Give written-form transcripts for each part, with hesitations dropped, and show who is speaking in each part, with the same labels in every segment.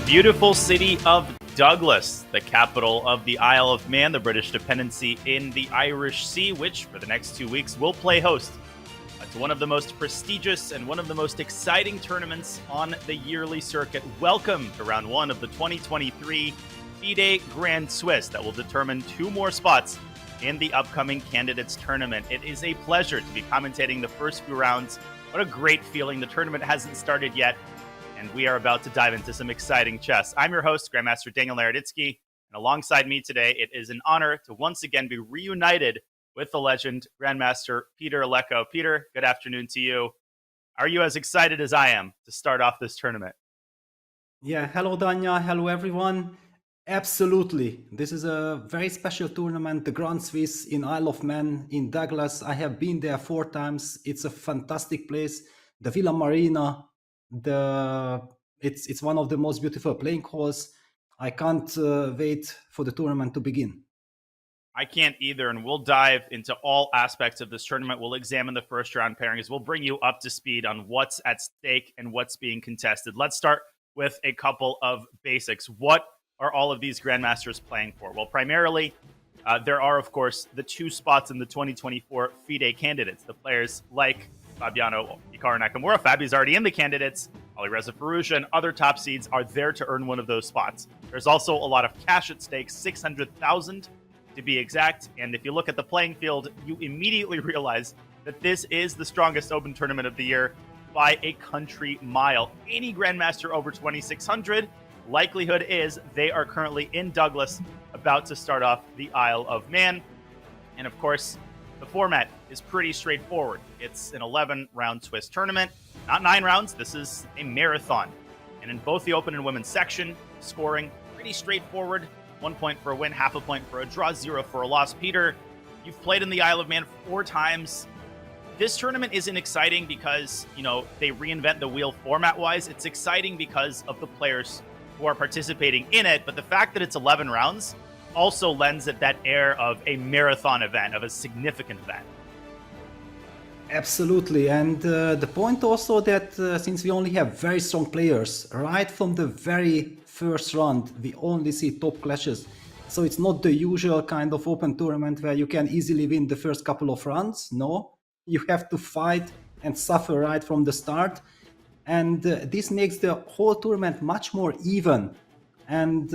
Speaker 1: beautiful city of Douglas, the capital of the Isle of Man, the British dependency in the Irish Sea, which for the next 2 weeks will play host to one of the most prestigious and one of the most exciting tournaments on the yearly circuit. Welcome to round one of the 2023 FIDE Grand Swiss that will determine 2 more spots in the upcoming candidates tournament. It is a pleasure to be commentating the first few rounds. What a great feeling. The tournament hasn't started yet, and we are about to dive into some exciting chess. I'm your host, Grandmaster Daniel Naroditsky, and alongside me today, it is an honor to once again be reunited with the legend, Grandmaster Peter Lecco. Peter, good afternoon to you. Are you as excited as I am to start off this tournament?
Speaker 2: Yeah, hello Danya, hello everyone. Absolutely. This is a very special tournament, the Grand Swiss in Isle of Man in Douglas. I have been there 4 times. It's a fantastic place. The Villa Marina, it's one of the most beautiful playing halls. I can't wait for the tournament to begin.
Speaker 1: I can't either, and we'll dive into all aspects of this tournament. We'll examine the first round pairings. We'll bring you up to speed on what's at stake and what's being contested. Let's start with a couple of basics. What are all of these grandmasters playing for? Well, primarily, there are, of course, the 2 spots in the 2024 FIDE candidates. The players like Fabiano, Hikaru, Nakamura. Fabi's already in the candidates. Alireza Firouzja and other top seeds are there to earn one of those spots. There's also a lot of cash at stake, 600,000 to be exact. And if you look at the playing field, you immediately realize that this is the strongest open tournament of the year by a country mile. Any grandmaster over 2,600, likelihood is they are currently in Douglas, about to start off the Isle of Man. And of course, the format is pretty straightforward. It's an 11-round Swiss tournament, not 9 rounds. This is a marathon. And in both the open and women's section, scoring pretty straightforward. 1 point for a win, half a point for a draw, 0 for a loss. Peter, you've played in the Isle of Man 4 times. This tournament isn't exciting because, they reinvent the wheel format-wise. It's exciting because of the players who are participating in it, but the fact that it's 11 rounds also lends it that air of a marathon event, of a significant event.
Speaker 2: Absolutely, and the point also that since we only have very strong players, right from the very first round, we only see top clashes. So it's not the usual kind of open tournament where you can easily win the first couple of rounds. No, you have to fight and suffer right from the start. And this makes the whole tournament much more even. And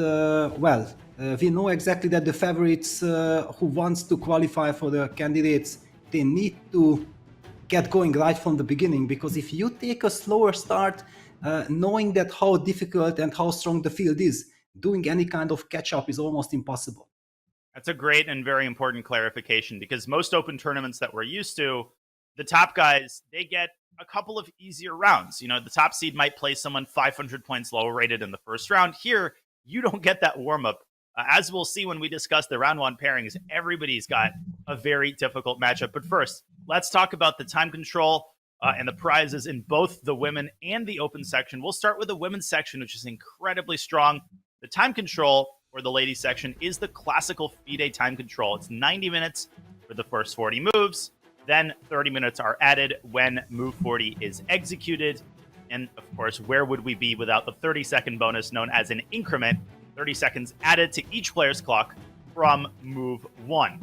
Speaker 2: we know exactly that the favorites who wants to qualify for the candidates, they need to get going right from the beginning, because if you take a slower start, knowing that how difficult and how strong the field is, doing any kind of catch-up is almost impossible.
Speaker 1: That's a great and very important clarification, because most open tournaments that we're used to, the top guys, they get a couple of easier rounds. The top seed might play someone 500 points lower rated in the first round. Here, you don't get that warm-up. As we'll see when we discuss the round 1 pairings, everybody's got a very difficult matchup. But first, let's talk about the time control and the prizes in both the women and the open section. We'll start with the women's section, which is incredibly strong. The time control for the ladies section is the classical FIDE time control. It's 90 minutes for the first 40 moves. Then 30 minutes are added when move 40 is executed. And of course, where would we be without the 30-second bonus known as an increment? 30 seconds added to each player's clock from move 1.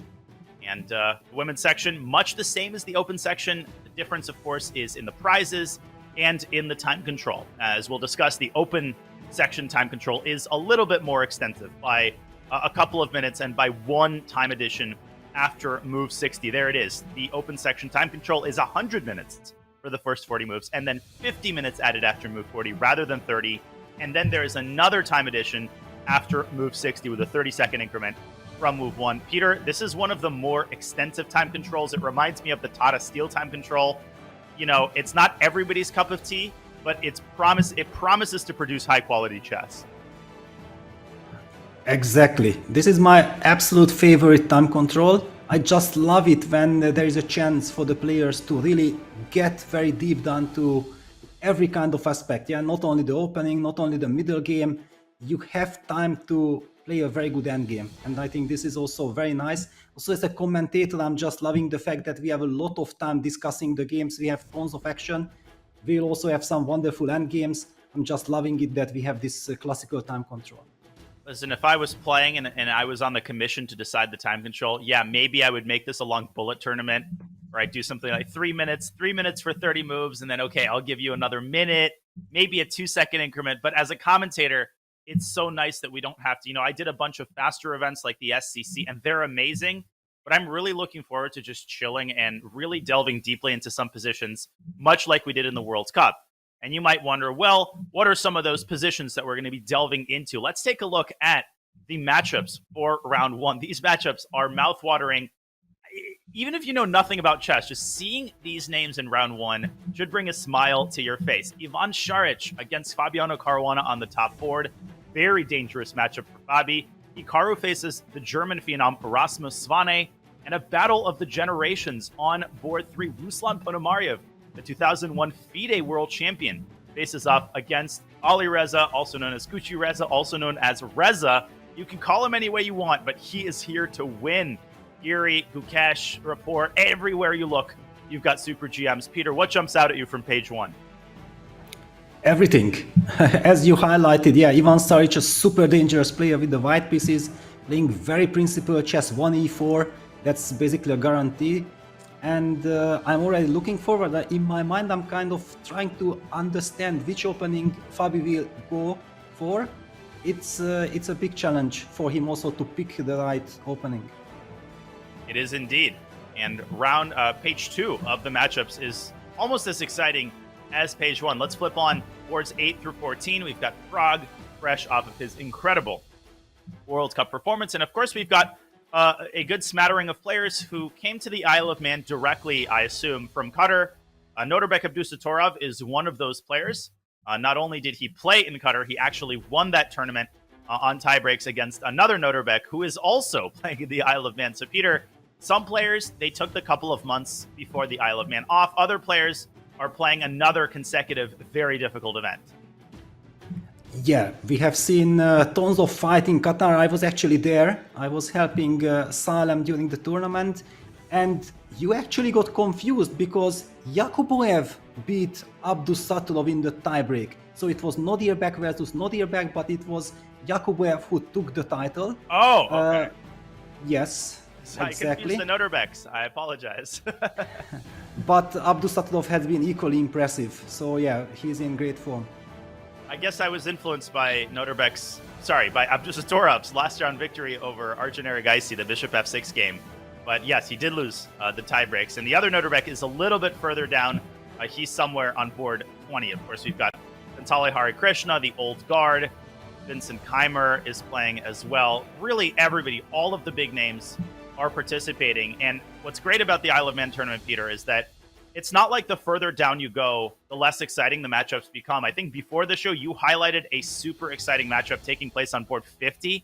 Speaker 1: And the women's section, much the same as the open section. The difference, of course, is in the prizes and in the time control. As we'll discuss, the open section time control is a little bit more extensive by a couple of minutes and by 1 time addition after move 60. There it is. The open section time control is 100 minutes for the first 40 moves, and then 50 minutes added after move 40 rather than 30. And then there is another time addition after move 60 with a 30-second increment from move 1. Peter, this is one of the more extensive time controls. It reminds me of the Tata Steel time control. It's not everybody's cup of tea, but it promises to produce high-quality chess.
Speaker 2: Exactly. This is my absolute favorite time control. I just love it when there is a chance for the players to really get very deep down to every kind of aspect. Yeah, not only the opening, not only the middle game. You have time to play a very good end game. And I think this is also very nice. Also, as a commentator, I'm just loving the fact that we have a lot of time discussing the games. We have tons of action. We'll also have some wonderful end games. I'm just loving it that we have this classical time control.
Speaker 1: Listen, if I was playing and I was on the commission to decide the time control, yeah, maybe I would make this a long bullet tournament, or I'd do something like 3 minutes for 30 moves, and then, okay, I'll give you another minute, maybe a 2-second increment. But as a commentator, it's so nice that we don't have to, I did a bunch of faster events like the SCC, and they're amazing, but I'm really looking forward to just chilling and really delving deeply into some positions, much like we did in the World Cup. And you might wonder, well, what are some of those positions that we're going to be delving into? Let's take a look at the matchups for round one. These matchups are mouthwatering. Even if you know nothing about chess, just seeing these names in round one should bring a smile to your face. Ivan Šarić against Fabiano Caruana on the top board. Very dangerous matchup for Fabi. Hikaru faces the German phenom Rasmus Svane, and a battle of the generations on board 3. Ruslan Ponomaryev, the 2001 FIDE world champion, faces off against Ali Reza, also known as Gucci Reza, also known as Reza. You can call him any way you want, but he is here to win. Giri, Gukesh, Rapport, everywhere you look, you've got super GMs. Peter, what jumps out at you from page one?
Speaker 2: Everything. As you highlighted, yeah, Ivan Šarić, a super dangerous player with the white pieces, playing very principled chess, 1e4. That's basically a guarantee. And I'm already looking forward. In my mind, I'm kind of trying to understand which opening Fabi will go for. It's a big challenge for him also to pick the right opening.
Speaker 1: It is indeed. And round page 2 of the matchups is almost as exciting as page 1. Let's flip on boards 8 through 14. We've got Pragg, fresh off of his incredible World Cup performance. And of course, we've got a good smattering of players who came to the Isle of Man directly, I assume, from Qatar. Norbek Abdusattorov is one of those players. Not only did he play in Qatar, he actually won that tournament on tiebreaks against another Norbek who is also playing in the Isle of Man. So, Peter, some players, they took the couple of months before the Isle of Man off. Other players are playing another consecutive, very difficult event.
Speaker 2: Yeah, we have seen tons of fight in Qatar. I was actually there. I was helping Salem during the tournament. And you actually got confused because Yakuboev beat Abdusattorov in the tiebreak. So it was Nodirbek versus Nodirbek, but it was Yakuboev who took the title.
Speaker 1: Oh, okay.
Speaker 2: Yes,
Speaker 1: so
Speaker 2: exactly.
Speaker 1: I confused the Noderbeks. I apologize.
Speaker 2: But Abdusattorov has been equally impressive. So yeah, he's in great form.
Speaker 1: I guess I was influenced by by Abdusattorov's last round victory over Arjun Erigaisi, the Bishop F6 game. But yes, he did lose the tie breaks. And the other Noderbek is a little bit further down. He's somewhere on board 20. Of course, we've got Pantale Hari Krishna, the old guard. Vincent Keimer is playing as well. Really, everybody, all of the big names are participating. And what's great about the Isle of Man tournament, Peter, is that it's not like the further down you go, the less exciting the matchups become. I think before the show, you highlighted a super exciting matchup taking place on board 50.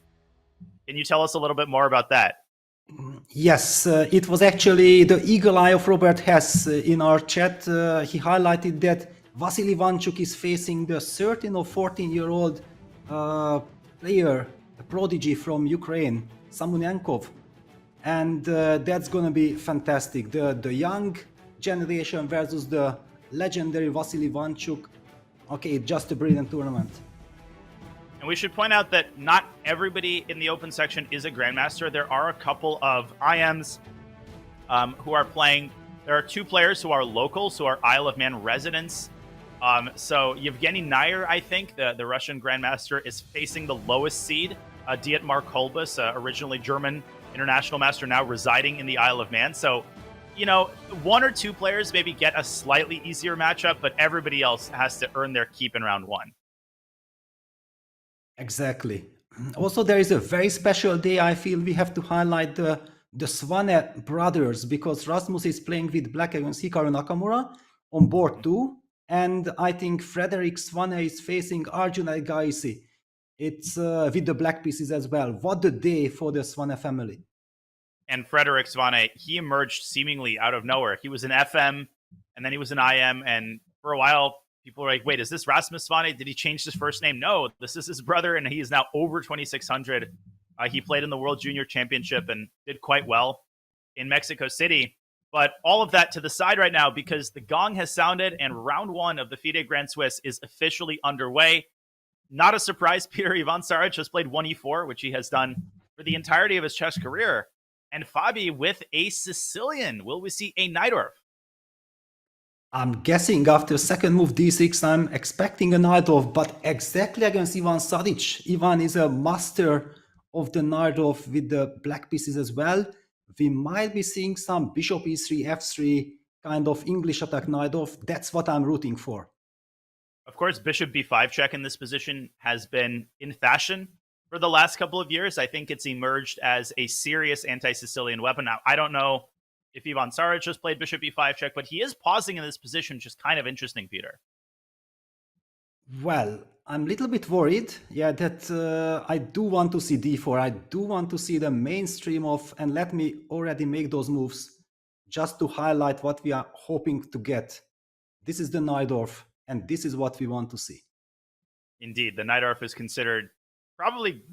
Speaker 1: Can you tell us a little bit more about that?
Speaker 2: Yes, it was actually the eagle eye of Robert Hess in our chat. He highlighted that Vasily Vanchuk is facing the 13 or 14-year-old player, a prodigy from Ukraine, Samunenkov. And that's going to be fantastic. The young generation versus the legendary Vasily Vanchuk. Okay, just a brilliant tournament.
Speaker 1: And we should point out that not everybody in the open section is a Grandmaster. There are a couple of IMs who are playing. There are 2 players who are locals, who are Isle of Man residents. So Yevgeny Nair, I think, the Russian Grandmaster, is facing the lowest seed. Dietmar Kolbus, originally German international master, now residing in the Isle of Man. So, 1 or 2 players maybe get a slightly easier matchup, but everybody else has to earn their keep in round 1.
Speaker 2: Exactly. Also, there is a very special day. I feel we have to highlight the Svane brothers, because Rasmus is playing with black against Hikaru Nakamura on board 2. And I think Frederick Svane is facing Arjun Erigaisi. It's with the black pieces as well. What a day for the Svane family.
Speaker 1: And Frederick Svane, he emerged seemingly out of nowhere. He was an FM, and then he was an IM, and for a while, people were like, wait, is this Rasmus Svane? Did he change his first name? No, this is his brother, and he is now over 2,600. He played in the World Junior Championship and did quite well in Mexico City. But all of that to the side right now because the gong has sounded and round one of the FIDE Grand Swiss is officially underway. Not a surprise, Peter. Ivan Saric has played 1e4, which he has done for the entirety of his chess career. And Fabi with a Sicilian. Will we see a Najdorf?
Speaker 2: I'm guessing after second move d6, I'm expecting a Najdorf, but exactly against Ivan Saric. Ivan is a master of the Najdorf with the black pieces as well. We might be seeing some bishop e3, f3 kind of English attack Najdorf. That's what I'm rooting for.
Speaker 1: Of course, bishop b5 check in this position has been in fashion for the last couple of years. I think it's emerged as a serious anti-Sicilian weapon. Now, I don't know if Ivan Saric just played bishop e5 check, but he is pausing in this position, which is kind of interesting, Peter.
Speaker 2: Well, I'm a little bit worried, that I do want to see d4. I do want to see the mainstream of, and let me already make those moves just to highlight what we are hoping to get. This is the Najdorf, and this is what we want to see.
Speaker 1: Indeed, the Najdorf is considered probably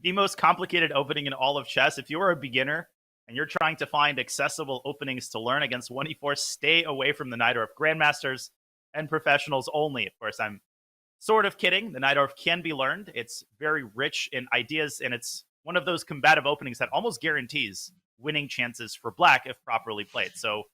Speaker 1: the most complicated opening in all of chess. If you are a beginner and you're trying to find accessible openings to learn against 1e4, stay away from the Najdorf. Grandmasters and professionals only. Of course, I'm sort of kidding. The Najdorf can be learned. It's very rich in ideas, and it's one of those combative openings that almost guarantees winning chances for black if properly played. So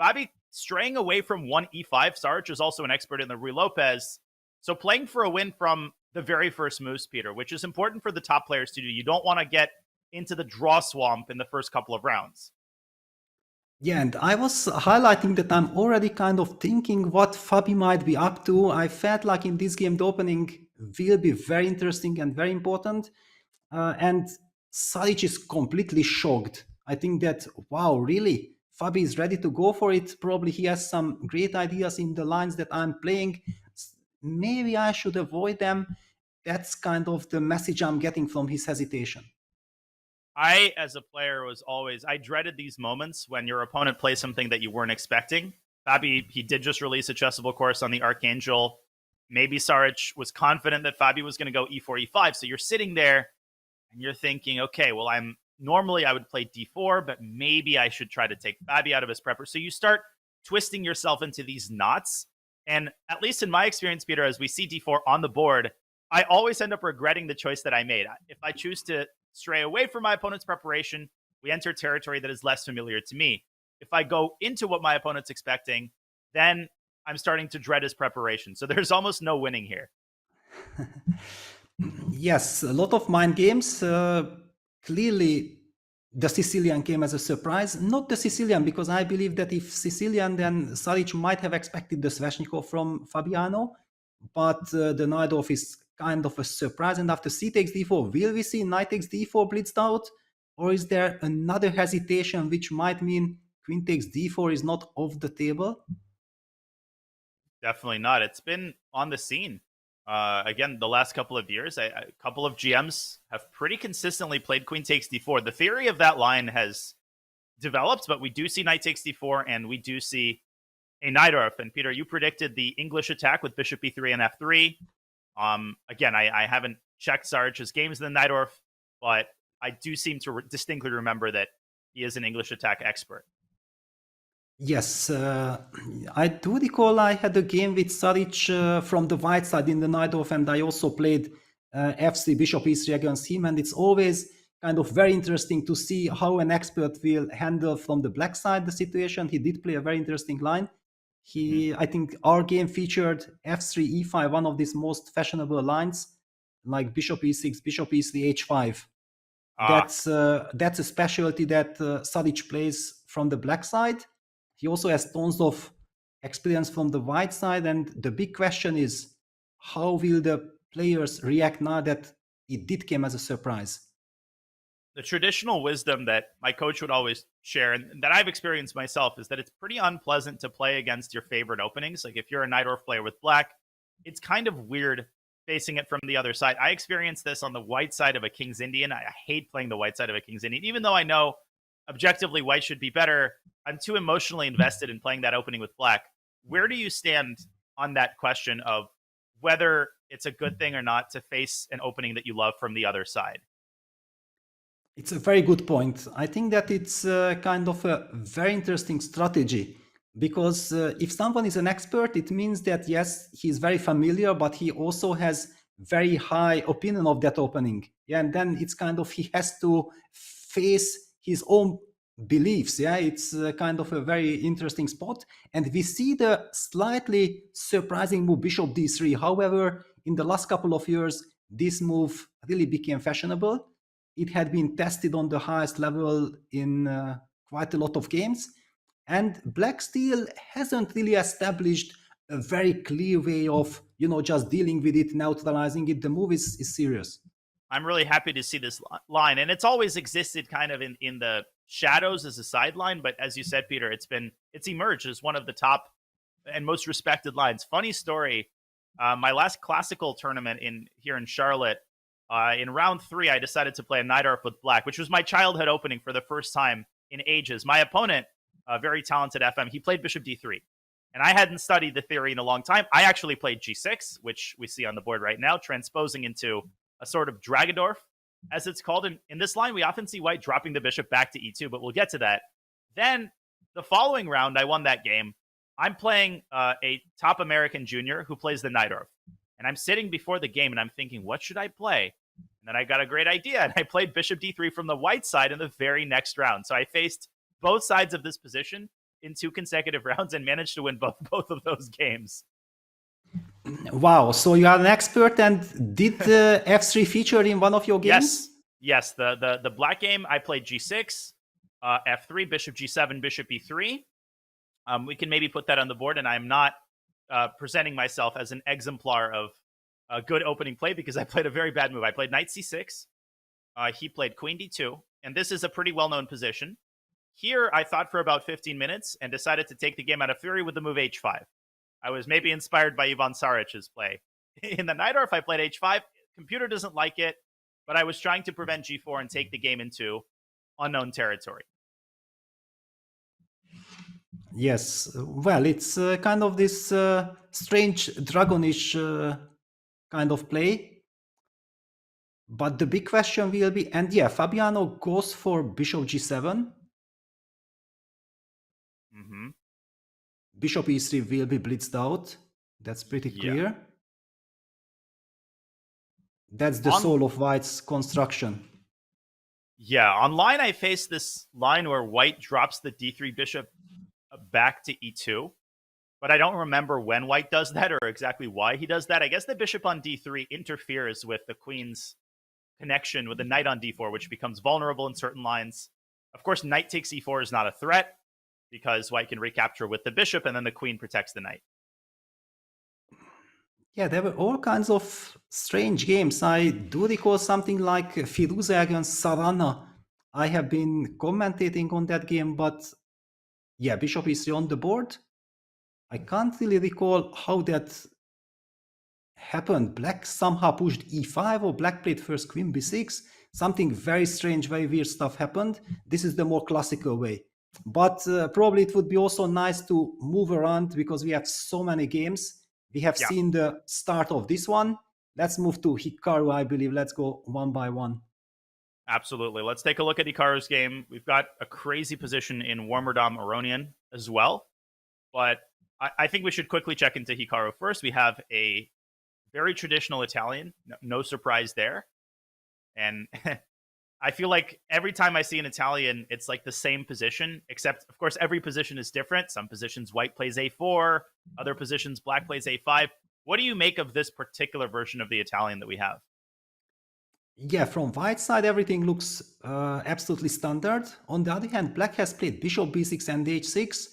Speaker 1: Fabi straying away from 1e5. Saric is also an expert in the Ruy Lopez. So playing for a win from the very first moves, Peter, which is important for the top players to do. You don't want to get into the draw swamp in the first couple of rounds.
Speaker 2: Yeah, and I was highlighting that I'm already kind of thinking what Fabi might be up to. I felt like in this game, the opening will be very interesting and very important. And Saric is completely shocked. I think that, wow, really? Fabi is ready to go for it. Probably he has some great ideas in the lines that I'm playing. Maybe I should avoid them. That's kind of the message I'm getting from his hesitation.
Speaker 1: I, as a player, I dreaded these moments when your opponent plays something that you weren't expecting. Fabi, he did just release a chessable course on the Archangel. Maybe Saric was confident that Fabi was going to go e4, e5. So you're sitting there and you're thinking, okay, well, normally I would play d4, but maybe I should try to take Fabi out of his prepper. So you start twisting yourself into these knots. And at least in my experience, Peter, as we see d4 on the board, I always end up regretting the choice that I made. If I choose to stray away from my opponent's preparation, we enter territory that is less familiar to me. If I go into what my opponent's expecting, then I'm starting to dread his preparation. So there's almost no winning here.
Speaker 2: Yes, a lot of mind games. Clearly, the Sicilian came as a surprise. Not the Sicilian, because I believe that if Sicilian, then Saric might have expected the Sveshnikov from Fabiano. But the Najdorf is kind of a surprise. And after c takes d4, will we see knight takes d4 blitzed out? Or is there another hesitation which might mean queen takes d4 is not off the table?
Speaker 1: Definitely not. It's been on the scene. Again, the last couple of years, a couple of GMs have pretty consistently played queen takes d4. The theory of that line has developed, but we do see knight takes d4, and we do see a Najdorf. And Peter, you predicted the English attack with bishop e3 and f3. Again, I haven't checked Saric's games in the Najdorf, but I do seem to distinctly remember that he is an English attack expert.
Speaker 2: Yes, I do recall I had a game with Saric from the white side in the Najdorf, and I also played f3, bishop e3 against him, and it's always kind of very interesting to see how an expert will handle from the black side the situation. He did play a very interesting line. I think our game featured f3, e5, one of these most fashionable lines, like bishop e6, bishop e3, h5. That's a specialty that Saric plays from the black side. He also has tons of experience from the white side, and the big question is, how will the players react now that it did come as a surprise?
Speaker 1: The traditional wisdom that my coach would always share, and that I've experienced myself, is that it's pretty unpleasant to play against your favorite openings. Like if you're a Najdorf player with black, it's kind of weird facing it from the other side. I experienced this on the white side of a King's Indian. I hate playing the white side of a King's Indian, even though I know objectively white should be better. I'm too emotionally invested in playing that opening with black. Where do you stand on that question of whether it's a good thing or not to face an opening that you love from the other side?
Speaker 2: It's a very good point. I think that it's kind of a very interesting strategy because if someone is an expert, it means that yes, he's very familiar, but he also has very high opinion of that opening. Yeah, and then it's kind of he has to face his own beliefs. Yeah, it's kind of a very interesting spot, and we see the slightly surprising move Bishop D3. However, in the last couple of years, this move really became fashionable. It had been tested on the highest level in quite a lot of games, and Black still hasn't really established a very clear way of just dealing with it, neutralizing it. The move is serious.
Speaker 1: I'm really happy to see this line, and it's always existed kind of in the shadows as a sideline. But as you said, Peter, it's emerged as one of the top and most respected lines. Funny story: my last classical tournament here in Charlotte, in round 3, I decided to play a Najdorf with Black, which was my childhood opening for the first time in ages. My opponent, a very talented FM, he played Bishop D3. And I hadn't studied the theory in a long time. I actually played G6, which we see on the board right now, transposing into a sort of Dragendorf, as it's called. In this line, we often see white dropping the bishop back to E2, but we'll get to that. Then the following round, I won that game. I'm playing a top American junior who plays the Najdorf. And I'm sitting before the game and I'm thinking, what should I play? And then I got a great idea, and I played Bishop D3 from the white side in the very next round. So I faced both sides of this position in 2 consecutive rounds and managed to win both of those games.
Speaker 2: Wow, so you are an expert, and did F3 feature in one of your games?
Speaker 1: Yes. The Black game, I played G6, F3, Bishop G7, Bishop E3. We can maybe put that on the board, and I'm not presenting myself as an exemplar of a good opening play because I played a very bad move. I played Knight C6. He played Queen D2, and this is a pretty well-known position. Here, I thought for about 15 minutes and decided to take the game out of fury with the move H5. I was maybe inspired by Ivan Saric's play. In the Najdorf, I played H5. Computer doesn't like it, but I was trying to prevent G4 and take the game into unknown territory.
Speaker 2: Yes, well, it's kind of this strange dragonish kind of play. But the big question will be, and yeah, Fabiano goes for Bishop G7.
Speaker 1: Mm-hmm.
Speaker 2: Bishop E3 will be blitzed out. That's pretty clear. That's the soul of white's construction.
Speaker 1: Yeah, online I faced this line where white drops the D3 bishop back to E2, but I don't remember when white does that or exactly why he does that. I guess the bishop on D3 interferes with the queen's connection with the knight on D4, which becomes vulnerable in certain lines. Of course, knight takes E4 is not a threat because white can recapture with the bishop and then the queen protects the knight.
Speaker 2: Yeah, there were all kinds of strange games. I do recall something like Firouzja against Caruana. I have been commentating on that game, but yeah, bishop is on the board. I can't really recall how that happened. Black somehow pushed E5 or black played first queen B6. Something very strange, very weird stuff happened. This is the more classical way. But probably it would be also nice to move around because we have so many games. We have seen the start of this one. Let's move to Hikaru, I believe. Let's go one by one.
Speaker 1: Absolutely. Let's take a look at Hikaru's game. We've got a crazy position in Warmerdam Aronian as well. But I think we should quickly check into Hikaru first. We have a very traditional Italian. No surprise there. And I feel like every time I see an Italian, it's like the same position, except, of course, every position is different. Some positions white plays A4, other positions black plays A5. What do you make of this particular version of the Italian that we have?
Speaker 2: Yeah, from white side, everything looks absolutely standard. On the other hand, black has played bishop b6 and h6,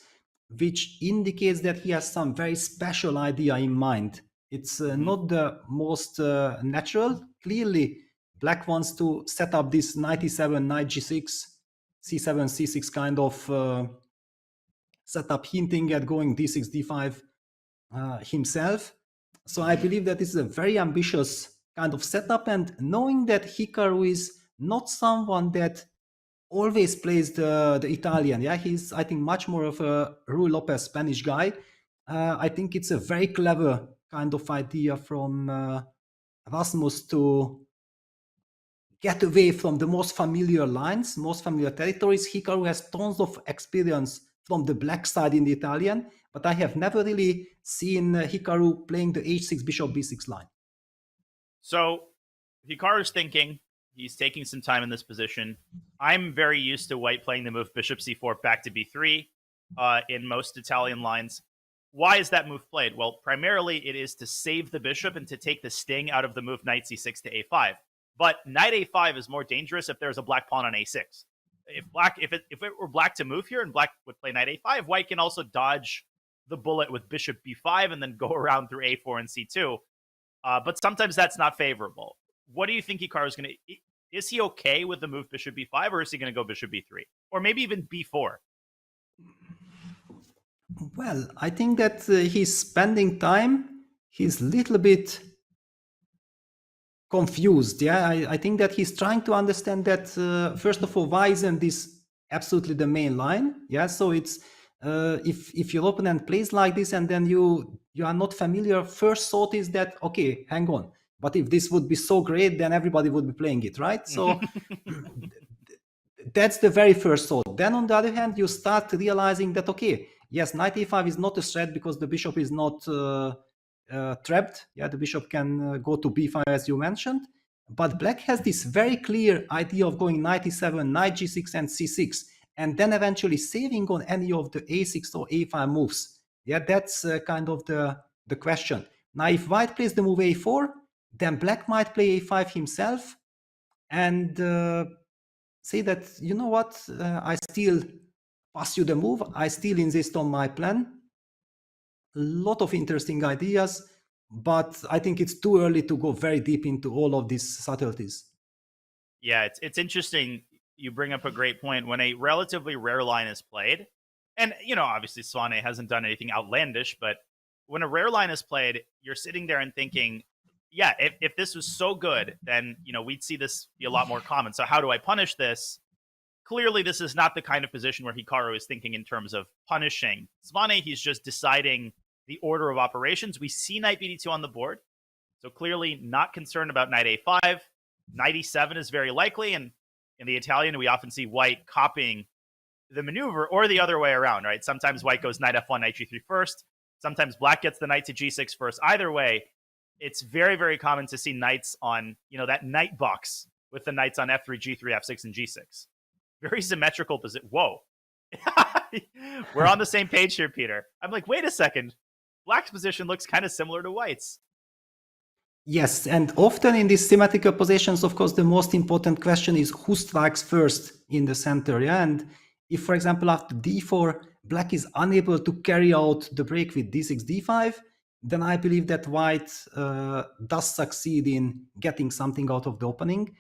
Speaker 2: which indicates that he has some very special idea in mind. It's not the most natural. Clearly, black wants to set up this knight e7, knight g6, c7, c6 kind of setup, hinting at going d6, d5 himself. So I believe that this is a very ambitious kind of setup, and knowing that Hikaru is not someone that always plays the Italian. Yeah, he's, I think, much more of a Rui Lopez Spanish guy. I think it's a very clever kind of idea from Rasmus to get away from the most familiar lines, most familiar territories. Hikaru has tons of experience from the black side in the Italian, but I have never really seen Hikaru playing the h6 bishop b6 line.
Speaker 1: So Hikaru's thinking, he's taking some time in this position. I'm very used to white playing the move bishop c4 back to b3 in most Italian lines. Why is that move played? Well, primarily it is to save the bishop and to take the sting out of the move knight c6 to a5. But knight a5 is more dangerous if there's a black pawn on a6. If it were black to move here and black would play knight a5, white can also dodge the bullet with bishop b5 and then go around through a4 and c2. But sometimes that's not favorable. What do you think Hikaru is going to... Is he okay with the move bishop b5, or is he going to go bishop b3? Or maybe even b4?
Speaker 2: Well, I think that he's spending time. He's a little bit confused. Yeah, I think that he's trying to understand that, first of all, why isn't this absolutely the main line? Yeah, so it's if your opponent plays like this and then you are not familiar, first thought is that, okay, hang on. But if this would be so great, then everybody would be playing it, right? So that's the very first thought. Then on the other hand, you start realizing that, okay, yes, knight a5 is not a threat because the bishop is not trapped. Yeah, the bishop can go to b5 as you mentioned. But black has this very clear idea of going knight e7, knight g6 and c6, and then eventually saving on any of the a6 or a5 moves. Yeah, that's kind of the question. Now, if white plays the move a4, then black might play a5 himself and say that, you know what, I still pass you the move, I still insist on my plan. A lot of interesting ideas, but I think it's too early to go very deep into all of these subtleties.
Speaker 1: Yeah, it's interesting. You bring up a great point. When a relatively rare line is played, and, obviously Swane hasn't done anything outlandish, but when a rare line is played, you're sitting there and thinking, yeah, if this was so good, then, we'd see this be a lot more common. So how do I punish this? Clearly, this is not the kind of position where Hikaru is thinking in terms of punishing Swane. He's just deciding the order of operations. We see knight bd2 on the board, so clearly not concerned about knight a5. Knight e7 is very likely, and in the Italian, we often see white copying the maneuver, or the other way around, right? Sometimes white goes knight f1, knight g3 first. Sometimes black gets the knight to g6 first. Either way, it's very, very common to see knights on, that knight box with the knights on f3, g3, f6, and g6. Very symmetrical position. Whoa. We're on the same page here, Peter. I'm like, wait a second. Black's position looks kind of similar to white's.
Speaker 2: Yes, and often in these symmetrical positions, of course, the most important question is who strikes first in the center. Yeah, and if, for example, after d4, black is unable to carry out the break with d6, d5, then I believe that white does succeed in getting something out of the opening.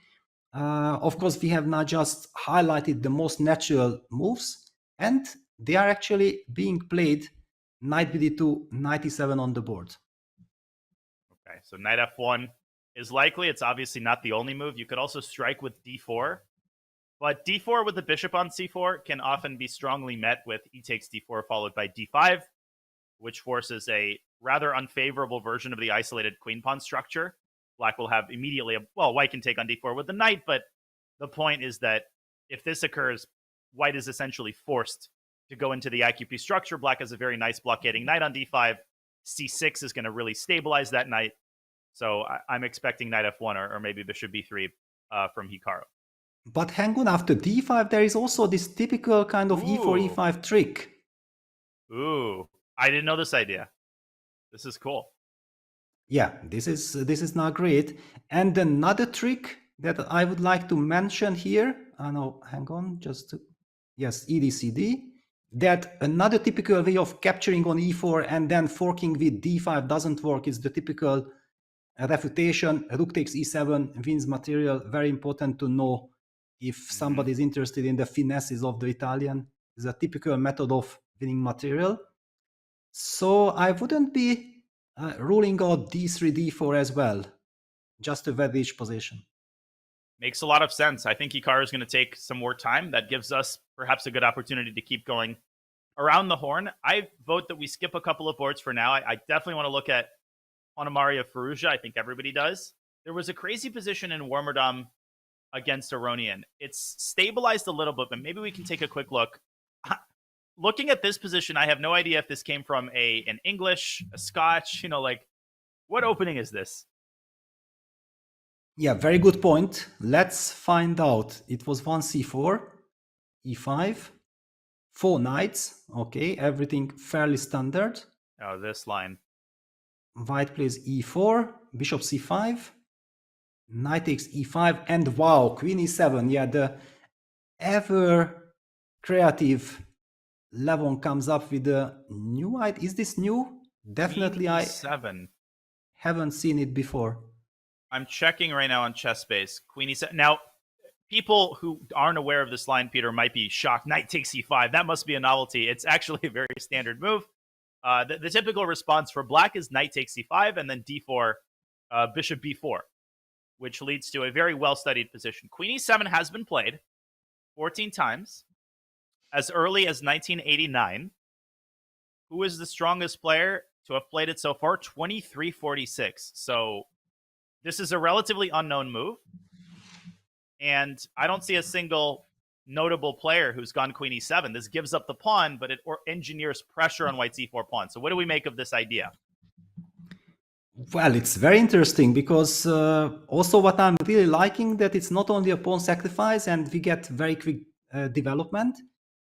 Speaker 2: Of course, we have now just highlighted the most natural moves, and they are actually being played knight bd2, knight e7 on the board.
Speaker 1: Okay, so knight f1 is likely. It's obviously not the only move. You could also strike with d4, but d4 with the bishop on c4 can often be strongly met with e takes d4 followed by d5, which forces a rather unfavorable version of the isolated queen pawn structure. Black will have immediately white can take on d4 with the knight, but the point is that if this occurs, white is essentially forced to go into the IQP structure. Black has a very nice blockading knight on d5. c6 is going to really stabilize that knight. So I'm expecting knight f1 or maybe bishop b3 from Hikaru.
Speaker 2: But hang on, after d5, there is also this typical kind of e4, e5 trick.
Speaker 1: Ooh, I didn't know this idea. This is cool.
Speaker 2: Yeah, this is now great. And another trick that I would like to mention here, hang on, yes, EDCD, that another typical way of capturing on e4 and then forking with d5 doesn't work is the typical refutation, rook takes e7, wins material. Very important to know if somebody is interested in the finesses of the Italian. Is a typical method of winning material. So I wouldn't be ruling out d3, d4 as well, just a very rich position.
Speaker 1: Makes a lot of sense. I think Hikaru is going to take some more time. That gives us perhaps a good opportunity to keep going around the horn. I vote that we skip a couple of boards for now. I definitely want to look at Hanamaria Firouzja. I think everybody does. There was a crazy position in Warmerdam against Aronian. It's stabilized a little bit, but maybe we can take a quick look. Looking at this position, I have no idea if this came from an English, a Scotch, like what opening is this?
Speaker 2: Yeah, very good point. Let's find out. It was 1c4, e5, 4 knights. Okay, everything fairly standard.
Speaker 1: Oh, this line.
Speaker 2: White plays e4, bishop c5, knight takes e5, and wow, queen e7. Yeah, the ever creative Levon comes up with a new idea. Is this new? Definitely, I haven't seen it before.
Speaker 1: I'm checking right now on ChessBase. Queen e7. Now, people who aren't aware of this line, Peter, might be shocked. Knight takes e5. That must be a novelty. It's actually a very standard move. The typical response for black is knight takes e5 and then d4, bishop b4, which leads to a very well-studied position. Queen e7 has been played 14 times as early as 1989. Who is the strongest player to have played it so far? 2346. So this is a relatively unknown move. And I don't see a single notable player who's gone queen e7. This gives up the pawn, but it engineers pressure on white's e4 pawn. So what do we make of this idea?
Speaker 2: Well, it's very interesting because also what I'm really liking that it's not only a pawn sacrifice and we get very quick development,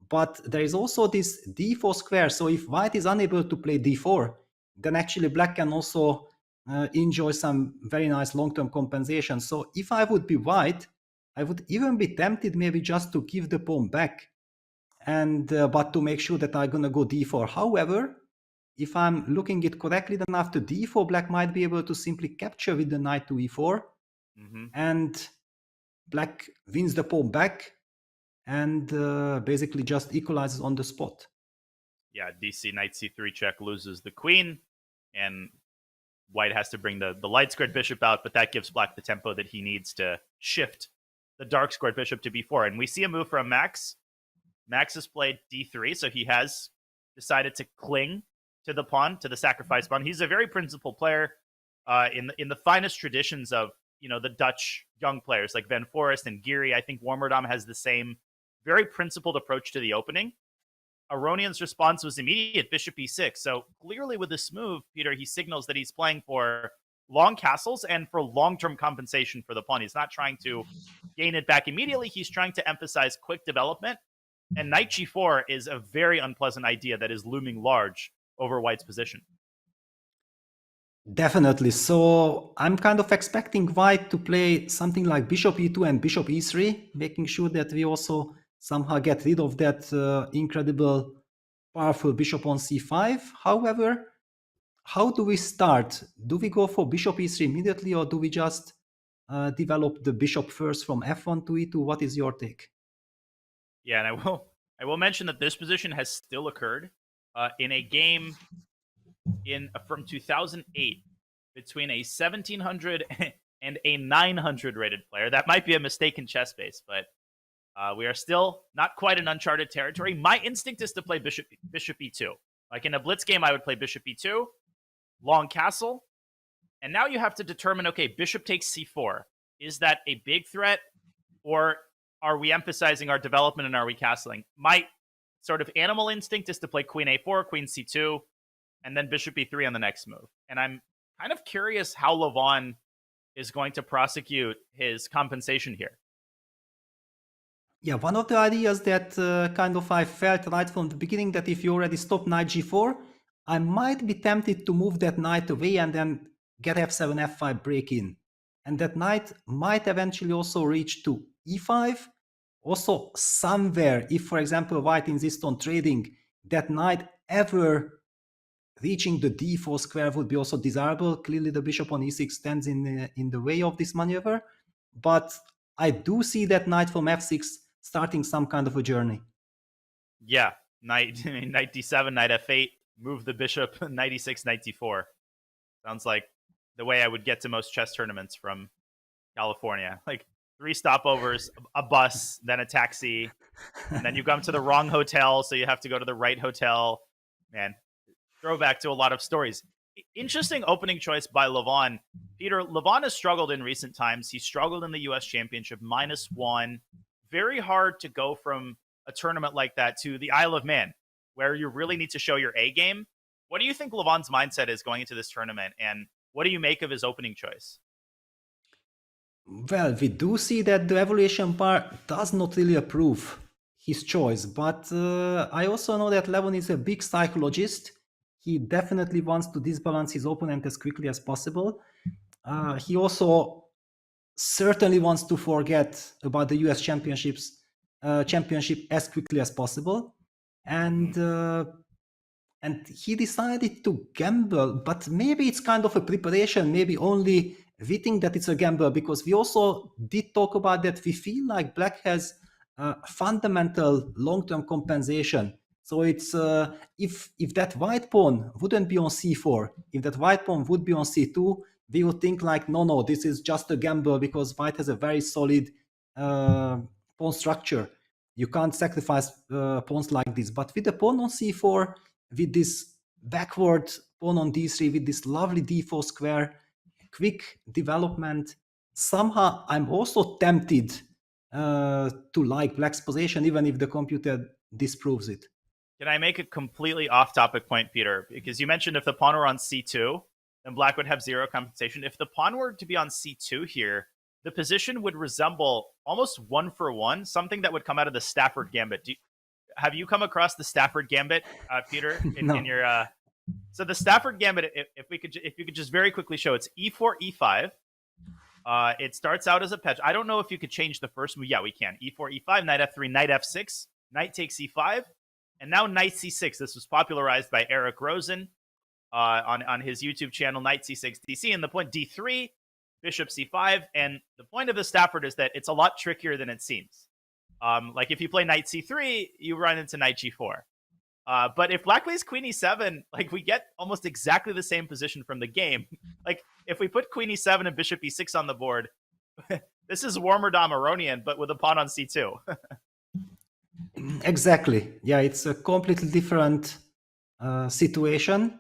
Speaker 2: but there is also this d4 square. So if white is unable to play d4, then actually black can also enjoy some very nice long-term compensation. So if I would be white, I would even be tempted maybe just to give the pawn back, and but to make sure that I'm gonna go d4. However, if I'm looking it correctly, then after d4, black might be able to simply capture with the knight to e4, and black wins the pawn back and basically just equalizes on the spot.
Speaker 1: Yeah, DC knight c3 check loses the queen, and white has to bring the light squared bishop out, but that gives black the tempo that he needs to shift the dark squared bishop to b4. And we see a move from Max. Max has played d3, so he has decided to cling to the pawn, to the sacrifice pawn. He's a very principled player in the finest traditions of the Dutch young players like Van Forest and Giri. I think Warmerdam has the same very principled approach to the opening. Aronian's response was immediate, bishop e6. So clearly with this move, Peter, he signals that he's playing for long castles and for long-term compensation for the pawn. He's not trying to gain it back immediately. He's trying to emphasize quick development. And knight g4 is a very unpleasant idea that is looming large over white's position.
Speaker 2: Definitely. So I'm kind of expecting white to play something like bishop e2 and bishop e3, making sure that we also somehow get rid of that incredible, powerful bishop on c5. However, how do we start? Do we go for bishop e3 immediately, or do we just develop the bishop first from f1 to e2? What is your take?
Speaker 1: Yeah, and I will mention that this position has still occurred in a game from 2008 between a 1700 and a 900 rated player. That might be a mistake in ChessBase, but we are still not quite in uncharted territory. My instinct is to play bishop e2. Like in a blitz game, I would play bishop e2, long castle, and now you have to determine, okay, bishop takes c4. Is that a big threat, or are we emphasizing our development and are we castling? My sort of animal instinct is to play queen a4, queen c2, and then bishop e3 on the next move. And I'm kind of curious how Levon is going to prosecute his compensation here.
Speaker 2: Yeah, one of the ideas that kind of I felt right from the beginning, that if you already stop knight g4, I might be tempted to move that knight away and then get f7, f5 break in. And that knight might eventually also reach to e5. Also somewhere, if for example white insists on trading, that knight ever reaching the d4 square would be also desirable. Clearly the bishop on e6 stands in the way of this maneuver. But I do see that knight from f6 starting some kind of a journey.
Speaker 1: Yeah, knight d7, knight f8, move the bishop, knight e6, knight d4. Sounds like the way I would get to most chess tournaments from California. Like 3 stopovers, a bus, then a taxi, and then you come to the wrong hotel, so you have to go to the right hotel. Man, throwback to a lot of stories. Interesting opening choice by Levon. Peter, Levon has struggled in recent times. He struggled in the US Championship, -1. Very hard to go from a tournament like that to the Isle of Man, where you really need to show your A game. What do you think Levon's mindset is going into this tournament, and what do you make of his opening choice?
Speaker 2: Well, we do see that the evaluation bar does not really approve his choice, but I also know that Levon is a big psychologist. He definitely wants to disbalance his opponent as quickly as possible. He also certainly wants to forget about the US championship as quickly as possible, and he decided to gamble, but maybe it's kind of a preparation, maybe only we think that it's a gamble, because we also did talk about that. We feel like Black has fundamental long-term compensation. So it's if that white pawn wouldn't be on c4, if that white pawn would be on c2, we would think like, no, this is just a gamble because white has a very solid pawn structure. You can't sacrifice pawns like this. But with the pawn on c4, with this backward pawn on d3, with this lovely d4 square, quick development, somehow I'm also tempted to like Black's position, even if the computer disproves it.
Speaker 1: Can I make a completely off-topic point, Peter? Because you mentioned if the pawn were on c2, then Black would have 0 compensation. If the pawn were to be on c2 here, the position would resemble almost 1-for-1, something that would come out of the Stafford Gambit. Have you come across the Stafford Gambit, Peter?
Speaker 2: No.
Speaker 1: In your so the Stafford Gambit, if you could just very quickly show, it's e4, e5. It starts out as a patch. I don't know if you could change the first move. Yeah, we can. E4, e5, knight f3, knight f6, knight takes e5, and now knight c6. This was popularized by Eric Rosen on his YouTube channel, knight c6 dc, and the point d3, bishop c5. And the point of the Stafford is that it's a lot trickier than it seems. Like if you play knight c3, you run into knight g4. But if Black plays queen e7, like we get almost exactly the same position from the game. Like if we put queen e7 and bishop e6 on the board, this is Warmer Dom Aronian, but with a pawn on c2.
Speaker 2: Exactly. Yeah, it's a completely different situation.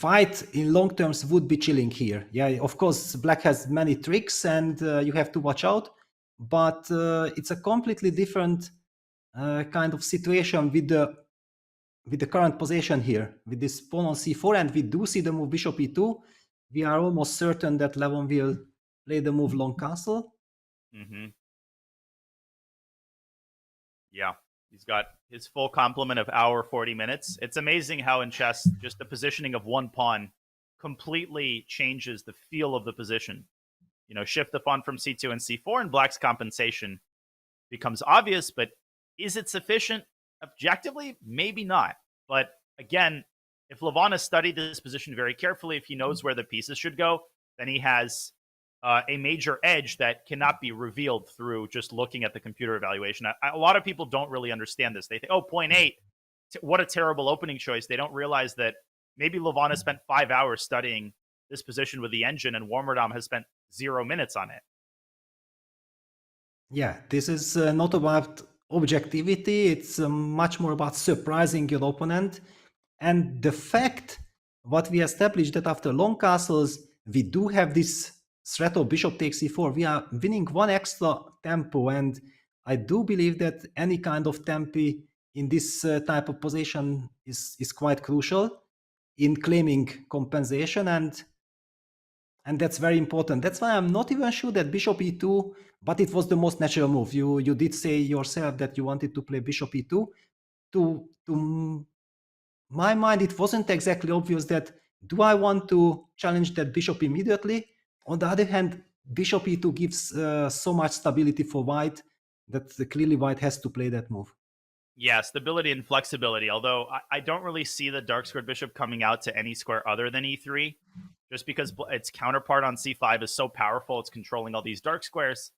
Speaker 2: White in long terms would be chilling here. Yeah, of course, Black has many tricks and you have to watch out, but it's a completely different kind of situation with the current position here, with this pawn on c4, and we do see the move bishop e2. We are almost certain that Levon will play the move long castle.
Speaker 1: Yeah, he's got his full complement of hour 40 minutes. It's amazing how in chess, just the positioning of one pawn completely changes the feel of the position. You know, shift the pawn from c2 and c4, and Black's compensation becomes obvious, but is it sufficient? Objectively, maybe not. But again, if Levon has studied this position very carefully, if he knows where the pieces should go, then he has a major edge that cannot be revealed through just looking at the computer evaluation. A lot of people don't really understand this. They think, oh, point 8, what a terrible opening choice. They don't realize that maybe Levon has spent 5 hours studying this position with the engine, and Warmerdam has spent 0 minutes on it.
Speaker 2: Yeah, this is not about objectivity. It's much more about surprising your opponent. And the fact, what we established, that after long castles, we do have this threat of bishop takes e4. We are winning one extra tempo, and I do believe that any kind of tempi in this type of position is quite crucial in claiming compensation, and that's very important. That's why I'm not even sure that bishop e2, but it was the most natural move. You did say yourself that you wanted to play bishop e2. To my mind, it wasn't exactly obvious that do I want to challenge that bishop immediately? On the other hand, bishop e2 gives so much stability for white that clearly white has to play that move.
Speaker 1: Yeah, stability and flexibility. Although I don't really see the dark squared bishop coming out to any square other than e3, just because its counterpart on c5 is so powerful. It's controlling all these dark squares.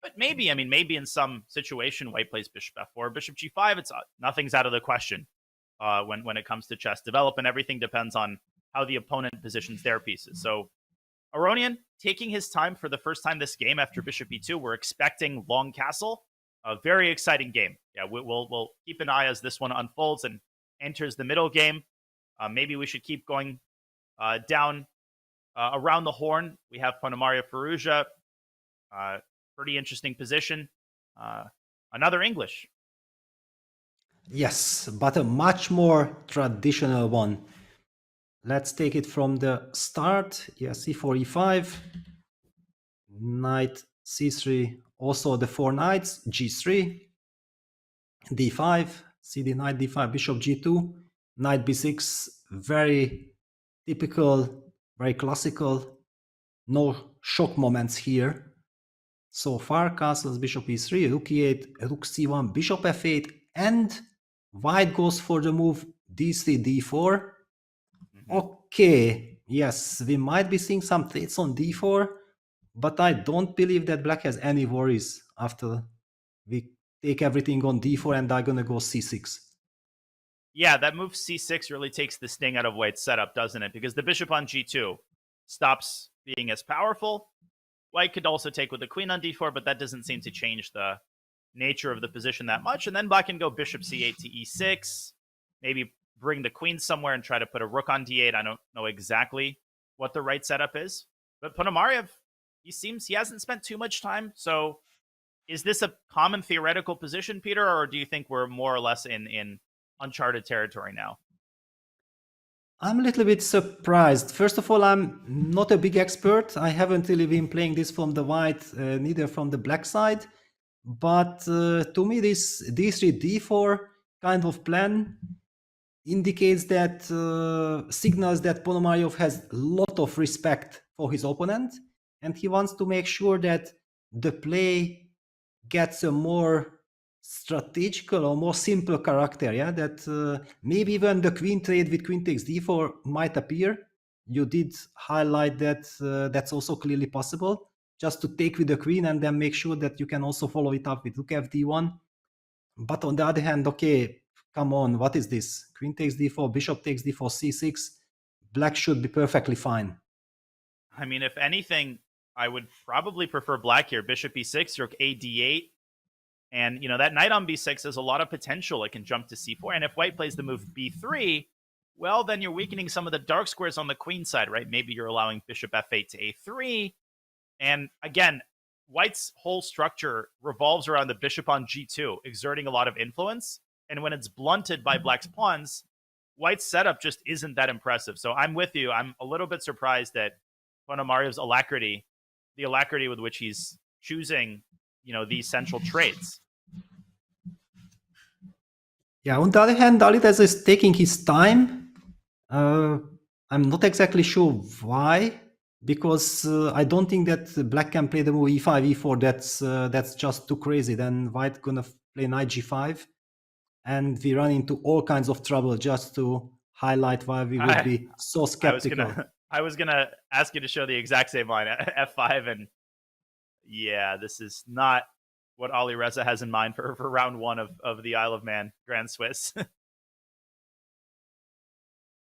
Speaker 1: But maybe, I mean, maybe in some situation, white plays bishop f4, bishop g5. It's nothing's out of the question when it comes to chess development. Everything depends on how the opponent positions their pieces. So Aronian taking his time for the first time this game after bishop e2. We're expecting long castle. A very exciting game. Yeah, we'll keep an eye as this one unfolds and enters the middle game. Maybe we should keep going Down around the horn, we have Ponomarev Firouzja. Pretty interesting position. Another English.
Speaker 2: Yes, but a much more traditional one. Let's take it from the start. Yeah, c4, e5, knight c3, also the 4 knights, g3, d5, cd knight d5, bishop g2, knight b6, very typical, very classical, no shock moments here. So far, castles, bishop e3, rook e8, rook c1, bishop f8, and white goes for the move d3, d4. Okay, yes, we might be seeing some threats on d4, but I don't believe that black has any worries after we take everything on d4 and I'm gonna go c6.
Speaker 1: Yeah, that move c6 really takes the sting out of white's setup, doesn't it? Because the bishop on g2 stops being as powerful. White could also take with the queen on d4, but that doesn't seem to change the nature of the position that much. And then black can go bishop c8 to e6, maybe bring the queen somewhere and try to put a rook on d8. I don't know exactly what the right setup is. But Ponomarev, he hasn't spent too much time. So is this a common theoretical position, Peter, or do you think we're more or less in uncharted territory now?
Speaker 2: I'm a little bit surprised. First of all, I'm not a big expert. I haven't really been playing this from the white, neither from the black side. But to me, this d3, d4 kind of plan indicates that, signals that Ponomarev has a lot of respect for his opponent, and he wants to make sure that the play gets a more strategical or more simple character. Yeah, that maybe even the queen trade with queen takes d4 might appear. You did highlight that that's also clearly possible, just to take with the queen and then make sure that you can also follow it up with rook fd1. But on the other hand, okay, come on, what is this? Queen takes d4, bishop takes d4, c6. Black should be perfectly fine.
Speaker 1: I mean, if anything, I would probably prefer black here. Bishop e6, rook a d8. And, that knight on b6 has a lot of potential. It can jump to c4. And if white plays the move b3, well, then you're weakening some of the dark squares on the queen side, right? Maybe you're allowing bishop f8 to a3. And again, white's whole structure revolves around the bishop on g2, exerting a lot of influence. And when it's blunted by black's pawns, white's setup just isn't that impressive. So I'm with you. I'm a little bit surprised at Ponomarev's alacrity, the alacrity with which he's choosing, these central traits.
Speaker 2: Yeah, on the other hand, Alireza is taking his time. I'm not exactly sure why, because I don't think that black can play the move e5, e4. That's just too crazy. Then white gonna play knight g5, and we run into all kinds of trouble just to highlight why we would be so skeptical.
Speaker 1: I was gonna ask you to show the exact same line, f5, and yeah, this is not what Alireza has in mind for round one of the Isle of Man Grand Swiss.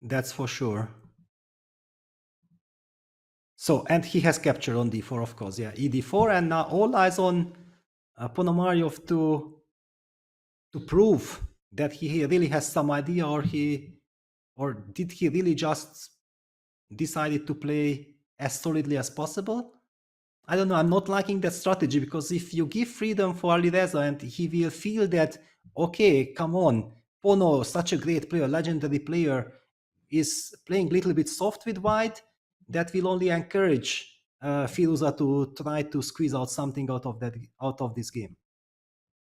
Speaker 2: That's for sure. So, and he has captured on d4, of course. Yeah, ed4, and now all eyes on Ponomarev to prove that he really has some idea, or did he really just decided to play as solidly as possible? I don't know. I'm not liking that strategy, because if you give freedom for Alireza and he will feel that, okay, come on, Pono, such a great player, legendary player, is playing a little bit soft with white, that will only encourage Firouzja to try to squeeze out something out of this game.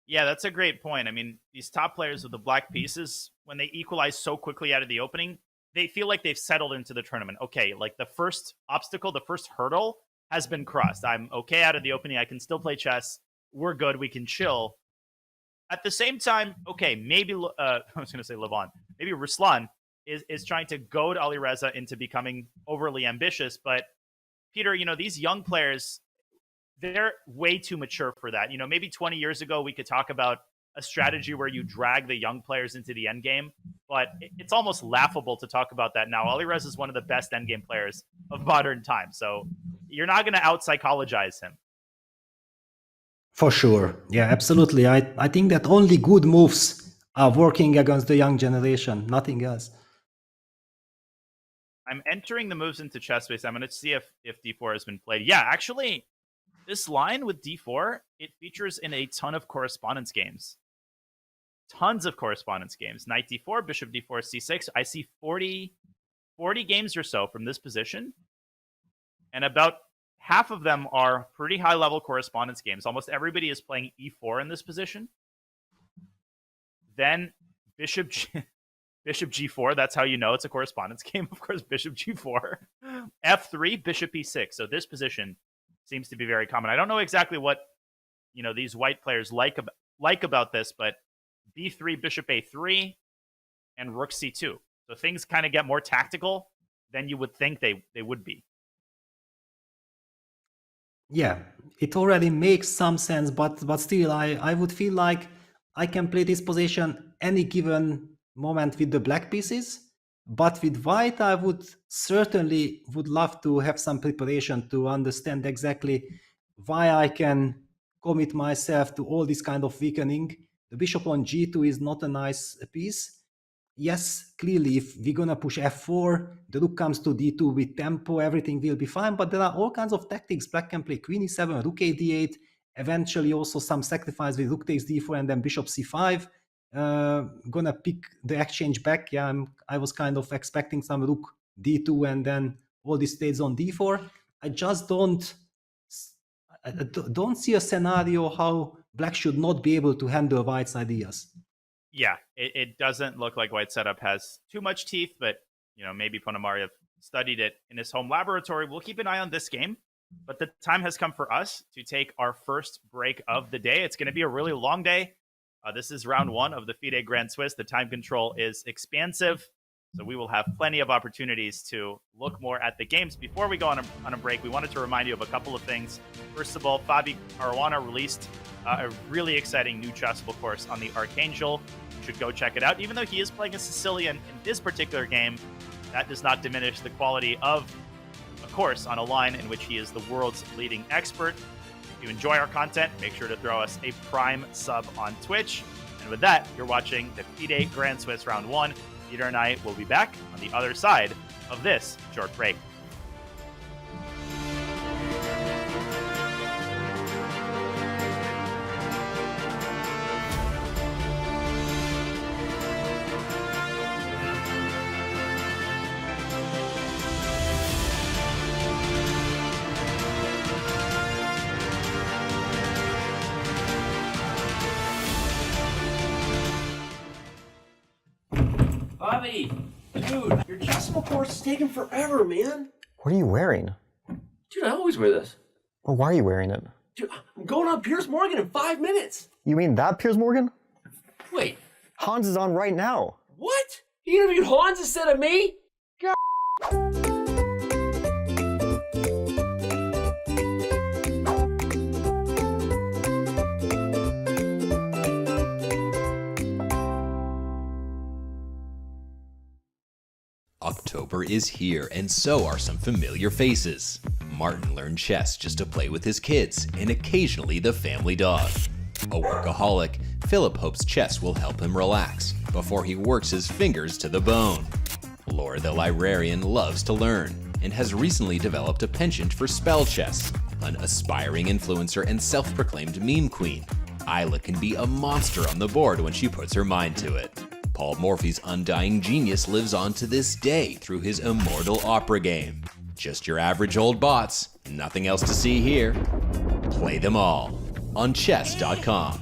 Speaker 1: Yeah, that's a great point. I mean, these top players with the black pieces, when they equalize so quickly out of the opening, they feel like they've settled into the tournament. Okay, like the first obstacle, the first hurdle has been crossed. I'm okay out of the opening. I can still play chess. We're good. We can chill. At the same time, okay, maybe I was going to say Levon. Maybe Ruslan is trying to goad Alireza into becoming overly ambitious. But Peter, these young players, they're way too mature for that. Maybe 20 years ago, we could talk about a strategy where you drag the young players into the endgame, but it's almost laughable to talk about that now. Alireza is one of the best endgame players of modern times, so you're not going to out-psychologize him.
Speaker 2: For sure. Yeah, absolutely. I think that only good moves are working against the young generation, nothing else.
Speaker 1: I'm entering the moves into chess space. I'm going to see if d4 has been played. Yeah, actually, this line with d4, it features in a ton of correspondence games. Tons of correspondence games. Knight d4, bishop d4, c6. I see 40 games or so from this position. And about half of them are pretty high-level correspondence games. Almost everybody is playing e4 in this position. Then bishop g4. That's how you know it's a correspondence game. Of course, bishop g4. f3, bishop e6. So this position seems to be very common. I don't know exactly what these white players like about this, but b3, bishop a3, and rook c2. So things kind of get more tactical than you would think they would be.
Speaker 2: Yeah, it already makes some sense, but still, I would feel like I can play this position any given moment with the black pieces, but with white, I would certainly love to have some preparation to understand exactly why I can commit myself to all this kind of weakening. The bishop on g2 is not a nice piece. Yes, clearly, if we're gonna push f4, the rook comes to d2 with tempo, everything will be fine, but there are all kinds of tactics. Black can play queen e7, rook a d8, eventually also some sacrifice with rook takes d4 and then bishop c5. Gonna pick the exchange back. Yeah, I was kind of expecting some rook d2 and then all these stays on d4. I just don't see a scenario how black should not be able to handle white's ideas.
Speaker 1: Yeah, it doesn't look like white setup has too much teeth, but maybe Ponomarev studied it in his home laboratory. We'll keep an eye on this game, but the time has come for us to take our first break of the day. It's going to be a really long day. This is round 1 of the FIDE Grand Swiss. The time control is expansive, so we will have plenty of opportunities to look more at the games. Before we go on a break, we wanted to remind you of a couple of things. First of all, Caruana released a really exciting new chessable course on the Archangel. You should go check it out. Even though he is playing a Sicilian in this particular game, that does not diminish the quality of a course on a line in which he is the world's leading expert. If you enjoy our content, make sure to throw us a Prime sub on Twitch. And with that, you're watching the FIDE Grand Swiss Round 1. Peter and I will be back on the other side of this short break.
Speaker 3: Bobby, dude, your chessable course is taking forever, man.
Speaker 4: What are you wearing?
Speaker 3: Dude, I always wear this.
Speaker 4: Well, why are you wearing it?
Speaker 3: Dude, I'm going on Piers Morgan in 5 minutes.
Speaker 4: You mean that Piers Morgan?
Speaker 3: Wait,
Speaker 4: Hans is on right now.
Speaker 3: what? You interviewed Hans instead of me? God.
Speaker 5: October is here, and so are some familiar faces. Martin learned chess just to play with his kids, and occasionally the family dog. A workaholic, Philip hopes chess will help him relax before he works his fingers to the bone. Laura the librarian loves to learn, and has recently developed a penchant for spell chess. An aspiring influencer and self-proclaimed meme queen, Isla can be a monster on the board when she puts her mind to it. Paul Morphy's undying genius lives on to this day through his immortal opera game. Just your average old bots, nothing else to see here. Play them all on chess.com.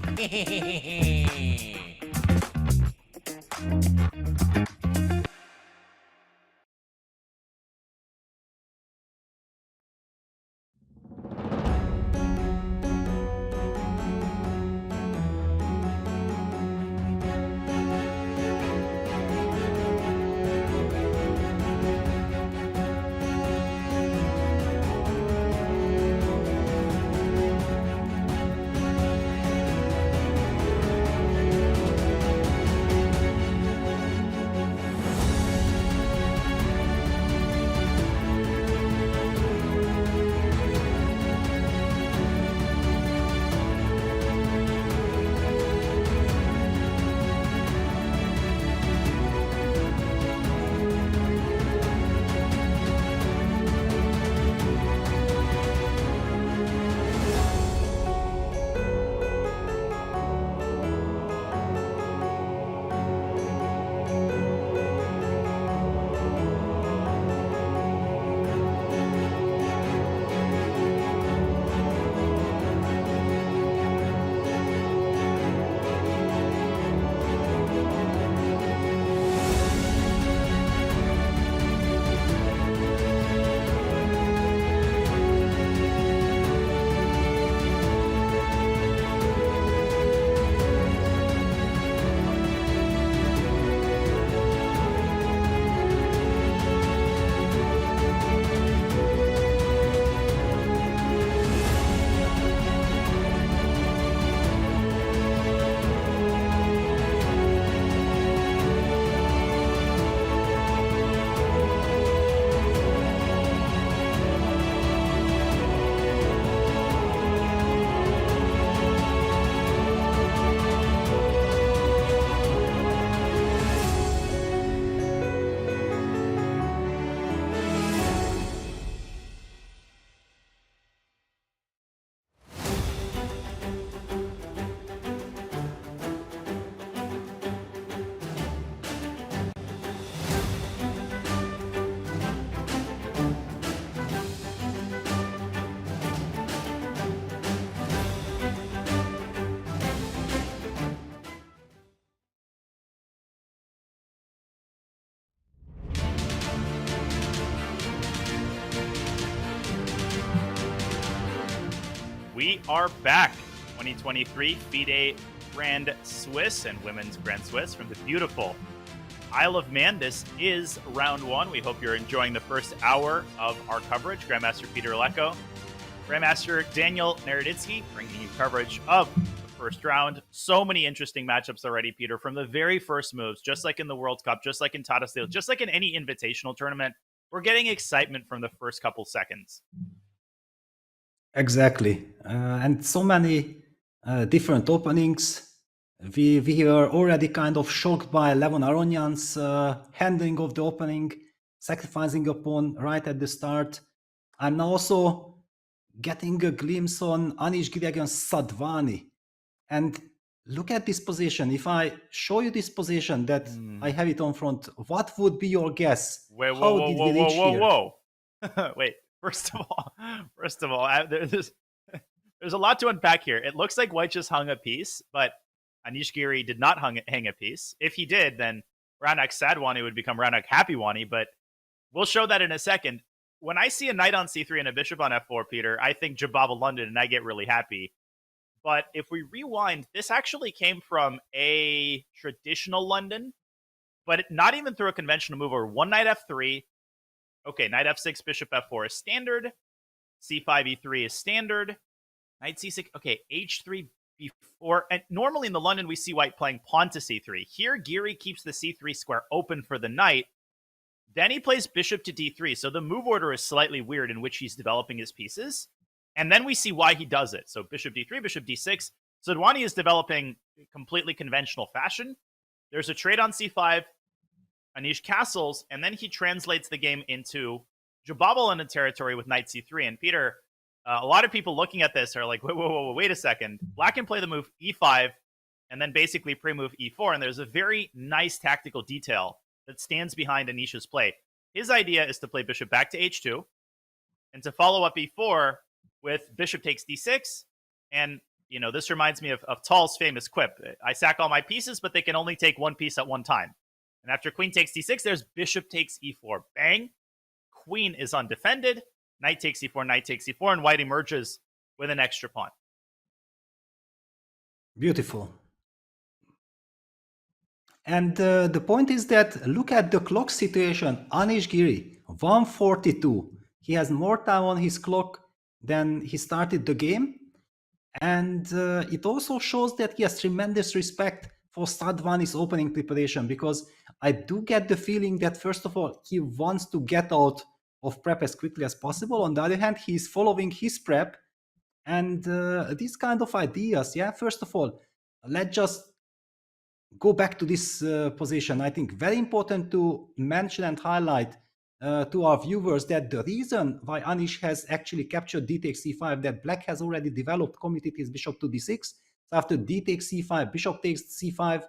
Speaker 1: We are back. 2023 FIDE Grand Swiss and Women's Grand Swiss from the beautiful Isle of Man. This is round one. We hope you're enjoying the first hour of our coverage. Grandmaster Peter Lecco, Grandmaster Daniel Naroditsky bringing you coverage of the first round. So many interesting matchups already, Peter, from the very first moves, just like in the World Cup, just like in Tata Steel, just like in any invitational tournament. We're getting excitement from the first couple seconds.
Speaker 2: Exactly. And so many different openings. We were already kind of shocked by Levon Aronyan's handling of the opening, sacrificing a pawn right at the start. I'm now also getting a glimpse on Anish Giri against Sadvani. And look at this position. If I show you this position that I have it on front, what would be your guess?
Speaker 1: Whoa. Wait, first of all, there's a lot to unpack here. It looks like White just hung a piece, but Anish Giri did not hang a piece. If he did, then Raunak Sadwani would become Raunak Happywani, but we'll show that in a second. When I see a knight on c3 and a bishop on f4, Peter, I think Jababa London, and I get really happy. But if we rewind, this actually came from a traditional London, but not even through a conventional move, or one knight f3. Okay, knight f6, bishop f4 is standard. c5, e3 is standard. Knight c6. Okay, h3 before. And normally in the London, we see White playing pawn to c3. Here, Giri keeps the c3 square open for the knight. Then he plays bishop to d3. So the move order is slightly weird in which he's developing his pieces. And then we see why he does it. So bishop d3, bishop d6. Sadwani is developing completely conventional fashion. There's a trade on c5. Anish castles, and then he translates the game into Jababa London territory with knight c3. And Peter, a lot of people looking at this are like, wait a second. Black can play the move e5 and then basically pre-move e4. And there's a very nice tactical detail that stands behind Anish's play. His idea is to play bishop back to h2 and to follow up e4 with bishop takes d6. And, you know, this reminds me of Tal's famous quip. I sack all my pieces, but they can only take one piece at one time. And after queen takes d6, there's bishop takes e4. Bang. Queen is undefended. Knight takes e4, knight takes e4, and White emerges with an extra pawn.
Speaker 2: Beautiful. And the point is that look at the clock situation. Anish Giri, 142. He has more time on his clock than he started the game. And it also shows that he has tremendous respect for Sadvani's opening preparation, because I do get the feeling that, first of all, he wants to get out of prep as quickly as possible. On the other hand, he's following his prep. And these kind of ideas, yeah, first of all, let's just go back to this position. I think very important to mention and highlight to our viewers that the reason why Anish has actually captured d takes c5, that Black has already developed, committed his bishop to d6. So after d takes c5, bishop takes c5,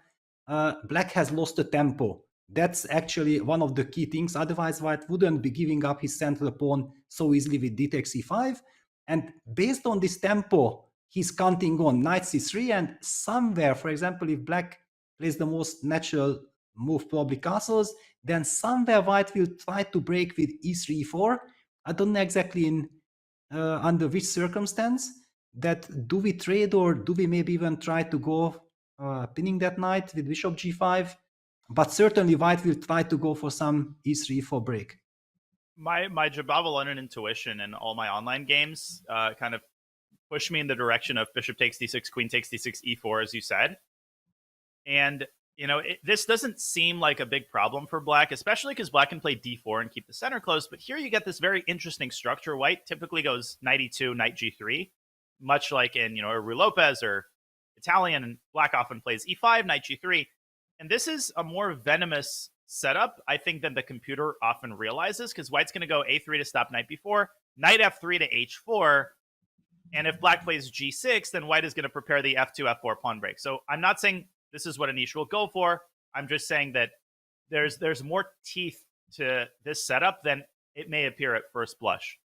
Speaker 2: Black has lost the tempo. That's actually one of the key things. Otherwise, White wouldn't be giving up his central pawn so easily with d takes c5. And based on this tempo, he's counting on knight c3, and somewhere, for example, if Black plays the most natural move, probably castles, then somewhere White will try to break with e3, e4. I don't know exactly under which circumstance. That do we trade, or do we maybe even try to go pinning that knight with bishop g5? But certainly White will try to go for some e3, e4 break.
Speaker 1: My Jababa London intuition in all my online games kind of push me in the direction of bishop takes d6, queen takes d6, e4, as you said. And, you know, this doesn't seem like a big problem for Black, especially because Black can play d4 and keep the center closed. But here you get this very interesting structure. White typically goes knight e2, knight g3, much like in, you know, Eru Lopez or Italian. And Black often plays e5, knight g3. And this is a more venomous setup, I think, than the computer often realizes, because White's going to go a3 to stop knight b4, knight f3 to h4. And if Black plays g6, then White is going to prepare the f2, f4 pawn break. So I'm not saying this is what Anish will go for. I'm just saying that there's more teeth to this setup than it may appear at first blush.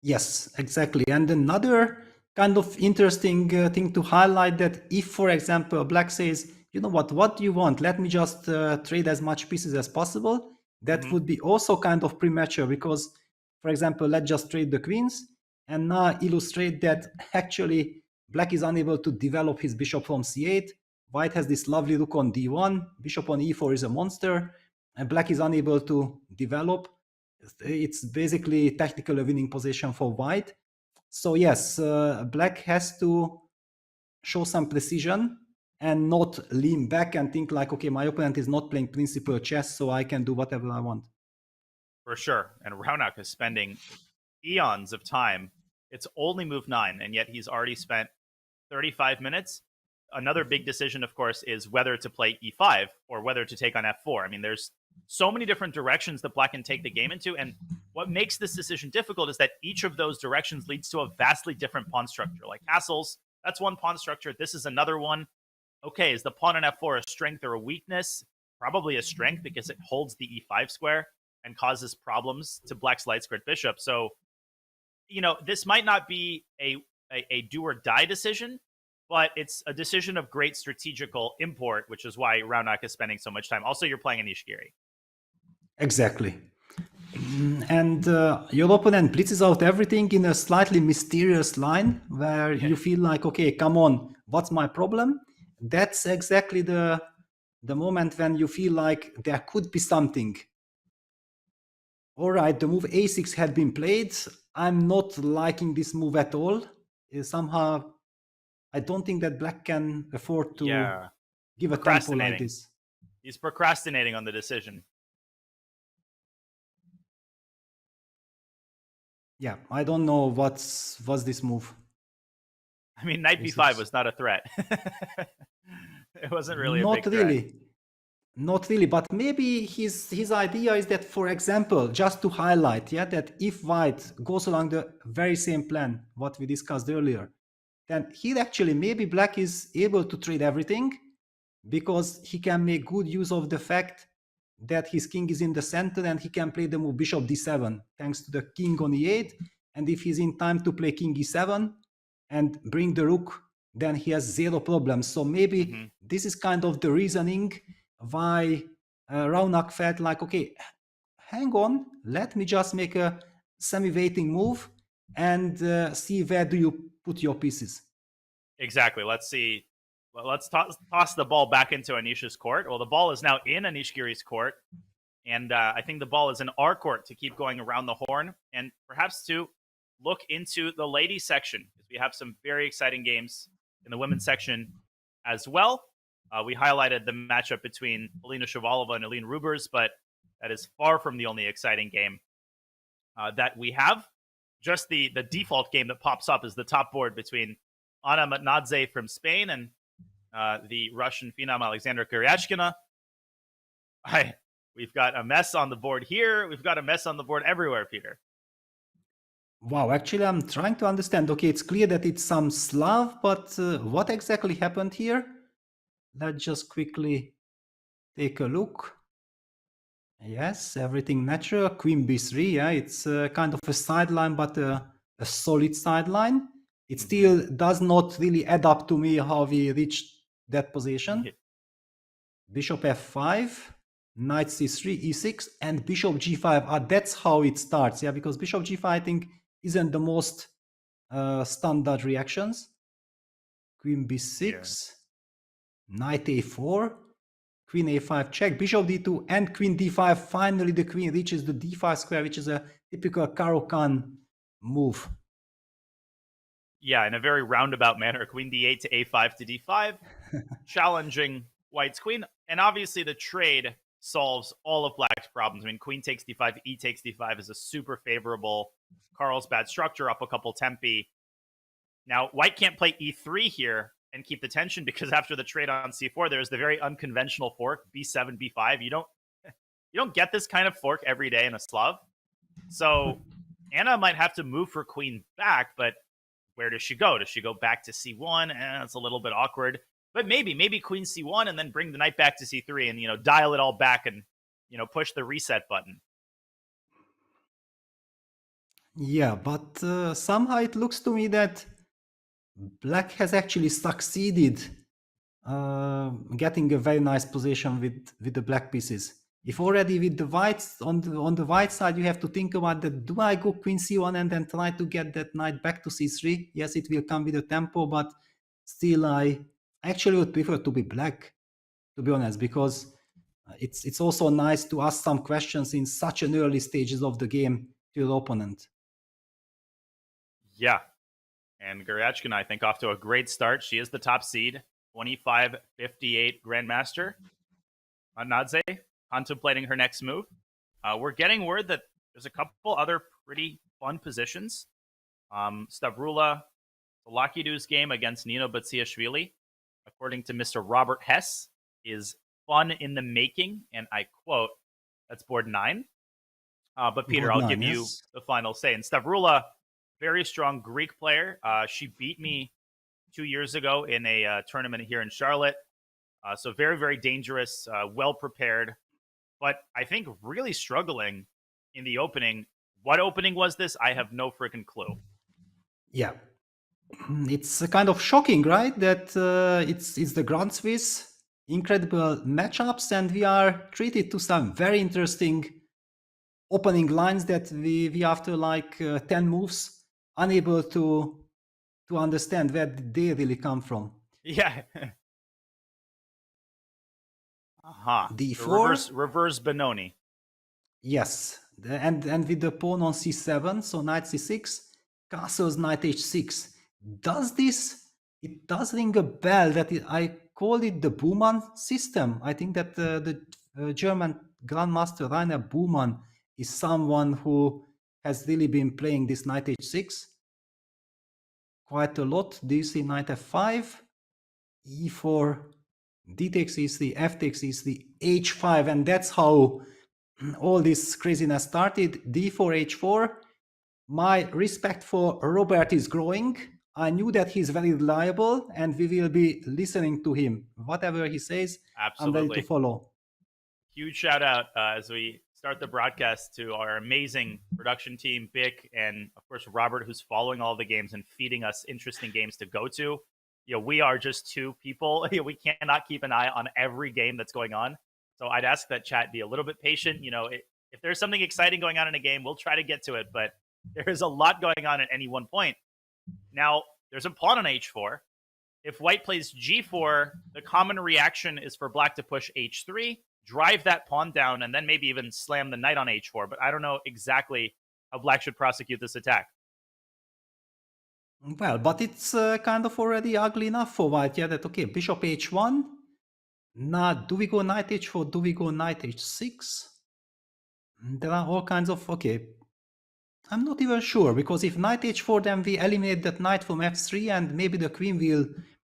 Speaker 2: Yes, exactly. And another kind of interesting thing to highlight, that if, for example, Black says, you know what do you want? Let me just trade as much pieces as possible. That would be also kind of premature, because, for example, let's just trade the queens. and now illustrate that actually black is unable to develop his bishop from c8. White has this lovely rook on d1, bishop on e4 is a monster, and black is unable to develop. It's basically technically a winning position for white. So yes, black has to show some precision and not lean back and think like, okay, my opponent is not playing principal chess, so I can do whatever I want.
Speaker 1: For sure. And Raunak is spending eons of time. It's only move 9, and yet he's already spent 35 minutes. Another big decision, of course, is whether to play e5 or whether to take on f4. I mean, there's so many different directions that black can take the game into, and what makes this decision difficult is that each of those directions leads to a vastly different pawn structure. Like castles, that's one pawn structure. This is another one. Okay, is the pawn on f4 a strength or a weakness? Probably a strength because it holds the e5 square and causes problems to black's light squared bishop. So, you know, this might not be a do or die decision, but it's a decision of great strategical import, which is why Raunak is spending so much time. Also, you're playing Anish Giri.
Speaker 2: Exactly. And your opponent blitzes out everything in a slightly mysterious line where you feel like, okay, come on, what's my problem? That's exactly the moment when you feel like there could be something. All right, the move a6 had been played. I'm not liking this move at all. Somehow, I don't think that black can afford to give a tempo like this.
Speaker 1: He's procrastinating on the decision.
Speaker 2: Yeah, I don't know what's this move.
Speaker 1: I mean, knight b5 was not a threat. It wasn't really a big threat.
Speaker 2: Not really, but maybe his idea is that, for example, just to highlight, that if white goes along the very same plan, what we discussed earlier, then here actually maybe black is able to trade everything because he can make good use of the fact that his king is in the center and he can play the move bishop d7 thanks to the king on e8. And if he's in time to play king e7 and bring the rook, then he has zero problems. So maybe this is kind of the reasoning why Raunak felt like, okay, hang on, let me just make a semi-waiting move and see where do you put your pieces.
Speaker 1: Exactly. Let's see. Well, let's toss the ball back into Anish's court. Well, the ball is now in Anish Giri's court, and I think the ball is in our court to keep going around the horn and perhaps to look into the ladies section, because we have some very exciting games in the women's section as well. We highlighted the matchup between Alina Shavalova and Aline Rubers, but that is far from the only exciting game that we have. Just the default game that pops up is the top board between Anna Matnadze from Spain and the Russian phenom Alexandra Kuryachkina. We've got a mess on the board here. We've got a mess on the board everywhere, Peter.
Speaker 2: Wow, actually, I'm trying to understand. Okay, it's clear that it's some Slav, but what exactly happened here? Let's just quickly take a look. Yes, everything natural. Queen b3, yeah, it's kind of a sideline, but a solid sideline. It still does not really add up to me how we reached that position. Bishop f5, knight c3, e6, and bishop g5. That's how it starts, yeah, because bishop g5, I think, isn't the most standard reactions. Queen b6, knight a4, queen a5 check, bishop d2, and queen d5. Finally, the queen reaches the d5 square, which is a typical Caro-Kann move.
Speaker 1: Yeah, in a very roundabout manner, queen d8 to a5 to d5, challenging white's queen. And obviously the trade solves all of black's problems. I mean, queen takes d5, e takes d5 is a super favorable Carlsbad structure up a couple tempi. Now, white can't play e3 here and keep the tension because after the trade on c4, there's the very unconventional fork, b7, b5. You don't get this kind of fork every day in a Slav. So Anna might have to move her queen back, but where does she go? Does she go back to c1? It's a little bit awkward. But maybe queen c1 and then bring the knight back to c3 and, dial it all back and, push the reset button.
Speaker 2: Yeah, but somehow it looks to me that black has actually succeeded getting a very nice position with the black pieces. If already with the whites on the white side, you have to think about that. Do I go queen c1 and then try to get that knight back to c3? Yes, it will come with a tempo, but still, I actually would prefer to be black, to be honest, because it's also nice to ask some questions in such an early stages of the game to your opponent.
Speaker 1: Yeah. And Goryachkina, I think, off to a great start. She is the top seed, 25-58 Grandmaster. Nadze contemplating her next move. We're getting word that there's a couple other pretty fun positions. Stavrula Solakidu's game against Nino Batsiashvili, according to Mr. Robert Hess, is fun in the making, and I quote, that's board 9. But Peter,
Speaker 2: Board
Speaker 1: I'll
Speaker 2: 9,
Speaker 1: give you
Speaker 2: yes.
Speaker 1: the final say. And Stavrula, very strong Greek player. She beat me 2 years ago in a tournament here in Charlotte. So very, very dangerous, well prepared, but I think really struggling in the opening. What opening was this? I have no freaking clue.
Speaker 2: Yeah, it's kind of shocking, right? That it's the Grand Swiss, incredible matchups, and we are treated to some very interesting opening lines that we after like 10 moves unable to understand where they really come from.
Speaker 1: Yeah.
Speaker 2: D4.
Speaker 1: Reverse Benoni.
Speaker 2: Yes, and with the pawn on c7, so knight c6, castles knight h6. Does this? It does ring a bell that I call it the Buhmann system. I think that the German Grandmaster Rainer Buhmann is someone who has really been playing this knight h6 quite a lot. Do you see knight f5, e4, d takes e3, f takes e3, h5, and that's how all this craziness started. d4, h4. My respect for Robert is growing. I knew that he's very reliable, and we will be listening to him. Whatever he says,
Speaker 1: Absolutely.
Speaker 2: I'm ready to follow.
Speaker 1: Huge shout out as we start the broadcast to our amazing production team, Bick, and of course Robert, who's following all the games and feeding us interesting games to go to. We are just two people. We cannot keep an eye on every game that's going on. So I'd ask that chat be a little bit patient. If there's something exciting going on in a game, we'll try to get to it, but there is a lot going on at any one point. Now, there's a pawn on h4. If white plays g4, the common reaction is for black to push h3, drive that pawn down, and then maybe even slam the knight on h4. But I don't know exactly how black should prosecute this attack.
Speaker 2: Well, but it's kind of already ugly enough for white. Yeah, that okay, bishop h1. Now, do we go knight h4? Do we go knight h6? There are all kinds of, okay. I'm not even sure, because if knight h4, then we eliminate that knight from f3, and maybe the queen will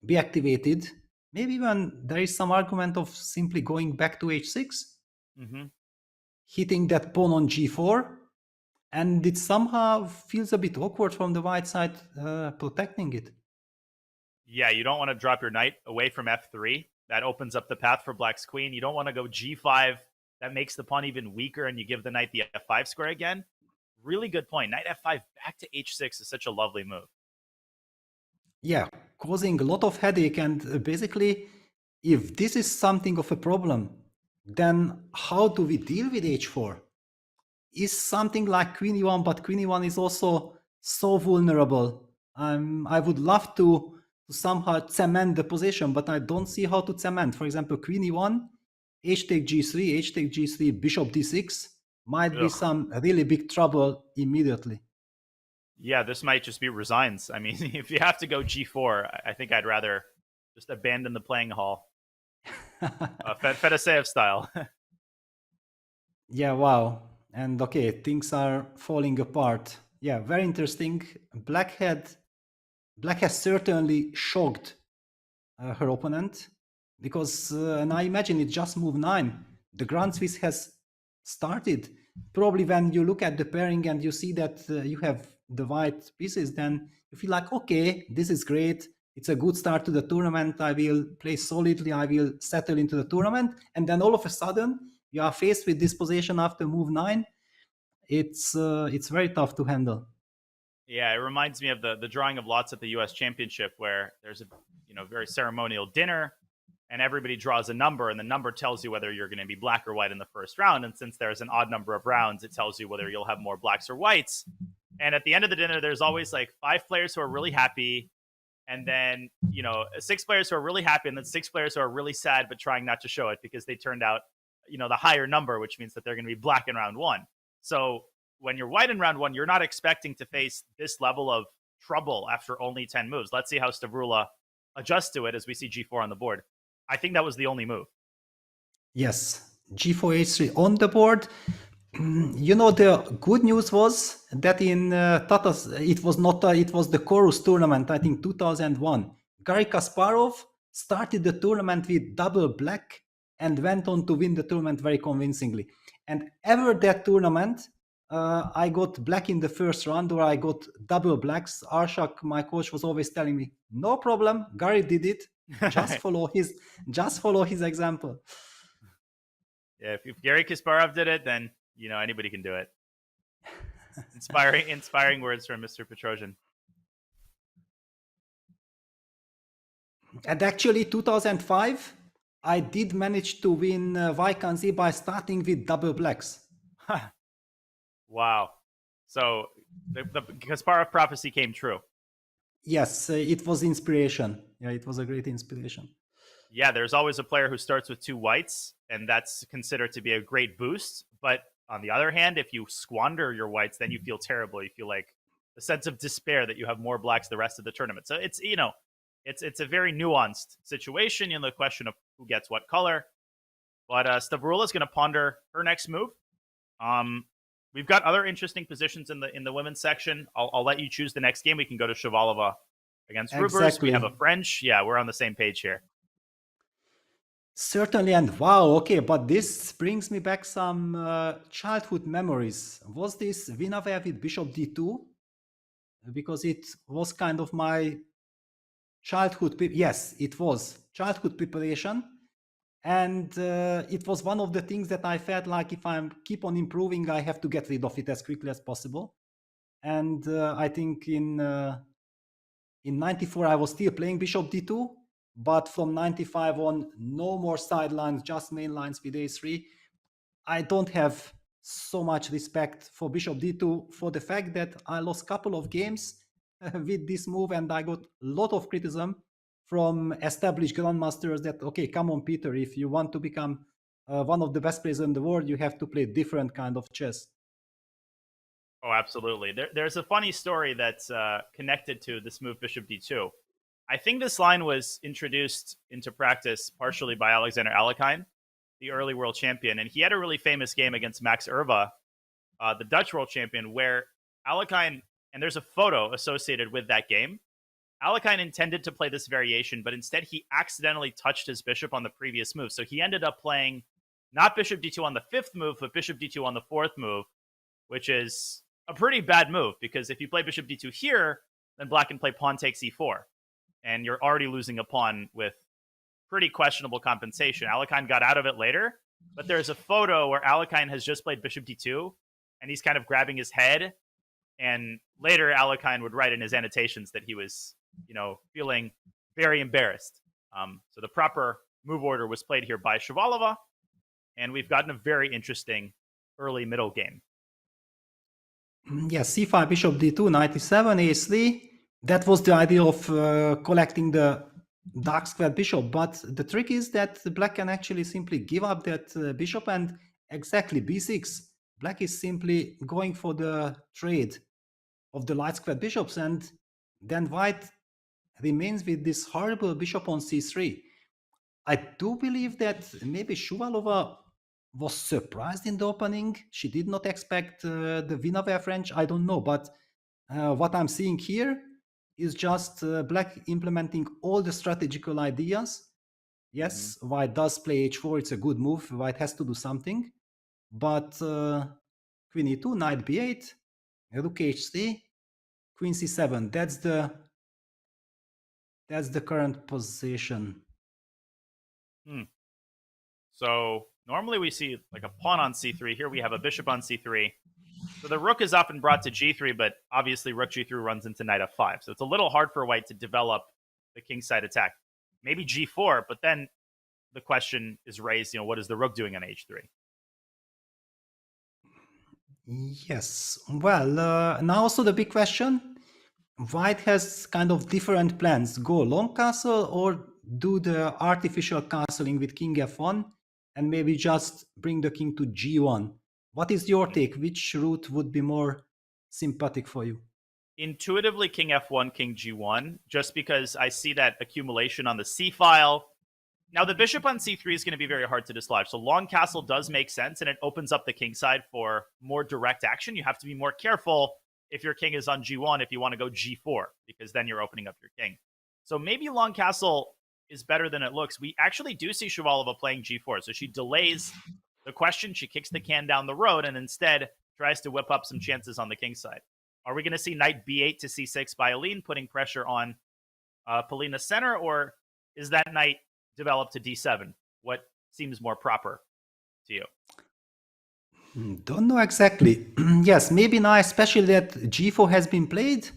Speaker 2: be activated. Maybe even there is some argument of simply going back to h6, hitting that pawn on g4, and it somehow feels a bit awkward from the white side protecting it.
Speaker 1: Yeah, you don't want to drop your knight away from f3. That opens up the path for black's queen. You don't want to go g5. That makes the pawn even weaker, and you give the knight the f5 square again. Really good point. Knight f5 back to h6 is such a lovely move.
Speaker 2: Yeah, causing a lot of headache, and basically, if this is something of a problem, then how do we deal with h4? Is something like queen e1, but queen e1 is also so vulnerable. I would love to somehow cement the position, but I don't see how to cement. For example, queen e1, h take g3, h take g3, bishop d6 might be some really big trouble immediately.
Speaker 1: Yeah, this might just be resigns. I mean, if you have to go g4, I think I'd rather just abandon the playing hall. Fedoseev style.
Speaker 2: Yeah, wow. And okay, things are falling apart. Yeah, very interesting. Black has certainly shocked her opponent, because, and I imagine it just move 9. The Grand Swiss has started. Probably when you look at the pairing and you see that you have the white pieces, then you feel like, okay, this is great. It's a good start to the tournament. I will play solidly. I will settle into the tournament. And then all of a sudden, you are faced with this position after move 9. It's very tough to handle.
Speaker 1: Yeah, it reminds me of the drawing of lots at the U.S. Championship, where there's a very ceremonial dinner, and everybody draws a number, and the number tells you whether you're going to be black or white in the first round. And since there's an odd number of rounds, it tells you whether you'll have more blacks or whites. And at the end of the dinner, there's always like 5 players who are really happy, and then 6 players who are really happy, and then 6 players who are really sad but trying not to show it because they turned out the higher number, which means that they're going to be black in round 1. So when you're white in round 1, you're not expecting to face this level of trouble after only 10 moves. Let's see how Stavroula adjusts to it as we see G4 on the board. I think that was the only move.
Speaker 2: Yes, G4 H3 on the board. The good news was that in Tatas, it was the Chorus tournament, I think 2001. Garry Kasparov started the tournament with double black and went on to win the tournament very convincingly. And ever that tournament, I got black in the first round, or I got double blacks. Arshak, my coach, was always telling me, no problem, Garry did it. Just follow his example.
Speaker 1: Yeah, if Garry Kasparov did it, then anybody can do it. Inspiring words from Mr. Petrosian.
Speaker 2: And actually, 2005, I did manage to win Vaikanzi by starting with double blacks.
Speaker 1: Wow. So the Kasparov prophecy came true.
Speaker 2: Yes, it was inspiration. Yeah, it was a great inspiration.
Speaker 1: Yeah, there's always a player who starts with 2 whites, and that's considered to be a great boost. But on the other hand, if you squander your whites, then you feel terrible. You feel like a sense of despair that you have more blacks the rest of the tournament. So it's it's a very nuanced situation. The question of who gets what color. But Stavroula is going to ponder her next move. We've got other interesting positions in the women's section. I'll let you choose the next game. We can go to Shavalova against Rubers.
Speaker 2: Exactly.
Speaker 1: We have a French. Yeah, we're on the same page here.
Speaker 2: Certainly, and wow, okay, but this brings me back some childhood memories. Was this Vinaware with Bishop D2? Because it was kind of my childhood. Yes, it was childhood preparation. And it was one of the things that I felt like if I keep on improving, I have to get rid of it as quickly as possible. And I think in 94, I was still playing Bishop D2. But from 95 on, no more sidelines, just main lines with A3. I don't have so much respect for Bishop D2 for the fact that I lost a couple of games with this move, and I got a lot of criticism from established grandmasters that, okay, come on, Peter, if you want to become one of the best players in the world, you have to play different kind of chess.
Speaker 1: Oh, absolutely. There's a funny story that's connected to this move, Bishop D2. I think this line was introduced into practice partially by Alexander Alekhine, the early world champion. And he had a really famous game against Max Erva, the Dutch world champion, where Alekhine, and there's a photo associated with that game, Alekhine intended to play this variation, but instead he accidentally touched his bishop on the previous move. So he ended up playing not Bishop D2 on the 5th move, but Bishop D2 on the 4th move, which is a pretty bad move, because if you play Bishop D2 here, then black can play pawn takes E4. And you're already losing a pawn with pretty questionable compensation. Alekhine got out of it later, but there's a photo where Alekhine has just played Bishop D2, and he's kind of grabbing his head. And later, Alekhine would write in his annotations that he was, feeling very embarrassed. So the proper move order was played here by Shavalova, and we've gotten a very interesting early middle game.
Speaker 2: Yes, C5, Bishop D2, 97, A3. That was the idea of collecting the dark squared bishop, but the trick is that black can actually simply give up that bishop, and exactly B6. Black is simply going for the trade of the light squared bishops, and then white remains with this horrible bishop on C3. I do believe that maybe Shavalova was surprised in the opening. She did not expect the Vinaware French. I don't know, but what I'm seeing here is just black implementing all the strategical ideas. Yes, white does play h4. It's a good move. White has to do something. But queen e2, knight b8, rook h3, queen c7. That's the current position.
Speaker 1: So normally we see like a pawn on c3. Here we have a bishop on c3. So the rook is often brought to g3, but obviously rook g3 runs into knight f5. So it's a little hard for white to develop the kingside attack. Maybe g4, but then the question is raised, what is the rook doing on h3?
Speaker 2: Yes. Well, now also the big question. White has kind of different plans. Go long castle or do the artificial castling with king f1 and maybe just bring the king to g1. What is your take? Which route would be more sympathetic for you?
Speaker 1: Intuitively, king f1, king g1, just because I see that accumulation on the c file. Now, the bishop on c3 is going to be very hard to dislodge. So long castle does make sense, and it opens up the king side for more direct action. You have to be more careful if your king is on g1 if you want to go g4, because then you're opening up your king. So maybe long castle is better than it looks. We actually do see Shavalova playing g4. So she delays the question. She kicks the can down the road and instead tries to whip up some chances on the king side. Are we going to see knight b8 to c6 by Aline, putting pressure on Polina's center, or is that knight develop to d7? What seems more proper to you?
Speaker 2: Don't know exactly. Yes, maybe now, especially that g4 has been played,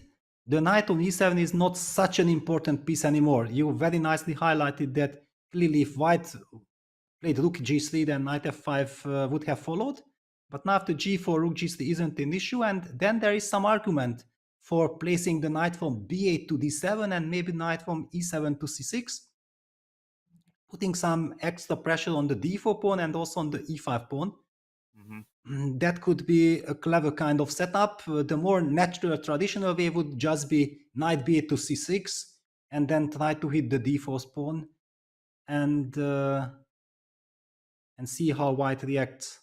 Speaker 2: the knight on e7 is not such an important piece anymore. You very nicely highlighted that clearly if white played rook g3, then knight f5 would have followed. But now after g4, rook g3 isn't an issue, and then there is some argument for placing the knight from b8 to d7 and maybe knight from e7 to c6, putting some extra pressure on the d4 pawn and also on the e5 pawn. That could be a clever kind of setup. The more natural, traditional way would just be knight b8 to c6 and then try to hit the d4 pawn and see how white reacts.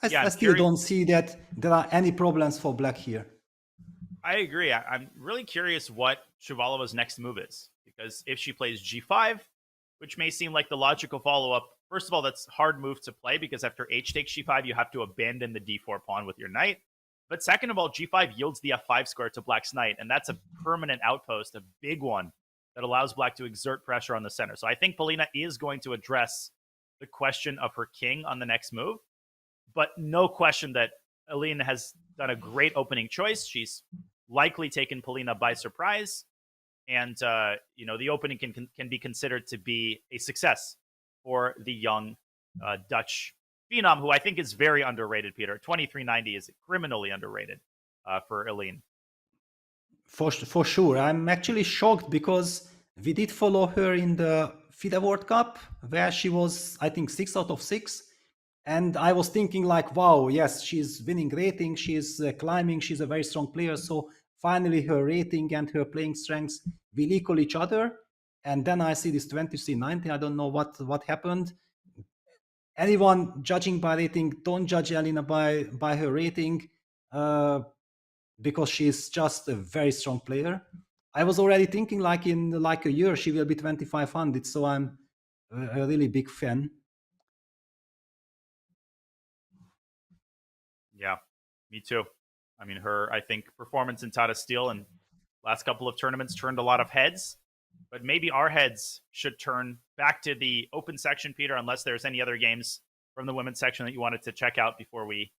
Speaker 2: I still don't see that there are any problems for black here.
Speaker 1: I agree. I'm really curious what Shavalova's next move is, because if she plays g5, which may seem like the logical follow-up, first of all, that's a hard move to play because after h takes g5, you have to abandon the d4 pawn with your knight. But second of all, g5 yields the f5 square to black's knight, and that's a permanent outpost, a big one, that allows black to exert pressure on the center. So I think Polina is going to address the question of her king on the next move. But no question that Aline has done a great opening choice. She's likely taken Polina by surprise. And, the opening can be considered to be a success for the young Dutch phenom, who I think is very underrated, Peter. 2390 is criminally underrated for Aline.
Speaker 2: For sure. I'm actually shocked because we did follow her in the FIDE World Cup, where she was, I think, 6 out of 6. And I was thinking like, wow, yes, she's winning rating, she's climbing, she's a very strong player. So finally her rating and her playing strengths will equal each other. And then I see this 2390. I don't know what happened. Anyone judging by rating, don't judge Elina by her rating because she's just a very strong player. I was already thinking like in like a year she will be 2500. So I'm a really big fan.
Speaker 1: Yeah, me too. I mean, her, I think, performance in Tata Steel and last couple of tournaments turned a lot of heads. But maybe our heads should turn back to the open section, Peter, unless there's any other games from the women's section that you wanted to check out before we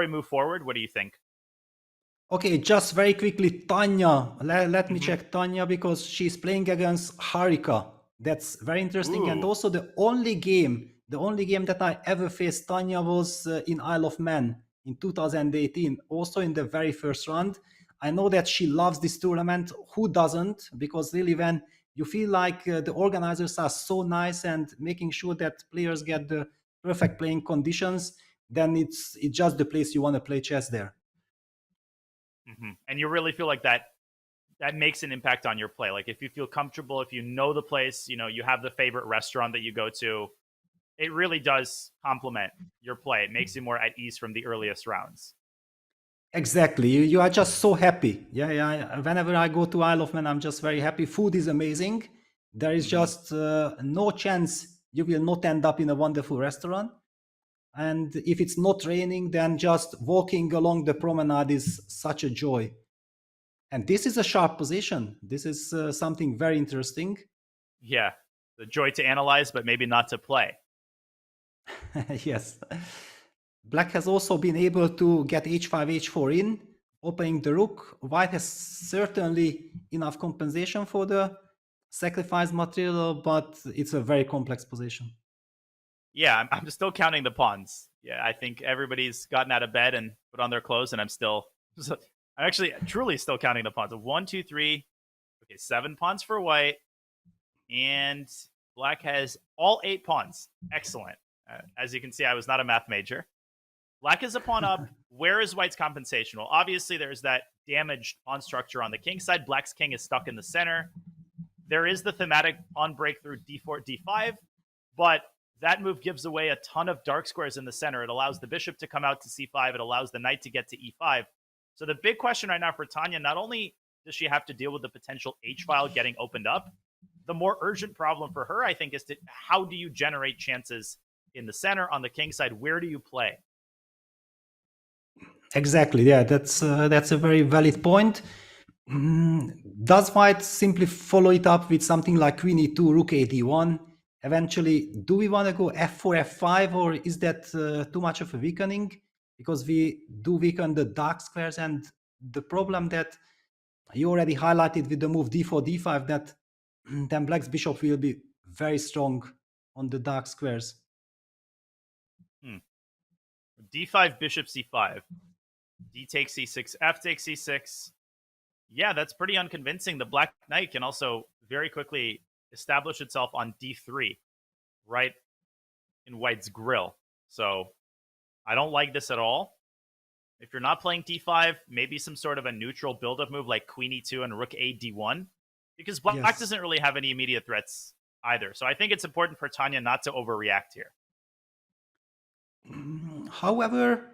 Speaker 1: move forward. What do you think?
Speaker 2: Okay, just very quickly, Tanya. Let me check Tanya because she's playing against Harika. That's very interesting.
Speaker 1: Ooh.
Speaker 2: And also the only game that I ever faced Tanya was in Isle of Man in 2018, also in the very first round. I know that she loves this tournament. Who doesn't? Because really when you feel like the organizers are so nice and making sure that players get the perfect playing conditions, then it's just the place you want to play chess there.
Speaker 1: And you really feel like that makes an impact on your play. Like if you feel comfortable, if you know the place, you have the favorite restaurant that you go to, it really does complement your play. It makes you more at ease from the earliest rounds.
Speaker 2: Exactly. You are just so happy. Yeah. Whenever I go to Isle of Man, I'm just very happy. Food is amazing. There is just no chance you will not end up in a wonderful restaurant. And if it's not raining, then just walking along the promenade is such a joy. And this is a sharp position. This is something very interesting.
Speaker 1: Yeah. The joy to analyze, but maybe not to play.
Speaker 2: Yes. Black has also been able to get h5, h4 in, opening the rook. White has certainly enough compensation for the sacrifice material, but it's a very complex position.
Speaker 1: Yeah, I'm still counting the pawns. Yeah, I think everybody's gotten out of bed and put on their clothes, and I'm actually truly still counting the pawns. 1, 2, 3. Okay, 7 pawns for white, and black has all 8 pawns. Excellent. As you can see, I was not a math major. Black is a pawn up. Where is white's compensation? Well, obviously there's that damaged pawn structure on the king side. Black's king is stuck in the center. There is the thematic pawn breakthrough d4, d5, but that move gives away a ton of dark squares in the center. It allows the bishop to come out to c5. It allows the knight to get to e5. So the big question right now for Tanya, not only does she have to deal with the potential h-file getting opened up, the more urgent problem for her, I think, is how do you generate chances in the center on the king side? Where do you play?
Speaker 2: Exactly, yeah, that's a very valid point. Does white simply follow it up with something like queen e2, rook a d1? Eventually, do we want to go f4, f5, or is that too much of a weakening? Because we do weaken the dark squares, and the problem that you already highlighted with the move d4, d5, that then black's bishop will be very strong on the dark squares.
Speaker 1: D5, bishop c5. D takes c6, f takes c6. Yeah, that's pretty unconvincing. The black knight can also very quickly establish itself on d3, right in white's grill. So I don't like this at all. If you're not playing d5, maybe some sort of a neutral build-up move like queen e2 and rook a d1, because black doesn't really have any immediate threats either. So I think it's important for Tanya not to overreact here.
Speaker 2: However,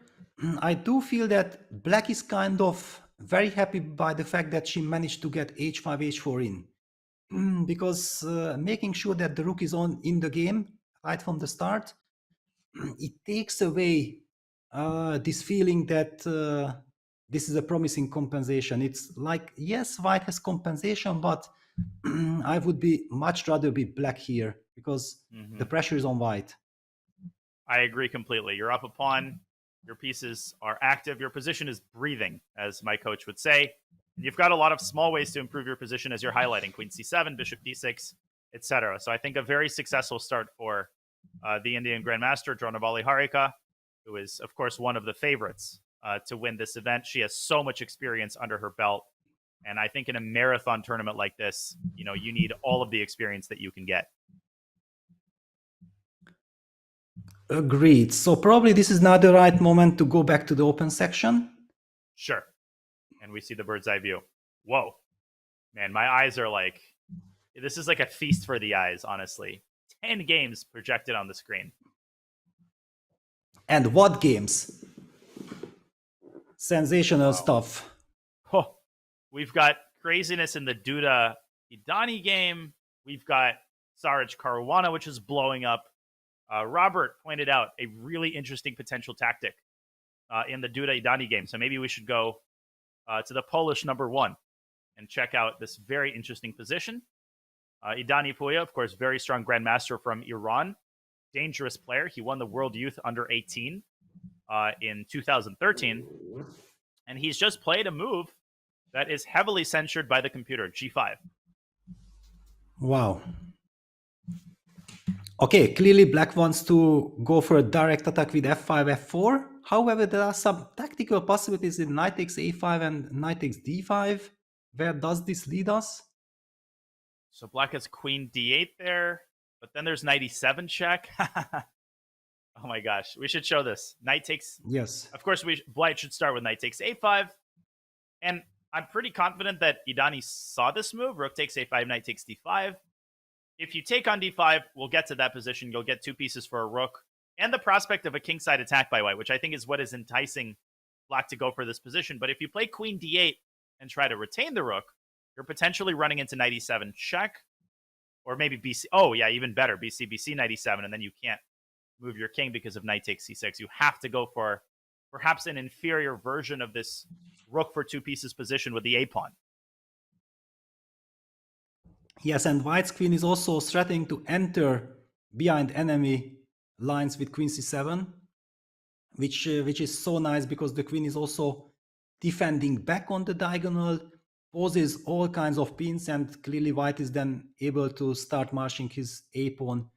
Speaker 2: I do feel that black is kind of very happy by the fact that she managed to get h5, h4 in. Because making sure that the rook is in the game right from the start, it takes away this feeling that this is a promising compensation. It's like, yes, white has compensation, but I would be much rather be black here because the pressure is on white.
Speaker 1: I agree completely. You're up a pawn. Your pieces are active. Your position is breathing, as my coach would say. And you've got a lot of small ways to improve your position, as you're highlighting. Queen c7, bishop d6, etc. So I think a very successful start for the Indian Grandmaster, Dronabali Harika, who is, of course, one of the favorites to win this event. She has so much experience under her belt. And I think in a marathon tournament like this, you need all of the experience that you can get.
Speaker 2: Agreed. So probably this is not the right moment to go back to the open section.
Speaker 1: Sure. And we see the bird's eye view. Whoa. Man, my eyes are like, this is like a feast for the eyes, honestly. 10 games projected on the screen.
Speaker 2: And what games? Sensational stuff.
Speaker 1: Oh, we've got craziness in the Duda Idani game. We've got Saraj Caruana, which is blowing up. Robert pointed out a really interesting potential tactic in the Duda Idani game. So maybe we should go to the Polish #1 and check out this very interesting position. Idani Puya, of course, very strong grandmaster from Iran. Dangerous player. He won the World Youth Under-18 in 2013. And he's just played a move that is heavily censured by the computer, g5.
Speaker 2: Wow. Okay, clearly black wants to go for a direct attack with f5, f4. However, there are some tactical possibilities in knight takes a5 and knight takes d5. Where does this lead us?
Speaker 1: So black has queen d8 there, but then there's knight e7 check. Oh my gosh, we should show this. Knight takes...
Speaker 2: Yes.
Speaker 1: Of course, Blight should start with knight takes a5. And I'm pretty confident that Idani saw this move. Rook takes a5, knight takes d5. If you take on d5, we'll get to that position. You'll get 2 pieces for a rook and the prospect of a kingside attack by white, which I think is what is enticing black to go for this position. But if you play queen d8 and try to retain the rook, you're potentially running into knight e7 check, or maybe bc. Oh, yeah, even better. bc, knight e7, and then you can't move your king because of knight takes c6. You have to go for perhaps an inferior version of this rook for 2 pieces position with the a-pawn.
Speaker 2: Yes, and white's queen is also threatening to enter behind enemy lines with queen c7, which is so nice because the queen is also defending back on the diagonal. poses all kinds of pins, and clearly white is then able to start marching his a pawn.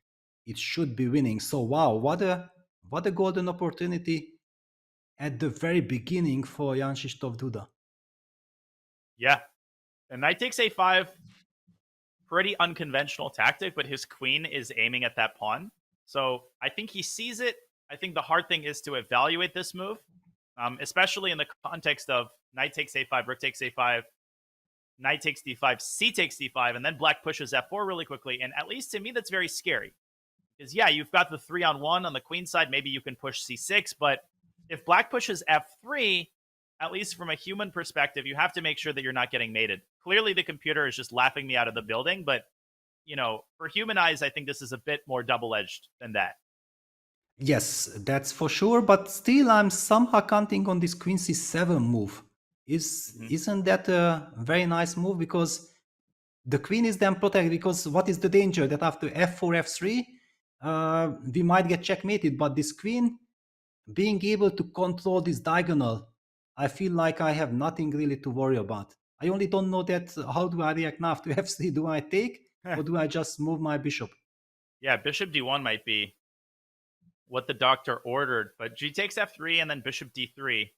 Speaker 2: It should be winning. So wow, what a golden opportunity at the very beginning for Jan Krzysztof Duda.
Speaker 1: Yeah. And knight takes a5, pretty unconventional tactic, but his queen is aiming at that pawn. So I think he sees it. I think the hard thing is to evaluate this move, especially in the context of knight takes a5, rook takes a5, knight takes d5, c takes d5, and then black pushes f4 really quickly. And at least to me, that's very scary. Because, yeah, you've got the 3-on-1 on the queen side. Maybe you can push c6. But if black pushes f3, at least from a human perspective, you have to make sure that you're not getting mated. Clearly, the computer is just laughing me out of the building. But, you know, for human eyes, I think this is a bit more double-edged than that.
Speaker 2: Yes, that's for sure. But still, I'm somehow counting on this queen c7 move. Isn't that a very nice move? Because the queen is then protected. Because what is the danger? That after f4, f3, we might get checkmated. But this queen, being able to control this diagonal, I feel like I have nothing really to worry about. I only don't know that how do I react now after f3? Do I take or do I just move my bishop?
Speaker 1: Yeah, bishop d1 might be what the doctor ordered. But g takes f3 and then bishop d3.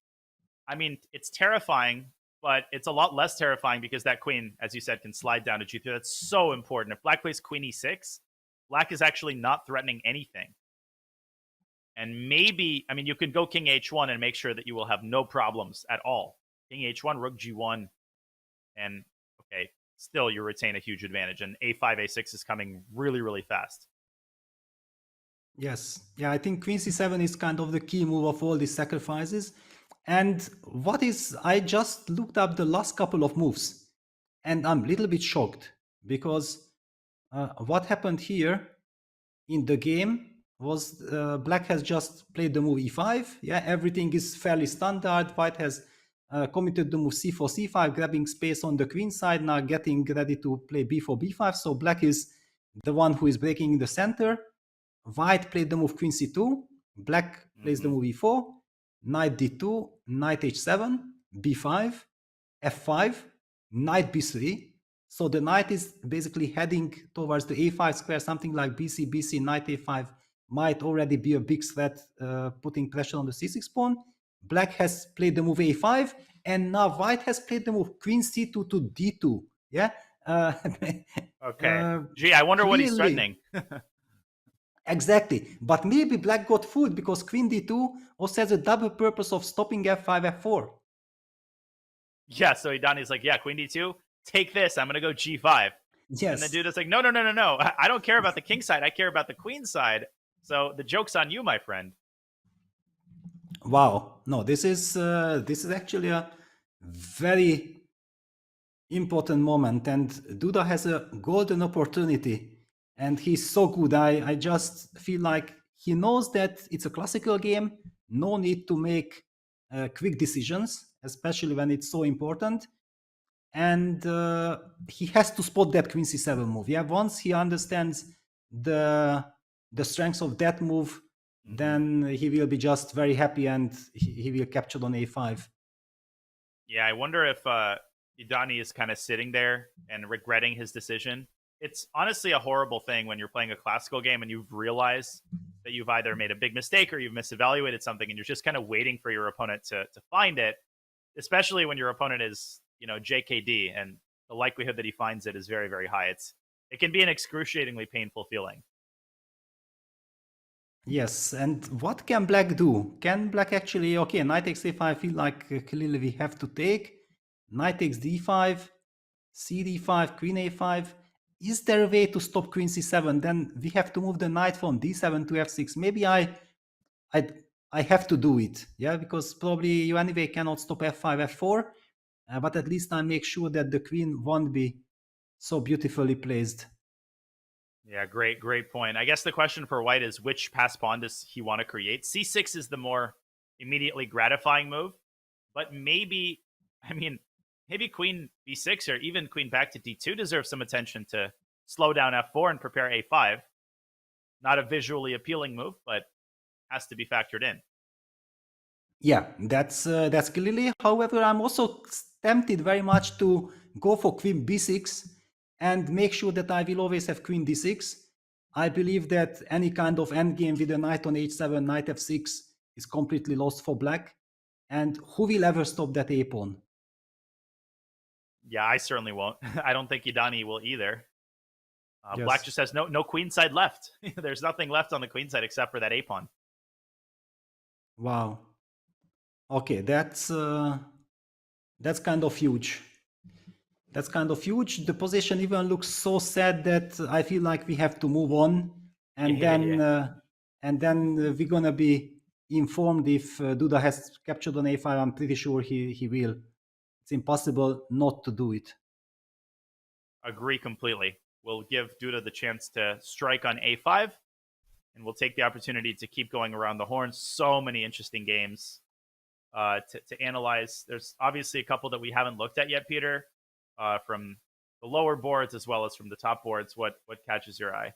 Speaker 1: I mean, it's terrifying, but it's a lot less terrifying because that queen, as you said, can slide down to g3. That's so important. If black plays queen e6, black is actually not threatening anything. And maybe, I mean, you can go king h1 and make sure that you will have no problems at all. King h1, rook g1, and, okay, still you retain a huge advantage. And a5, a6 is coming really, really fast.
Speaker 2: Yes. Yeah, I think queen c7 is kind of the key move of all these sacrifices. And what is, I just looked up the last couple of moves, and I'm a little bit shocked because what happened here in the game was black has just played the move e5. Yeah, everything is fairly standard. White has committed the move c4, c5, grabbing space on the queen side, now getting ready to play b4, b5. So black is the one who is breaking in the center. White played the move queen c2. Black plays the move e4. Knight d2, knight h7, b5, f5, knight b3. So the knight is basically heading towards the a5 square, something like bc, bc, knight a5 might already be a big threat, putting pressure on the c6 pawn. Black has played the move a5, and now white has played the move queen c2 to d2. Yeah.
Speaker 1: Okay. Gee, I wonder what he's threatening.
Speaker 2: Exactly. But maybe black got fooled because queen d2 also has a double purpose of stopping f5, f4.
Speaker 1: Yeah, so Idani's like, yeah, queen d2, take this. I'm going to go g5.
Speaker 2: Yes.
Speaker 1: And the dude is like, no. I don't care about the king side. I care about the queen side. So the joke's on you, my friend.
Speaker 2: Wow. No, this is actually a very important moment. And Duda has a golden opportunity. And he's so good. I just feel like he knows that it's a classical game. No need to make quick decisions, especially when it's so important. And he has to spot that queen c7 move. Yeah, once he understands the strengths of that move, then he will be just very happy and he will capture on a5.
Speaker 1: Yeah, I wonder if Idani is kind of sitting there and regretting his decision. It's honestly a horrible thing when you're playing a classical game and you've realized that you've either made a big mistake or you've misevaluated something, and you're just kind of waiting for your opponent to find it, especially when your opponent is, you know, JKD, and the likelihood that he finds it is very, very high. It can be an excruciatingly painful feeling.
Speaker 2: Yes, and what can black do? Can black actually, okay, knight takes a5, I feel like clearly we have to take. Knight takes d5, cd5, queen a5. Is there a way to stop queen c7? Then we have to move the knight from d7 to f6. Maybe I have to do it, yeah, because probably you anyway cannot stop f5, f4, but at least I make sure that the queen won't be so beautifully placed.
Speaker 1: Yeah, great point. I guess the question for white is, which pass pawn does he want to create? c6 is the more immediately gratifying move, but maybe queen b6 or even queen back to d2 deserves some attention to slow down f4 and prepare a5. Not a visually appealing move, but has to be factored in.
Speaker 2: Yeah, that's clearly. However, I'm also tempted very much to go for queen b6 and make sure that I will always have queen d6. I believe that any kind of endgame with a knight on h7, knight f6 is completely lost for black. And who will ever stop that a-pawn?
Speaker 1: Yeah, I certainly won't. I don't think Idani will either.
Speaker 2: Yes.
Speaker 1: Black just has no queen side left. There's nothing left on the queen side except for that a-pawn.
Speaker 2: Wow. Okay, that's kind of huge. That's kind of huge. The position even looks so sad that I feel like we have to move on, and then we're gonna be informed if Duda has captured on a5. I'm pretty sure he will. It's impossible not to do it.
Speaker 1: Agree completely. We'll give Duda the chance to strike on a5, and we'll take the opportunity to keep going around the horn. So many interesting games to analyze. There's obviously a couple that we haven't looked at yet, Peter, from the lower boards as well as from the top boards. What catches your eye?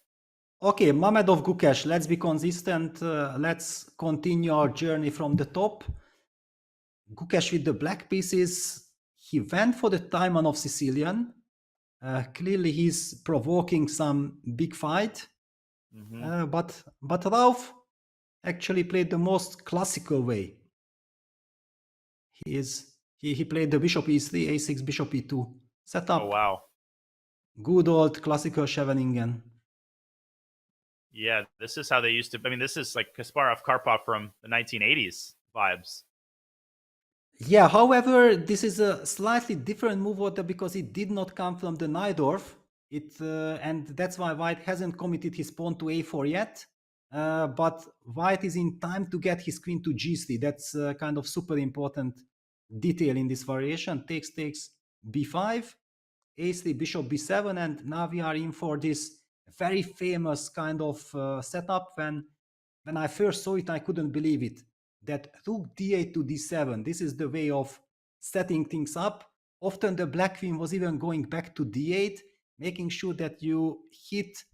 Speaker 2: Okay, Mamedov Gukesh, let's be consistent. Let's continue our journey from the top. Gukesh with the black pieces. He went for the Taiman of Sicilian. Clearly, he's provoking some big fight. But Rauf actually played the most classical way. He played the bishop e3, a6, bishop e2. Set up.
Speaker 1: Oh, wow.
Speaker 2: Good old classical Scheveningen.
Speaker 1: Yeah, this is how they used to. I mean, this is like Kasparov Karpov from the 1980s vibes.
Speaker 2: Yeah, however, this is a slightly different move order because it did not come from the Najdorf. And that's why White hasn't committed his pawn to a4 yet. But White is in time to get his queen to g3. That's kind of super important detail in this variation. Takes, b5, a3, bishop b7, and now we are in for this very famous kind of setup. When I first saw it, I couldn't believe it. That rook d8 to d7, this is the way of setting things up. Often the black queen was even going back to d8, making sure that you hit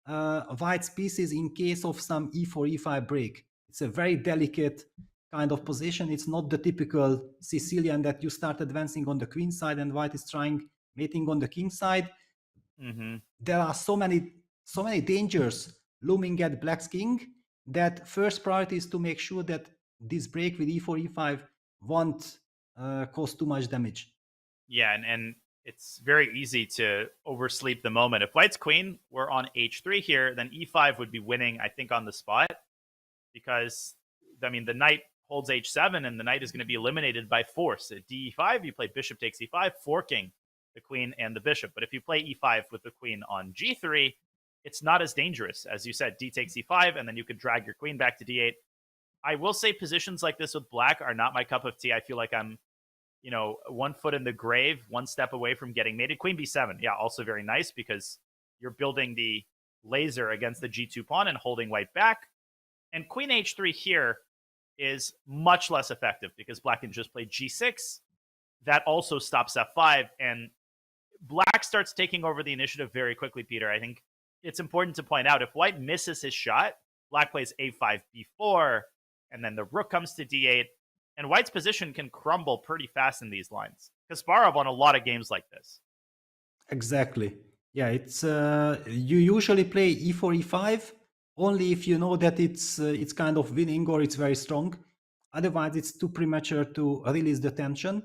Speaker 2: White's pieces in case of some e4, e5 break. It's a very delicate kind of position. It's not the typical Sicilian that you start advancing on the queen side and White is trying mating on the king side. There are so many dangers looming at black's king that first priority is to make sure that this break with e4, e5 won't cause too much damage.
Speaker 1: Yeah, and it's very easy to oversleep the moment. If White's queen were on h3 here, then e5 would be winning, I think, on the spot. Because, I mean, the knight holds h7, and the knight is going to be eliminated by force. At d5, you play bishop takes e5, forking the queen and the bishop. But if you play e5 with the queen on g3, it's not as dangerous. As you said, d takes e5, and then you could drag your queen back to d8. I will say positions like this with black are not my cup of tea. I feel like I'm, 1 foot in the grave, 1 step away from getting mated. Queen b7, yeah, also very nice because you're building the laser against the g2 pawn and holding white back. And queen h3 here is much less effective because black can just play g6. That also stops f5, and black starts taking over the initiative very quickly, Peter. I think it's important to point out, if white misses his shot, black plays a5, b4, and then the rook comes to d8, and white's position can crumble pretty fast in these lines. Kasparov won a lot of games like this.
Speaker 2: Exactly. Yeah, it's you usually play e4, e5 only if you know that it's kind of winning or it's very strong. Otherwise, it's too premature to release the tension.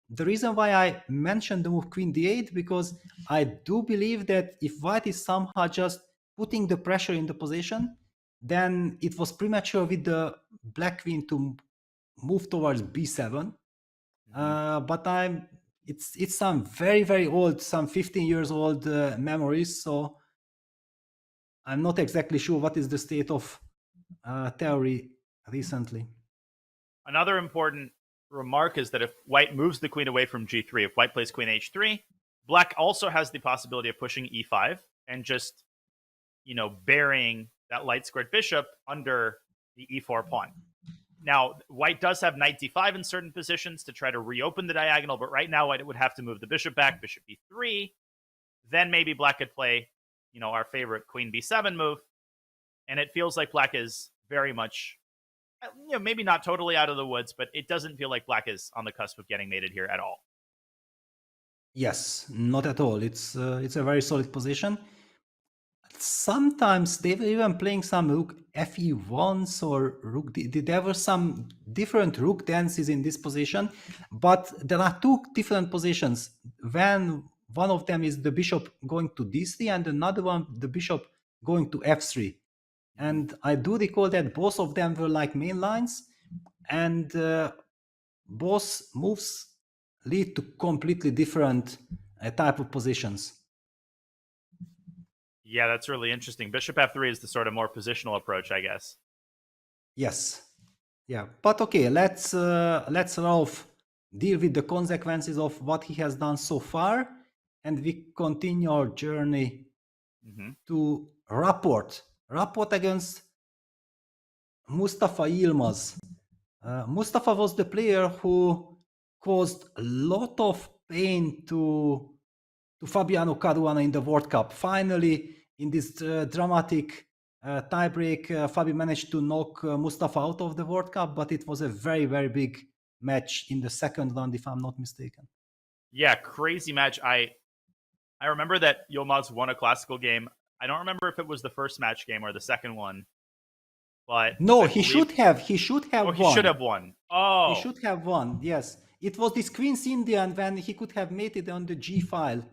Speaker 2: The reason why I mentioned the move queen d8, because I do believe that if white is somehow just putting the pressure in the position, then it was premature with the black queen to move towards b7. But it's some very, very old, some 15 years old memories, so I'm not exactly sure what is the state of theory recently.
Speaker 1: Another important remark is that if white moves the queen away from g3, if white plays queen h3, black also has the possibility of pushing e5 and just, burying that light squared bishop under the e4 pawn. Now, white does have knight d5 in certain positions to try to reopen the diagonal, but right now white would have to move the bishop back, bishop e3. Then maybe black could play, our favorite queen b7 move. And it feels like black is very much, maybe not totally out of the woods, but it doesn't feel like black is on the cusp of getting mated here at all.
Speaker 2: Yes, not at all. It's a very solid position. Sometimes they were even playing some rook fe1s or rook there were some different rook dances in this position, but there are two different positions. When one of them is the bishop going to d3 and another one the bishop going to f3. And I do recall that both of them were like main lines, and both moves lead to completely different type of positions.
Speaker 1: Yeah, that's really interesting. Bishop f3 is the sort of more positional approach, I guess.
Speaker 2: Yes. Yeah. But okay, let's Ralph deal with the consequences of what he has done so far, and we continue our journey to Rapport. Rapport against Mustafa Yilmaz. Mustafa was the player who caused a lot of pain to Fabiano Caruana in the World Cup. Finally, in this dramatic tiebreak, Fabi managed to knock Mustafa out of the World Cup, but it was a very, very big match in the second round, if I'm not mistaken.
Speaker 1: Yeah, crazy match. I remember that Yilmaz won a classical game. I don't remember if it was the first match game or the second one. But
Speaker 2: no,
Speaker 1: he
Speaker 2: should have. He should have
Speaker 1: won.
Speaker 2: He
Speaker 1: should have won. Oh.
Speaker 2: He should have won, yes. It was this Queen's Indian when he could have made it on the G file.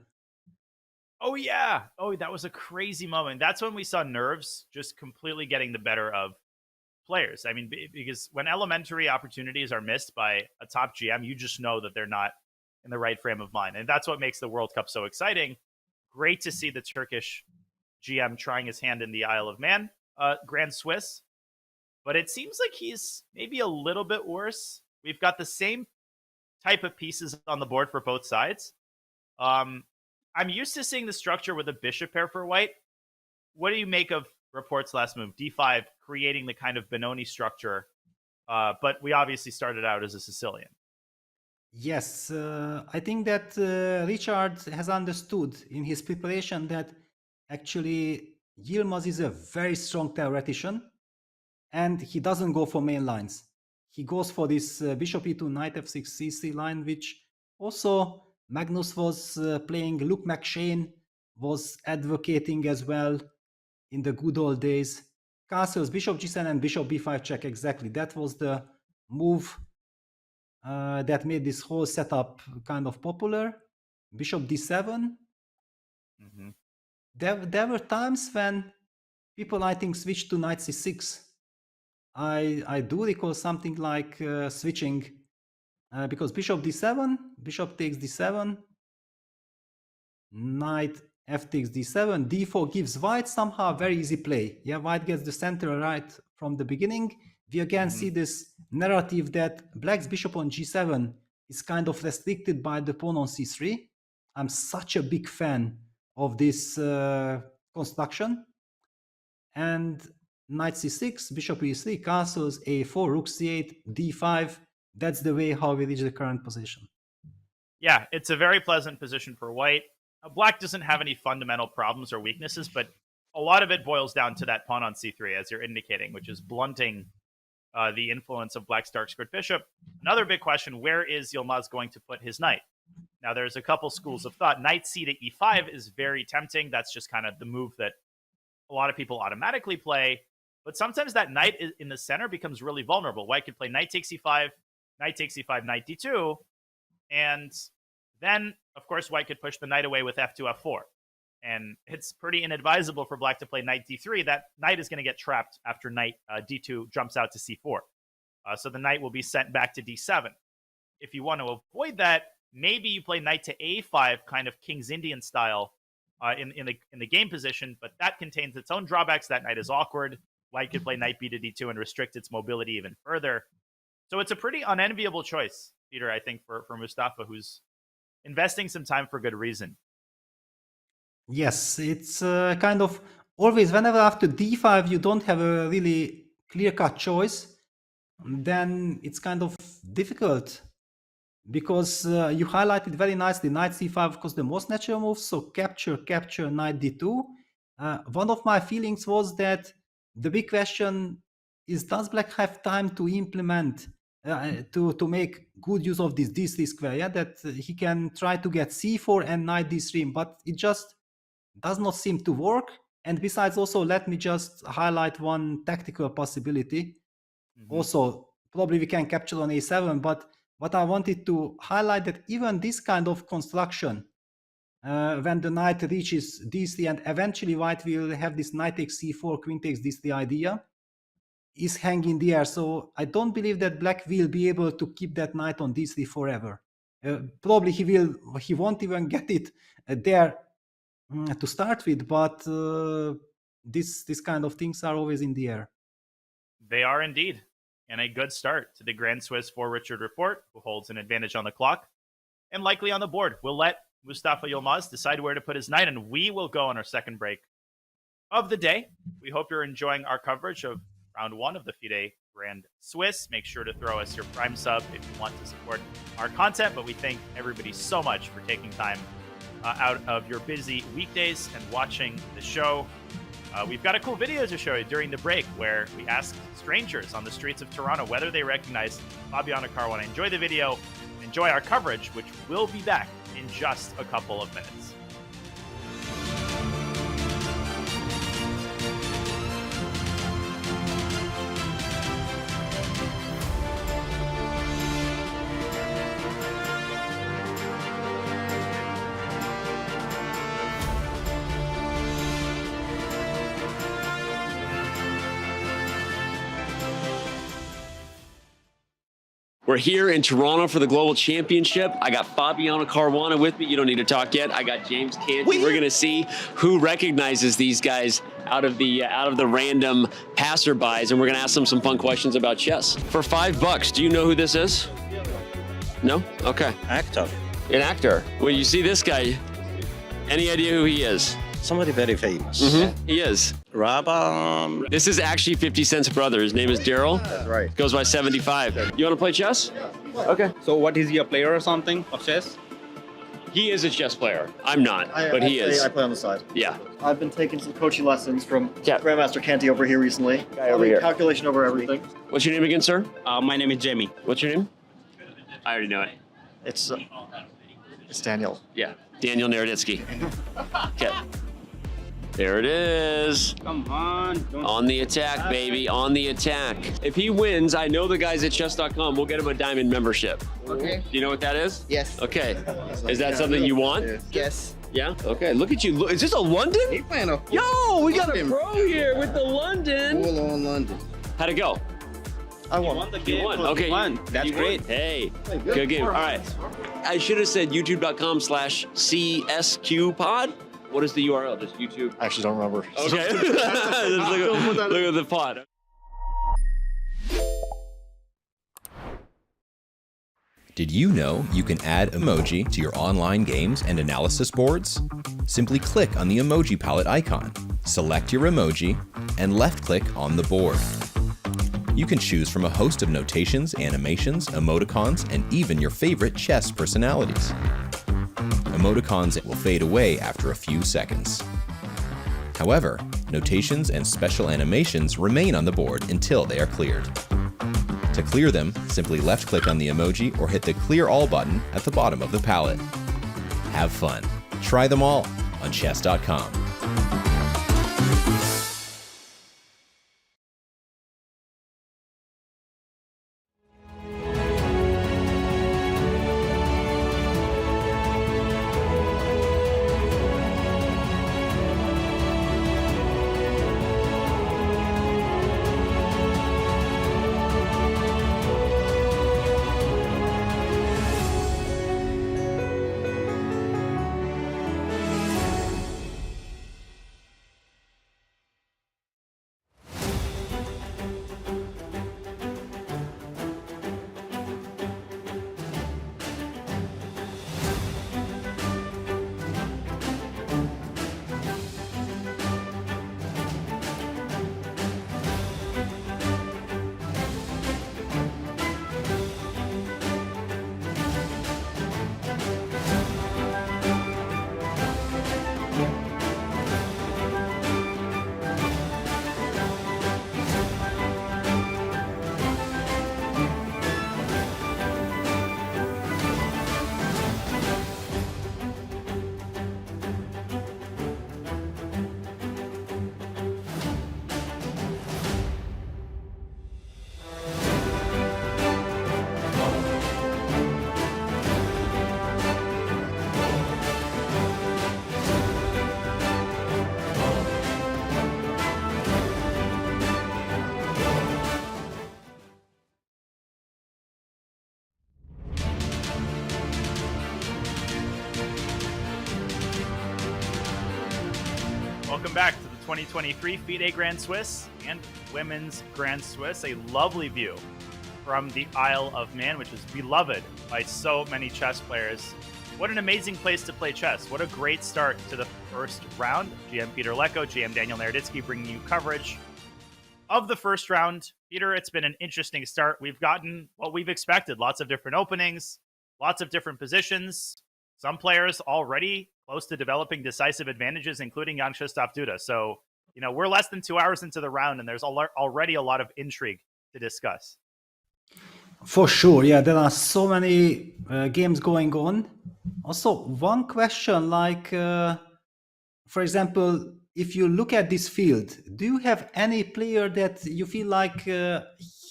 Speaker 1: Oh, yeah. Oh, that was a crazy moment. That's when we saw nerves just completely getting the better of players. I mean, because when elementary opportunities are missed by a top GM, you just know that they're not in the right frame of mind. And that's what makes the World Cup so exciting. Great to see the Turkish GM trying his hand in the Isle of Man, Grand Swiss. But it seems like he's maybe a little bit worse. We've got the same type of pieces on the board for both sides. I'm used to seeing the structure with a bishop pair for white. What do you make of Rapport's last move, d5, creating the kind of Benoni structure? But we obviously started out as a Sicilian.
Speaker 2: Yes, I think that Richard has understood in his preparation that actually Yilmaz is a very strong theoretician, and he doesn't go for main lines. He goes for this bishop e2, knight f6, c3 line, which also Magnus was playing. Luke McShane was advocating as well in the good old days. Castles, bishop g7 and bishop b5 check, exactly. That was the move that made this whole setup kind of popular. Bishop d7. There were times when people, I think, switched to knight c6. I do recall something like switching because bishop d7, bishop takes d7, knight f takes d7, d4 gives white somehow very easy play. Yeah, white gets the center right from the beginning. We again see this narrative that black's bishop on g7 is kind of restricted by the pawn on c3. I'm such a big fan of this construction. And knight c6, bishop e3, castles, a4, rook c8, d5. That's the way how we reach the current position.
Speaker 1: Yeah, it's a very pleasant position for white. Black doesn't have any fundamental problems or weaknesses, but a lot of it boils down to that pawn on c3, as you're indicating, which is blunting the influence of black's dark squared bishop. Another big question, where is Yilmaz going to put his knight? Now, there's a couple schools of thought. Knight c to e5 is very tempting. That's just kind of the move that a lot of people automatically play. But sometimes that knight in the center becomes really vulnerable. White could play knight takes e5, knight takes e5, knight d2. And then, of course, white could push the knight away with f2, f4. And it's pretty inadvisable for black to play knight d3. That knight is going to get trapped after knight d2 jumps out to c4. So the knight will be sent back to d7. If you want to avoid that, maybe you play knight to a5, kind of King's Indian style in the game position, but that contains its own drawbacks. That knight is awkward. White could play knight b to d2 and restrict its mobility even further. So it's a pretty unenviable choice, Peter, I think, for Mustafa, who's investing some time for good reason.
Speaker 2: Yes, it's kind of always whenever after d5 you don't have a really clear-cut choice, then it's kind of difficult because you highlighted very nicely knight c5, of course, the most natural move, so capture, knight d2. One of my feelings was that the big question is, does black have time to implement to make good use of this d3 square, yeah, that he can try to get c4 and knight d3, but it just does not seem to work. And besides, also, let me just highlight one tactical possibility. Also, probably we can capture on a7, but what I wanted to highlight that even this kind of construction, when the knight reaches d3 and eventually white will have this knight takes c4, queen takes d3 idea, is hanging in the air. So I don't believe that black will be able to keep that knight on d3 forever. Probably he won't even get it there to start with, but this kind of things are always in the air.
Speaker 1: They are indeed. And a good start to the Grand Swiss for Richard Report, who holds an advantage on the clock and likely on the board. We'll let Mustafa Yilmaz decide where to put his knight, and we will go on our second break of the day. We hope you're enjoying our coverage of round 1 of the FIDE Grand Swiss. Make sure to throw us your Prime sub if you want to support our content, but we thank everybody so much for taking time out of your busy weekdays and watching the show. We've got a cool video to show you during the break where we asked strangers on the streets of Toronto whether they recognize Fabiano Caruana. Enjoy the video, enjoy our coverage, which will be back in just a couple of minutes.
Speaker 3: We're here in Toronto for the Global Championship. I got Fabiano Caruana with me. You don't need to talk yet. I got James Canty. We're going to see who recognizes these guys out of the random passerbys, and we're going to ask them some fun questions about chess. For $5, do you know who this is? No? Okay.
Speaker 6: Actor.
Speaker 3: An actor. When you see this guy, any idea who he is?
Speaker 6: Somebody very famous.
Speaker 3: He is.
Speaker 6: Rabba.
Speaker 3: This is actually 50 Cent's brother. His name is Daryl.
Speaker 6: That's right.
Speaker 3: Goes by 75. You want to play chess? Okay.
Speaker 7: So what, is he a player or something of chess?
Speaker 3: He is a chess player. I'm not, but he is.
Speaker 8: I play on the side.
Speaker 3: Yeah.
Speaker 8: I've been taking some coaching lessons from
Speaker 3: Yeah.
Speaker 8: Grandmaster Canty over here recently.
Speaker 3: Guy over here.
Speaker 8: Calculation over everything.
Speaker 3: What's your name again, sir?
Speaker 7: My name is Jamie.
Speaker 3: What's your name? I already know it.
Speaker 8: It's Daniel.
Speaker 3: Yeah. Daniel Naroditsky. Okay. There it is.
Speaker 7: Come on.
Speaker 3: On the attack, baby. On the attack. If he wins, I know the guys at chess.com. We'll get him a diamond membership.
Speaker 9: Okay.
Speaker 3: Do you know what that is?
Speaker 9: Yes.
Speaker 3: Okay. Is that something you want?
Speaker 9: Yes.
Speaker 3: Yeah? Okay. Look at you. Look, is this a London? Yo, we got a pro here with the London.
Speaker 9: Full on London.
Speaker 3: How'd it go?
Speaker 8: I won.
Speaker 3: You won. Okay.
Speaker 7: That's
Speaker 3: You
Speaker 7: great.
Speaker 3: won. Hey, good game. All right. I should have said youtube.com/CSQpod. What is the URL? Just YouTube.
Speaker 8: I actually don't remember.
Speaker 3: Okay. look at the pod.
Speaker 5: Did you know you can add emoji to your online games and analysis boards? Simply click on the emoji palette icon, select your emoji, and left-click on the board. You can choose from a host of notations, animations, emoticons, and even your favorite chess personalities. Emoticons will fade away after a few seconds. However, notations and special animations remain on the board until they are cleared. To clear them, simply left-click on the emoji or hit the Clear All button at the bottom of the palette. Have fun. Try them all on chess.com.
Speaker 1: Welcome back to the 2023 FIDE Grand Swiss and Women's Grand Swiss. A lovely view from the Isle of Man, which is beloved by so many chess players. What an amazing place to play chess. What a great start to the first round. GM Peter Lecko, GM Daniel Naroditsky bringing you coverage of the first round. Peter, it's been an interesting start. We've gotten what we've expected. Lots of different openings, lots of different positions. Some players already close to developing decisive advantages, including Jan-Krzysztof Duda. So, we're less than 2 hours into the round, and there's already a lot of intrigue to discuss.
Speaker 2: For sure, yeah, there are so many games going on. Also, one question, like, for example, if you look at this field, do you have any player that you feel like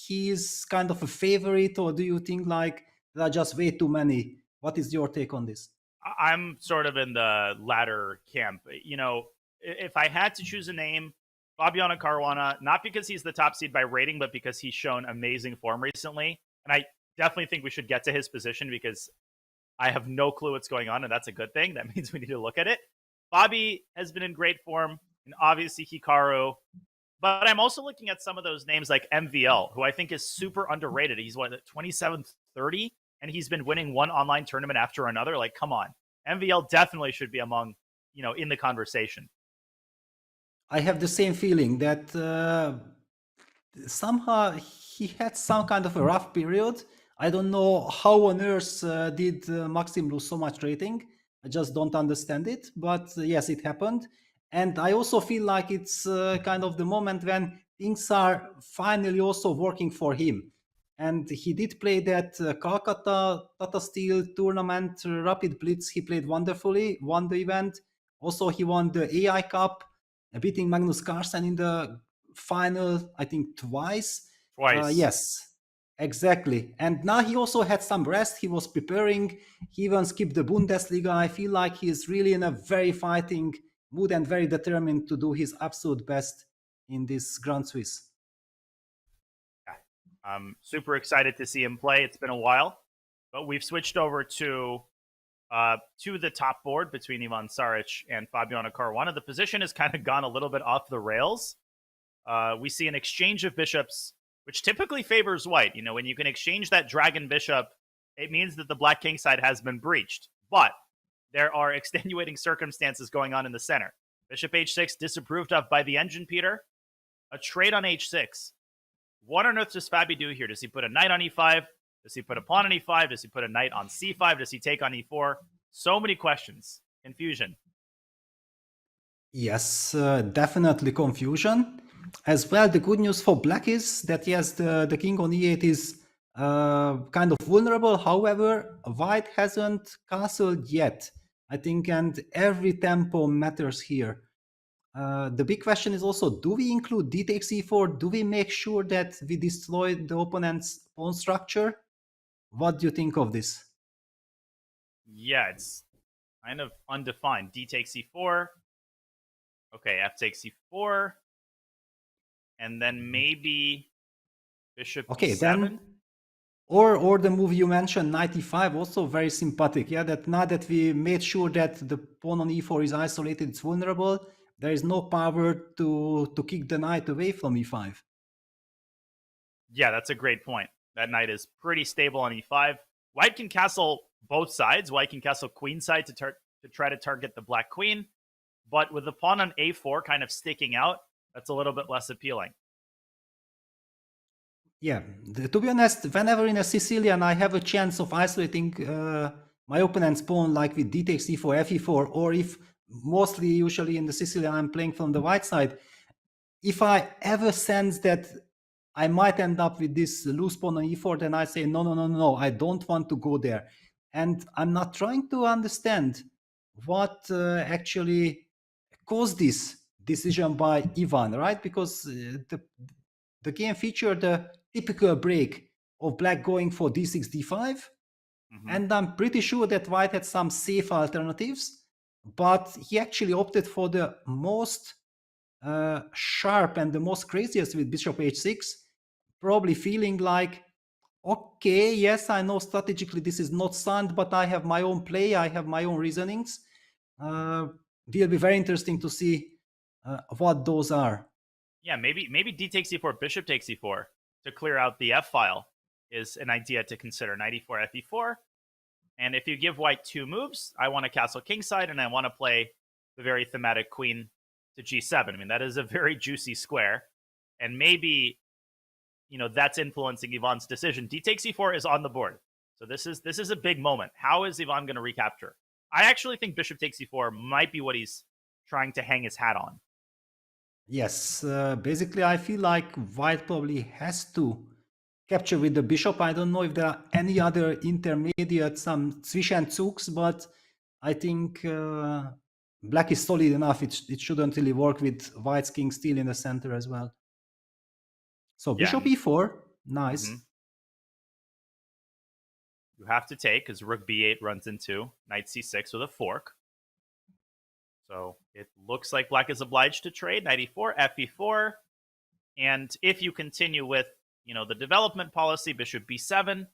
Speaker 2: he's kind of a favorite, or do you think like there are just way too many? What is your take on this?
Speaker 1: I'm sort of in the latter camp. If I had to choose a name, Fabiano Caruana, not because he's the top seed by rating, but because he's shown amazing form recently. And I definitely think we should get to his position because I have no clue what's going on, and that's a good thing. That means we need to look at it. Bobby has been in great form, and obviously Hikaru. But I'm also looking at some of those names like MVL, who I think is super underrated. He's 27th, 30, and he's been winning one online tournament after another. Like, come on. MVL definitely should be among, in the conversation.
Speaker 2: I have the same feeling that somehow he had some kind of a rough period. I don't know how on earth did Maxim lose so much rating. I just don't understand it. But yes, it happened. And I also feel like it's kind of the moment when things are finally also working for him. And he did play that Calcutta Tata Steel tournament, Rapid Blitz. He played wonderfully, won the event. Also, he won the AI Cup, beating Magnus Carlsen in the final, I think twice. Yes, exactly. And now he also had some rest. He was preparing. He even skipped the Bundesliga. I feel like he's really in a very fighting mood and very determined to do his absolute best in this Grand Swiss.
Speaker 1: I'm super excited to see him play. It's been a while, but we've switched over to the top board between Ivan Saric and Fabiano Caruana. The position has kind of gone a little bit off the rails. We see an exchange of bishops, which typically favors white. When you can exchange that dragon bishop, it means that the black king side has been breached. But there are extenuating circumstances going on in the center. Bishop h6 disapproved of by the engine, Peter. A trade on h6. What on earth does Fabi do here? Does he put a knight on e5? Does he put a pawn on e5? Does he put a knight on c5? Does he take on e4? So many questions. Confusion.
Speaker 2: Yes, definitely confusion. As well, the good news for black is that, yes, the king on e8 is kind of vulnerable. However, white hasn't castled yet, I think, and every tempo matters here. The big question is also, do we include d takes e4? Do we make sure that we destroy the opponent's pawn structure? What do you think of this?
Speaker 1: Yeah, it's kind of undefined. D takes e4. Okay, f takes e4. And then maybe bishop e7.
Speaker 2: Then or the move you mentioned, knight e5, also very sympathetic. Yeah, that now that we made sure that the pawn on e4 is isolated, it's vulnerable, there is no power to kick the knight away from e5.
Speaker 1: Yeah, that's a great point. That knight is pretty stable on e5. White can castle both sides. White can castle queen side to try to target the black queen. But with the pawn on a4 kind of sticking out, that's a little bit less appealing.
Speaker 2: Yeah, to be honest, whenever in a Sicilian I have a chance of isolating my opponent's pawn, like with d takes e4, fe4, or if mostly usually in the Sicilian I'm playing from the white side, if I ever sense that I might end up with this loose pawn on e4, then I say, no, I don't want to go there. And I'm not trying to understand what actually caused this decision by Ivan, right? Because the game featured the typical break of black going for d6, d5. And I'm pretty sure that white had some safe alternatives, but he actually opted for the most sharp and the most craziest with bishop h6, probably feeling like, okay, yes, I know strategically this is not sound, but I have my own play, I have my own reasonings. Will be very interesting to see what those are.
Speaker 1: Yeah, maybe D takes e4, bishop takes e4 to clear out the f file is an idea to consider. Knight e4, fe4. And if you give white 2 moves, I want to castle kingside, and I want to play the very thematic queen to g7. I mean, that is a very juicy square. And maybe, that's influencing Ivan's decision. D takes e4 is on the board. So this is a big moment. How is Ivan going to recapture? I actually think bishop takes e4 might be what he's trying to hang his hat on.
Speaker 2: Yes, basically I feel like white probably has to capture with the bishop. I don't know if there are any other intermediate, some Zwischenzugs, but I think black is solid enough. It shouldn't really work with white's king still in the center as well. So bishop e4, nice.
Speaker 1: You have to take, because rook b8 runs into knight c6 with a fork. So it looks like black is obliged to trade. Knight e4, fe4. And if you continue with, the development policy, bishop b7,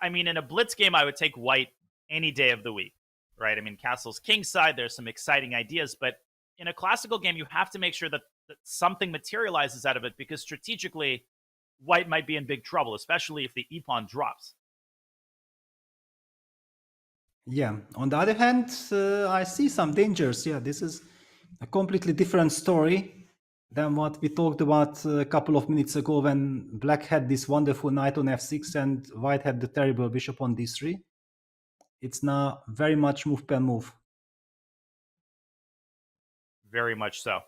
Speaker 1: I mean, in a blitz game, I would take white any day of the week, right? I mean, castle's kingside, there's some exciting ideas, but in a classical game, you have to make sure that something materializes out of it, because strategically, white might be in big trouble, especially if the e-pawn drops.
Speaker 2: Yeah, on the other hand, I see some dangers. Yeah, this is a completely different story than what we talked about a couple of minutes ago when black had this wonderful knight on f6 and white had the terrible bishop on d3. It's now very much move per move.
Speaker 1: Very much so.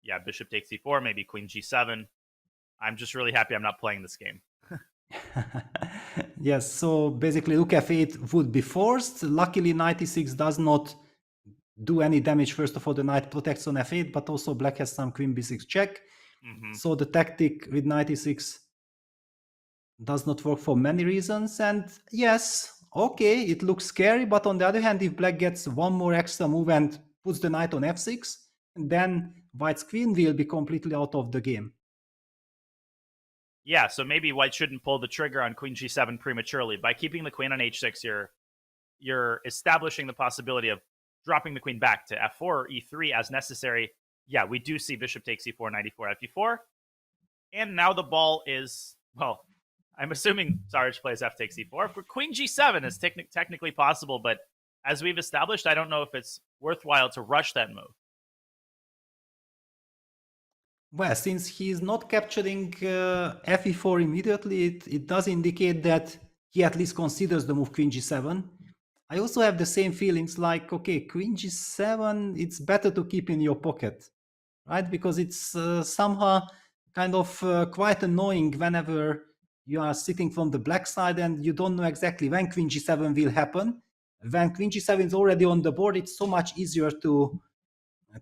Speaker 1: Yeah, bishop takes e4, maybe queen g7. I'm just really happy I'm not playing this game.
Speaker 2: Yes, so basically rook f8 would be forced. Luckily, knight e6 does not do any damage. First of all, the knight protects on f8, but also black has some queen b6 check. So the tactic with knight e6 does not work for many reasons. And yes, okay, it looks scary, but on the other hand, if black gets one more extra move and puts the knight on f6, then white's queen will be completely out of the game.
Speaker 1: Yeah, so maybe white shouldn't pull the trigger on queen g7 prematurely. By keeping the queen on h6, you're establishing the possibility of dropping the queen back to f4 or e3 as necessary. Yeah, we do see bishop takes e4, knight e4, fe4. And now the ball is, well, I'm assuming Sarge plays f takes e4. For queen g7 is technically possible, but as we've established, I don't know if it's worthwhile to rush that move.
Speaker 2: Well, since he's not capturing fe4 immediately, it does indicate that he at least considers the move queen g7. I also have the same feelings like, okay, queen g7, it's better to keep in your pocket, right? Because it's somehow kind of quite annoying whenever you are sitting from the black side and you don't know exactly when queen g7 will happen. When queen g7 is already on the board, it's so much easier to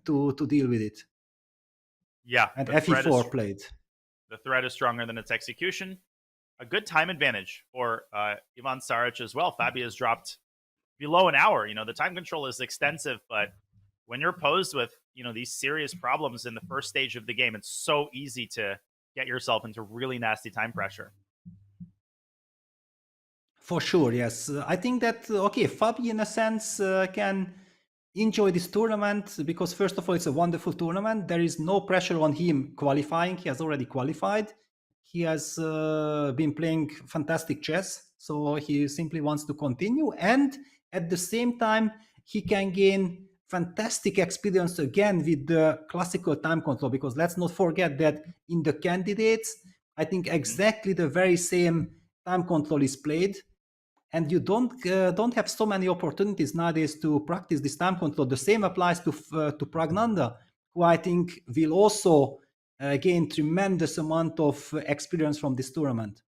Speaker 2: deal with it.
Speaker 1: Yeah,
Speaker 2: and fe4 played.
Speaker 1: The threat is stronger than its execution. A good time advantage for Ivan Saric as well. Fabi has dropped below an hour. The time control is extensive, but when you're posed with, these serious problems in the first stage of the game, it's so easy to get yourself into really nasty time pressure.
Speaker 2: For sure, yes. I think that, okay, Fabi in a sense can enjoy this tournament because first of all, it's a wonderful tournament. There is no pressure on him qualifying. He has already qualified. He has been playing fantastic chess, so he simply wants to continue. And at the same time, he can gain fantastic experience again with the classical time control, because let's not forget that in the candidates, I think exactly the very same time control is played. And you don't have so many opportunities nowadays to practice this time control. The same applies to Praggnanandhaa, who I think will also gain tremendous amount of experience from this tournament.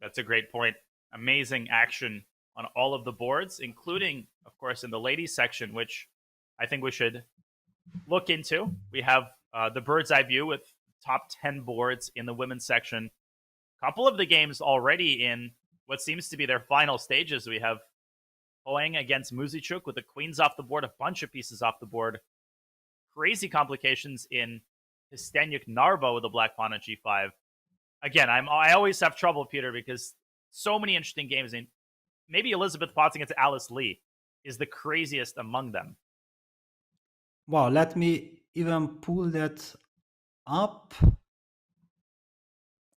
Speaker 1: That's a great point. Amazing action on all of the boards, including, of course, in the ladies section, which I think we should look into. We have the bird's eye view with top 10 boards in the women's section. A couple of the games already in what seems to be their final stages. We have Hoang against Muzichuk with the queens off the board, a bunch of pieces off the board. Crazy complications in Histenyuk Narva with a black pawn on g5. Again, I always have trouble, Peter, because so many interesting games. And maybe Elizabeth Potts against Alice Lee is the craziest among them.
Speaker 2: Wow, let me even pull that up.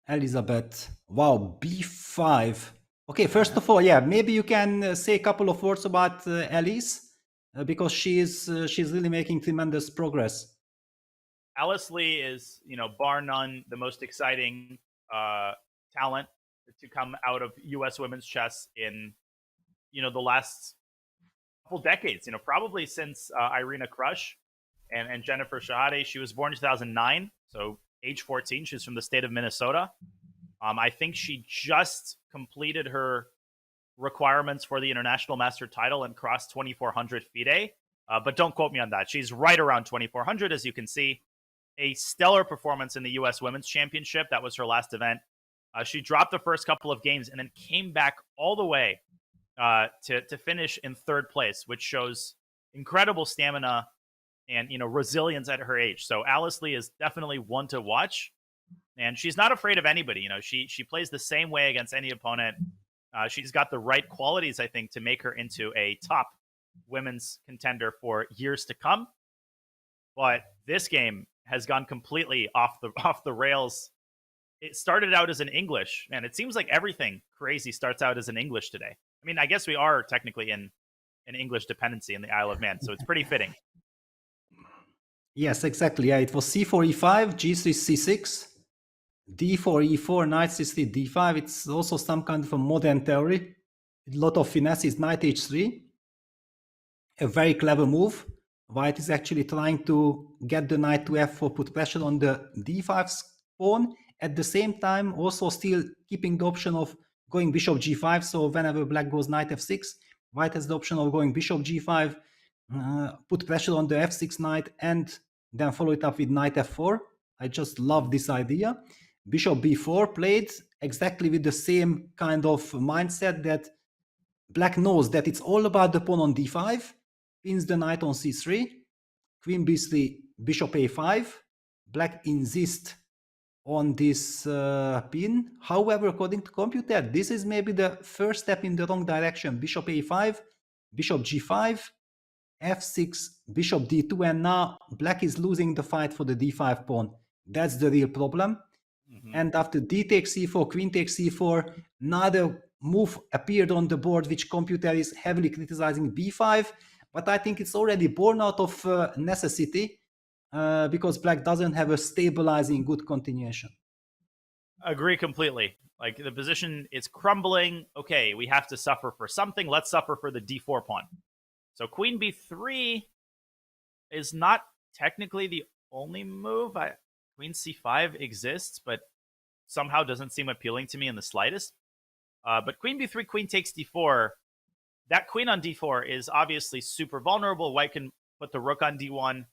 Speaker 2: Elizabeth. Wow, b5. Okay, first of all, yeah, maybe you can say a couple of words about Alice because she's really making tremendous progress.
Speaker 1: Alice Lee is, bar none, the most exciting talent to come out of U.S. women's chess in, the last couple decades. Probably since Irina Krush and Jennifer Shahade. She was born in 2009, so age 14. She's from the state of Minnesota. I think she just completed her requirements for the international master title and crossed 2400 FIDE. But don't quote me on that. She's right around 2400, as you can see. A stellar performance in the U.S. Women's Championship. That was her last event. She dropped the first couple of games and then came back all the way to finish in third place, which shows incredible stamina and resilience at her age. So Alice Lee is definitely one to watch, and she's not afraid of anybody. She plays the same way against any opponent. She's got the right qualities, I think, to make her into a top women's contender for years to come. But this game has gone completely off the rails. It started out as an English, and it seems like everything crazy starts out as an English today. I mean, I guess we are technically in an English dependency in the Isle of Man, so it's pretty fitting.
Speaker 2: Yes, exactly. Yeah, it was c4, e5, g3, c6, d4, e4, knight c3, d5. It's also some kind of a modern theory. A lot of finesses, knight h3. A very clever move. White is actually trying to get the knight to f4, put pressure on the d5 pawn. At the same time, also still keeping the option of going bishop g5. So whenever black goes knight f6, white has the option of going bishop g5, put pressure on the f6 knight, and then follow it up with knight f4. I just love this idea. Bishop b4 played exactly with the same kind of mindset that black knows that it's all about the pawn on d5, pins the knight on c3, queen b3, bishop a5. Black insists on this pin. However, according to computer, this is maybe the first step in the wrong direction. Bishop a5, bishop g5, f6, bishop d2, and now black is losing the fight for the d5 pawn. That's the real problem. And after d takes c4, queen takes c4, another move appeared on the board which computer is heavily criticizing, b5, but I think it's already born out of necessity because black doesn't have a stabilizing good continuation.
Speaker 1: Agree completely. Like, the position is crumbling. Okay, we have to suffer for something. Let's suffer for the d4 pawn. So queen b3 is not technically the only move. Queen c5 exists, but somehow doesn't seem appealing to me in the slightest. But queen b3, queen takes d4. That queen on d4 is obviously super vulnerable. White can put the rook on d1.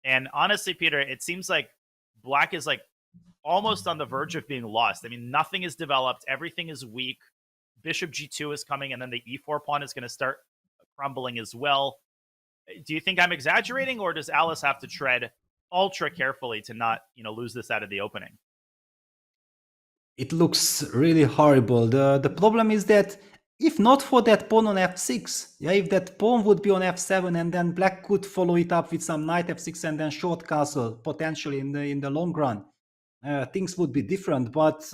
Speaker 1: And honestly, Peter, it seems like black is like almost on the verge of being lost. I mean, nothing is developed. Everything is weak. Bishop g2 is coming, and then the e4 pawn is going to start crumbling as well. Do you think I'm exaggerating, or does Alice have to tread ultra carefully to not, lose this out of the opening?
Speaker 2: It looks really horrible. The problem is that if not for that pawn on f6, yeah, if that pawn would be on f7 and then black could follow it up with some knight f6 and then short castle potentially in the long run, things would be different. But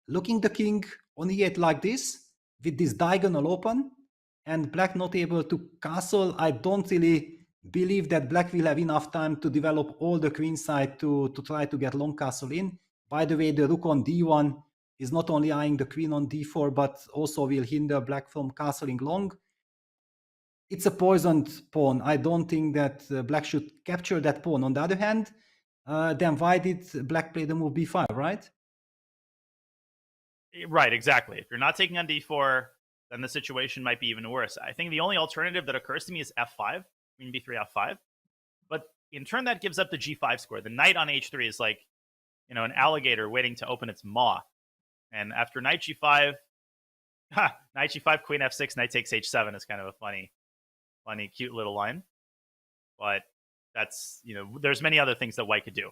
Speaker 2: looking the king on e8 like this, with this diagonal open, and black not able to castle, I don't really believe that black will have enough time to develop all the queen side to try to get long castle in. By the way, the rook on d1 is not only eyeing the queen on d4, but also will hinder black from castling long. It's a poisoned pawn. I don't think that black should capture that pawn. On the other hand, then why did black play the move b5, right?
Speaker 1: Right, exactly. If you're not taking on d4, then the situation might be even worse. I think the only alternative that occurs to me is f5, queen b3, f5. But in turn, that gives up the g5 square. The knight on h3 is like, an alligator waiting to open its maw. And after knight g5, knight g5, queen f6, knight takes h7 is kind of a funny, cute little line. But that's, there's many other things that white could do.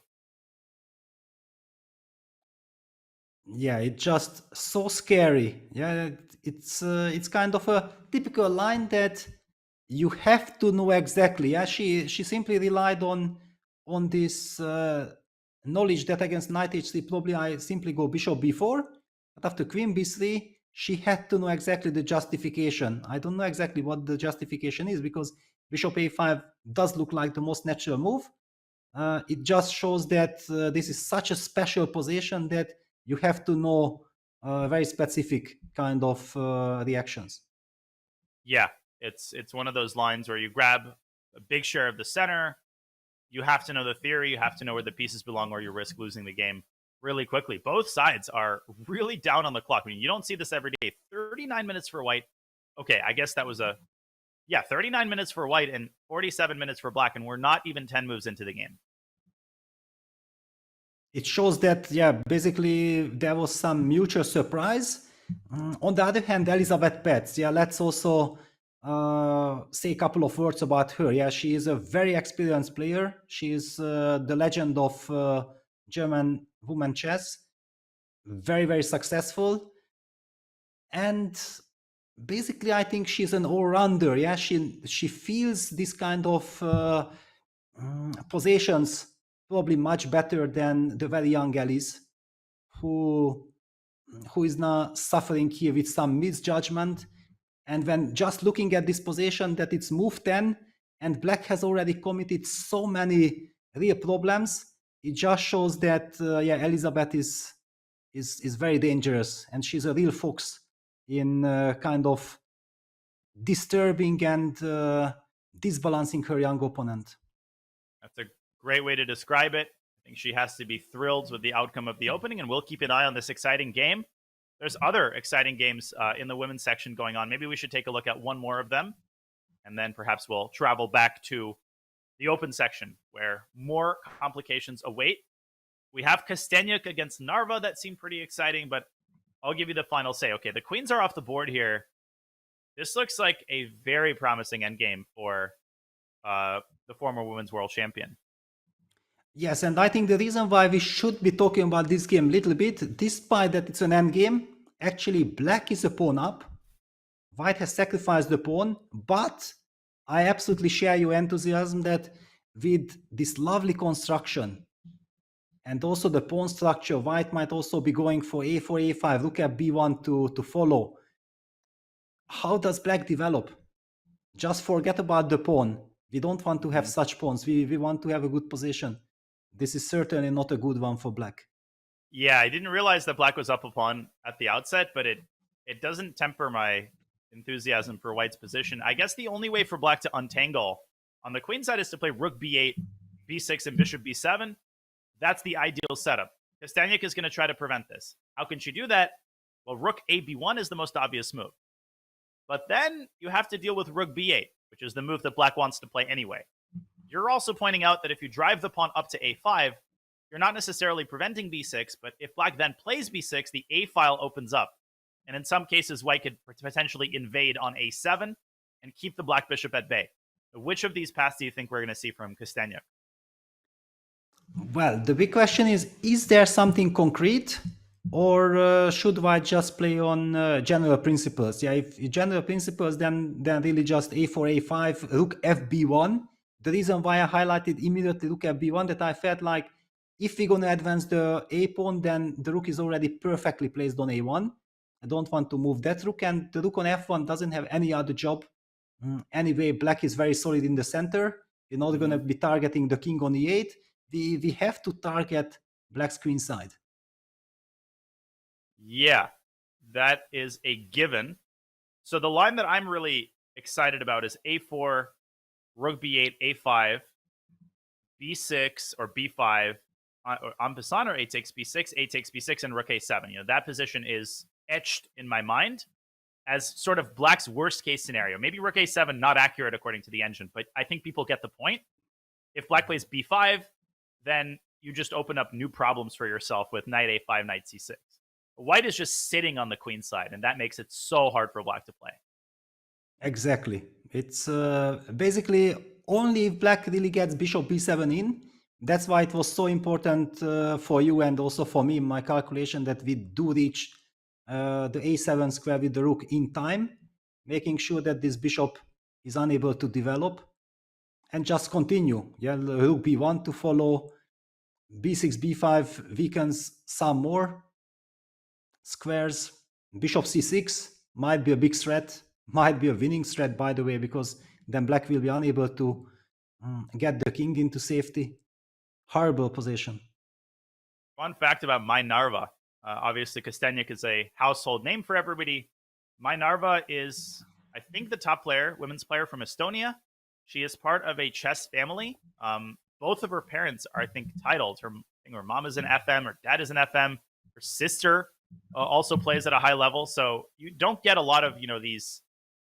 Speaker 2: Yeah, it's just so scary. Yeah, it's kind of a typical line that you have to know exactly. Yeah, she simply relied on this knowledge that against knight h3 probably I simply go bishop b4, but after queen b3 she had to know exactly the justification. I don't know exactly what the justification is, because bishop a5 does look like the most natural move. It just shows that this is such a special position that you have to know very specific kind of reactions.
Speaker 1: Yeah, it's one of those lines where you grab a big share of the center. You have to know the theory. You have to know where the pieces belong, or you risk losing the game really quickly. Both sides are really down on the clock. I mean, you don't see this every day. 39 minutes for white. Okay, I guess that was 39 minutes for white and 47 minutes for black, and we're not even 10 moves into the game.
Speaker 2: It shows that, yeah, basically there was some mutual surprise. On the other hand, Elizabeth Betts, yeah, let's also say a couple of words about her. Yeah, she is a very experienced player. She is the legend of German women chess. Very, very successful. And basically, I think she's an all-rounder. Yeah, she feels this kind of positions probably much better than the very young Alice, who is now suffering here with some misjudgment. And when just looking at this position, that it's move 10 and black has already committed so many real problems, it just shows that Elizabeth is very dangerous, and she's a real fox in kind of disturbing and disbalancing her young opponent.
Speaker 1: That's a great way to describe it. I think she has to be thrilled with the outcome of the opening, and we'll keep an eye on this exciting game. There's other exciting games in the women's section going on. Maybe we should take a look at one more of them, and then perhaps we'll travel back to the open section where more complications await. We have Kosteniuk against Narva. That seemed pretty exciting, but I'll give you the final say. Okay, the queens are off the board here. This looks like a very promising endgame for the former women's world champion.
Speaker 2: Yes, and I think the reason why we should be talking about this game a little bit, despite that it's an endgame, actually black is a pawn up. White has sacrificed the pawn, but I absolutely share your enthusiasm that with this lovely construction and also the pawn structure, white might also be going for a4, a5, look at b1 to follow. How does black develop? Just forget about the pawn. We don't want to have such pawns. We want to have a good position. This is certainly not a good one for black.
Speaker 1: Yeah, I didn't realize that black was up a pawn at the outset, but it doesn't temper my enthusiasm for white's position. I guess the only way for black to untangle on the queen side is to play rook b8, b6, and bishop b7. That's the ideal setup. Kosteniuk is going to try to prevent this. How can she do that? Well, rook a b1 is the most obvious move. But then you have to deal with rook b8, which is the move that black wants to play anyway. You're also pointing out that if you drive the pawn up to a5, you're not necessarily preventing b6, but if black then plays b6, the a file opens up. And in some cases, white could potentially invade on a7 and keep the black bishop at bay. Which of these paths do you think we're going to see from Kosteniuk?
Speaker 2: Well, the big question is there something concrete? Or should white just play on general principles? Yeah, if general principles, then really just a4, a5, rook fb1. The reason why I highlighted immediately rook fb1, that I felt like if we're going to advance the a pawn, then the rook is already perfectly placed on a1. I don't want to move that rook, and the rook on f1 doesn't have any other job. Anyway, black is very solid in the center. We're not going to be targeting the king on e8. We have to target black's queen side.
Speaker 1: Yeah, that is a given. So the line that I'm really excited about is a4, rook b8, a5, b6 or b5, en passant, or a takes b6, a takes b6, and rook a7. You know, that position is etched in my mind as sort of black's worst case scenario. Maybe rook a7 not accurate according to the engine, but I think people get the point. If black plays b5, then you just open up new problems for yourself with knight a5, knight c6. White is just sitting on the queen side, and that makes it so hard for black to play.
Speaker 2: Exactly. It's basically only if black really gets bishop b7 in. That's why it was so important for you and also for me in my calculation that we do reach the a7 square with the rook in time, making sure that this bishop is unable to develop, and just continue. Yeah, rook b1 to follow, b6, b5 weakens some more squares. Bishop c6 might be a big threat, might be a winning threat, by the way, because then black will be unable to get the king into safety. Horrible position.
Speaker 1: Fun fact about my Narva. Obviously, Kosteniuk is a household name for everybody. My Narva is, I think, the top player, women's player from Estonia. She is part of a chess family. Both of her parents are, I think, titled. Her mom is an FM, her dad is an FM. Her sister also plays at a high level. So you don't get a lot of, these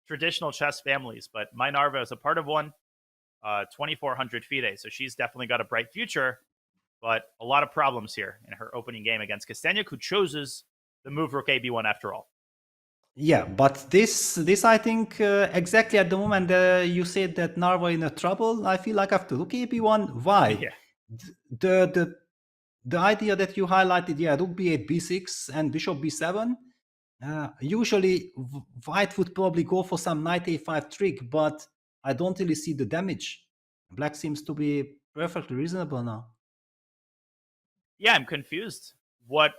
Speaker 1: traditional chess families, but my Narva is a part of one, 2400 FIDE. So she's definitely got a bright future, but a lot of problems here in her opening game against Kosteniuk, who chooses the move rook AB1 after all.
Speaker 2: Yeah, but this I think exactly at the moment you said that Narva in a trouble. I feel like after rook AB1, why?
Speaker 1: Yeah.
Speaker 2: The idea that you highlighted, yeah, rook b8, b6, and bishop b7. Usually, white would probably go for some knight a5 trick, but I don't really see the damage. Black seems to be perfectly reasonable now.
Speaker 1: Yeah, I'm confused what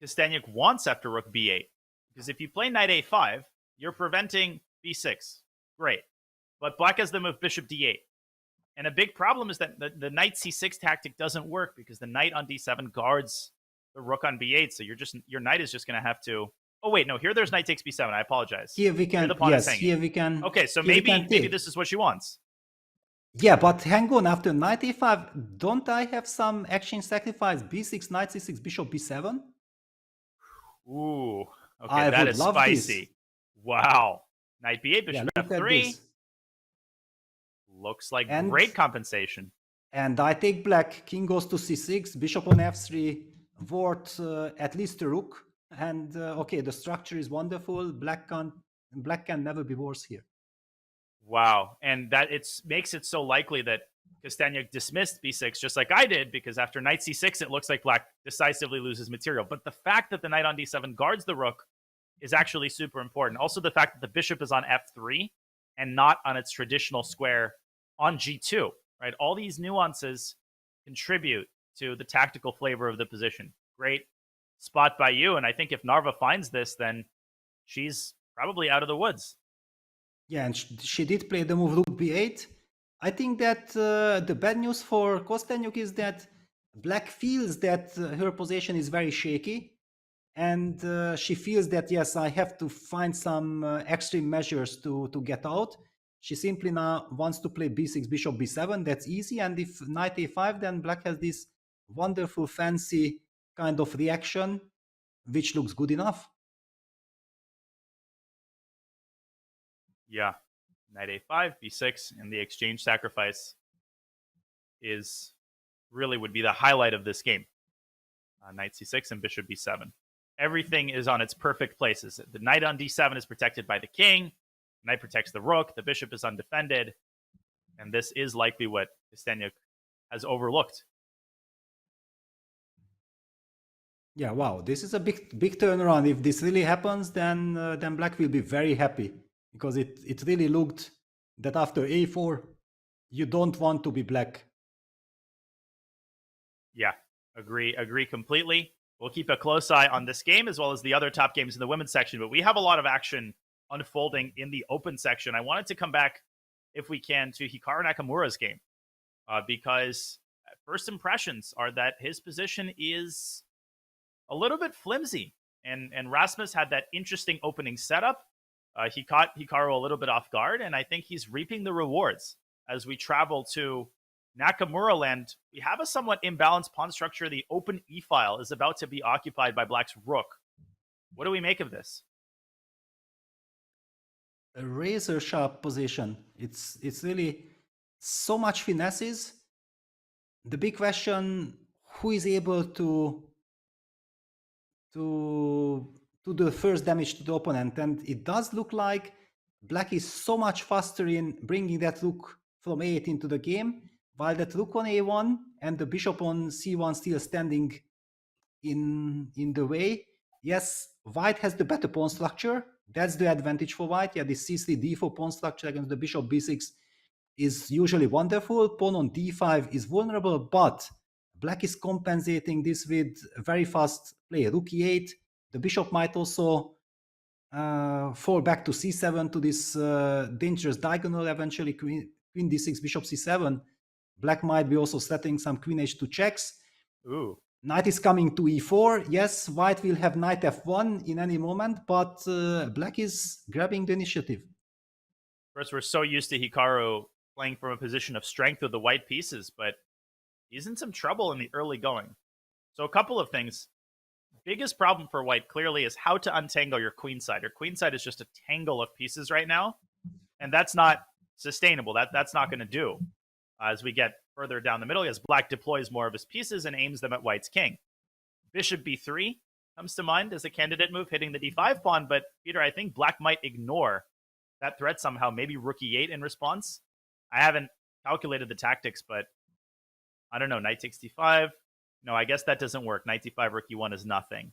Speaker 1: Kosteniuk wants after rook b8. Because if you play knight a5, you're preventing b6. Great. But black has the move bishop d8. And a big problem is that the knight c6 tactic doesn't work because the knight on d7 guards the rook on b8. So your knight is just going to have to... Oh, wait, no, here there's knight takes b7. I apologize.
Speaker 2: Here we can... Yes, here we can...
Speaker 1: Okay, so maybe this is what she wants.
Speaker 2: Yeah, but hang on, after knight a5, don't I have some exchange sacrifice? b6, knight c6, bishop b7?
Speaker 1: Ooh, okay, that is spicy.
Speaker 2: This.
Speaker 1: Wow. Knight b8, bishop f3. Looks like great compensation.
Speaker 2: And I take black, king goes to c6, bishop on f3, ward at least a rook. And okay, the structure is wonderful. Black can never be worse here.
Speaker 1: Wow, and that makes it so likely that Kosteniuk dismissed b6 just like I did, because after knight c6, it looks like black decisively loses material. But the fact that the knight on d7 guards the rook is actually super important. Also, the fact that the bishop is on f3 and not on its traditional square on g2, right? All these nuances contribute to the tactical flavor of the position. Great spot by you, and I think if Narva finds this, then she's probably out of the woods.
Speaker 2: Yeah, and she did play the move rook b8. I think that the bad news for Kosteniuk is that black feels that her position is very shaky, and she feels that, yes, I have to find some extreme measures to get out. She simply now wants to play b6, bishop b7. That's easy. And if knight a5, then black has this wonderful, fancy kind of reaction, which looks good enough.
Speaker 1: Yeah, knight a5, b6, and the exchange sacrifice would be the highlight of this game. Knight c6 and bishop b7. Everything is on its perfect places. The knight on d7 is protected by the king. Knight protects the rook. The bishop is undefended. And this is likely what Kosteniuk has overlooked.
Speaker 2: Yeah, wow. This is a big turnaround. If this really happens, then black will be very happy, because it really looked that after a4, you don't want to be black.
Speaker 1: Yeah, agree completely. We'll keep a close eye on this game as well as the other top games in the women's section, but we have a lot of action unfolding in the open section. I wanted to come back, if we can, to Hikaru Nakamura's game, because first impressions are that his position is a little bit flimsy, and Rasmus had that interesting opening setup. He caught Hikaru a little bit off guard, and I think he's reaping the rewards as we travel to Nakamura land. We have a somewhat imbalanced pawn structure. The open e-file is about to be occupied by black's rook. What do we make of this?
Speaker 2: A razor sharp position. It's really so much finesses. The big question, who is able to do the first damage to the opponent? And it does look like black is so much faster in bringing that rook from a8 into the game, while that rook on a1 and the bishop on c1 still standing in the way. Yes, white has the better pawn structure, That's the advantage for white. Yeah, the c3 d4 pawn structure against the bishop b6 is usually wonderful. Pawn on d5 is vulnerable, but black is compensating this with a very fast play. Rook e8. The bishop might also fall back to c7 to this dangerous diagonal eventually. Queen d6, bishop c7. Black might be also setting some queen h2 checks.
Speaker 1: Ooh.
Speaker 2: Knight is coming to e4. Yes, white will have knight f1 in any moment, but black is grabbing the initiative.
Speaker 1: Of course, we're so used to Hikaru playing from a position of strength with the white pieces, but he's in some trouble in the early going. So a couple of things. Biggest problem for white clearly is how to untangle your queen side. Your queen side is just a tangle of pieces right now, and that's not sustainable. That's not going to do. As we get further down the middle, as black deploys more of his pieces and aims them at white's king. Bishop b3 comes to mind as a candidate move, hitting the d5 pawn, but Peter, I think black might ignore that threat somehow, maybe rook e8 in response. I haven't calculated the tactics, but I don't know, knight takes d5. No, I guess that doesn't work. Knight d5, rook e1 is nothing,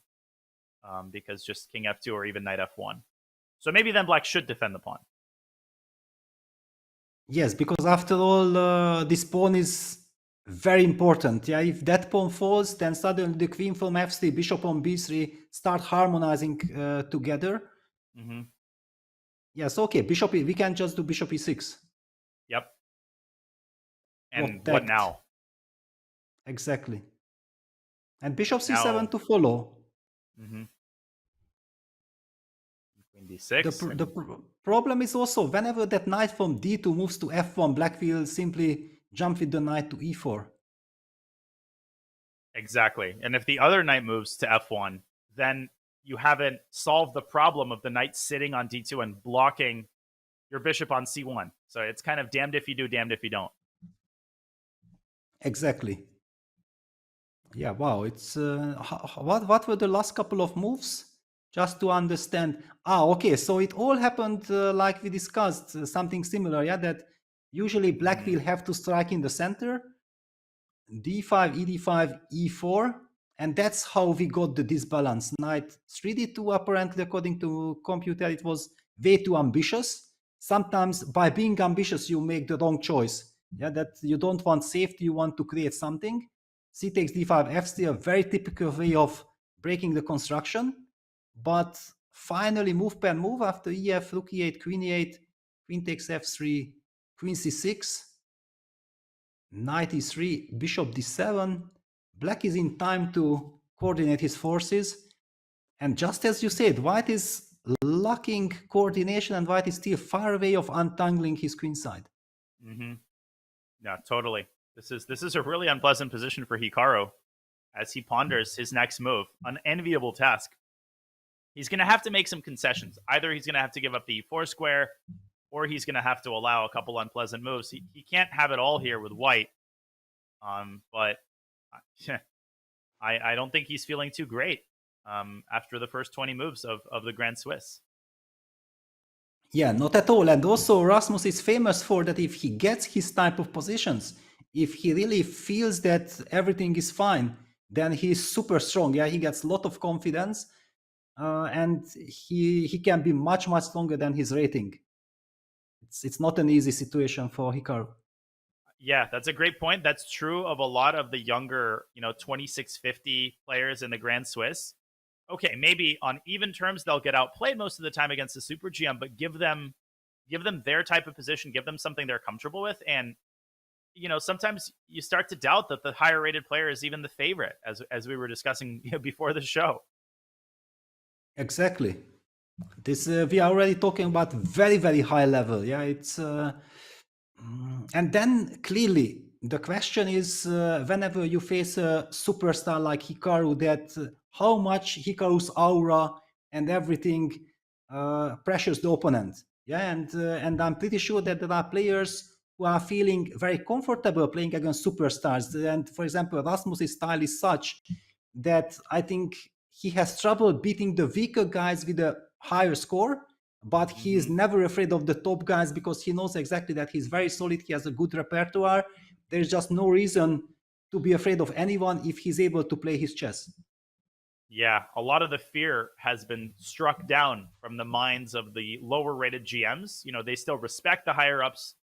Speaker 1: because just king f2 or even knight f1. So maybe then black should defend the pawn.
Speaker 2: Yes, because after all, this pawn is very important. Yeah, if that pawn falls, then suddenly the queen from f3, bishop on b3 start harmonizing together.
Speaker 1: Mm-hmm.
Speaker 2: Yes, okay, bishop. We can just do bishop e6.
Speaker 1: Yep. And what
Speaker 2: Protect.
Speaker 1: now?
Speaker 2: Exactly. And bishop c7
Speaker 1: Now-
Speaker 2: to follow.
Speaker 1: Mm-hmm. Queen d6.
Speaker 2: The problem is also whenever that knight from d2 moves to f1, black will simply jump with the knight to e4.
Speaker 1: Exactly. And if the other knight moves to f1, then you haven't solved the problem of the knight sitting on d2 and blocking your bishop on c1. So it's kind of damned if you do, damned if you don't.
Speaker 2: Exactly. Yeah, wow. It's what were the last couple of moves? Just to understand. Okay, so it all happened like we discussed, something similar, yeah, that usually black will have to strike in the center, d5, ed5, e4, and that's how we got the disbalance. Knight 3d2, apparently, according to computer, it was way too ambitious. Sometimes by being ambitious, you make the wrong choice. Yeah, that you don't want safety, you want to create something. C takes d5, f3, a very typical way of breaking the construction. But finally, move per move after ef, rook e8, queen takes f3, queen c6, knight e3, bishop d7. Black is in time to coordinate his forces. And just as you said, white is lacking coordination and white is still far away of untangling his queen side.
Speaker 1: Mm-hmm. Yeah, totally. This is a really unpleasant position for Hikaru as he ponders his next move. An enviable task. He's going to have to make some concessions. Either he's going to have to give up the e4 square, or he's going to have to allow a couple unpleasant moves. He can't have it all here with white. But I don't think he's feeling too great after the first 20 moves of the Grand Swiss.
Speaker 2: Yeah, not at all. And also Rasmus is famous for that if he gets his type of positions, if he really feels that everything is fine, then he's super strong. Yeah, he gets a lot of confidence. And he can be much stronger than his rating. It's not an easy situation for Hikaru.
Speaker 1: Yeah, that's a great point. That's true of a lot of the younger, 2650 players in the Grand Swiss. Okay, maybe on even terms they'll get outplayed most of the time against the Super GM, but give them their type of position, give them something they're comfortable with, and sometimes you start to doubt that the higher rated player is even the favorite, as we were discussing before the show.
Speaker 2: Exactly. This we are already talking about very high level. Yeah, it's and then clearly the question is whenever you face a superstar like Hikaru, that how much Hikaru's aura and everything pressures the opponent. Yeah, and I'm pretty sure that there are players who are feeling very comfortable playing against superstars. And for example, Rasmus' style is such that I think he has trouble beating the weaker guys with a higher score, but he is never afraid of the top guys because he knows exactly that he's very solid. He has a good repertoire. There's just no reason to be afraid of anyone if he's able to play his chess.
Speaker 1: Yeah, a lot of the fear has been struck down from the minds of the lower rated GMs. You know, they still respect the higher ups,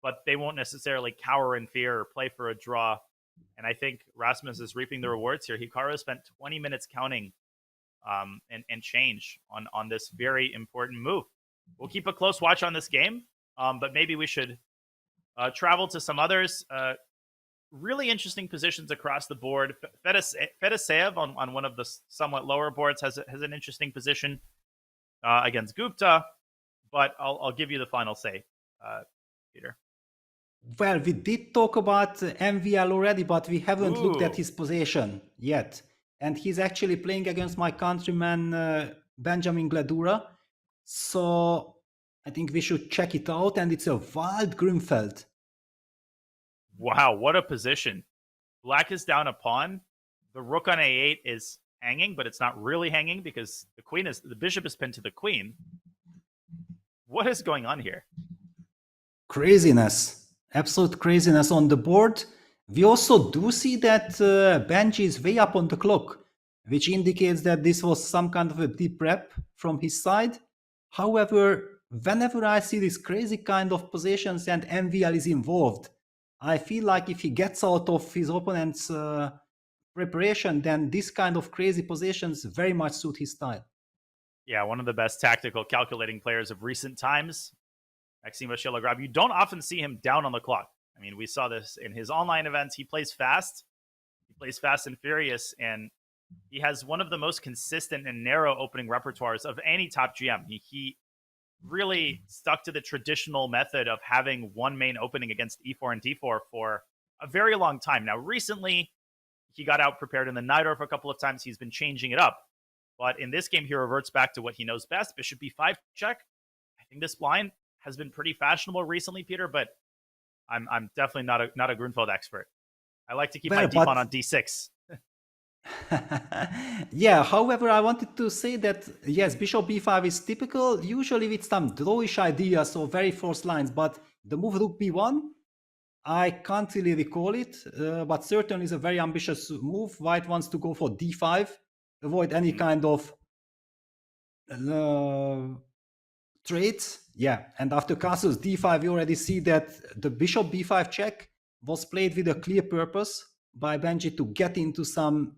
Speaker 1: but they won't necessarily cower in fear or play for a draw. And I think Rasmus is reaping the rewards here. Hikaru spent 20 minutes counting and change on this very important move. We'll keep a close watch on this game, but maybe we should travel to some others. Really interesting positions across the board. Fedoseev on one of the somewhat lower boards has an interesting position against Gupta, but I'll give you the final say, Peter.
Speaker 2: Well, we did talk about MVL already, but we haven't looked at his position yet. And he's actually playing against my countryman, Benjamin Gledura. So I think we should check it out. And it's a wild Grünfeld.
Speaker 1: Wow, what a position. Black is down a pawn. The rook on a8 is hanging, but it's not really hanging because the bishop is pinned to the queen. What is going on here?
Speaker 2: Craziness. Absolute craziness on the board. We also do see that Benji is way up on the clock, which indicates that this was some kind of a deep rep from his side. However, whenever I see these crazy kind of positions and MVL is involved, I feel like if he gets out of his opponent's preparation, then this kind of crazy positions very much suit his style.
Speaker 1: Yeah, one of the best tactical calculating players of recent times, Maxime Vachier-Lagrave. You don't often see him down on the clock. I mean, we saw this in his online events. He plays fast. He plays fast and furious, and he has one of the most consistent and narrow opening repertoires of any top GM. He really stuck to the traditional method of having one main opening against e4 and d4 for a very long time. Now, recently, he got out prepared in the Najdorf a couple of times. He's been changing it up. But in this game, he reverts back to what he knows best. Bishop b5 check. I think this blind has been pretty fashionable recently, Peter, but I'm definitely not a Grünfeld expert. I like to keep my d-pawn on d6.
Speaker 2: Yeah, however, I wanted to say that, yes, bishop b5 is typical, usually with some drawish ideas or very forced lines, but the move rook b1, I can't really recall it, but certainly is a very ambitious move. White wants to go for d5, avoid any kind of traits. Yeah, and after castles d5, you already see that the bishop b5 check was played with a clear purpose by Benji to get into some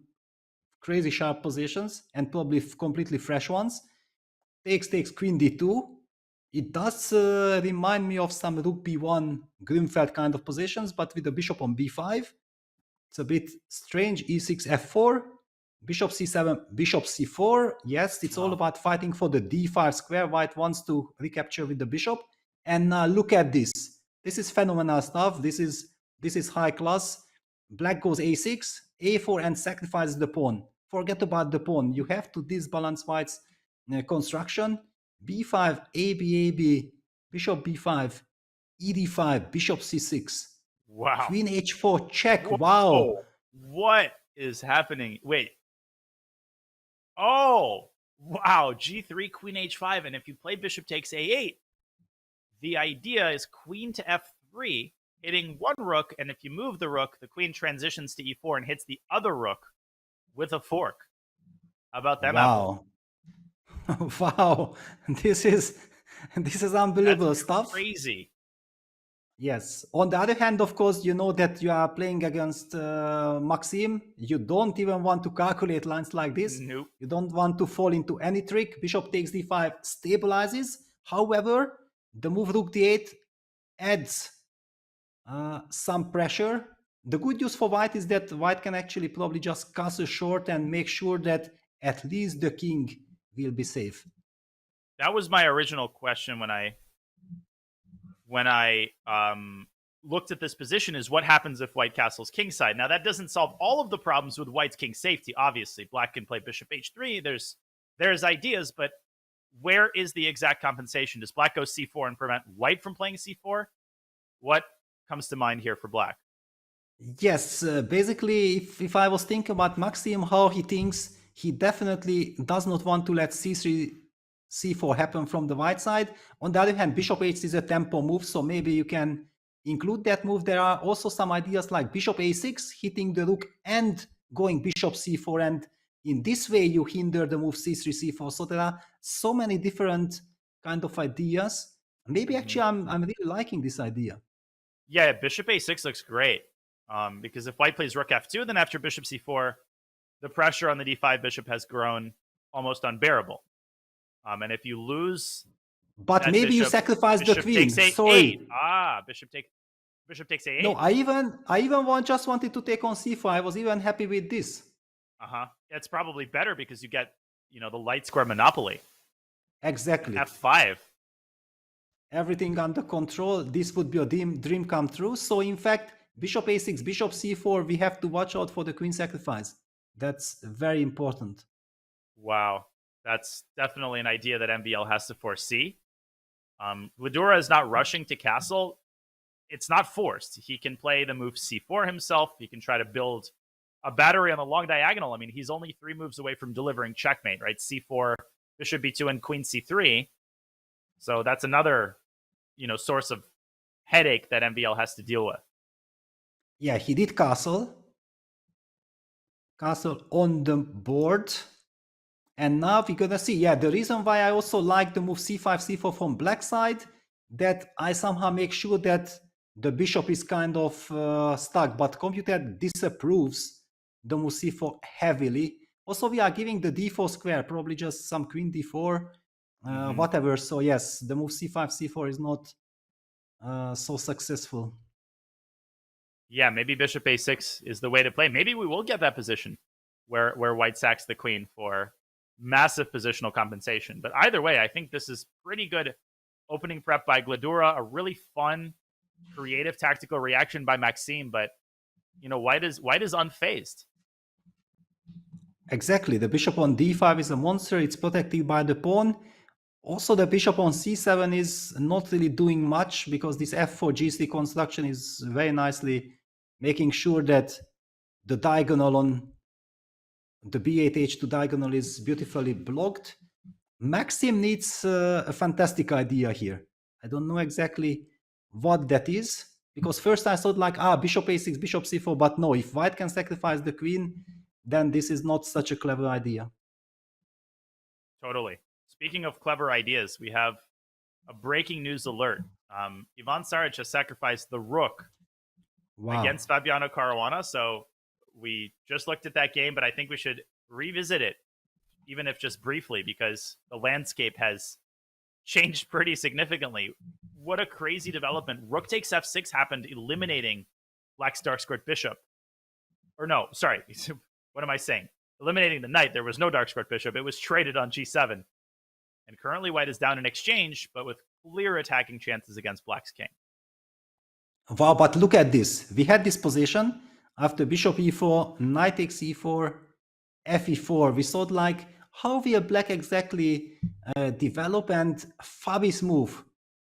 Speaker 2: crazy sharp positions and probably completely fresh ones. Takes queen d2. It does remind me of some rook b1 Grünfeld kind of positions, but with the bishop on b5. It's a bit strange. e6 f4, bishop c7, bishop c4. Yes, it's all about fighting for the d5 square. White wants to recapture with the bishop. And look at this. This is phenomenal stuff. This is high class. Black goes a6, a4, and sacrifices the pawn. Forget about the pawn. You have to disbalance White's construction. b5, ab, bishop b5, ed5, bishop c6.
Speaker 1: Wow.
Speaker 2: Queen h4 check.
Speaker 1: Whoa.
Speaker 2: Wow.
Speaker 1: What is happening? Wait. Oh, wow. g3, queen h5. And if you play bishop takes a8, the idea is queen to f3, hitting one rook. And if you move the rook, the queen transitions to e4 and hits the other rook with a fork. How about that?
Speaker 2: Wow. Wow. This is unbelievable stuff.
Speaker 1: Crazy.
Speaker 2: Yes. On the other hand, of course, you know that you are playing against Maxime. You don't even want to calculate lines like this.
Speaker 1: Nope.
Speaker 2: You don't want to fall into any trick. Bishop takes d5 stabilizes. However, the move rook d8 adds some pressure. The good news for White is that White can actually probably just castle short and make sure that at least the king will be safe.
Speaker 1: That was my original question when I looked at this position, is what happens if White castles kingside. Now, that doesn't solve all of the problems with White's king safety. Obviously, Black can play bishop h3. There's ideas, but where is the exact compensation? Does Black go c4 and prevent White from playing c4? What comes to mind here for Black?
Speaker 2: Yes, basically, if I was thinking about Maxime, how he thinks, he definitely does not want to let c3, c4 happen from the white side. On the other hand, bishop h is a tempo move, so maybe you can include that move. There are also some ideas like bishop a6, hitting the rook and going bishop c4 and in this way you hinder the move c3, c4. So there are so many different kind of ideas. Maybe actually I'm really liking this idea.
Speaker 1: Yeah, bishop a6 looks great. Because if white plays rook f2, then after bishop c4, the pressure on the d5 bishop has grown almost unbearable. And if you lose,
Speaker 2: but
Speaker 1: that
Speaker 2: maybe you
Speaker 1: bishop-
Speaker 2: sacrifice the
Speaker 1: bishop
Speaker 2: queen.
Speaker 1: takes a8.
Speaker 2: Sorry.
Speaker 1: Bishop takes a8.
Speaker 2: No, I even just wanted to take on c4. I was even happy with this.
Speaker 1: It's probably better because you get, the light square monopoly.
Speaker 2: Exactly.
Speaker 1: F5.
Speaker 2: Everything under control. This would be a dream come true. So in fact, bishop a6, bishop c4, we have to watch out for the queen sacrifice. That's very important.
Speaker 1: Wow. That's definitely an idea that MVL has to foresee. Gladura is not rushing to castle. It's not forced. He can play the move c4 himself. He can try to build a battery on the long diagonal. I mean, he's only 3 moves away from delivering checkmate, right? c4, bishop b2, and queen c3. So that's another, source of headache that MVL has to deal with.
Speaker 2: Yeah, he did castle. Castle on the board. And now we're gonna see, the reason why I also like the move c5, c4 from black side, that I somehow make sure that the bishop is kind of stuck, but computer disapproves the move c4 heavily. Also, we are giving the d4 square, probably just some queen d4, whatever. So yes, the move c5, c4 is not so successful.
Speaker 1: Yeah, maybe bishop a6 is the way to play. Maybe we will get that position where white sacks the queen for massive positional compensation. But either way, I think this is pretty good opening prep by Gladura, a really fun, creative tactical reaction by Maxime. But, white is unfazed.
Speaker 2: Exactly. The bishop on d5 is a monster. It's protected by the pawn. Also, the bishop on c7 is not really doing much because this f4 g3 construction is very nicely making sure that the diagonal on the b8 h2 diagonal is beautifully blocked. Maxim needs a fantastic idea here. I don't know exactly what that is, because first I thought like, bishop a6, bishop c4, but no, if white can sacrifice the queen, then this is not such a clever idea.
Speaker 1: Totally. Speaking of clever ideas, we have a breaking news alert. Ivan Saric has sacrificed the rook against Fabiano Caruana. So we just looked at that game, but I think we should revisit it, even if just briefly, because the landscape has changed pretty significantly. What a crazy development. Rook takes f6 happened, eliminating black's dark squared bishop. Or no, sorry. What am I saying? Eliminating the knight. There was no dark squared bishop. It was traded on g7. And currently white is down in exchange, but with clear attacking chances against black's king.
Speaker 2: Wow, but look at this. We had this position after bishop e4, knight takes e4, fe4. We thought like, how will black exactly develop? And Fabi's move.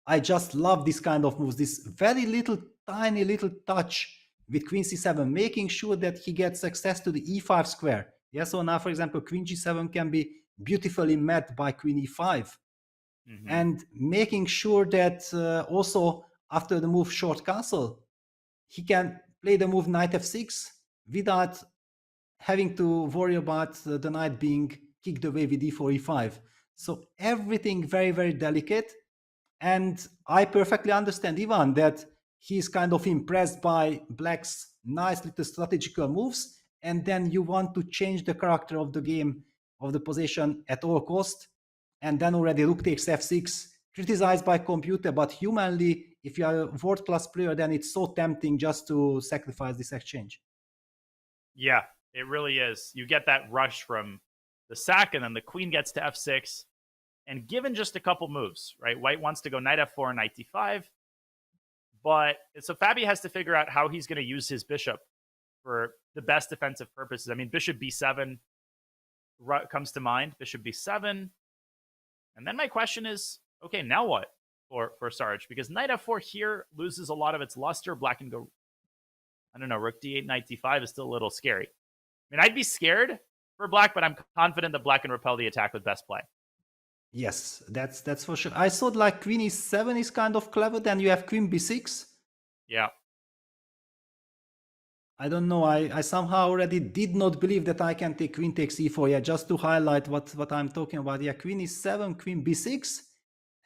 Speaker 2: I just love this kind of moves. This very little, tiny little touch with queen c7, making sure that he gets access to the e5 square. Yeah, so now, for example, queen g7 can be beautifully met by queen e5. And making sure that also after the move short castle, he can play the move knight f6 without having to worry about the knight being kicked away with e4, e5. So everything very, very delicate. And I perfectly understand, Ivan, that he's kind of impressed by black's nice little strategical moves. And then you want to change the character of the game, of the position at all cost. And then already rook takes f6, criticized by computer, but humanly, if you are a world-class player, then it's so tempting just to sacrifice this exchange.
Speaker 1: Yeah, it really is. You get that rush from the sack, and then the queen gets to f6. And given just a couple moves, right? White wants to go knight f4 and knight d5. But so Fabi has to figure out how he's going to use his bishop for the best defensive purposes. I mean, bishop b7 comes to mind. Bishop b7. And then my question is, okay, now what for Sarge? Because knight f4 here loses a lot of its luster. Black can go, I don't know, rook d8, knight d5 is still a little scary. I mean, I'd be scared for black, but I'm confident that black can repel the attack with best play.
Speaker 2: Yes, that's for sure. I thought like queen e7 is kind of clever. Then you have queen b6.
Speaker 1: Yeah.
Speaker 2: I don't know. I somehow already did not believe that I can take queen takes e4. Yeah, just to highlight what I'm talking about. Yeah, queen e7, queen b6,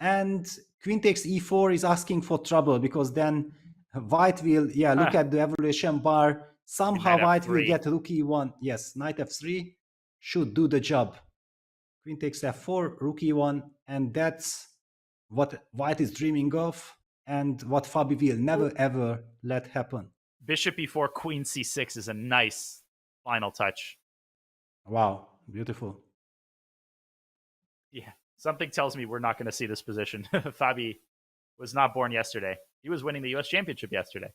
Speaker 2: and queen takes e4 is asking for trouble because then white will, yeah, look at the evaluation bar. Somehow
Speaker 1: Knight
Speaker 2: white will
Speaker 1: F3.
Speaker 2: get rook e1. Yes, knight f3 should do the job. Queen takes f4, rook e1, and that's what white is dreaming of and what Fabi will never ever let happen.
Speaker 1: Bishop e4, queen c6 is a nice final touch.
Speaker 2: Wow, beautiful.
Speaker 1: Yeah, something tells me we're not going to see this position. Fabi was not born yesterday. He was winning the US Championship yesterday.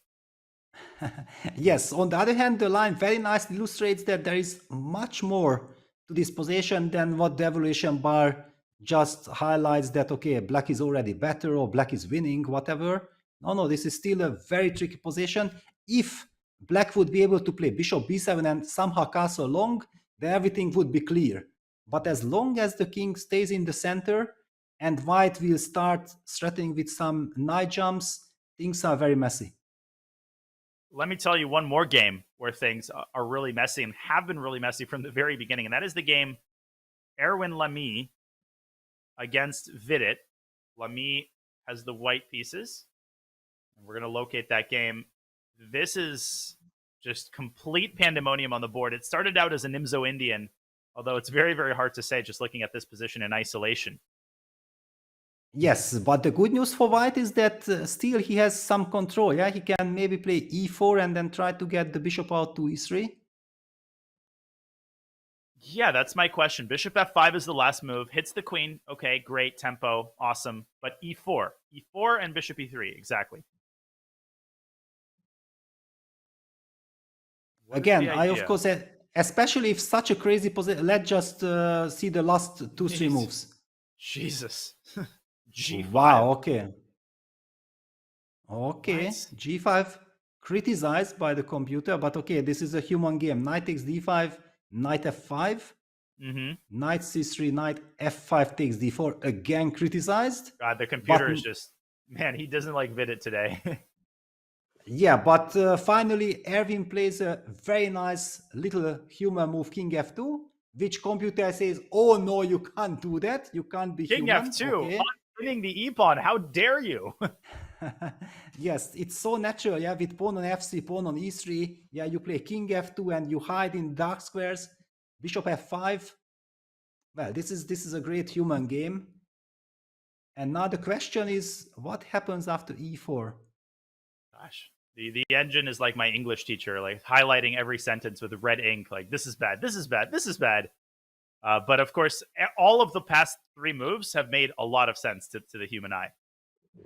Speaker 2: Yes, on the other hand, the line very nicely illustrates that there is much more to this position than what the evaluation bar just highlights that, okay, black is already better or black is winning, whatever. No, this is still a very tricky position. If black would be able to play bishop b7 and somehow castle long, then everything would be clear. But as long as the king stays in the center and white will start threatening with some knight jumps, things are very messy.
Speaker 1: Let me tell you one more game where things are really messy and have been really messy from the very beginning, and that is the game Erwin Lamy against Vidit. Lamy has the white pieces, and we're going to locate that game. This is just complete pandemonium on the board. It started out as a Nimzo Indian, although it's very, very hard to say just looking at this position in isolation.
Speaker 2: Yes, but the good news for white is that still he has some control. Yeah, he can maybe play e4 and then try to get the bishop out to e3.
Speaker 1: Yeah, that's my question. Bishop f5 is the last move. Hits the queen. Okay, great. Tempo. Awesome. But e4. E4 and bishop e3. Exactly. What is
Speaker 2: Again,
Speaker 1: the
Speaker 2: I of
Speaker 1: idea?
Speaker 2: course, especially if such a crazy position, let's just see the last two, three
Speaker 1: Jeez.
Speaker 2: moves.
Speaker 1: Jesus. G5.
Speaker 2: Wow, okay. Okay,
Speaker 1: What?
Speaker 2: G5 criticized by the computer, but okay, this is a human game. Knight takes d5, knight f5, knight c3, knight f5 takes d4, again criticized.
Speaker 1: God, the computer
Speaker 2: But-
Speaker 1: is just, man, he doesn't like Vidit today.
Speaker 2: Yeah, but finally Erwin plays a very nice little human move, king f2, which computer says, oh no, you can't do that. You can't be
Speaker 1: King
Speaker 2: human.
Speaker 1: f2.
Speaker 2: Okay.
Speaker 1: Winning the e-pawn. How dare you?
Speaker 2: Yes, it's so natural. Yeah, with pawn on f3, pawn on e3. Yeah, you play king f2 and you hide in dark squares. Bishop f5. Well, this is a great human game. And now the question is, what happens after e4?
Speaker 1: Gosh, the engine is like my English teacher, like highlighting every sentence with red ink. Like, this is bad, this is bad, this is bad. But of course, all of the past three moves have made a lot of sense to the human eye.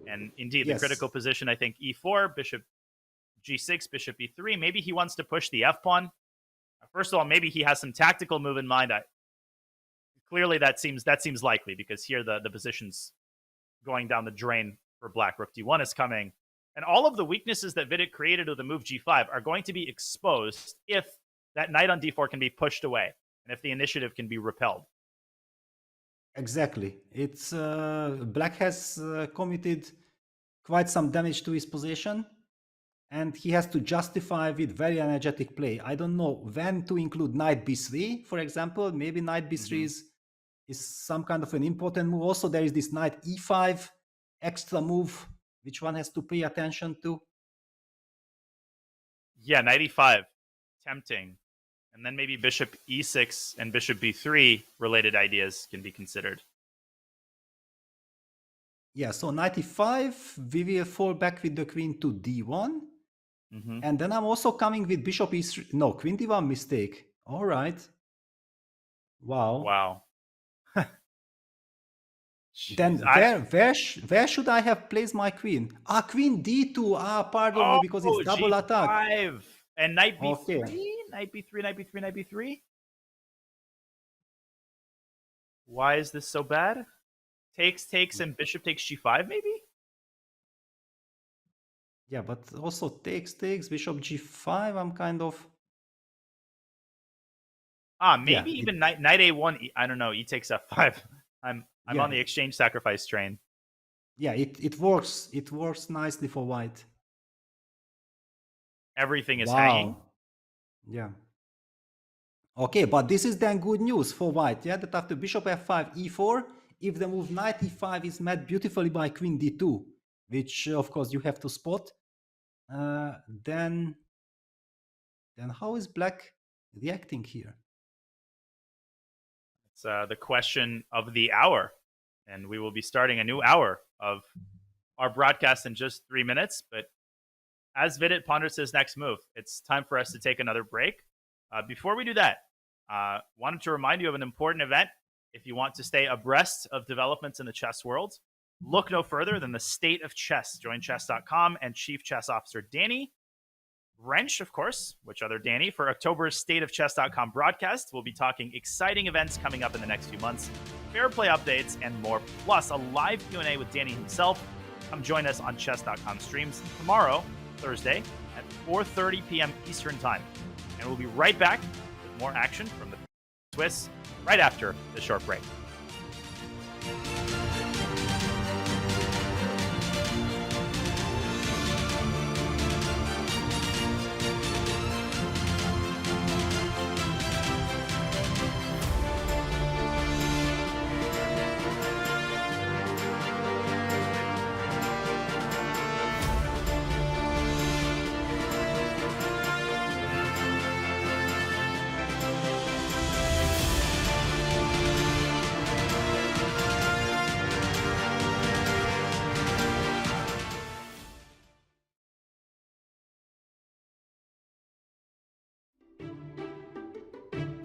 Speaker 1: And indeed,
Speaker 2: Yes.
Speaker 1: the critical position, I think, e4, bishop g6, bishop e3. Maybe he wants to push the f-pawn. First of all, maybe he has some tactical move in mind. Clearly, that seems likely because here the position's going down the drain for black. Rook d1 is coming. And all of the weaknesses that Vidit created with the move g5 are going to be exposed if that knight on d4 can be pushed away and if the initiative can be repelled.
Speaker 2: Exactly. It's black has committed quite some damage to his position, and he has to justify with very energetic play. I don't know when to include knight b3, for example. Maybe knight b3 is some kind of an important move. Also, there is this knight e5 extra move, which one has to pay attention to.
Speaker 1: Yeah, knight e5, tempting. And then maybe bishop e6 and bishop b3 related ideas can be considered.
Speaker 2: Yeah, so knight e5, we will fall back with the queen to d1. And then I'm also coming with bishop e3. No, queen d1 mistake. All right. Wow.
Speaker 1: Wow.
Speaker 2: Then
Speaker 1: Jeez,
Speaker 2: where should I have placed my queen? Queen d2. Pardon me, because it's double attack.
Speaker 1: G5. And knight b3?
Speaker 2: Okay.
Speaker 1: Knight b3, knight b3, knight b3? Why is this so bad? Takes, and bishop takes g5, maybe?
Speaker 2: Yeah, but also takes, bishop g5. I'm kind of...
Speaker 1: Maybe
Speaker 2: Yeah,
Speaker 1: even knight a1. I don't know. E takes f5. I'm
Speaker 2: Yeah.
Speaker 1: on the exchange sacrifice train.
Speaker 2: Yeah, it works. It works nicely for white.
Speaker 1: Everything is
Speaker 2: Wow.
Speaker 1: hanging.
Speaker 2: Yeah. Okay, but this is then good news for white, yeah? That after bishop f5, e4, if the move knight e5 is met beautifully by queen d2, which of course you have to spot, then how is black reacting here?
Speaker 1: It's the question of the hour. And we will be starting a new hour of our broadcast in just 3 minutes. But as Vidit ponders his next move, it's time for us to take another break. Before we do that, wanted to remind you of an important event. If you want to stay abreast of developments in the chess world, look no further than the State of Chess. Join chess.com and Chief Chess Officer Danny Wrench, of course, which other Danny, for October's stateofchess.com broadcast. We'll be talking exciting events coming up in the next few months, fair play updates, and more, plus a live Q&A with Danny himself. Come join us on chess.com streams tomorrow, Thursday, at 4:30 p.m. Eastern Time. And we'll be right back with more action from the Swiss right after the short break.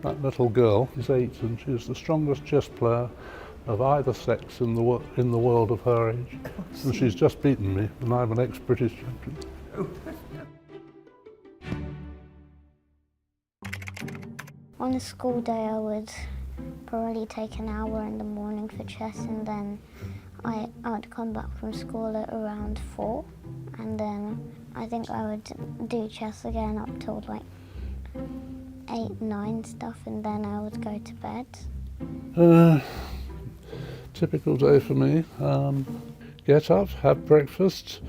Speaker 9: That little girl is 8 and she's the strongest chess player of either sex in the world of her age. And she's just beaten me, and I'm an ex-British champion.
Speaker 10: On a school day I would probably take an hour in the morning for chess, and then I would come back from school at around 4, and then I think I would do chess again up till like 8, 9 stuff, and then I would go to bed.
Speaker 9: Typical day for me. Get up, have breakfast,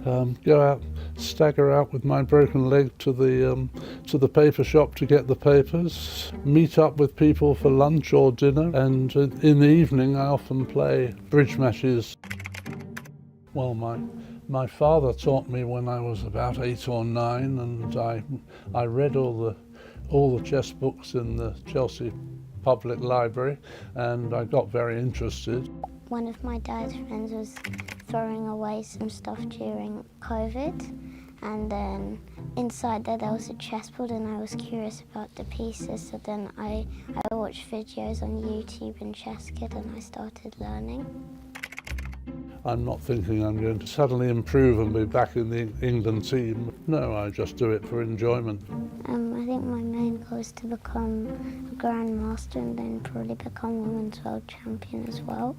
Speaker 9: go out, stagger out with my broken leg to the paper shop to get the papers, meet up with people for lunch or dinner, and in the evening I often play bridge matches. Well, my father taught me when I was about 8 or 9, and I read all the chess books in the Chelsea Public Library, and I got very interested.
Speaker 10: One of my dad's friends was throwing away some stuff during COVID, and then inside there was a chessboard, and I was curious about the pieces, so then I watched videos on YouTube and Chess Kid, and I started learning.
Speaker 9: I'm not thinking I'm going to suddenly improve and be back in the England team. No, I just do it for enjoyment.
Speaker 10: I think my main goal is to become a grandmaster and then probably become women's world champion as well.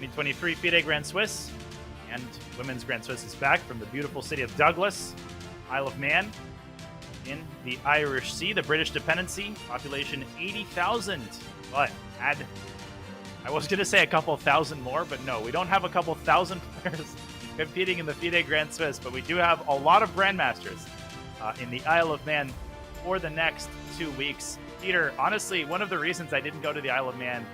Speaker 1: 2023 FIDE Grand Swiss and Women's Grand Swiss is back from the beautiful city of Douglas, Isle of Man, in the Irish Sea, the British dependency, population 80,000. But I was going to say a couple thousand more, but no, we don't have a couple thousand players competing in the FIDE Grand Swiss, but we do have a lot of Grandmasters in the Isle of Man for the next 2 weeks. Peter, honestly, one of the reasons I didn't go to the Isle of Man,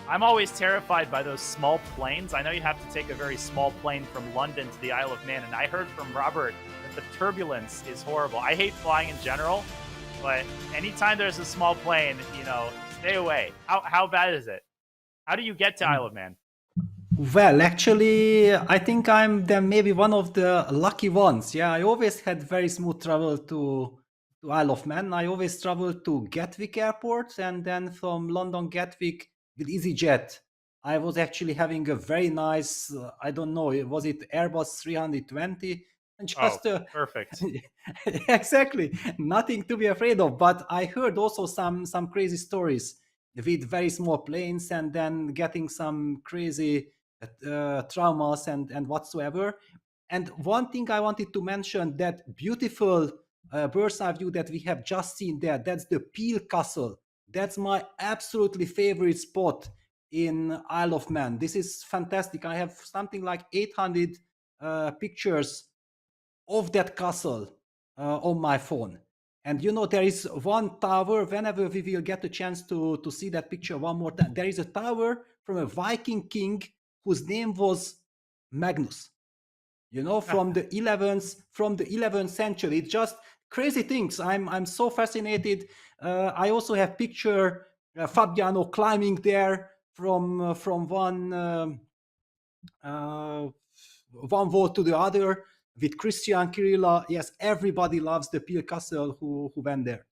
Speaker 1: I'm always terrified by those small planes. I know you have to take a very small plane from London to the Isle of Man, and I heard from Robert that the turbulence is horrible. I hate flying in general, but anytime there's a small plane, stay away. How bad is it? How do you get to Isle of Man?
Speaker 2: Well, actually, I think I'm then maybe one of the lucky ones. Yeah, I always had very smooth travel to Isle of Man. I always traveled to Gatwick Airport, and then from London Gatwick with EasyJet. I was actually having a very nice, I don't know, was it Airbus 320? Just
Speaker 1: perfect.
Speaker 2: Exactly, nothing to be afraid of. But I heard also some crazy stories with very small planes, and then getting some crazy traumas and whatsoever. And one thing I wanted to mention, that beautiful bird's eye view that we have just seen there, that's the Peel Castle. That's my absolutely favorite spot in Isle of Man. This is fantastic. I have something like 800 pictures of that castle on my phone. And there is one tower, whenever we will get a chance to see that picture one more time, there is a tower from a Viking king whose name was Magnus. From the 11th century. It's just crazy things. I'm so fascinated. I also have picture Fabiano climbing there from one wall to the other with Christian Kirilla. Yes, everybody loves the Peel Castle who went there.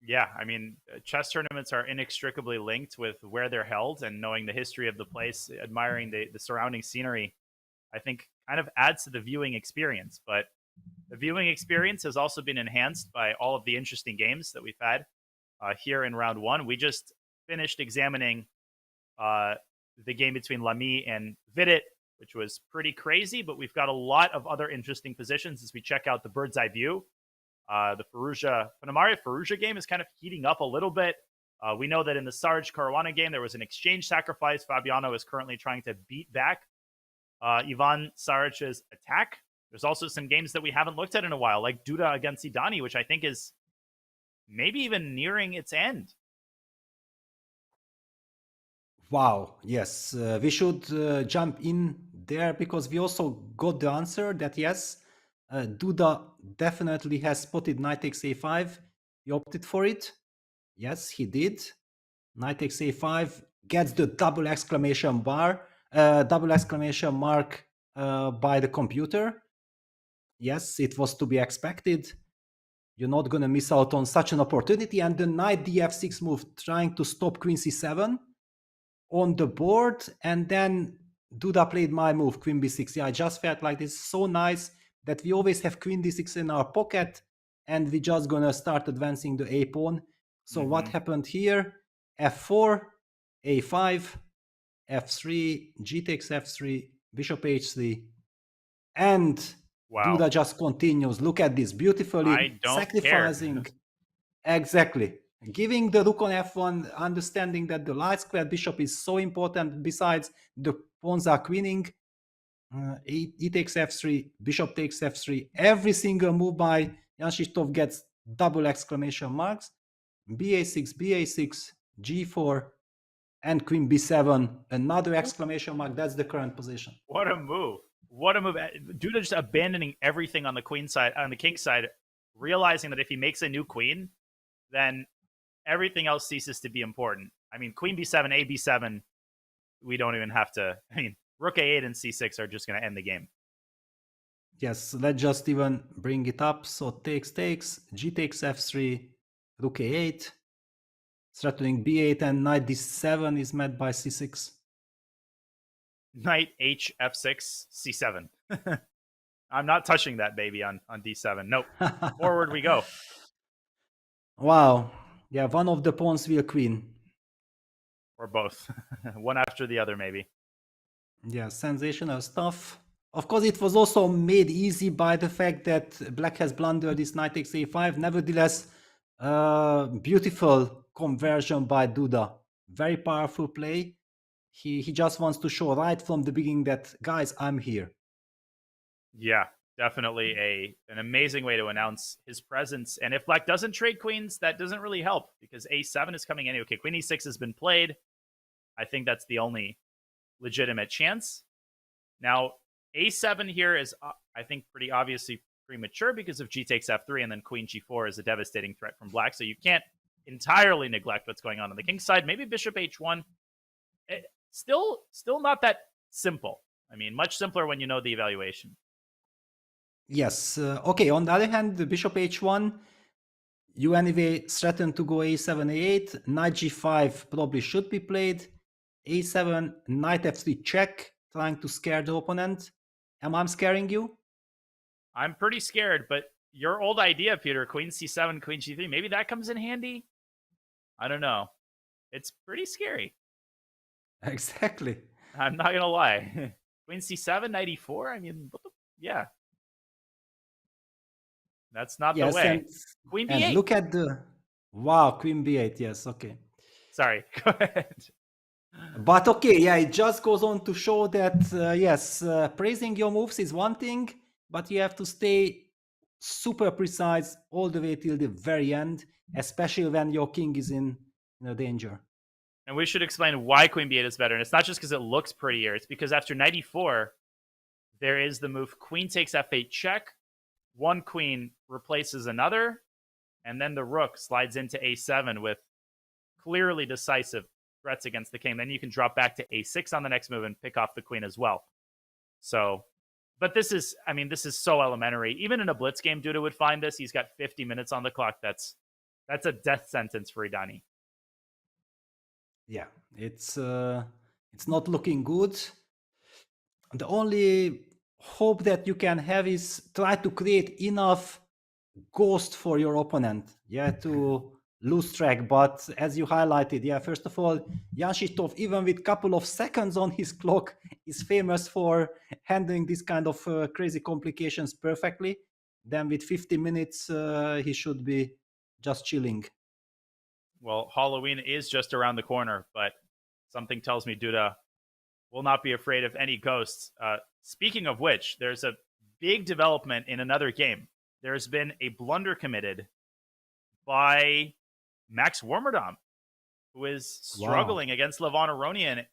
Speaker 1: Yeah, I mean, chess tournaments are inextricably linked with where they're held, and knowing the history of the place, admiring the surrounding scenery, I think kind of adds to the viewing experience. But the viewing experience has also been enhanced by all of the interesting games that we've had here in round one. We just finished examining the game between Lamy and Vidit, which was pretty crazy, but we've got a lot of other interesting positions as we check out the bird's eye view. The Firouzja game is kind of heating up a little bit. We know that in the Sarge Caruana game, there was an exchange sacrifice. Fabiano is currently trying to beat back Ivan Saric's attack. There's also some games that we haven't looked at in a while, like Duda against Idani, which I think is maybe even nearing its end.
Speaker 2: Wow, yes. We should jump in there because we also got the answer that yes, Duda definitely has spotted knight takes a5. He opted for it. Yes, he did. Knight takes a5, gets the double exclamation mark by the computer. Yes, it was to be expected. You're not going to miss out on such an opportunity. And the knight df6 move, trying to stop queen c7 on the board. And then Duda played my move, queen b6. Yeah, I just felt like this is so nice that we always have queen d6 in our pocket, and we're just going to start advancing the a pawn. So what happened here? f4, a5, f3, g takes f3, bishop h3, and Duda just continues. Look at this, beautifully sacrificing. Exactly. Giving the rook on f1, understanding that the light square bishop is so important. Besides, the pawns are queening. E takes f3, bishop takes f3. Every single move by Jan Krzysztof gets double exclamation marks. ba6, ba6, g4, and queen b7. Another exclamation mark. That's the current position.
Speaker 1: What a move. What a move. Duda just abandoning everything on the queen side, on the king side, realizing that if he makes a new queen, then everything else ceases to be important. I mean, queen b7, a b7, we don't even have to, rook a8 and c6 are just going to end the game.
Speaker 2: Yes, let's just even bring it up. So takes, g takes f3, rook a8, threatening b8, and knight d7 is met by c6.
Speaker 1: Knight h f6 c7. I'm not touching that baby on d7. Nope. Forward we go.
Speaker 2: Wow. Yeah, one of the pawns will queen.
Speaker 1: Or both. One after the other, maybe.
Speaker 2: Yeah, sensational stuff. Of course, it was also made easy by the fact that black has blundered this knight takes a5. Nevertheless, beautiful conversion by Duda. Very powerful play. He just wants to show right from the beginning that, guys, I'm here.
Speaker 1: Yeah, definitely an amazing way to announce his presence. And if black doesn't trade queens, that doesn't really help because a7 is coming in. Okay, queen e6 has been played. I think that's the only legitimate chance. Now, a7 here is, I think, pretty obviously premature because of g takes f3, and then queen g4 is a devastating threat from black. So you can't entirely neglect what's going on the king's side. Maybe bishop h1. Still not that simple. I mean, much simpler when you know the evaluation.
Speaker 2: Yes. Okay, on the other hand, the bishop h1, you anyway threaten to go a7, a8. Knight g5 probably should be played. a7, knight f3 check, trying to scare the opponent. Am I scaring you?
Speaker 1: I'm pretty scared, but your old idea, Peter, queen c7, queen g3, maybe that comes in handy? I don't know. It's pretty scary.
Speaker 2: Exactly.
Speaker 1: I'm not going to lie. Queen c7, knight e4? I mean, yeah. That's not the way.
Speaker 2: And,
Speaker 1: queen b8.
Speaker 2: And look at the... Wow, queen b8. Yes, okay.
Speaker 1: Sorry, go ahead.
Speaker 2: But okay, yeah, it just goes on to show that, yes, praising your moves is one thing, but you have to stay super precise all the way till the very end, especially when your king is in danger.
Speaker 1: And we should explain why queen b8 is better. And it's not just because it looks prettier. It's because after knight e4, there is the move queen takes f8 check. One queen replaces another. And then the rook slides into a7 with clearly decisive threats against the king. Then you can drop back to a6 on the next move and pick off the queen as well. So, but this is so elementary. Even in a blitz game, Duda would find this. He's got 50 minutes on the clock. That's a death sentence for Idani.
Speaker 2: Yeah, it's not looking good. The only hope that you can have is try to create enough ghost for your opponent, to lose track. But as you highlighted, first of all, Yanshitov, even with couple of seconds on his clock, is famous for handling this kind of crazy complications perfectly. Then with 50 minutes, he should be just chilling.
Speaker 1: Well, Halloween is just around the corner, but something tells me Duda will not be afraid of any ghosts. Speaking of which, there's a big development in another game. There's been a blunder committed by Max Warmerdam, who is struggling against Levon Aronian.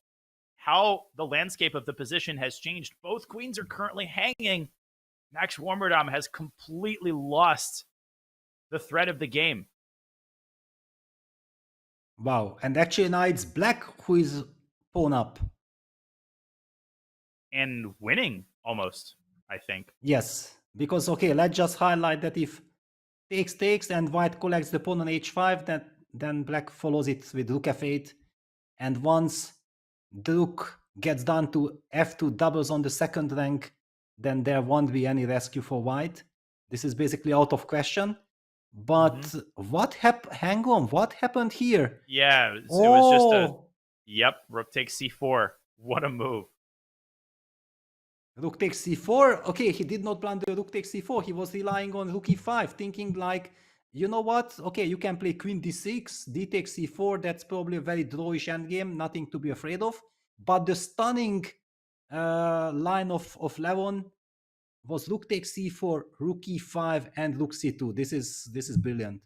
Speaker 1: How the landscape of the position has changed. Both queens are currently hanging. Max Warmerdam has completely lost the thread of the game.
Speaker 2: Wow. And actually now it's black who is pawn up.
Speaker 1: And winning, almost, I think.
Speaker 2: Yes. Because, okay, let's just highlight that if takes and white collects the pawn on h5, then black follows it with rook f8. And once the rook gets down to f2 doubles on the second rank, then there won't be any rescue for white. This is basically out of question. But what happened here?
Speaker 1: Yeah, it was just rook takes c4. What a move.
Speaker 2: Rook takes c4. Okay, he did not plan the rook takes c4. He was relying on rook e5, thinking like, you know what? Okay, you can play queen d6, d takes c4. That's probably a very drawish endgame, nothing to be afraid of. But the stunning line of Levon was rook takes c4, rook e5, and rook c2. This is brilliant.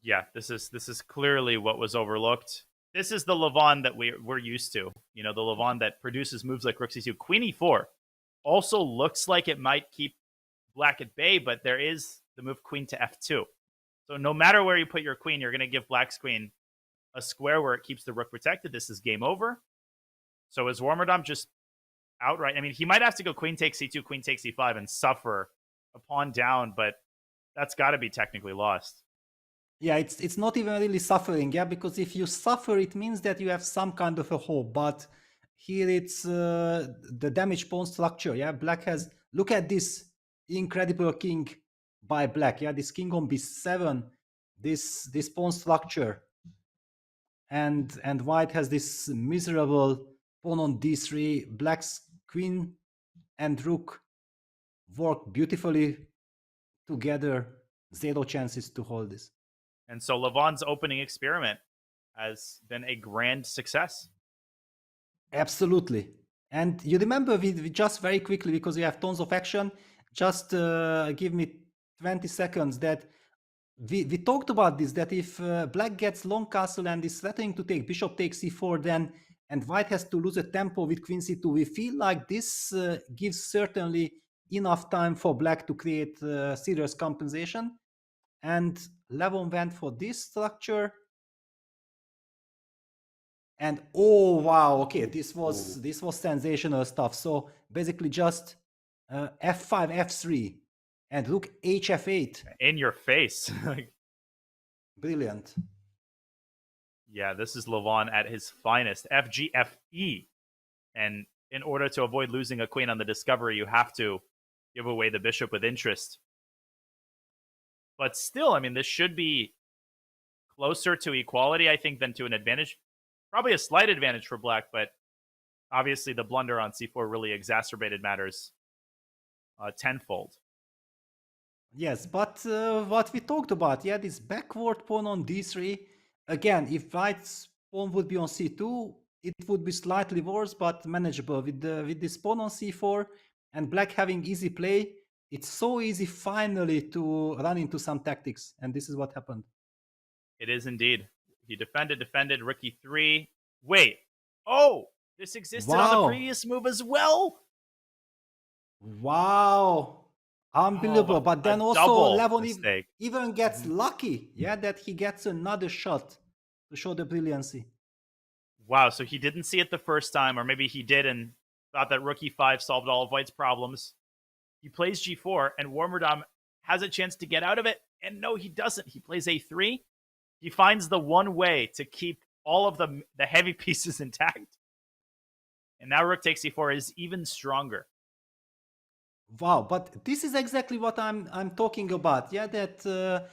Speaker 1: Yeah, this is clearly what was overlooked. This is the Levon that we're used to. You know, the Levon that produces moves like rook c2. Queen e4 also looks like it might keep black at bay, but there is the move queen to f2. So no matter where you put your queen, you're going to give black's queen a square where it keeps the rook protected. This is game over. So is Warmerdam just outright? I mean, he might have to go queen takes c2, queen takes e5 and suffer a pawn down, but that's got to be technically lost.
Speaker 2: Yeah, it's not even really suffering, because if you suffer, it means that you have some kind of a hope. But here it's the damaged pawn structure. Black has, look at this incredible king by black. This king on b7, this pawn structure, and white has this miserable pawn on d3, black's queen and rook work beautifully together. Zero chances to hold this.
Speaker 1: And so Levon's opening experiment has been a grand success.
Speaker 2: Absolutely. And you remember, we just very quickly, because we have tons of action, just give me 20 seconds, that we talked about this, that if black gets long castle and is threatening to take bishop takes c4, then and white has to lose a tempo with queen c2, we feel like this gives certainly enough time for black to create serious compensation. And Levon went for this structure. And oh wow, okay, this was sensational stuff. So basically just f5, f3, and rook hf8.
Speaker 1: In your face.
Speaker 2: Brilliant.
Speaker 1: Yeah, this is Levon at his finest. FGFE. And in order to avoid losing a queen on the discovery, you have to give away the bishop with interest. But still, I mean, this should be closer to equality, I think, than to an advantage. Probably a slight advantage for black, but obviously the blunder on c4 really exacerbated matters tenfold.
Speaker 2: Yes, but what we talked about, yeah, this backward pawn on d3. Again, if white's pawn would be on c2, it would be slightly worse, but manageable. With this pawn on c4 and black having easy play, it's so easy finally to run into some tactics, and this is what happened.
Speaker 1: It is indeed. He defended, rook e3. Wait. Oh, this existed on the previous move as well?
Speaker 2: Wow. Unbelievable. But then also Levon even gets lucky, yeah, that he gets another shot to show the brilliancy.
Speaker 1: Wow, so he didn't see it the first time, or maybe he did and thought that rook e5 solved all of white's problems. He plays g4, and Warmerdam has a chance to get out of it, and no, he doesn't. He plays a3. He finds the one way to keep all of the heavy pieces intact. And now rook takes e4 is even stronger.
Speaker 2: Wow, but this is exactly what I'm talking about. Yeah, that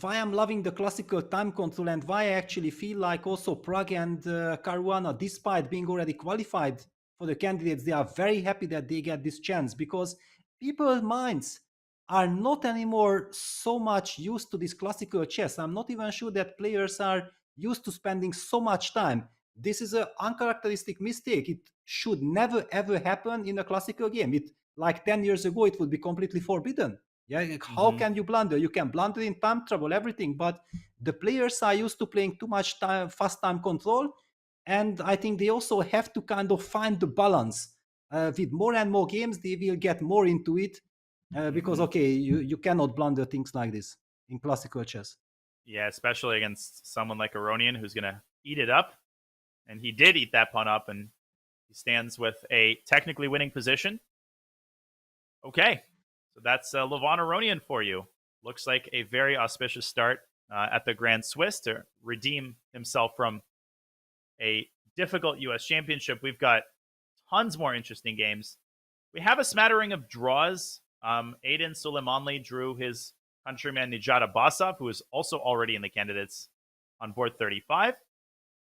Speaker 2: why I'm loving the classical time control, and why I actually feel like also Pragg and Caruana, despite being already qualified for the candidates, they are very happy that they get this chance, because people's minds are not anymore so much used to this classical chess. I'm not even sure that players are used to spending so much time. This is an uncharacteristic mistake. It should never ever happen in a classical game. Like 10 years ago, it would be completely forbidden. Yeah, how can you blunder? You can blunder in time trouble, everything, but the players are used to playing too much time, fast time control, and I think they also have to kind of find the balance. With more and more games, they will get more into it, because okay, you cannot blunder things like this in classical chess.
Speaker 1: Yeah, especially against someone like Aronian, who's going to eat it up, and he did eat that pawn up, and he stands with a technically winning position. Okay, so that's Levon Aronian for you. Looks like a very auspicious start at the Grand Swiss to redeem himself from a difficult U.S. championship. We've got tons more interesting games. We have a smattering of draws. Aiden Suleimanli drew his countryman Nijat Abbasov, who is also already in the candidates on board 35.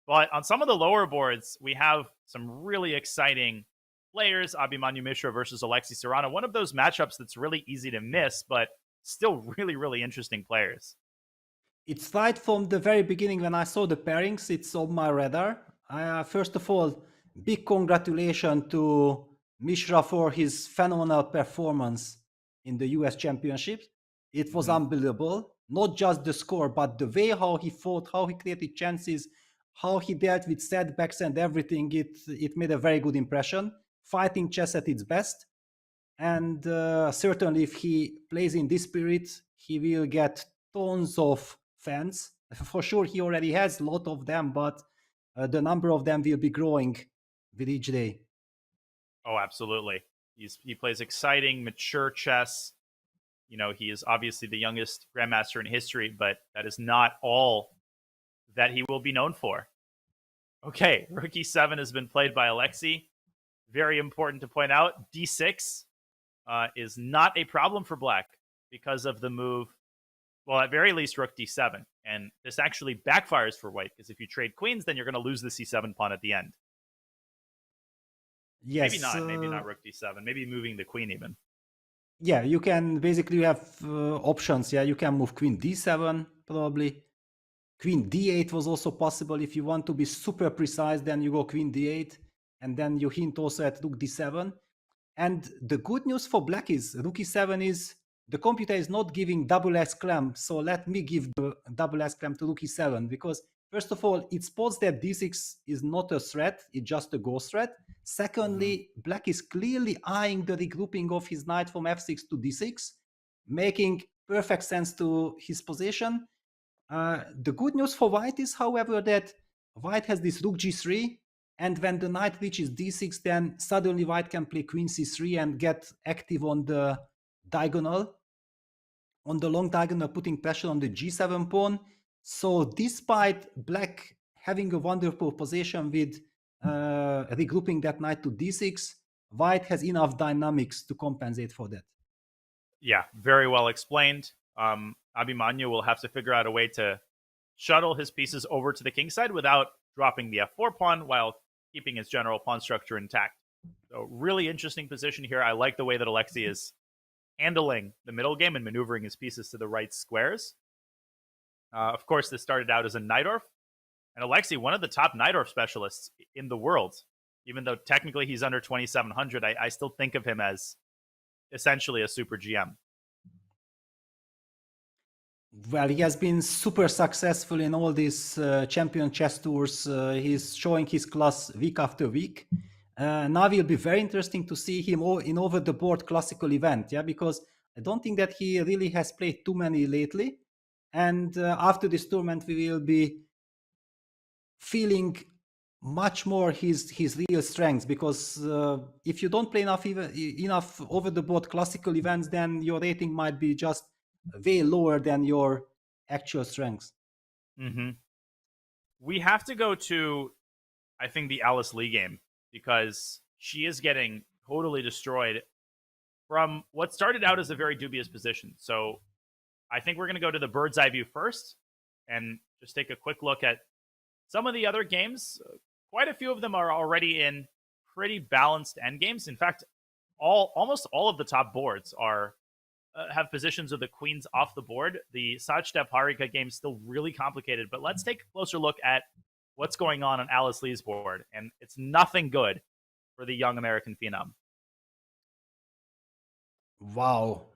Speaker 1: But on some of the lower boards, we have some really exciting players. Abhimanyu Mishra versus Alexei Serrano. One of those matchups that's really easy to miss, but still really, really interesting players.
Speaker 2: It's right from the very beginning when I saw the pairings, it's on my radar. First of all, big congratulations to Mishra for his phenomenal performance in the US Championships. It was unbelievable. Not just the score, but the way how he fought, how he created chances, how he dealt with setbacks and everything. It made a very good impression. Fighting chess at its best. And certainly if he plays in this spirit, he will get tons of fans. For sure, he already has a lot of them, but the number of them will be growing with each day.
Speaker 1: Oh, absolutely. He plays exciting, mature chess. You know, he is obviously the youngest grandmaster in history, but that is not all that he will be known for. Okay, rook e7 has been played by Alexei. Very important to point out, d6 is not a problem for black because of the move, well, at very least, rook d7. And this actually backfires for white, because if you trade queens, then you're going to lose the c7 pawn at the end.
Speaker 2: Yes.
Speaker 1: Maybe not rook d7. Maybe moving the queen even.
Speaker 2: Yeah, you can basically have options. Yeah, you can move queen d7 probably. Queen d8 was also possible. If you want to be super precise, then you go queen d8, and then you hint also at rook d7. And the good news for black is rook e7 is the computer is not giving double exclam. So let me give the double exclam to rook e7, because first of all, it spots that d6 is not a threat, it's just a ghost threat. Secondly, black is clearly eyeing the regrouping of his knight from f6 to d6, making perfect sense to his position. The good news for white is, however, that white has this rook g3, and when the knight reaches d6, then suddenly white can play queen c3 and get active on the diagonal, on the long diagonal, putting pressure on the g7 pawn. So despite black having a wonderful position with regrouping that knight to d6, white has enough dynamics to compensate for that.
Speaker 1: Yeah, very well explained. Abhimanyu will have to figure out a way to shuttle his pieces over to the king side without dropping the f4 pawn while keeping his general pawn structure intact. So really interesting position here. I like the way that Alexei is handling the middle game and maneuvering his pieces to the right squares. Of course, this started out as a Najdorf. And Alexei, one of the top Najdorf specialists in the world. Even though technically he's under 2,700, I still think of him as essentially a super GM.
Speaker 2: Well, he has been super successful in all these champion chess tours. He's showing his class week after week. Now it will be very interesting to see him in over-the-board classical event, yeah, because I don't think that he really has played too many lately. And after this tournament, we will be feeling much more his real strengths, because if you don't play enough over-the-board classical events, then your rating might be just way lower than your actual strengths.
Speaker 1: Mm-hmm. We have to go to, I think, the Alice Lee game, because she is getting totally destroyed from what started out as a very dubious position. So I think we're going to go to the bird's eye view first and just take a quick look at some of the other games. Quite a few of them are already in pretty balanced endgames. In fact, almost all of the top boards are have positions of the queens off the board. The Sajtep Harika game is still really complicated, but let's take a closer look at what's going on Alice Lee's board, and it's nothing good for the young American phenom.
Speaker 2: Wow.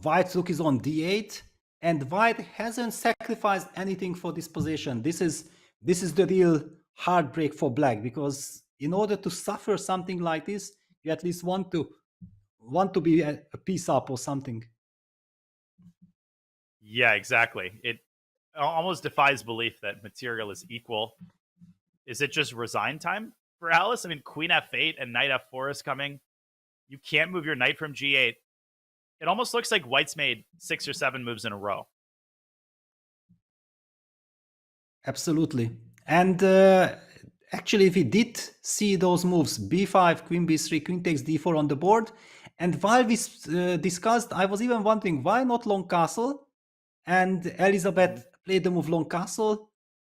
Speaker 2: White's rook is on d8, and white hasn't sacrificed anything for this position. This is the real heartbreak for black, because in order to suffer something like this, you at least want to be a piece up or something.
Speaker 1: Yeah, exactly. It almost defies belief that material is equal. Is it just resign time for Alice? I mean, queen f8 and knight f4 is coming. You can't move your knight from g8. It almost looks like white's made 6 or 7 moves in a row.
Speaker 2: Absolutely. And actually, if we did see those moves, b5, queen b3, queen takes d4 on the board, and while we discussed, I was even wondering, why not long castle? And Elizabeth played the move long castle,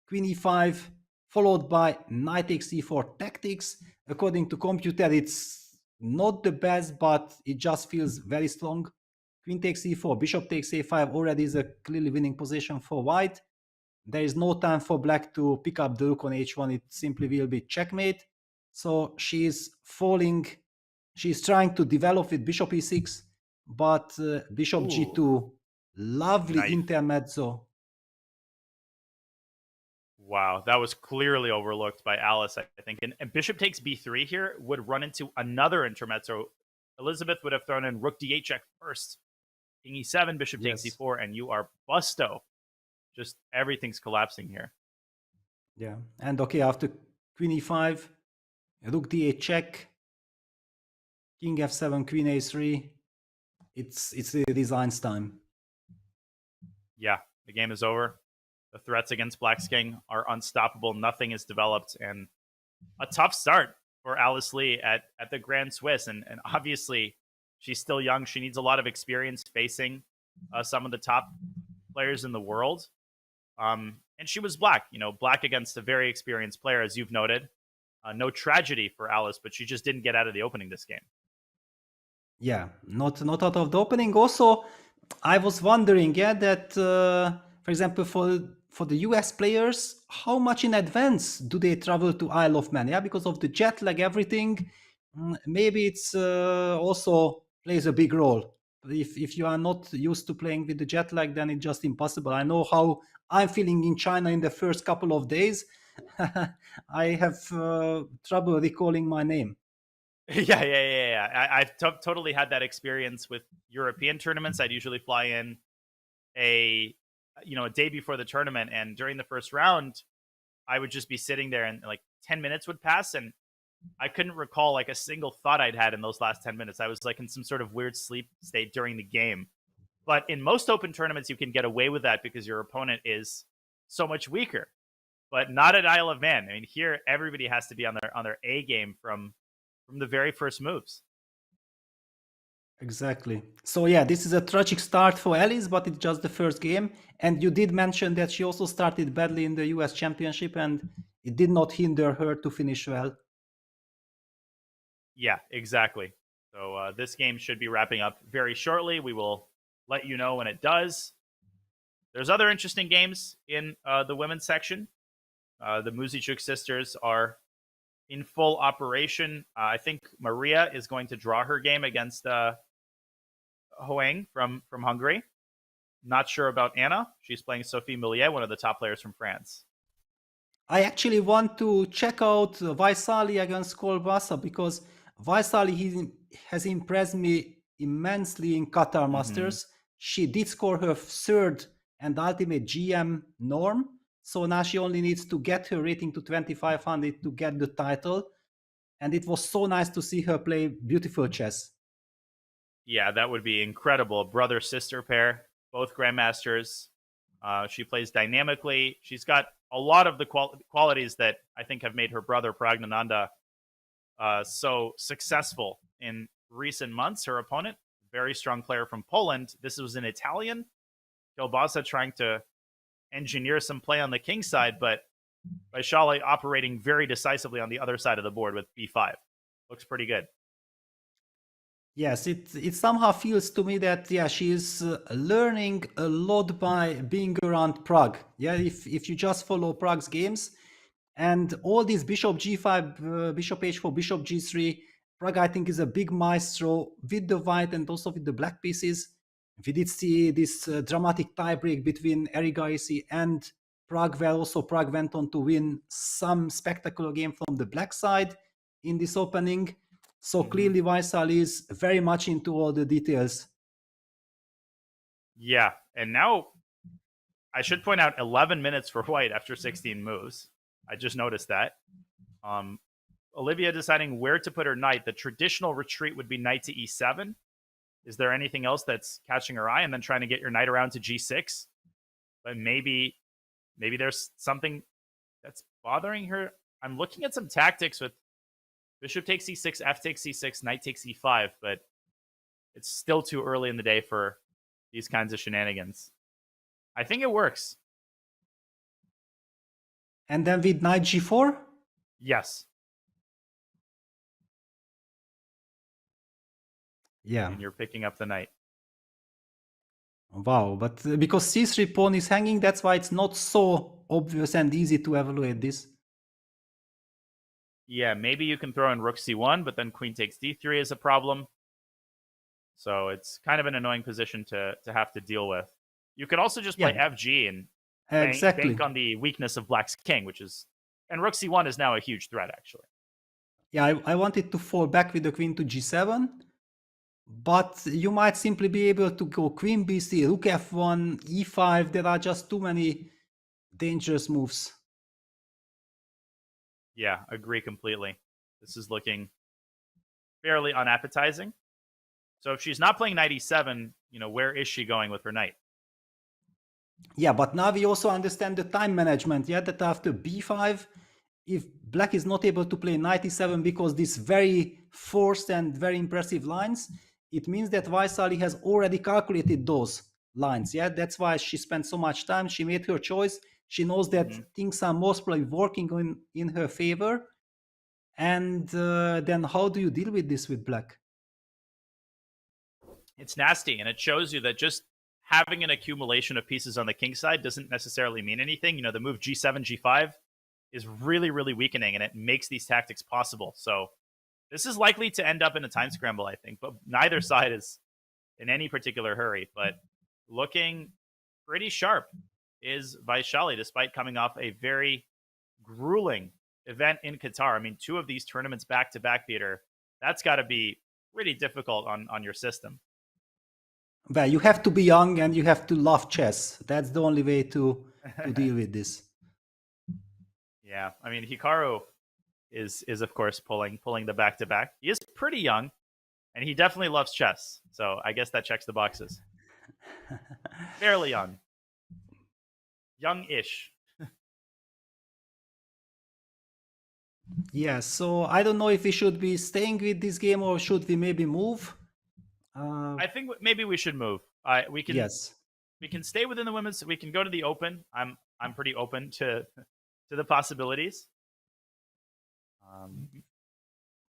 Speaker 2: queen e5, followed by knight takes e4 tactics. According to computer, it's not the best, but it just feels very strong. Queen takes e4, bishop takes a5 already is a clearly winning position for white. There is no time for black to pick up the rook on h1. It simply will be checkmate. So she's falling. She's trying to develop with bishop e6, but bishop g2, lovely
Speaker 1: Knife.
Speaker 2: intermezzo.
Speaker 1: Wow, that was clearly overlooked by Alice, I think. And bishop takes b3 here would run into another intermezzo. Elizabeth would have thrown in rook d8 check first. King e7, bishop takes e4, and you are busto. Just everything's collapsing here.
Speaker 2: Yeah, and okay, after queen e5, rook d8 check, king f7, queen a3. It's the designs time.
Speaker 1: Yeah, the game is over. The threats against Black's king are unstoppable. Nothing is developed, and a tough start for Alice Lee at the Grand Swiss. And obviously, she's still young. She needs a lot of experience facing some of the top players in the world. And she was black, black against a very experienced player, as you've noted. No tragedy for Alice, but she just didn't get out of the opening this game.
Speaker 2: Yeah, not out of the opening. Also, I was wondering, that for example, for the US players, how much in advance do they travel to Isle of Man? Yeah, because of the jet lag, everything. Maybe it's also plays a big role. If you are not used to playing with the jet lag, then it's just impossible. I know how I'm feeling in China in the first couple of days. I have trouble recalling my name.
Speaker 1: Yeah. I've totally had that experience with European tournaments. I'd usually fly in a day before the tournament, and during the first round, I would just be sitting there, and like 10 minutes would pass, and I couldn't recall like a single thought I'd had in those last 10 minutes. I was like in some sort of weird sleep state during the game. But in most open tournaments, you can get away with that because your opponent is so much weaker. But not at Isle of Man. I mean, here everybody has to be on their A game from the very first moves.
Speaker 2: Exactly. So yeah, this is a tragic start for Alice, but it's just the first game. And you did mention that she also started badly in the US Championship, and it did not hinder her to finish well.
Speaker 1: Yeah, exactly. So this game should be wrapping up very shortly. We will let you know when it does. There's other interesting games in the women's section. The Muzichuk sisters are in full operation. I think Maria is going to draw her game against Hoang from Hungary. Not sure about Anna. She's playing Sophie Millier, one of the top players from France.
Speaker 2: I actually want to check out Vaisali against Kolbasa, because Vaisali has impressed me immensely in Qatar Masters. She did score her third and ultimate GM norm. So now she only needs to get her rating to 2500 to get the title. And it was so nice to see her play beautiful chess.
Speaker 1: Yeah, that would be incredible. Brother-sister pair, both grandmasters. She plays dynamically. She's got a lot of the qualities that I think have made her brother Praggnanandhaa so successful in recent months. Her opponent, very strong player from Poland. This was an Italian. Kilbasa trying to engineer some play on the king side, but Vachier-Lagrave operating very decisively on the other side of the board with b5. Looks pretty good.
Speaker 2: Yes, it somehow feels to me that she is learning a lot by being around Prague. Yeah, if you just follow Prague's games and all these bishop g5, bishop h4, bishop g3, Prague I think is a big maestro with the white and also with the black pieces. We did see this dramatic tiebreak between Erigaisi and Prague, where also Prague went on to win some spectacular game from the black side in this opening. So clearly Vaisali is very much into all the details.
Speaker 1: Yeah, and now I should point out 11 minutes for white after 16 moves. I just noticed that. Olivia deciding where to put her knight. The traditional retreat would be knight to e7. Is there anything else that's catching her eye? And then trying to get your knight around to g6. But maybe there's something that's bothering her. I'm looking at some tactics with bishop takes e6, f takes e6, knight takes e5, but it's still too early in the day for these kinds of shenanigans. I think it works.
Speaker 2: And then with knight g4?
Speaker 1: Yes.
Speaker 2: Yeah.
Speaker 1: And you're picking up the knight.
Speaker 2: Wow, but because c3 pawn is hanging, that's why it's not so obvious and easy to evaluate this.
Speaker 1: Yeah, maybe you can throw in rook c1, but then queen takes d3 is a problem. So it's kind of an annoying position to have to deal with. You could also just play fg and bank on the weakness of black's king, which is... And rook c1 is now a huge threat, actually.
Speaker 2: Yeah, I wanted to fall back with the queen to g7, but you might simply be able to go queen bc, rook f1, e5. There are just too many dangerous moves.
Speaker 1: Yeah, agree completely. This is looking fairly unappetizing. So if she's not playing knight e7, where is she going with her knight?
Speaker 2: Yeah, but now we also understand the time management. Yeah, that after b5, if black is not able to play knight e7 because these very forced and very impressive lines, it means that Vaisali has already calculated those lines. Yeah, that's why she spent so much time. She made her choice. She knows that things are most probably working in her favor. And then how do you deal with this with black?
Speaker 1: It's nasty, and it shows you that just having an accumulation of pieces on the king side doesn't necessarily mean anything. You know, the move g7, g5 is really, really weakening, and it makes these tactics possible. So this is likely to end up in a time scramble, I think, but neither side is in any particular hurry. But looking pretty sharp is Vachier, despite coming off a very grueling event in Qatar. I mean, 2 of these tournaments back-to-back, Peter, that's got to be pretty difficult on your system.
Speaker 2: Well, you have to be young and you have to love chess. That's the only way to deal with this.
Speaker 1: Yeah, I mean, Hikaru is of course pulling the back-to-back. He is pretty young, and he definitely loves chess. So I guess that checks the boxes. Fairly young. Young-ish.
Speaker 2: Yeah, so I don't know if we should be staying with this game or should we maybe move?
Speaker 1: I think maybe we should move. We can
Speaker 2: Yes.
Speaker 1: we can stay within the women's. We can go to the Open. I'm pretty open to the possibilities.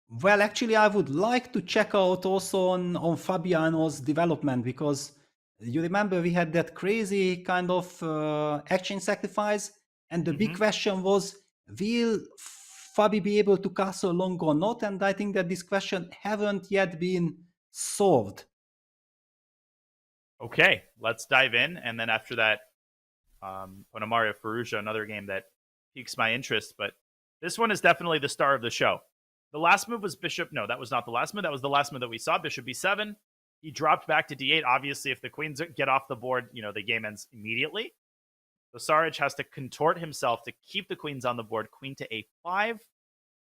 Speaker 2: Well, actually, I would like to check out also on Fabiano's development, because you remember we had that crazy kind of action sacrifice, and the big question was, will Fabi be able to castle long or not? And I think that this question haven't yet been solved.
Speaker 1: Okay, let's dive in, and then after that, Ponomaria Firouzja, another game that piques my interest, but this one is definitely the star of the show. The last move was Bishop. No, that was not the last move. That was the last move that we saw. Bishop B7. He dropped back to D8. Obviously, if the queens get off the board, you know, the game ends immediately. So Saric has to contort himself to keep the queens on the board. Queen to A5.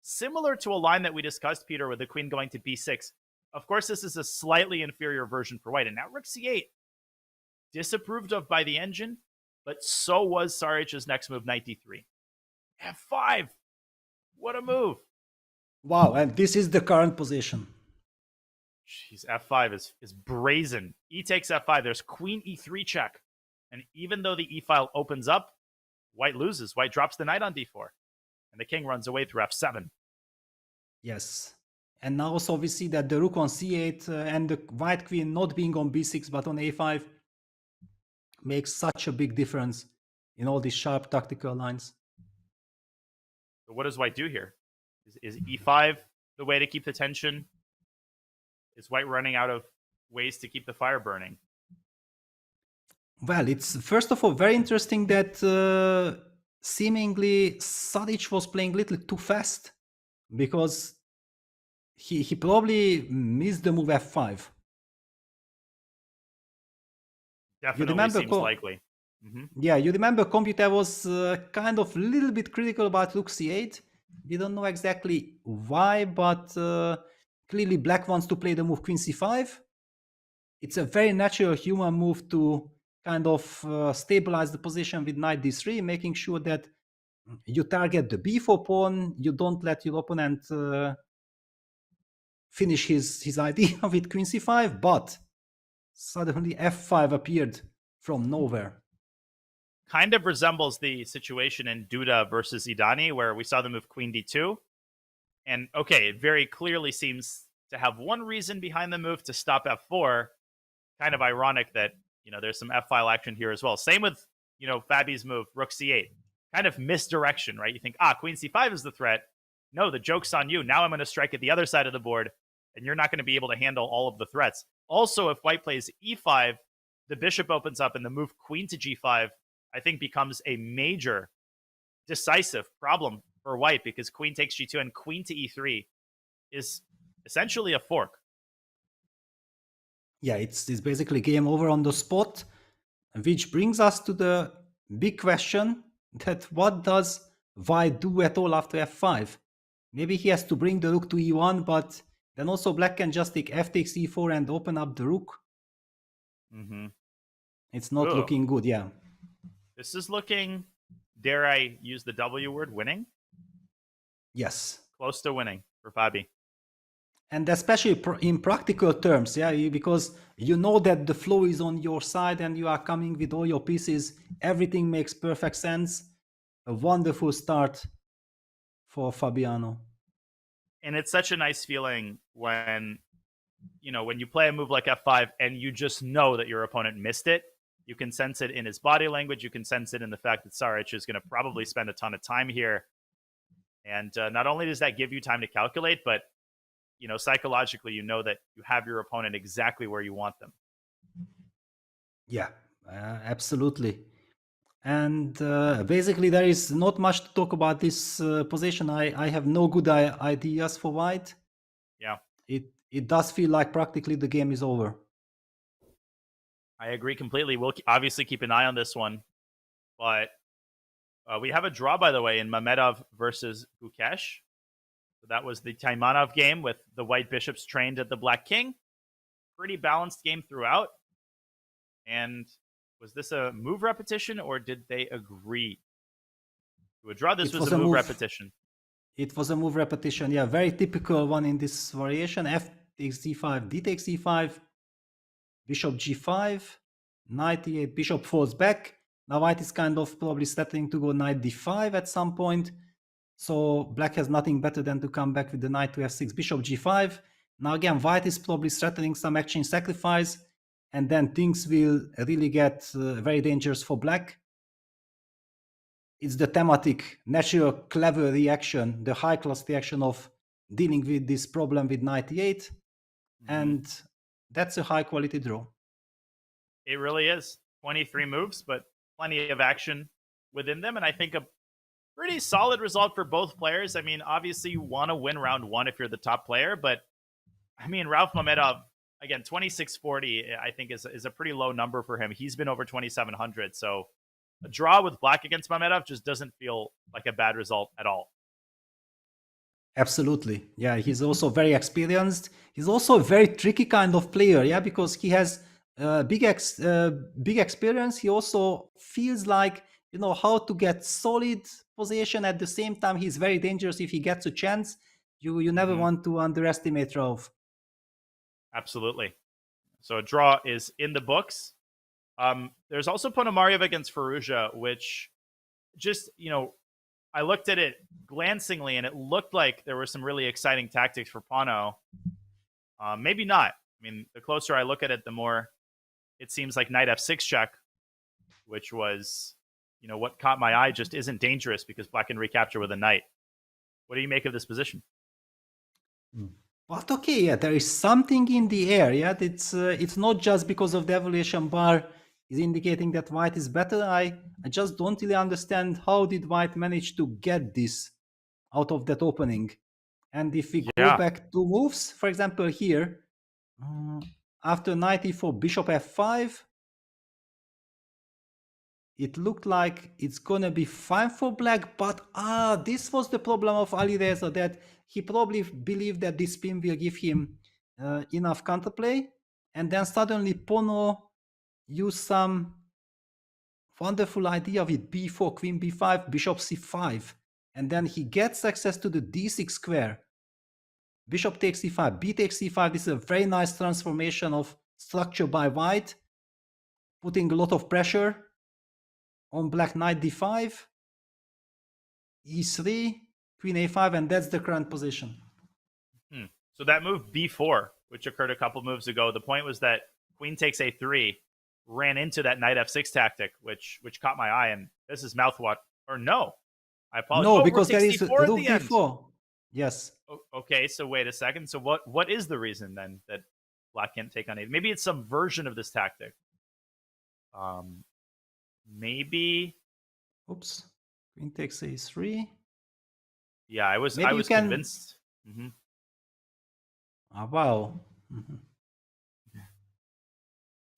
Speaker 1: Similar to a line that we discussed, Peter, with the queen going to B6. Of course, this is a slightly inferior version for white. And now Rook C8. Disapproved of by the engine, but so was Saric's next move, Knight D3. F5. What a move.
Speaker 2: Wow, and this is the current position.
Speaker 1: Jeez, F5 is brazen. E takes F5. There's Queen E3 check. And even though the E file opens up, white loses. White drops the knight on D4. And the king runs away through F7.
Speaker 2: Yes. And now also we see that the rook on C8 and the white queen not being on B6 but on A5 makes such a big difference in all these sharp tactical lines.
Speaker 1: So what does white do here? Is E5 the way to keep the tension? Is white running out of ways to keep the fire burning?
Speaker 2: Well, it's first of all very interesting that seemingly Sadic was playing a little too fast, because he probably missed the move F5.
Speaker 1: Definitely seems likely.
Speaker 2: Yeah, you remember Computer was kind of a little bit critical about Rook C8. We don't know exactly why, but clearly Black wants to play the move Queen C5. It's a very natural human move to kind of stabilize the position with Knight D3, making sure that you target the B4 pawn, you don't let your opponent finish his idea with Queen C5, but suddenly F5 appeared from nowhere.
Speaker 1: Kind of resembles the situation in Duda versus Idani, where we saw the move Queen D2. And okay, it very clearly seems to have one reason behind the move to stop F4. Kind of ironic that, you know, there's some F-file action here as well. Same with, you know, Fabi's move, Rook C8. Kind of misdirection, right? You think, Queen C5 is the threat. No, the joke's on you. Now I'm going to strike at the other side of the board, and you're not going to be able to handle all of the threats. Also, if white plays E5, the bishop opens up, and the move Queen to G5, I think, becomes a major, decisive problem for white, because Queen takes G2 and Queen to E3 is essentially a fork.
Speaker 2: Yeah, it's basically game over on the spot, which brings us to the big question that what does white do at all after F5? Maybe he has to bring the rook to E1, but then also black can just take F takes E4 and open up the rook. It's not looking good, yeah.
Speaker 1: This is looking, dare I use the W word, winning?
Speaker 2: Yes.
Speaker 1: Close to winning for Fabi.
Speaker 2: And especially in practical terms, yeah, because you know that the flow is on your side and you are coming with all your pieces. Everything makes perfect sense. A wonderful start for Fabiano.
Speaker 1: And it's such a nice feeling when, when you play a move like F5 and you just know that your opponent missed it. You can sense it in his body language. You can sense it in the fact that Saric is going to probably spend a ton of time here. And not only does that give you time to calculate, but, psychologically, you know that you have your opponent exactly where you want them.
Speaker 2: Yeah, absolutely. And basically, there is not much to talk about this position. I have no good ideas for white.
Speaker 1: Yeah.
Speaker 2: It does feel like practically the game is over.
Speaker 1: I agree completely. We'll obviously keep an eye on this one. But we have a draw, by the way, in Mamedov versus Gukesh. So that was the Taimanov game with the white bishops trained at the black king. Pretty balanced game throughout. And was this a move repetition or did they agree to a draw? This was a move repetition.
Speaker 2: It was a move repetition. Yeah, very typical one in this variation. F takes d5, d takes e5, bishop g5, knight e8, bishop falls back. Now white is kind of probably settling to go knight d5 at some point. So black has nothing better than to come back with the knight to f6, bishop g5. Now again, white is probably threatening some exchange sacrifice. And then things will really get very dangerous for black. It's the thematic, natural, clever reaction, the high-class reaction of dealing with this problem with knight e8. And that's a high-quality draw.
Speaker 1: It really is. 23 moves, but plenty of action within them. And I think a pretty solid result for both players. I mean, obviously, you want to win round one if you're the top player. But, I mean, Rauf Mamedov, again, 2640, I think, is a pretty low number for him. He's been over 2,700. So a draw with black against Mamedov just doesn't feel like a bad result at all.
Speaker 2: Absolutely. Yeah, he's also very experienced. He's also a very tricky kind of player, yeah, because he has big experience. He also feels like, how to get solid position. At the same time, he's very dangerous if he gets a chance. You never want to underestimate Rauf.
Speaker 1: Absolutely. So a draw is in the books. There's also Ponomarev against Firouzja, which just, I looked at it glancingly and it looked like there were some really exciting tactics for Pono. Maybe not. I mean, the closer I look at it, the more it seems like knight f6 check, which was, what caught my eye just isn't dangerous because black can recapture with a knight. What do you make of this position?
Speaker 2: But okay, yeah, there is something in the air. Yeah, it's not just because of the evaluation bar is indicating that white is better. I just don't really understand how did white manage to get this out of that opening. And if we go back 2 moves, for example, here, after knight e4, bishop f5, it looked like it's gonna be fine for black, but this was the problem of Alireza, that he probably believed that this spin will give him enough counterplay, and then suddenly Pono used some wonderful idea with b4, queen b5, bishop c5, and then he gets access to the d6 square. Bishop takes c5, b takes c5. This is a very nice transformation of structure by white, putting a lot of pressure on black. Knight d5, e3, queen a5, and that's the current position.
Speaker 1: So that move b4, which occurred a couple moves ago, the point was that queen takes a3 ran into that knight f6 tactic, which caught my eye, and this is mouthwater. Or no, I apologize.
Speaker 2: No, because there is rook d4. Yes.
Speaker 1: Okay, so wait a second. So what is the reason then that black can't take on a? Maybe it's some version of this tactic. Maybe.
Speaker 2: Oops. Queen takes a3.
Speaker 1: Yeah, I was convinced.
Speaker 2: Wow.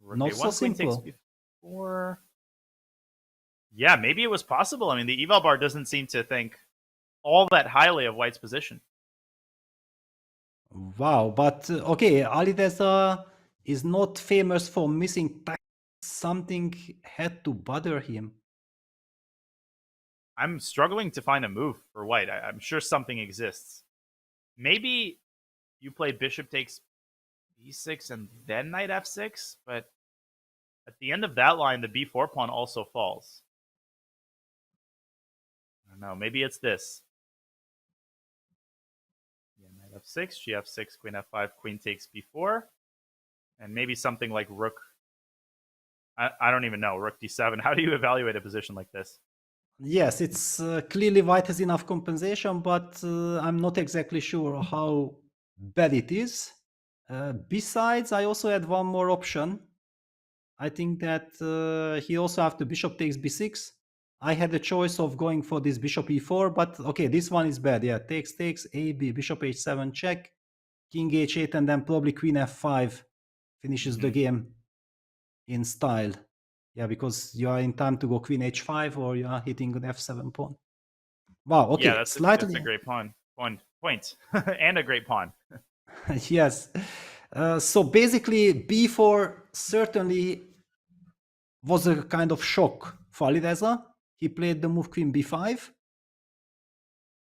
Speaker 2: Not so simple.
Speaker 1: Before. Yeah, maybe it was possible. I mean, the eval bar doesn't seem to think all that highly of white's position.
Speaker 2: Wow, but okay, Alireza is not famous for missing tactics. Something had to bother him.
Speaker 1: I'm struggling to find a move for white. I'm sure something exists. Maybe you play bishop takes b6 and then knight f6, but at the end of that line, the b4 pawn also falls. I don't know. Maybe it's this. Yeah, f6, gf6, queen f5, queen takes b4, and maybe something like rook. I don't even know, rook d7. How do you evaluate a position like this?
Speaker 2: Yes, it's clearly white has enough compensation, but I'm not exactly sure how bad it is. Besides, I also had one more option. I think that he also have to bishop takes b6. I had the choice of going for this bishop e4, but okay, this one is bad. Yeah, takes, a, b, bishop h7 check, king h8, and then probably queen f5 finishes the game in style. Yeah, because you are in time to go queen h5 or you are hitting an f7 pawn. Wow, okay,
Speaker 1: Yeah, that's
Speaker 2: slightly.
Speaker 1: a great point. And a great pawn.
Speaker 2: Yes. So basically, b4 certainly was a kind of shock for Alireza. He played the move queen b5.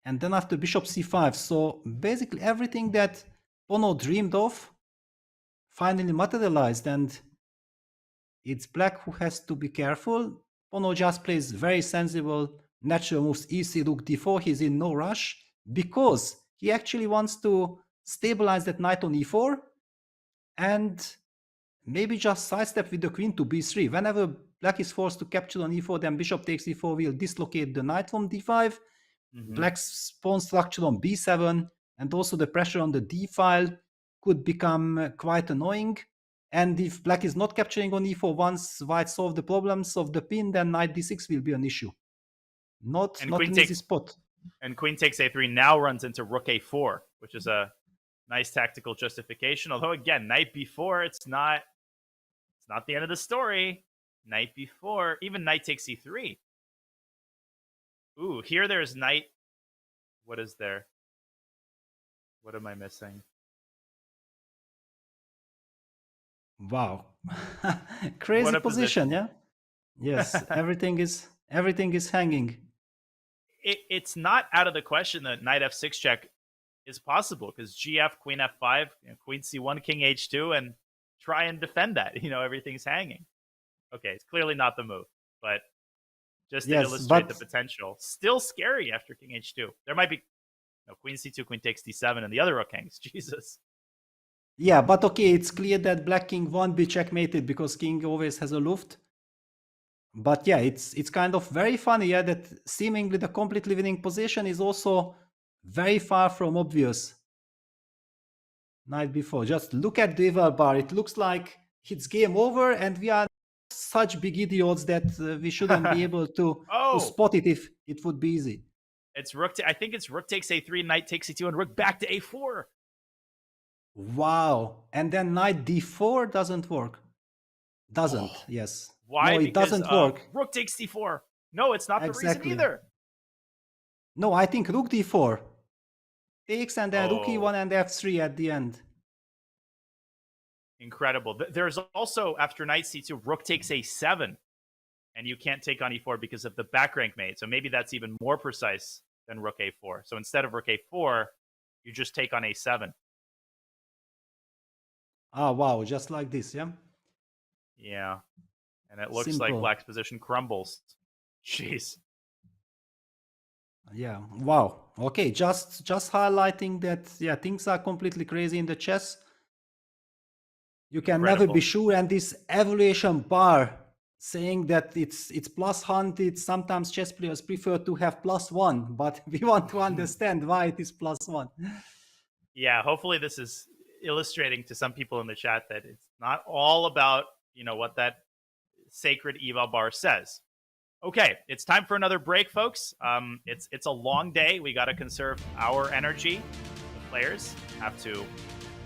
Speaker 2: And then after bishop c5. So basically everything that Bono dreamed of finally materialized. And it's black who has to be careful. Bono just plays very sensible natural moves, e3, rook d4. He's in no rush because he actually wants to stabilize that knight on e4 and maybe just sidestep with the queen to b3. Whenever black is forced to capture on e4, then bishop takes e4 will dislocate the knight from d5. Black's pawn structure on b7 and also the pressure on the d file could become quite annoying. And if black is not capturing on e4, once white solve the problems of the pin, then knight d6 will be an issue. Not an easy spot.
Speaker 1: And queen takes a3 now runs into rook a4, which is a nice tactical justification. Although again, knight b4, it's not the end of the story. Knight b4, even knight takes e3. Ooh, here there's knight. What is there? What am I missing?
Speaker 2: Wow. Crazy position, yeah? Yes, everything is hanging.
Speaker 1: It's not out of the question that knight f6 check is possible because gf, queen f5, queen c1, king h2, and try and defend that. Everything's hanging. Okay, it's clearly not the move, but just to illustrate the potential. Still scary after king h2. There might be queen c2, queen takes d7, and the other rook hangs. Jesus.
Speaker 2: Yeah, but okay, it's clear that black king won't be checkmated because king always has a luft. But yeah, it's kind of very funny, yeah, that seemingly the completely winning position is also very far from obvious. Knight b4. Just look at the eval bar. It looks like it's game over, and we are such big idiots that we shouldn't be able to spot it if it would be easy.
Speaker 1: It's rook. I think it's rook takes a3, knight takes e2, and rook back to a4.
Speaker 2: Wow. And then knight d4 doesn't work. Doesn't, yes.
Speaker 1: Why?
Speaker 2: No, it doesn't work.
Speaker 1: Rook takes d4. No, it's not the reason either.
Speaker 2: No, I think rook d4 takes and then rook e1 and f3 at the end.
Speaker 1: Incredible. There's also, after knight c2, rook takes a7. And you can't take on e4 because of the back rank made. So maybe that's even more precise than rook a4. So instead of rook a4, you just take on a7.
Speaker 2: Ah, wow. Just like this, yeah?
Speaker 1: Yeah. And it looks like black's position crumbles. Jeez.
Speaker 2: Yeah. Wow. Okay. Just highlighting that, yeah, things are completely crazy in the chess. You can never be sure. And this evaluation bar saying that it's +100, sometimes chess players prefer to have +1, but we want to understand why it is +1.
Speaker 1: Yeah. Hopefully this is illustrating to some people in the chat that it's not all about, what that sacred eval bar says. Okay, it's time for another break, folks. It's a long day. We got to conserve our energy. The players have to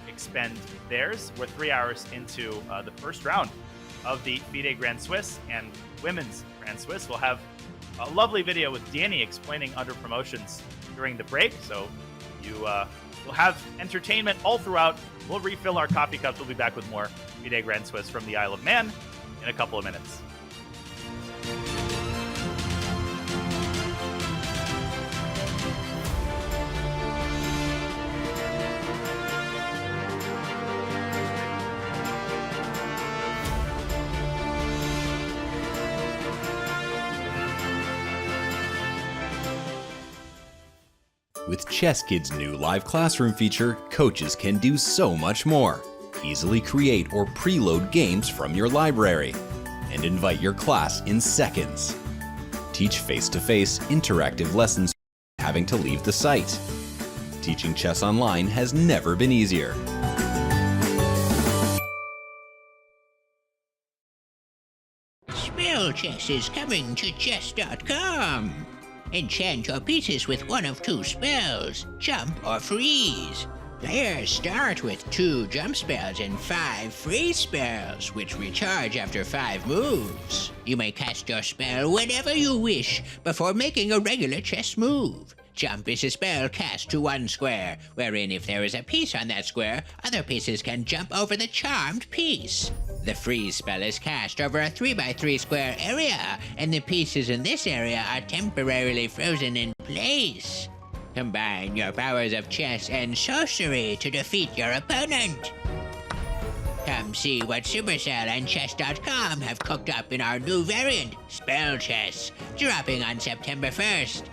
Speaker 1: expend theirs. We're 3 hours into the first round of the FIDE Grand Swiss and Women's Grand Swiss. We'll have a lovely video with Danny explaining under promotions during the break. So you will have entertainment all throughout. We'll refill our coffee cups. We'll be back with more FIDE Grand Swiss from the Isle of Man in a couple of minutes.
Speaker 5: With Chess Kid's new live classroom feature, coaches can do so much more. Easily create or preload games from your library and invite your class in seconds. Teach face-to-face interactive lessons without having to leave the site. Teaching chess online has never been easier.
Speaker 11: Spell Chess is coming to chess.com. Enchant your pieces with one of two spells, jump or freeze. Players start with 2 jump spells and 5 freeze spells, which recharge after 5 moves. You may cast your spell whenever you wish before making a regular chess move. Jump is a spell cast to one square, wherein if there is a piece on that square, other pieces can jump over the charmed piece. The freeze spell is cast over a 3x3 square area, and the pieces in this area are temporarily frozen in place. Combine your powers of chess and sorcery to defeat your opponent. Come see what Supercell and Chess.com have cooked up in our new variant, Spell Chess, dropping on September 1st.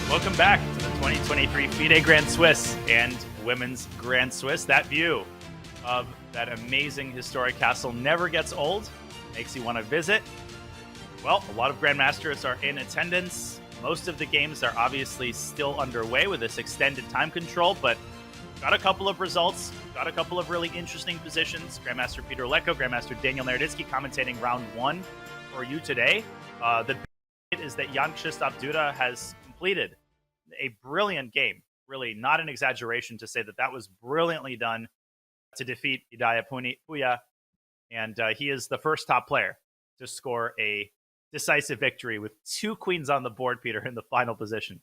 Speaker 1: Welcome back to the 2023 FIDE Grand Swiss and Women's Grand Swiss. That view of that amazing historic castle never gets old, makes you want to visit. Well, a lot of Grandmasters are in attendance. Most of the games are obviously still underway with this extended time control, but got a couple of results, got a couple of really interesting positions. Grandmaster Peter Leko, Grandmaster Daniel Naroditsky commentating round 1 for you today. The big is that Jan Krzysztof Duda has completed a brilliant game. Really not an exaggeration to say that that was brilliantly done to defeat Hidaya Puya. And he is the first top player to score a decisive victory with 2 queens on the board, Peter, in the final position.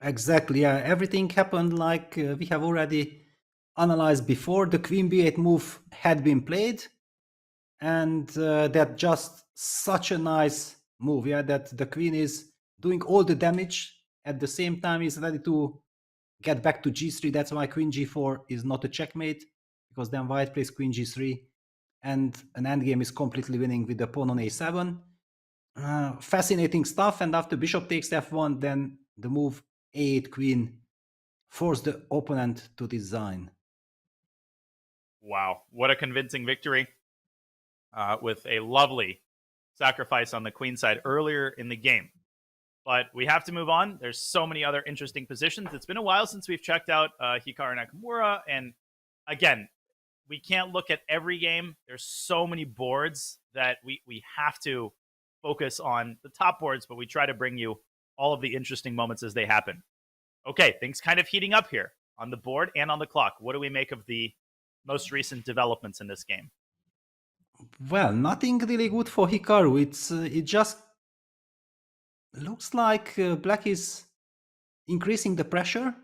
Speaker 2: Exactly, yeah. Everything happened like we have already analyzed before. The queen b8 move had been played, and that just such a nice move, yeah, that the queen is doing all the damage at the same time is ready to get back to g3. That's why queen g4 is not a checkmate, because then white plays queen g3, and an endgame is completely winning with the pawn on a7. Fascinating stuff. And after bishop takes f1, then the move a8 queen forced the opponent to resign.
Speaker 1: Wow, what a convincing victory with a lovely sacrifice on the queen side earlier in the game. But we have to move on. There's so many other interesting positions. It's been a while since we've checked out Hikaru Nakamura. And again, we can't look at every game. There's so many boards that we have to focus on the top boards, but we try to bring you all of the interesting moments as they happen. Okay, things kind of heating up here on the board and on the clock. What do we make of the most recent developments in this game?
Speaker 2: Well, nothing really good for Hikaru. It just looks like black is increasing the pressure,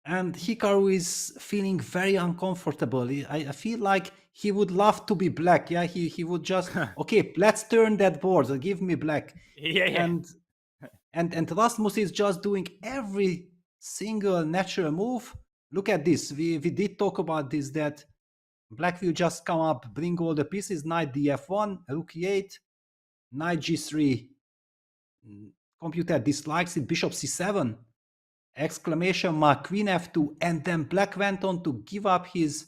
Speaker 2: and Hikaru is feeling very uncomfortable. I feel like he would love to be black. Yeah, he would just okay, let's turn that board. Give me black.
Speaker 1: Yeah.
Speaker 2: And Rasmus is just doing every single natural move. Look at this. We did talk about this, that black will just come up, bring all the pieces, knight df1, rook e8, knight g3. Computer dislikes it, bishop c7, exclamation mark, queen f2, and then black went on to give up his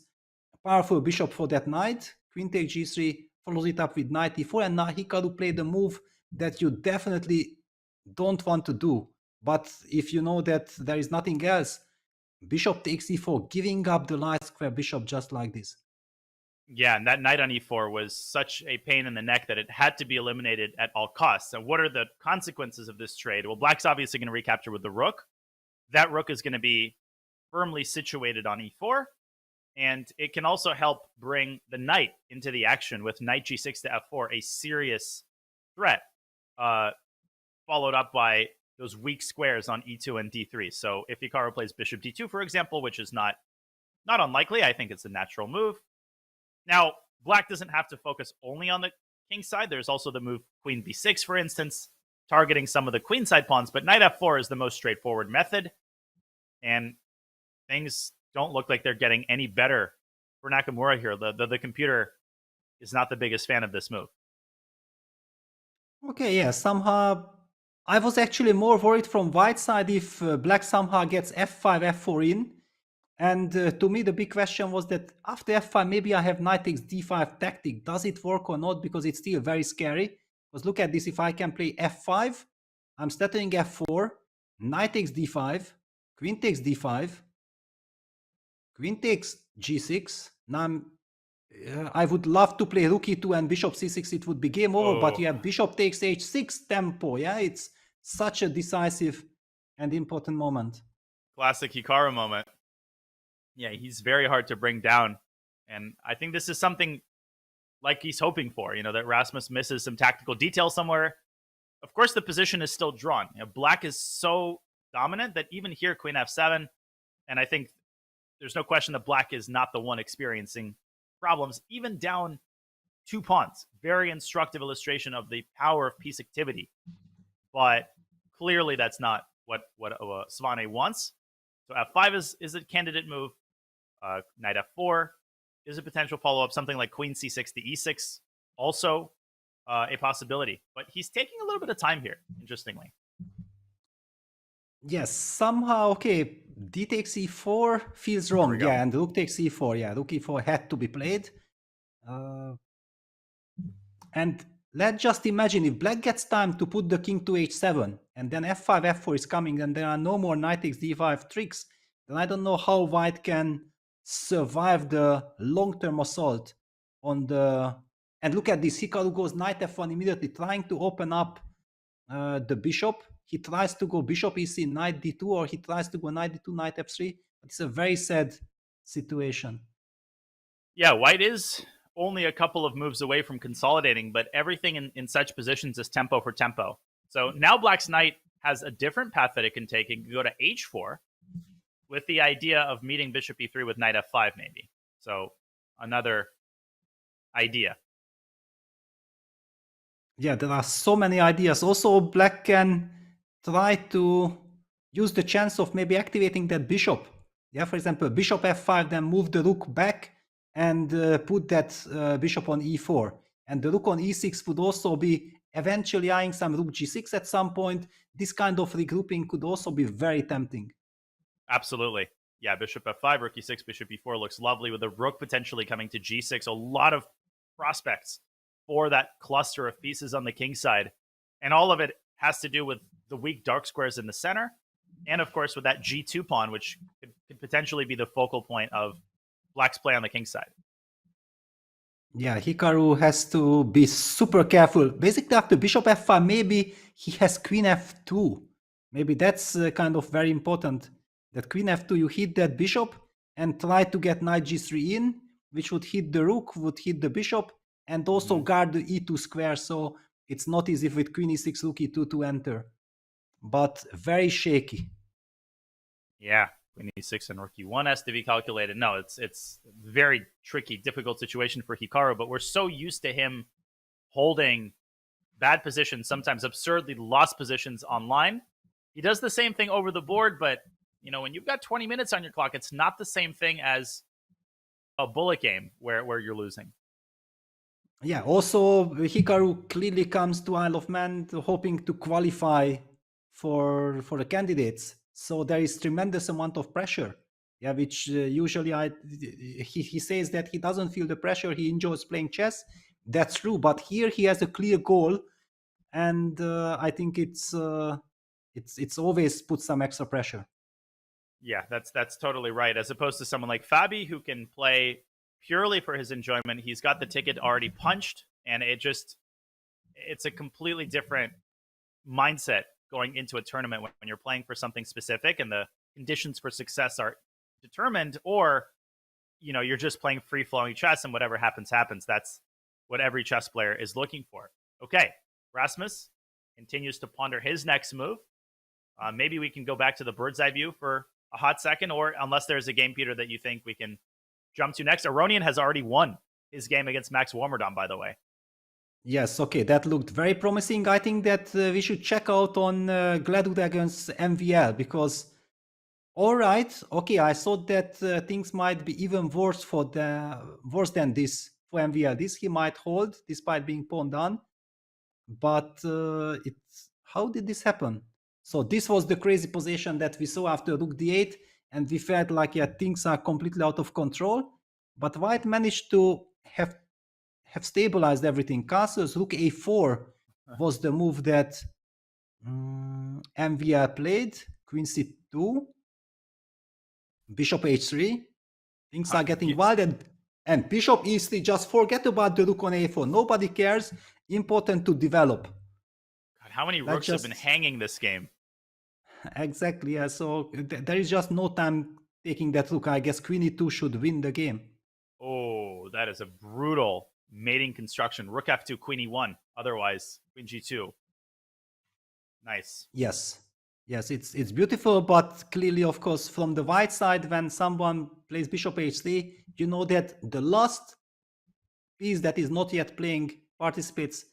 Speaker 2: powerful bishop for that knight. Queen takes g3, follows it up with knight e4, and now Hikaru played a move that you definitely don't want to do. But if you know that there is nothing else, bishop takes e4, giving up the light square bishop just like this.
Speaker 1: Yeah, and that knight on e4 was such a pain in the neck that it had to be eliminated at all costs. And what are the consequences of this trade? Well, black's obviously going to recapture with the rook. That rook is going to be firmly situated on e4. And it can also help bring the knight into the action with knight g6 to f4, a serious threat, followed up by those weak squares on e2 and d3. So if Hikaru plays bishop d2, for example, which is not unlikely, I think it's a natural move. Now, black doesn't have to focus only on the king side. There's also the move queen b6, for instance, targeting some of the queen side pawns. But knight f4 is the most straightforward method. And things don't look like they're getting any better for Nakamura here. The computer is not the biggest fan of this move.
Speaker 2: Okay, yeah, somehow I was actually more worried from white side if black somehow gets f5, f4 in. And to me, the big question was that after f5, maybe I have knight takes d5 tactic. Does it work or not? Because it's still very scary. Because look at this. If I can play f5, I'm stuttering f4, knight takes d5, queen takes d5, queen takes g6. Now I would love to play rook e2 and bishop c6. It would be game over. But you have bishop takes h6 tempo. Yeah, it's such a decisive and important moment.
Speaker 1: Classic Hikaru moment. Yeah, he's very hard to bring down. And I think this is something like he's hoping for, that Rasmus misses some tactical detail somewhere. Of course, the position is still drawn. Black is so dominant that even here, queen f7, and I think there's no question that black is not the one experiencing problems, even down 2 pawns. Very instructive illustration of the power of piece activity. But clearly that's not what Svane wants. So f5 is a candidate move. Knight f4 is a potential follow-up. Something like queen c6 to e6, also a possibility. But he's taking a little bit of time here, interestingly.
Speaker 2: Yes, somehow, okay, d takes e4 feels wrong. Yeah, and rook takes e4. Yeah, rook e4 had to be played. And let's just imagine if black gets time to put the king to h7, and then f5, f4 is coming, and there are no more knight takes d5 tricks, then I don't know how white can survive the long-term assault on the... And look at this, Hikaru goes knight f1 immediately, trying to open up the bishop. He tries to go bishop ec, knight d2, or he tries to go knight d2, knight f3. It's a very sad situation.
Speaker 1: Yeah, white is only a couple of moves away from consolidating, but everything in such positions is tempo for tempo. So now black's knight has a different path that it can take. It can go to h4 with the idea of meeting bishop e3 with knight f5 maybe. So another idea.
Speaker 2: Yeah, there are so many ideas. Also, black can try to use the chance of maybe activating that bishop. Yeah, for example, bishop f5, then move the rook back and put that bishop on e4. And the rook on e6 would also be eventually eyeing some rook g6 at some point. This kind of regrouping could also be very tempting.
Speaker 1: Absolutely. Yeah, bishop f5, rook e6, bishop e4 looks lovely with the rook potentially coming to g6. A lot of prospects for that cluster of pieces on the king side. And all of it has to do with the weak dark squares in the center. And of course, with that g2 pawn, which could potentially be the focal point of black's play on the king side.
Speaker 2: Yeah, Hikaru has to be super careful. Basically, after bishop f5, maybe he has queen f2. Maybe that's kind of very important. That queen f2, you hit that bishop and try to get knight g3 in, which would hit the rook, would hit the bishop, and also guard the e2 square. So it's not easy with queen e6, rook e2 to enter. But very shaky.
Speaker 1: Yeah, queen e6 and rook e1 has to be calculated. No, it's very tricky, difficult situation for Hikaru, but we're so used to him holding bad positions, sometimes absurdly lost positions online. He does the same thing over the board, but you know, when you've got 20 minutes on your clock, it's not the same thing as a bullet game where you're losing.
Speaker 2: Yeah, also Hikaru clearly comes to Isle of Man hoping to qualify for the candidates. So there is tremendous amount of pressure. Yeah, which usually he says that he doesn't feel the pressure. He enjoys playing chess. That's true, but here he has a clear goal, and I think it's always put some extra pressure.
Speaker 1: Yeah, that's totally right. As opposed to someone like Fabi who can play purely for his enjoyment. He's got the ticket already punched, and it's a completely different mindset going into a tournament when you're playing for something specific and the conditions for success are determined, or you know, you're just playing free-flowing chess and whatever happens. That's what every chess player is looking for. Okay, Rasmus continues to ponder his next move. Maybe we can go back to the bird's eye view for a hot second, or unless there's a game, Peter, that you think we can jump to next. Aronian has already won his game against Max Warmerdam, by the way.
Speaker 2: Yes, okay, that looked very promising. I think that we should check out on Gladu Dragon's MVL, because all right, okay, I thought that things might be even worse worse than this for MVL. This he might hold despite being pawned down, but how did this happen? So this was the crazy position that we saw after rook d8, and we felt like, yeah, things are completely out of control. But White managed to have stabilized everything. Castle's rook a4 was the move that MVR played. Queen c2, bishop h3. Things are getting wild, and bishop e3. Just forget about the rook on a4. Nobody cares. Important to develop.
Speaker 1: God, how many rooks have been hanging this game?
Speaker 2: Exactly. Yeah. So there is just no time taking that rook. I guess queen e2 should win the game.
Speaker 1: Oh, that is a brutal mating construction. Rook f2, queen e1. Otherwise, queen g2. Nice.
Speaker 2: Yes. Yes, it's beautiful, but clearly, of course, from the white side, when someone plays bishop h3, you know that the last piece that is not yet playing participates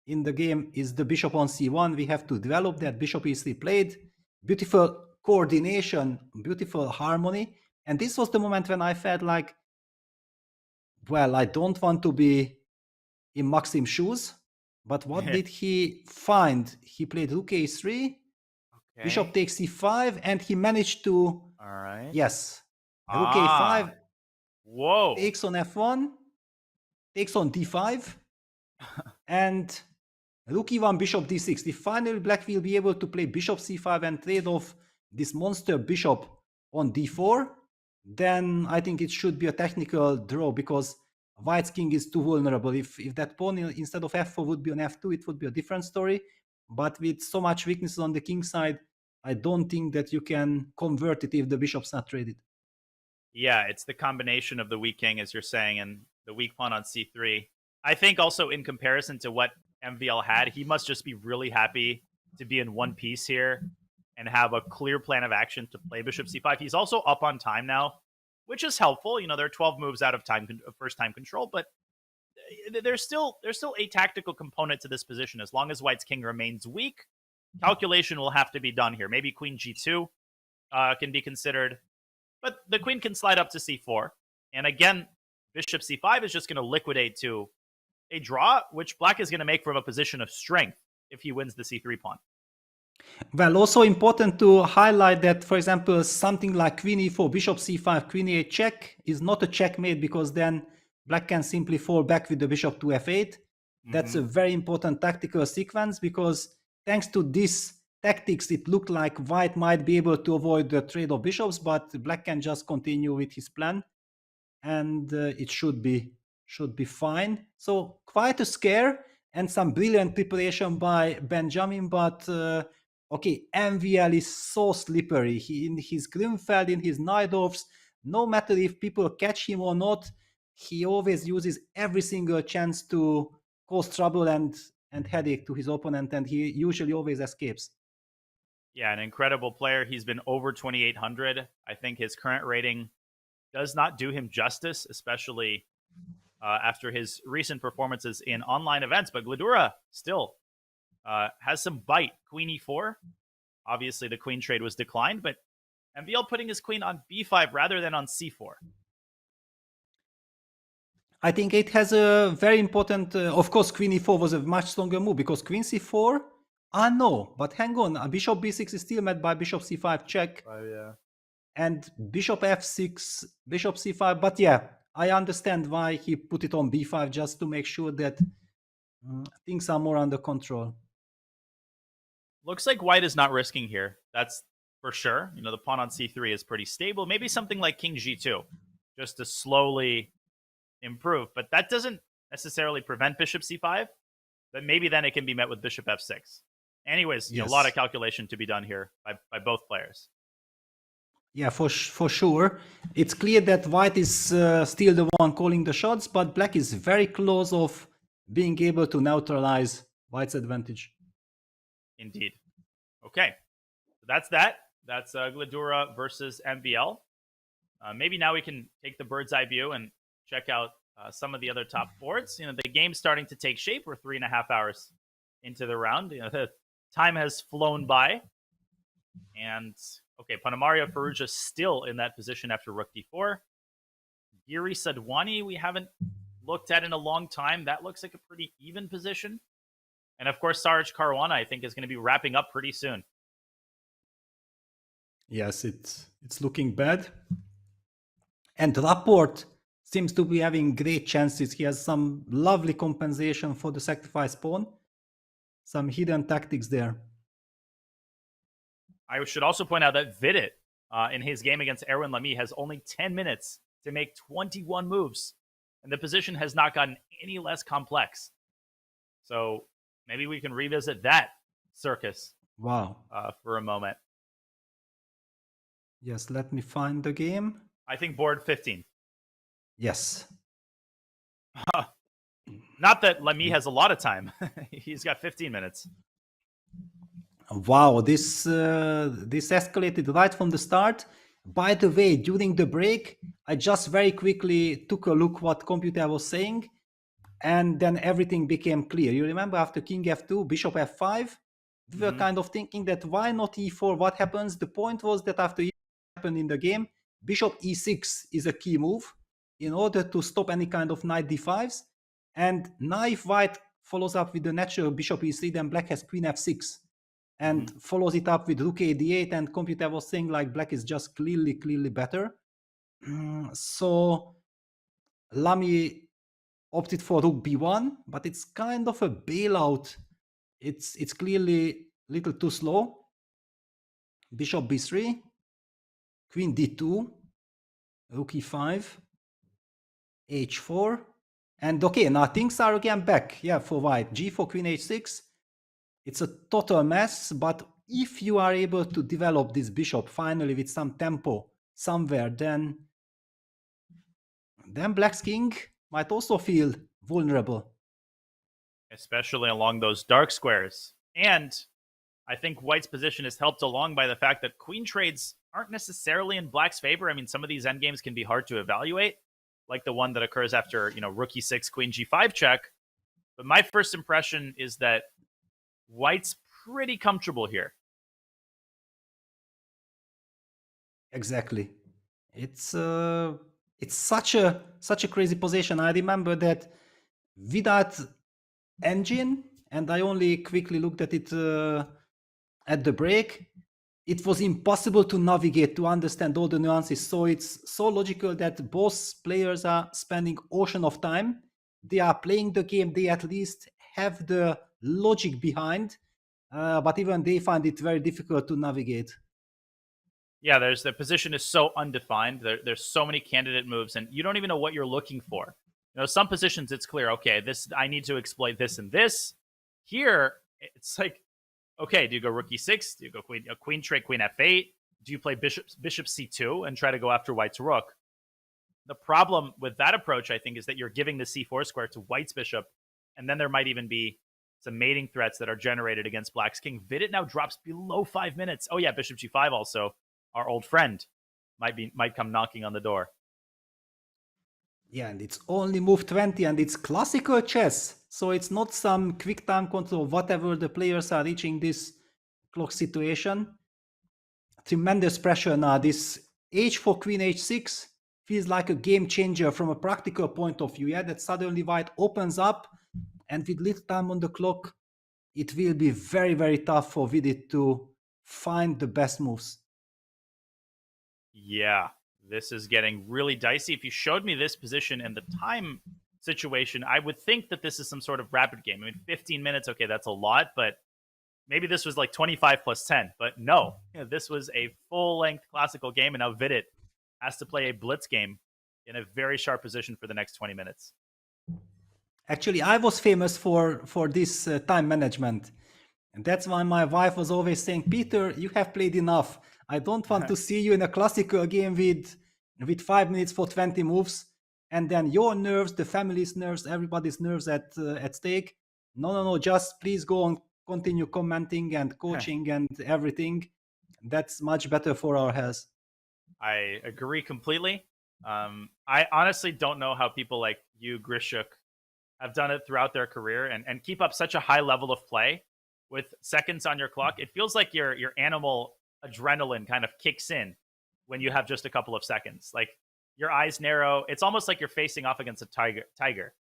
Speaker 2: in the game is the bishop on c1. We have to develop that. Bishop e3 played. Beautiful coordination, beautiful harmony. And this was the moment when I felt like, well, I don't want to be in Maxim's shoes, but what did he find? He played rook a3, bishop takes c5, and he managed to...
Speaker 1: All right.
Speaker 2: Yes. Rook a5.
Speaker 1: Whoa.
Speaker 2: Takes on f1, takes on d5, and rook e1, bishop d6. If finally black will be able to play bishop c5 and trade off this monster bishop on d4, then I think it should be a technical draw, because white's king is too vulnerable. If that pawn instead of f4 would be on f2, it would be a different story. But with so much weaknesses on the king side, I don't think that you can convert it if the bishop's not traded.
Speaker 1: Yeah, it's the combination of the weak king, as you're saying, and the weak pawn on c3. I think also in comparison to what MVL had, he must just be really happy to be in one piece here and have a clear plan of action to play bishop c5. He's also up on time now, which is helpful. You know, there are 12 moves out of first time control, but there's still a tactical component to this position. As long as white's king remains weak, calculation will have to be done here. Maybe queen g2 can be considered, but the queen can slide up to c4. And again, bishop c5 is just going to liquidate to a draw, which black is going to make from a position of strength if he wins the c3 pawn.
Speaker 2: Well, also important to highlight that, for example, something like queen e4, bishop c5, queen e8 check is not a checkmate, because then black can simply fall back with the bishop to f8. That's a very important tactical sequence, because thanks to this tactics, it looked like white might be able to avoid the trade of bishops, but black can just continue with his plan, and it should be fine. So quite a scare and some brilliant preparation by Benjamin, but okay, MVL is so slippery. In his Grimfeld, in his Najdorfs, no matter if people catch him or not, he always uses every single chance to cause trouble and headache to his opponent, and he usually always escapes.
Speaker 1: Yeah, an incredible player. He's been over 2,800. I think his current rating does not do him justice, especially after his recent performances in online events. But Gladura still has some bite. Queen e4. Obviously, the queen trade was declined, but MVL putting his queen on b5 rather than on c4.
Speaker 2: I think it has a very important, of course, queen e4 was a much stronger move, because queen c4, no, but hang on, bishop b6 is still met by bishop c5 check.
Speaker 1: Yeah.
Speaker 2: And bishop f6, bishop c5, but yeah, I understand why he put it on b5, just to make sure that things are more under control.
Speaker 1: Looks like white is not risking here. That's for sure. You know, the pawn on c3 is pretty stable. Maybe something like king g2, just to slowly improve. But that doesn't necessarily prevent bishop c5, but maybe then it can be met with bishop f6. Anyways, you know, a lot of calculation to be done here by both players.
Speaker 2: Yeah, for sure. It's clear that white is still the one calling the shots, but black is very close of being able to neutralize white's advantage.
Speaker 1: Indeed. Okay, so that's that. That's Gladura versus MVL. Maybe now we can take the bird's eye view and check out some of the other top boards. You know, the game's starting to take shape. We're 3.5 hours into the round. You know, the time has flown by. And okay, Panamaria Firouzja still in that position after rook d4. Giri Sadwani we haven't looked at in a long time. That looks like a pretty even position. And of course, Sarge Caruana, I think, is going to be wrapping up pretty soon.
Speaker 2: Yes, it's looking bad. And Laporte seems to be having great chances. He has some lovely compensation for the sacrifice pawn. Some hidden tactics there.
Speaker 1: I should also point out that Vidit, in his game against Erwin Lamy, has only 10 minutes to make 21 moves. And the position has not gotten any less complex. So maybe we can revisit that circus for a moment.
Speaker 2: Yes, let me find the game.
Speaker 1: I think board 15.
Speaker 2: Yes.
Speaker 1: Not that Lamy has a lot of time. He's got 15 minutes.
Speaker 2: Wow, this escalated right from the start. By the way, during the break, I just very quickly took a look what computer was saying, and then everything became clear. You remember after king f2, bishop f5, we were kind of thinking that why not e4? What happens? The point was that after e4 happened in the game, bishop e6 is a key move in order to stop any kind of knight d5s. And now if white follows up with the natural bishop e3, then black has queen f6 and follows it up with rook a d8, and computer was saying like black is just clearly better. So Lamy opted for rook b1, but it's kind of a bailout. It's clearly a little too slow. Bishop b3, queen d2, rook e5, h4, and okay, now things are again back. Yeah, for white, g4, queen h6. It's a total mess, but if you are able to develop this bishop finally with some tempo somewhere, then black's king might also feel vulnerable.
Speaker 1: Especially along those dark squares. And I think white's position is helped along by the fact that queen trades aren't necessarily in black's favor. I mean, some of these endgames can be hard to evaluate, like the one that occurs after, you know, rook e6, queen g5 check. But my first impression is that white's pretty comfortable here.
Speaker 2: Exactly. It's such a crazy position. I remember that without engine, and I only quickly looked at it at the break, it was impossible to navigate, to understand all the nuances. So it's so logical that both players are spending ocean of time. They are playing the game. They at least have the logic behind, but even they find it very difficult to navigate.
Speaker 1: Yeah, the position is so undefined. There's so many candidate moves, and you don't even know what you're looking for. You know, some positions it's clear. Okay, I need to exploit this and this. Here, it's like, okay, do you go rook e6? Do you go queen trait, queen f8? Do you play bishop c2 and try to go after white's rook? The problem with that approach, I think, is that you're giving the c4 square to white's bishop, and then there might even be some mating threats that are generated against black's king. Vidit now drops below 5 minutes. Oh yeah, bishop g5 also. Our old friend might come knocking on the door.
Speaker 2: Yeah, and it's only move 20, and it's classical chess. So it's not some quick time control, whatever the players are reaching this clock situation. Tremendous pressure now. This h4 queen h6 feels like a game changer from a practical point of view. Yeah, that suddenly white opens up, and with little time on the clock, it will be very, very tough for Vidit to find the best moves.
Speaker 1: Yeah, this is getting really dicey. If you showed me this position and the time situation, I would think that this is some sort of rapid game. I mean, 15 minutes, okay, that's a lot, but maybe this was like 25 plus 10. But no, this was a full-length classical game, and now Vidit has to play a blitz game in a very sharp position for the next 20 minutes.
Speaker 2: Actually, I was famous for this time management. And that's why my wife was always saying, Peter, you have played enough. I don't want to see you in a classical game with 5 minutes for 20 moves, and then your nerves, the family's nerves, everybody's nerves at stake. No. Just please go on, continue commenting and coaching and everything. That's much better for our health.
Speaker 1: I agree completely. I honestly don't know how people like you, Grishuk, have done it throughout their career and keep up such a high level of play with seconds on your clock. It feels like your animal adrenaline kind of kicks in when you have just a couple of seconds. Like your eyes narrow. It's almost like you're facing off against a tiger.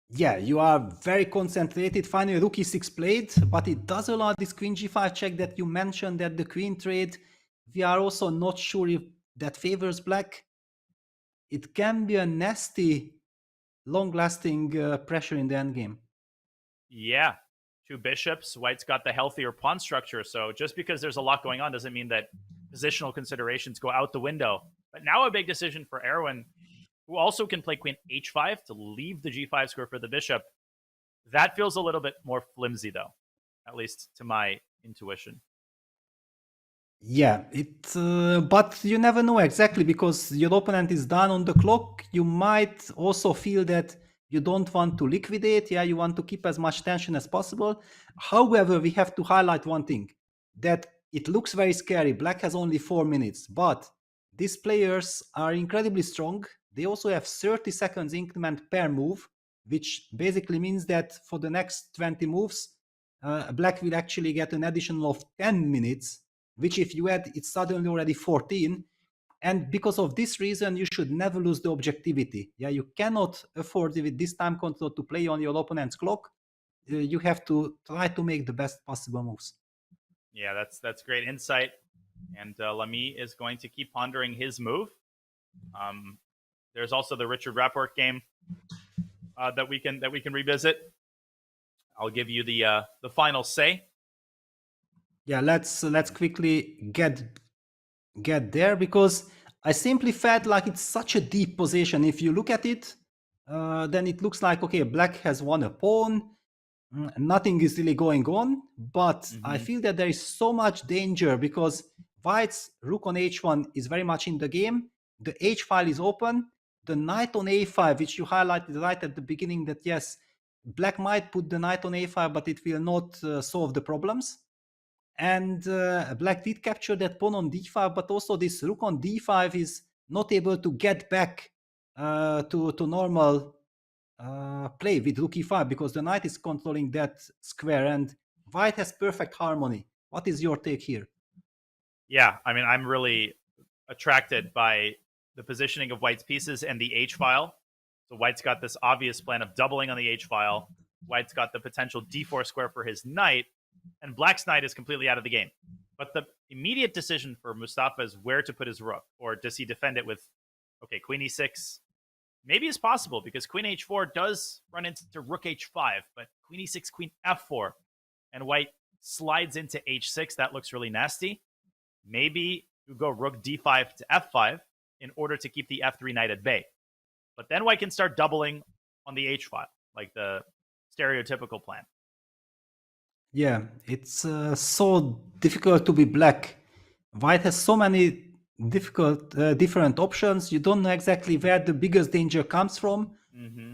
Speaker 2: Yeah, you are very concentrated. Finally, rook e6 played, but it does allow this queen g5 check that you mentioned, that the queen trade. We are also not sure if that favors black. It can be a nasty, long-lasting pressure in the endgame.
Speaker 1: Yeah. 2 bishops. White's got the healthier pawn structure. So just because there's a lot going on doesn't mean that positional considerations go out the window. But now a big decision for Erwin, who also can play queen h5 to leave the g5 square for the bishop. That feels a little bit more flimsy, though, at least to my intuition.
Speaker 2: Yeah, but you never know exactly, because your opponent is down on the clock. You might also feel that you don't want to liquidate. Yeah, you want to keep as much tension as possible. However, we have to highlight one thing, that it looks very scary. Black has only 4 minutes, but these players are incredibly strong. They also have 30 seconds increment per move, which basically means that for the next 20 moves, Black will actually get an additional of 10 minutes, which if you add, it's suddenly already 14. And because of this reason, you should never lose the objectivity. Yeah, you cannot afford with this time control to play on your opponent's clock. You have to try to make the best possible moves.
Speaker 1: Yeah, that's great insight. And Lamy is going to keep pondering his move. There's also the Richard Rapport game that we can revisit. I'll give you the final say.
Speaker 2: Yeah, let's quickly get there, because I simply felt like it's such a deep position. If you look at it, then it looks like, okay, black has won a pawn. Nothing is really going on, but I feel that there is so much danger because white's rook on h1 is very much in the game. The h file is open. The knight on a5, which you highlighted right at the beginning, that yes, black might put the knight on a5, but it will not solve the problems. And black did capture that pawn on d5, but also this rook on d5 is not able to get back to normal play with rook e5, because the knight is controlling that square, and White has perfect harmony. What is your take here?
Speaker 1: Yeah, I mean, I'm really attracted by the positioning of White's pieces and the H file. So White's got this obvious plan of doubling on the H file. White's got the potential d4 square for his knight, and Black's knight is completely out of the game. But the immediate decision for Mustafa is where to put his rook, or does he defend it with, okay, queen e6? Maybe it's possible because queen h4 does run into rook h5, but queen e6, queen f4, and White slides into h6. That looks really nasty. Maybe you go rook d5 to f5 in order to keep the f3 knight at bay. But then White can start doubling on the h file, like the stereotypical plan.
Speaker 2: Yeah, it's so difficult to be Black. White has so many different options. You don't know exactly where the biggest danger comes from.
Speaker 1: Mm-hmm.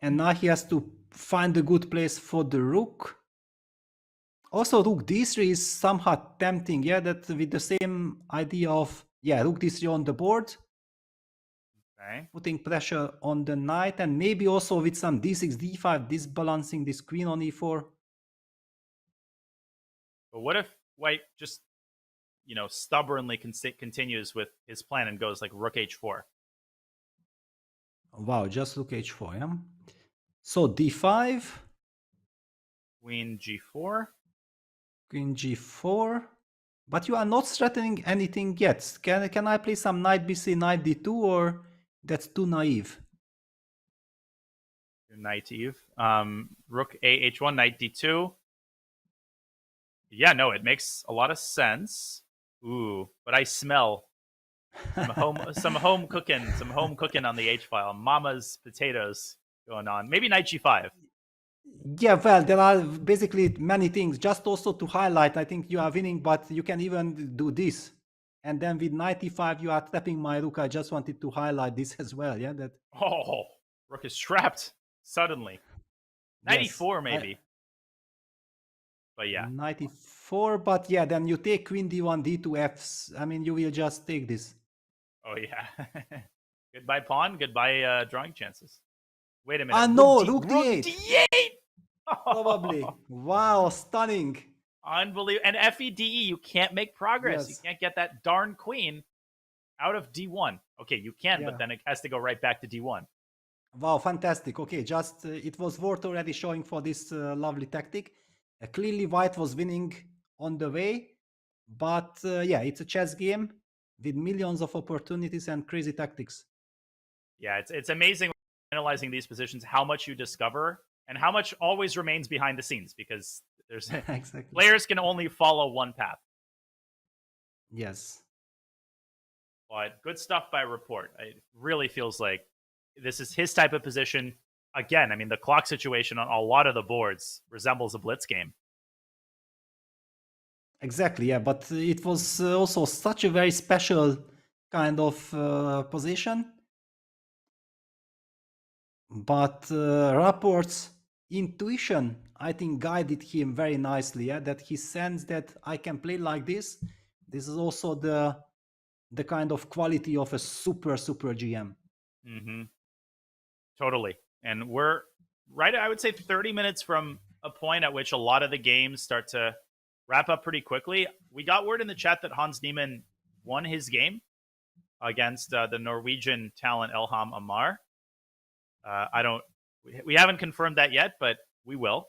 Speaker 2: And now he has to find a good place for the rook. Also, rook d3 is somehow tempting, yeah, that with the same idea of, yeah, rook d3 on the board.
Speaker 1: Okay.
Speaker 2: Putting pressure on the knight, and maybe also with some d6, d5, disbalancing this queen on e4.
Speaker 1: But what if White just, stubbornly continues with his plan and goes like rook h4?
Speaker 2: Wow, just rook h4, yeah? So d5.
Speaker 1: Queen g4.
Speaker 2: Queen g4. But you are not threatening anything yet. Can I play some knight bc, knight d2, or that's too naive?
Speaker 1: Naive. Rook a h1, knight d2. Yeah, no, it makes a lot of sense. Ooh, but I smell some home cooking on the H file. Mama's potatoes going on. Maybe knight g5.
Speaker 2: Yeah, well, there are basically many things. Just also to highlight, I think you are winning, but you can even do this. And then with knight e5, you are trapping my rook. I just wanted to highlight this as well. Yeah, that.
Speaker 1: Oh, rook is trapped suddenly. Knight
Speaker 2: Yes,
Speaker 1: e4 maybe. But yeah.
Speaker 2: Knight e4, but yeah, then you take queen d1, d2, f's. I mean, you will just take this.
Speaker 1: Oh yeah. Goodbye pawn. Goodbye drawing chances. Wait a minute.
Speaker 2: Ah no, rook
Speaker 1: d8.
Speaker 2: d8. Probably. Wow, stunning.
Speaker 1: Unbelievable. And FEDE, you can't make progress.
Speaker 2: Yes.
Speaker 1: You can't get that darn queen out of d1. Okay, you can,
Speaker 2: Yeah.
Speaker 1: but then it has to go right back to d1.
Speaker 2: Wow, fantastic. Okay, just it was worth already showing for this lovely tactic. Clearly, White was winning on the way, but yeah, it's a chess game with millions of opportunities and crazy tactics.
Speaker 1: Yeah, it's amazing analyzing these positions, how much you discover and how much always remains behind the scenes, because there's
Speaker 2: Exactly.
Speaker 1: players can only follow one path.
Speaker 2: Yes.
Speaker 1: But good stuff by Report. It really feels like this is his type of position. Again, I mean, the clock situation on a lot of the boards resembles a blitz game.
Speaker 2: Exactly, yeah, but it was also such a very special kind of position. But Rapport's intuition, I think, guided him very nicely, yeah, that he sensed that I can play like this. This is also the kind of quality of a super GM.
Speaker 1: Mm-hmm. Totally. And we're right, I would say 30 minutes from a point at which a lot of the games start to wrap up pretty quickly. We got word in the chat that Hans Niemann won his game against the Norwegian talent Elham Amar. We haven't confirmed that yet, but we will,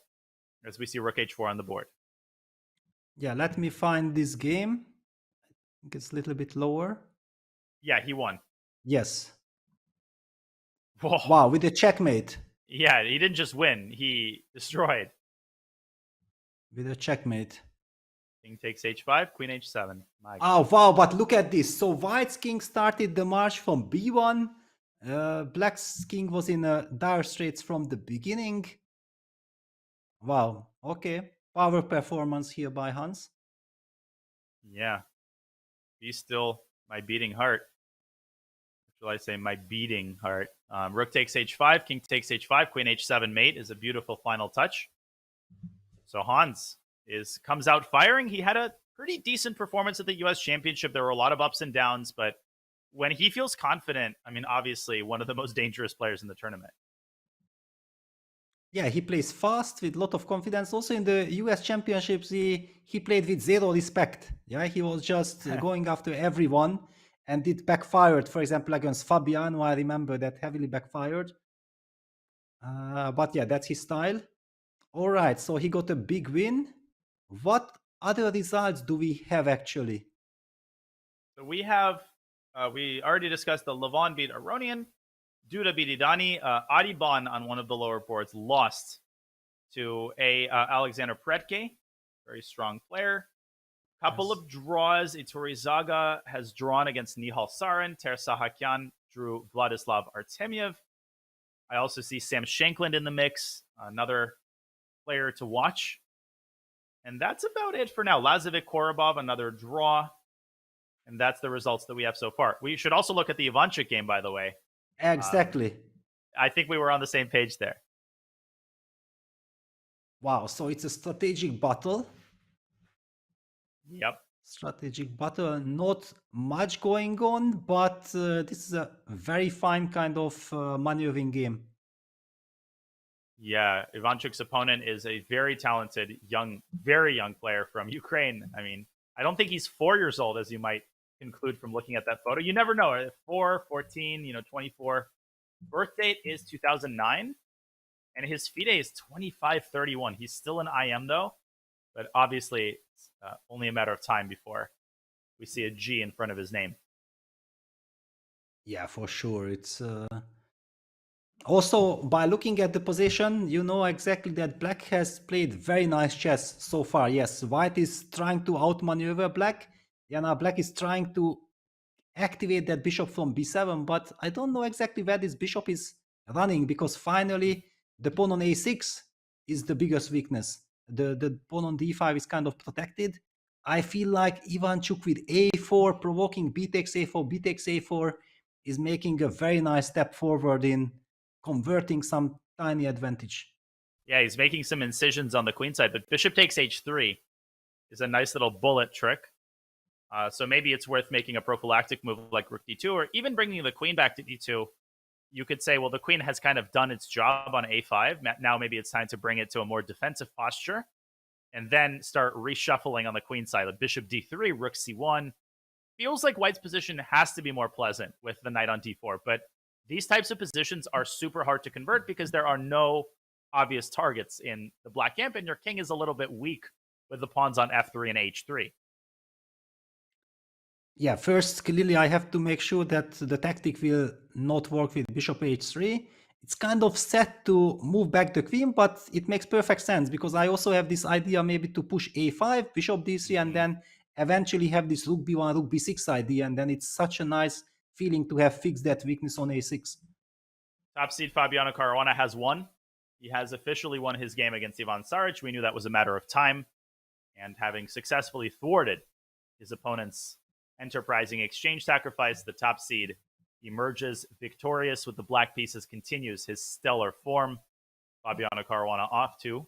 Speaker 1: as we see rook h4 on the board.
Speaker 2: Yeah, let me find this game. I think it's a little bit lower.
Speaker 1: Yeah, he won.
Speaker 2: Yes.
Speaker 1: Whoa.
Speaker 2: Wow, with a checkmate.
Speaker 1: Yeah, he didn't just win, he destroyed.
Speaker 2: With a checkmate.
Speaker 1: King takes h5, queen h7. My
Speaker 2: Oh, wow, but look at this. So White's king started the march from b1. Black's king was in dire straits from the beginning. Wow, okay. Power performance here by Hans.
Speaker 1: Yeah. Be still my beating heart. Shall I say my beating heart? Rook takes h5, king takes h5, queen h7 mate is a beautiful final touch. So Hans comes out firing. He had a pretty decent performance at the US Championship. There were a lot of ups and downs, but when he feels confident, I mean, obviously one of the most dangerous players in the tournament.
Speaker 2: Yeah, he plays fast with a lot of confidence. Also in the US Championships, he played with zero respect. Yeah, he was just going after everyone, and it backfired. For example, against Fabiano, I remember that heavily backfired. But yeah, that's his style. All right, so he got a big win. What other results do we have actually?
Speaker 1: So we have, we already discussed the Levon beat Aronian, Duda beat Idani, Adiban on one of the lower boards lost to Alexander Pretke, very strong player. Couple of draws. Ituri Zaga has drawn against Nihal Sarin. Ter Sahakyan drew Vladislav Artemiev. I also see Sam Shankland in the mix, another player to watch. And that's about it for now. Lazovic Korobov, another draw. And that's the results that we have so far. We should also look at the Ivanchuk game, by the way.
Speaker 2: Exactly.
Speaker 1: I think we were on the same page there.
Speaker 2: Wow, so it's a strategic battle.
Speaker 1: Yep.
Speaker 2: Strategic battle, not much going on, but this is a very fine kind of maneuvering game.
Speaker 1: Yeah, Ivanchuk's opponent is a very talented, very young player from Ukraine. I mean, I don't think he's 4 years old, as you might conclude from looking at that photo. You never know. 4, 14, 24. Birth date is 2009, and his FIDE is 2531. He's still an IM, though, but obviously it's only a matter of time before we see a G in front of his name.
Speaker 2: Yeah, for sure. It's also, by looking at the position, you know exactly that Black has played very nice chess so far. Yes, White is trying to outmaneuver Black. Yeah, now Black is trying to activate that bishop from b7, but I don't know exactly where this bishop is running, because finally the pawn on a6 is the biggest weakness. The pawn on d5 is kind of protected. I feel like Ivanchuk with a4, provoking b takes a4, b takes a4, is making a very nice step forward in converting some tiny advantage.
Speaker 1: Yeah, he's making some incisions on the queen side, but bishop takes h3 is a nice little bullet trick. So maybe it's worth making a prophylactic move like rook d2, or even bringing the queen back to d2. You could say, well, the queen has kind of done its job on a5. Now maybe it's time to bring it to a more defensive posture, and then start reshuffling on the queen side. Like bishop d3, rook c1. Feels like White's position has to be more pleasant with the knight on d4, but these types of positions are super hard to convert because there are no obvious targets in the black camp, and your king is a little bit weak with the pawns on f3 and h3.
Speaker 2: Yeah, first, clearly I have to make sure that the tactic will not work with bishop h3. It's kind of set to move back the queen, but it makes perfect sense because I also have this idea maybe to push a5, bishop d3, and then eventually have this rook b1, rook b6 idea, and then it's such a nice feeling to have fixed that weakness on a6.
Speaker 1: Top seed Fabiano Caruana has won. He has officially won his game against Ivan Saric. We knew that was a matter of time, and having successfully thwarted his opponent's enterprising exchange sacrifice, the top seed emerges victorious with the black pieces, continues his stellar form. Fabiano Caruana off to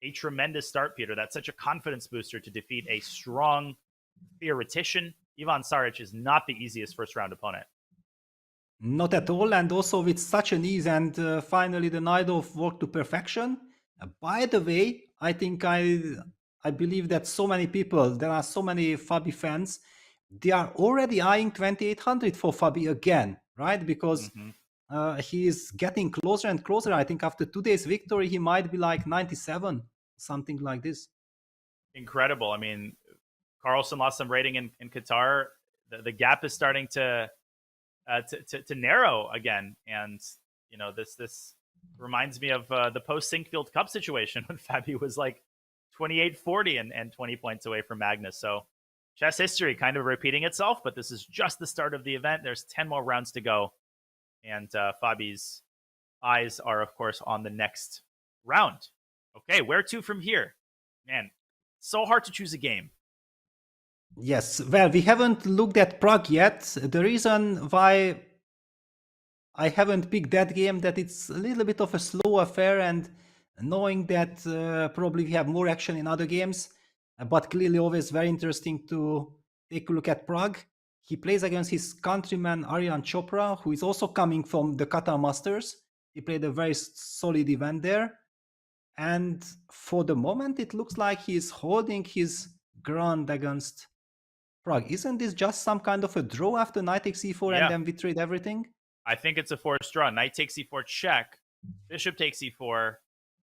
Speaker 1: a tremendous start, Peter. That's such a confidence booster to defeat a strong theoretician. Ivan Saric is not the easiest first-round opponent.
Speaker 2: Not at all, and also with such an ease, and finally the Naidov worked to perfection. By the way, I think I believe that so many people, there are so many Fabi fans, they are already eyeing 2800 for Fabi again, right? Because he is getting closer and closer. I think after today's victory, he might be like 97, something like this. Incredible.
Speaker 1: I mean, Carlsen lost some rating in Qatar. The gap is starting to narrow again, and you know this reminds me of the post Sinkfield Cup situation when Fabi was like 28-40 and 20 points away from Magnus. So chess history kind of repeating itself, but this is just the start of the event. There's 10 more rounds to go, and Fabi's eyes are, of course, on the next round. Okay, where to from here? Man, so hard to choose a game.
Speaker 2: Yes, well, we haven't looked at Prague yet. The reason why I haven't picked that game, that it's a little bit of a slow affair, and knowing that probably we have more action in other games, but clearly always very interesting to take a look at Prague. He plays against his countryman Aryan Chopra, who is also coming from the Qatar Masters. He played a very solid event there. And for the moment, it looks like he's holding his ground against Prague. Isn't this just some kind of a draw after knight takes e4
Speaker 1: Yeah.
Speaker 2: and then we trade everything?
Speaker 1: I think it's a forced draw. Knight takes e4 check. Bishop takes e4.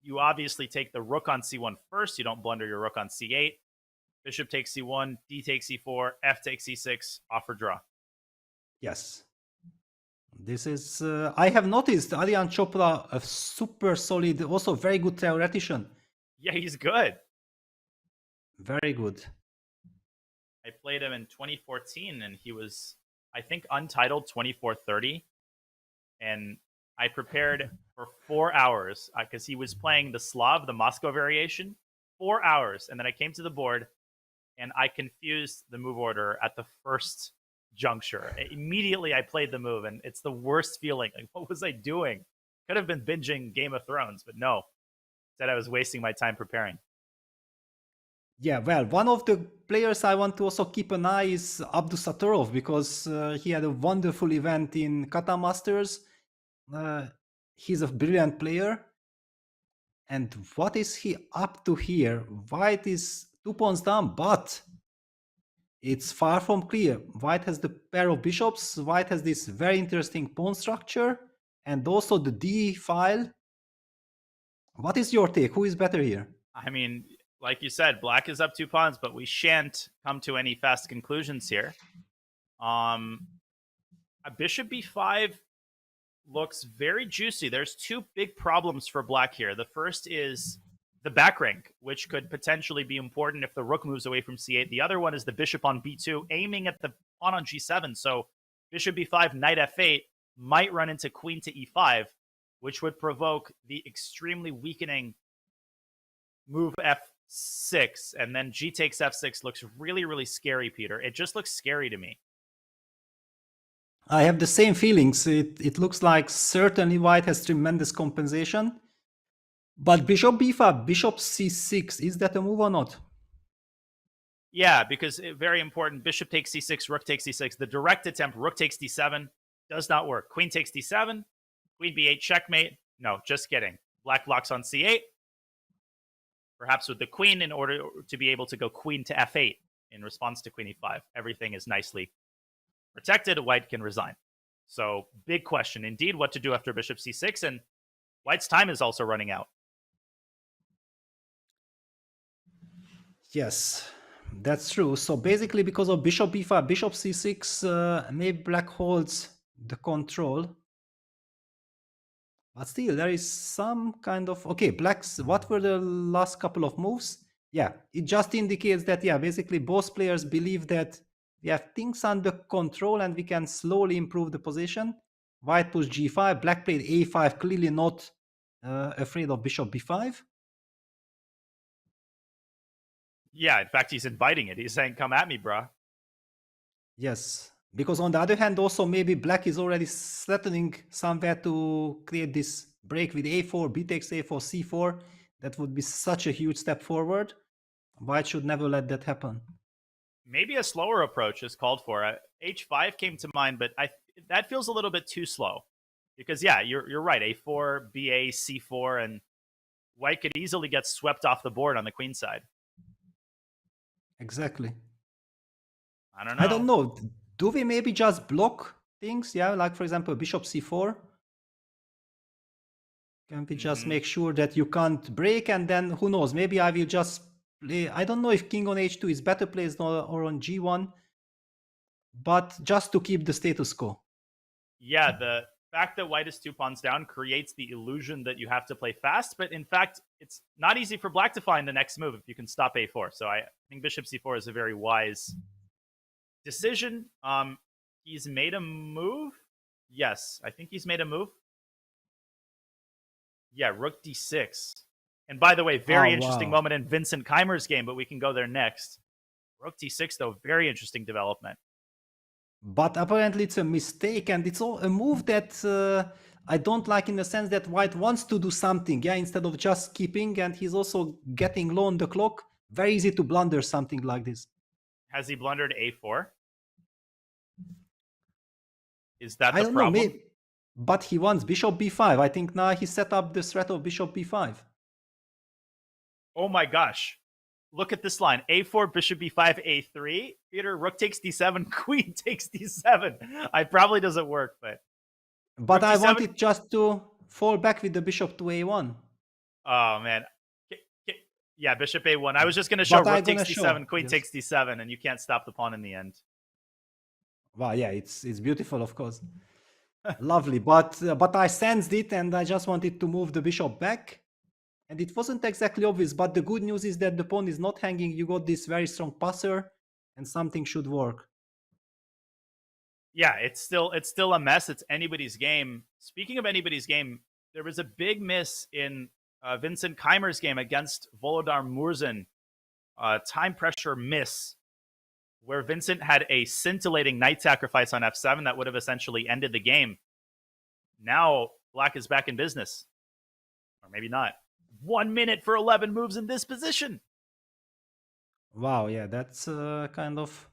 Speaker 1: You obviously take the rook on c1 first. You don't blunder your rook on c8. Bishop takes c1, d takes e4, f takes e6, off for draw.
Speaker 2: Yes. This is, I have noticed Aryan Chopra, a super solid, also very good theoretician.
Speaker 1: Yeah, he's good.
Speaker 2: Very good.
Speaker 1: I played him in 2014, and he was, I think, untitled 2430. And I prepared for 4 hours because he was playing the Slav, the Moscow variation, 4 hours. And then I came to the board, and I confused the move order at the first juncture. Immediately, I played the move, and it's the worst feeling. Like, what was I doing? Could have been binging Game of Thrones, but no. Instead, I was wasting my time preparing.
Speaker 2: Yeah, well, one of the players I want to also keep an eye is Abdusatorov, because he had a wonderful event in Kata Masters. He's a brilliant player. And what is he up to here? White is 2 pawns down, but it's far from clear. White has the pair of bishops. White has this very interesting pawn structure and also the D file. What is your take? Who is better here?
Speaker 1: I mean, like you said, black is up 2 pawns, but we shan't come to any fast conclusions here. A bishop b5 looks very juicy. There's 2 big problems for black here. The first is the back rank, which could potentially be important if the rook moves away from c8. The other one is the bishop on b2, aiming at the pawn on g7. So bishop b5, knight f8 might run into queen to e5, which would provoke the extremely weakening move f6. And then g takes f6 looks really, really scary, Peter. It just looks scary to me.
Speaker 2: I have the same feelings. It looks like certainly white has tremendous compensation. But bishop b5, bishop c6, is that a move or not?
Speaker 1: Yeah, because very important. Bishop takes c6, rook takes c6. The direct attempt, rook takes d7, does not work. Queen takes d7, queen b8, checkmate. No, just kidding. Black blocks on c8. Perhaps with the queen in order to be able to go queen to f8 in response to queen e5. Everything is nicely protected. White can resign. So big question indeed what to do after bishop c6. And white's time is also running out.
Speaker 2: Yes, that's true. So basically because of bishop b5, bishop c6, maybe black holds the control. But still, there is some kind of... Okay, blacks, what were the last couple of moves? Yeah, it just indicates that, yeah, basically both players believe that we have things under control and we can slowly improve the position. White pushed g5, black played a5, clearly not afraid of bishop b5.
Speaker 1: Yeah, in fact, he's inviting it. He's saying, come at me, bruh.
Speaker 2: Yes, because on the other hand, also maybe black is already threatening somewhere to create this break with a4, b takes a4, c4. That would be such a huge step forward. White should never let that happen.
Speaker 1: Maybe a slower approach is called for. H5 came to mind, but that feels a little bit too slow. Because, yeah, you're right. A4, BA, C4, and white could easily get swept off the board on the queen side.
Speaker 2: Exactly.
Speaker 1: I don't know.
Speaker 2: I don't know. Do we maybe just block things? Yeah, like for example, bishop c4. Can we just make sure that you can't break? And then who knows? Maybe I will just play. I don't know if king on h2 is better placed or on g1, but just to keep the status quo.
Speaker 1: Yeah, the fact that white is 2 pawns down creates the illusion that you have to play fast, but in fact, it's not easy for black to find the next move if you can stop a4. So I think bishop c4 is a very wise decision. He's made a move. Yes, I think he's made a move. Yeah, rook d6. And by the way, very interesting moment in Vincent Keimer's game, but we can go there next. Rook d6, though, very interesting development.
Speaker 2: But apparently it's a mistake, and it's all a move that I don't like, in the sense that white wants to do something, yeah, instead of just keeping, and he's also getting low on the clock. Very easy to blunder something like this.
Speaker 1: Has he blundered a4? Is that
Speaker 2: I
Speaker 1: the
Speaker 2: don't
Speaker 1: problem?
Speaker 2: know, maybe, but he wants bishop b5. I think now he set up the threat of bishop b5.
Speaker 1: Oh my gosh. Look at this line. A4, bishop b5, a3. Peter, rook takes d7, queen takes d7. It probably doesn't work, but...
Speaker 2: But
Speaker 1: rook
Speaker 2: I
Speaker 1: d7?
Speaker 2: wanted just to fall back with the bishop to a1.
Speaker 1: Oh, man. Yeah, bishop a1. I was just going to show
Speaker 2: But I'm
Speaker 1: rook takes
Speaker 2: gonna
Speaker 1: d7,
Speaker 2: show,
Speaker 1: queen
Speaker 2: yes.
Speaker 1: takes d7, and you can't stop the pawn in the end.
Speaker 2: Wow, yeah, it's beautiful, of course. Lovely, but I sensed it and I just wanted to move the bishop back. And it wasn't exactly obvious, but the good news is that the pawn is not hanging. You got this very strong passer and something should work.
Speaker 1: Yeah, it's still a mess. It's anybody's game. Speaking of anybody's game, there was a big miss in Vincent Keimer's game against Volodar Murzin. Time pressure miss, where Vincent had a scintillating knight sacrifice on f7 that would have essentially ended the game. Now black is back in business. Or maybe not. 1 minute for 11 moves in this position.
Speaker 2: Wow, yeah, that's kind of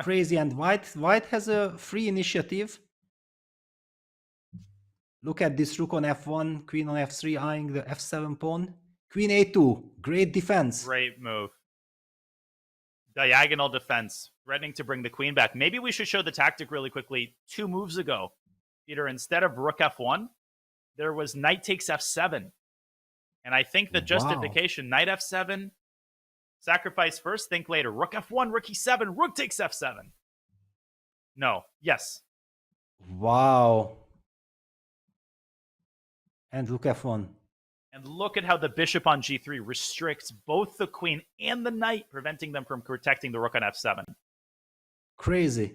Speaker 2: crazy. And white has a free initiative. Look at this rook on f1, queen on f3, eyeing the f7 pawn. Queen a2, great defense.
Speaker 1: Great move. Diagonal defense, threatening to bring the queen back. Maybe we should show the tactic really quickly. 2 moves ago, Peter, instead of rook f1, there was knight takes f7. And I think the justification, knight f7, sacrifice first, think later. Rook f1, rook e7, rook takes f7. No, yes.
Speaker 2: Wow. And rook f1.
Speaker 1: And look at how the bishop on g3 restricts both the queen and the knight, preventing them from protecting the rook on f7.
Speaker 2: Crazy.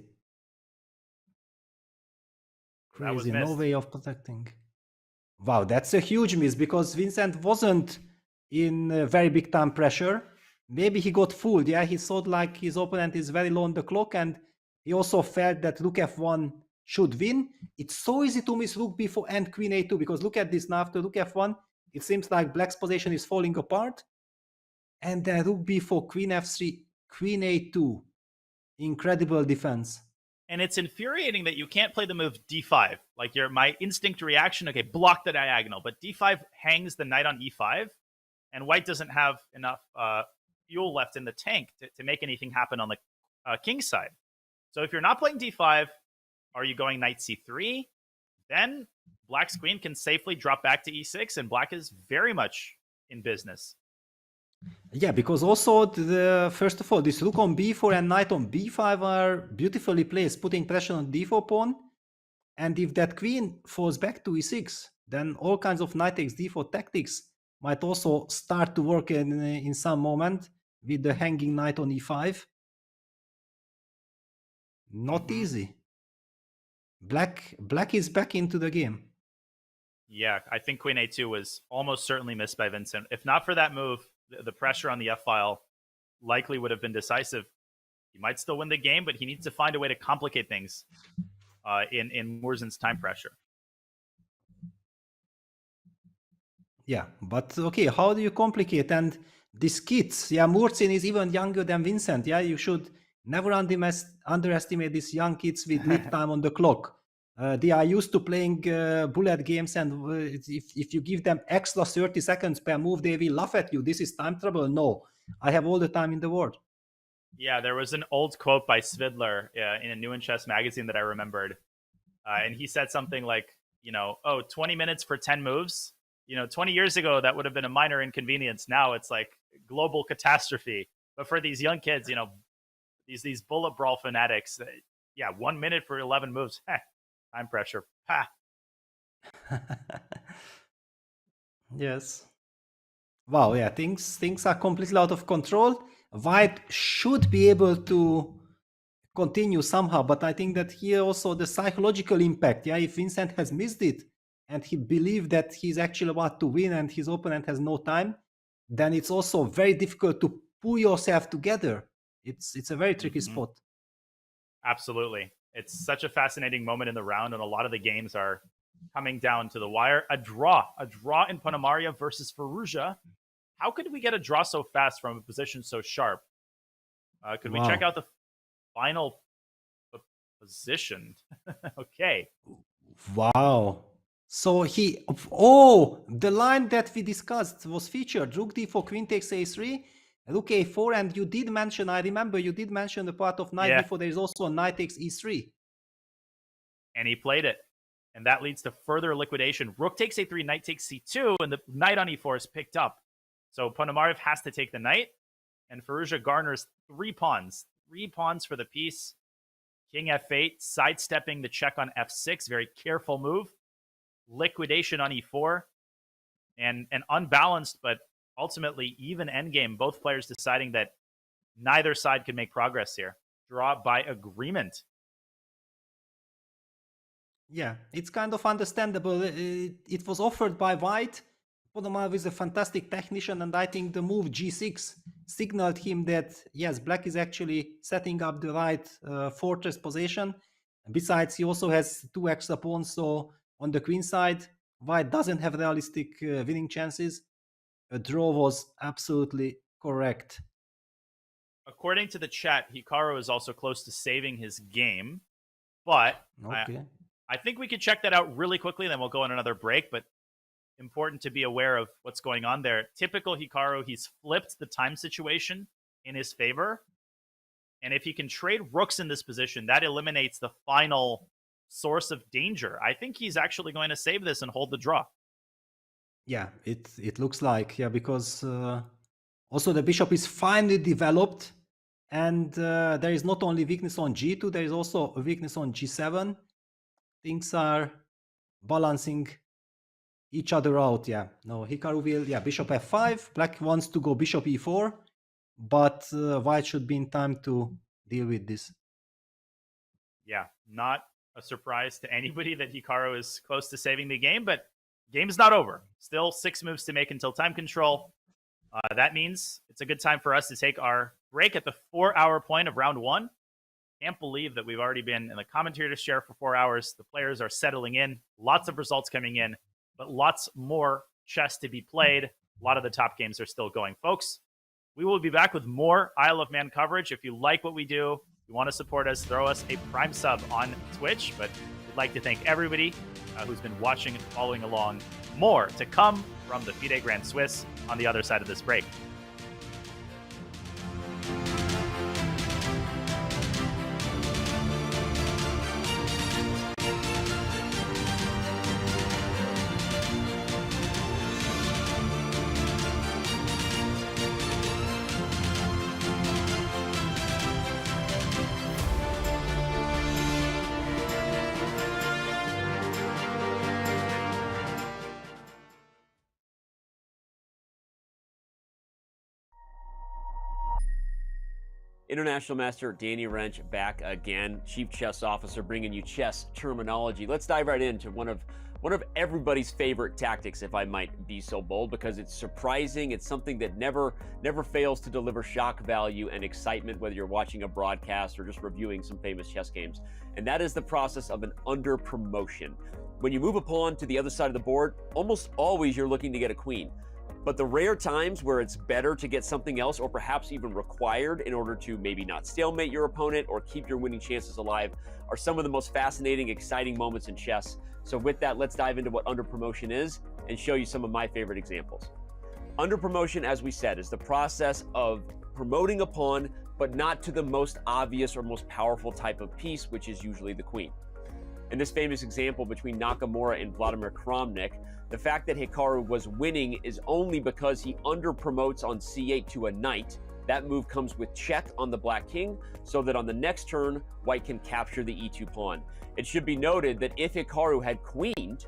Speaker 1: That was
Speaker 2: Crazy, no
Speaker 1: missed.
Speaker 2: way of protecting. Wow, that's a huge miss because Vincent wasn't in very big time pressure. Maybe he got fooled. Yeah, he thought like his opponent is very low on the clock, and he also felt that rook f1 should win. It's so easy to miss rook b4 and queen a2 because look at this now. After rook f1, it seems like black's position is falling apart. And then rook b4, queen f3, queen a2. Incredible defense.
Speaker 1: And it's infuriating that you can't play the move d5. Like my instinct reaction, okay, block the diagonal. But d5 hangs the knight on e5, and white doesn't have enough fuel left in the tank to make anything happen on the king's side. So if you're not playing d5, are you going knight c3? Then black's queen can safely drop back to e6, and black is very much in business.
Speaker 2: Yeah, because also, first of all, this rook on b4 and knight on b5 are beautifully placed, putting pressure on d4 pawn. And if that queen falls back to e6, then all kinds of knight takes d4 tactics might also start to work in some moment with the hanging knight on e5. Not easy. Black is back into the game.
Speaker 1: Yeah, I think queen a2 was almost certainly missed by Vincent. If not for that move, the pressure on the f-file likely would have been decisive. He might still win the game, but he needs to find a way to complicate things in Murzin's time pressure.
Speaker 2: Yeah, but okay, how do you complicate? And these kids, yeah, Murzin is even younger than Vincent. Yeah, you should never underestimate these young kids with lead time on the clock. They are used to playing bullet games, and if you give them extra 30 seconds per move, they will laugh at you. This is time trouble. No, I have all the time in the world.
Speaker 1: Yeah, there was an old quote by Svidler in a New in Chess magazine that I remembered. And he said something like, 20 minutes for 10 moves. 20 years ago, that would have been a minor inconvenience. Now it's like global catastrophe. But for these young kids, these bullet brawl fanatics, 1 minute for 11 moves. Time pressure. Ha.
Speaker 2: Yes. Wow, yeah, things are completely out of control. White should be able to continue somehow, but I think that here also the psychological impact, if Vincent has missed it and he believed that he's actually about to win and his opponent has no time, then it's also very difficult to pull yourself together. It's a very tricky spot.
Speaker 1: Absolutely. It's such a fascinating moment in the round, and a lot of the games are coming down to the wire. A draw in Panamaria versus Firouzja. How could we get a draw so fast from a position so sharp? Could we check out the final position? Okay.
Speaker 2: Wow. So the line that we discussed was featured. Rook d4, queen takes a3, rook a4, and you did mention, I remember you did mention the part of knight d4. There is also a knight takes e3.
Speaker 1: And he played it. And that leads to further liquidation. Rook takes a3, knight takes c2, and the knight on e4 is picked up. So Ponomarev has to take the knight, and Firouzja garners 3 pawns. 3 pawns for the piece. King f8, sidestepping the check on f6. Very careful move. Liquidation on e4. And an unbalanced, but ultimately even endgame. Both players deciding that neither side could make progress here. Draw by agreement.
Speaker 2: Yeah, it's kind of understandable. It was offered by white. Ponomarev is a fantastic technician, and I think the move g6 signaled him that, yes, black is actually setting up the right fortress position. Besides, he also has 2 extra pawns, so on the queen side, white doesn't have realistic winning chances. A draw was absolutely correct.
Speaker 1: According to the chat, Hikaru is also close to saving his game, but
Speaker 2: Okay.
Speaker 1: I think we could check that out really quickly, then we'll go on another break, but important to be aware of what's going on there. Typical Hikaru, he's flipped the time situation in his favor, and if he can trade rooks in this position, that eliminates the final source of danger. I think he's actually going to save this and hold the draw.
Speaker 2: Yeah, it looks like, yeah, because also the bishop is finely developed, and there is not only weakness on g2, there is also a weakness on g7. Things are balancing each other out. Yeah, no, Hikaru will, yeah, bishop f5. Black wants to go bishop e4, but white should be in time to deal with this.
Speaker 1: Yeah, not a surprise to anybody that Hikaru is close to saving the game, but game's not over. Still 6 moves to make until time control. That means it's a good time for us to take our break at the 4-hour point of round 1. Can't believe that we've already been in the commentator chair for 4 hours. The players are settling in. Lots of results coming in, but lots more chess to be played. A lot of the top games are still going. Folks, we will be back with more Isle of Man coverage. If you like what we do, you want to support us, throw us a Prime sub on Twitch. But we'd like to thank everybody who's been watching and following along. More to come from the FIDE Grand Swiss on the other side of this break.
Speaker 3: International Master Danny Wrench back again, Chief Chess Officer, bringing you chess terminology. Let's dive right into one of everybody's favorite tactics, if I might be so bold, because it's surprising. It's something that never fails to deliver shock value and excitement, whether you're watching a broadcast or just reviewing some famous chess games. And that is the process of an under promotion. When you move a pawn to the other side of the board, almost always you're looking to get a queen. But the rare times where it's better to get something else, or perhaps even required in order to maybe not stalemate your opponent or keep your winning chances alive, are some of the most fascinating, exciting moments in chess. So with that, let's dive into what under promotion is and show you some of my favorite examples. Under promotion, as we said, is the process of promoting a pawn, but not to the most obvious or most powerful type of piece, which is usually the queen. In this famous example between Nakamura and Vladimir Kramnik, the fact that Hikaru was winning is only because he under promotes on c8 to a knight. That move comes with check on the black king, so that on the next turn, white can capture the e2 pawn. It should be noted that if Hikaru had queened,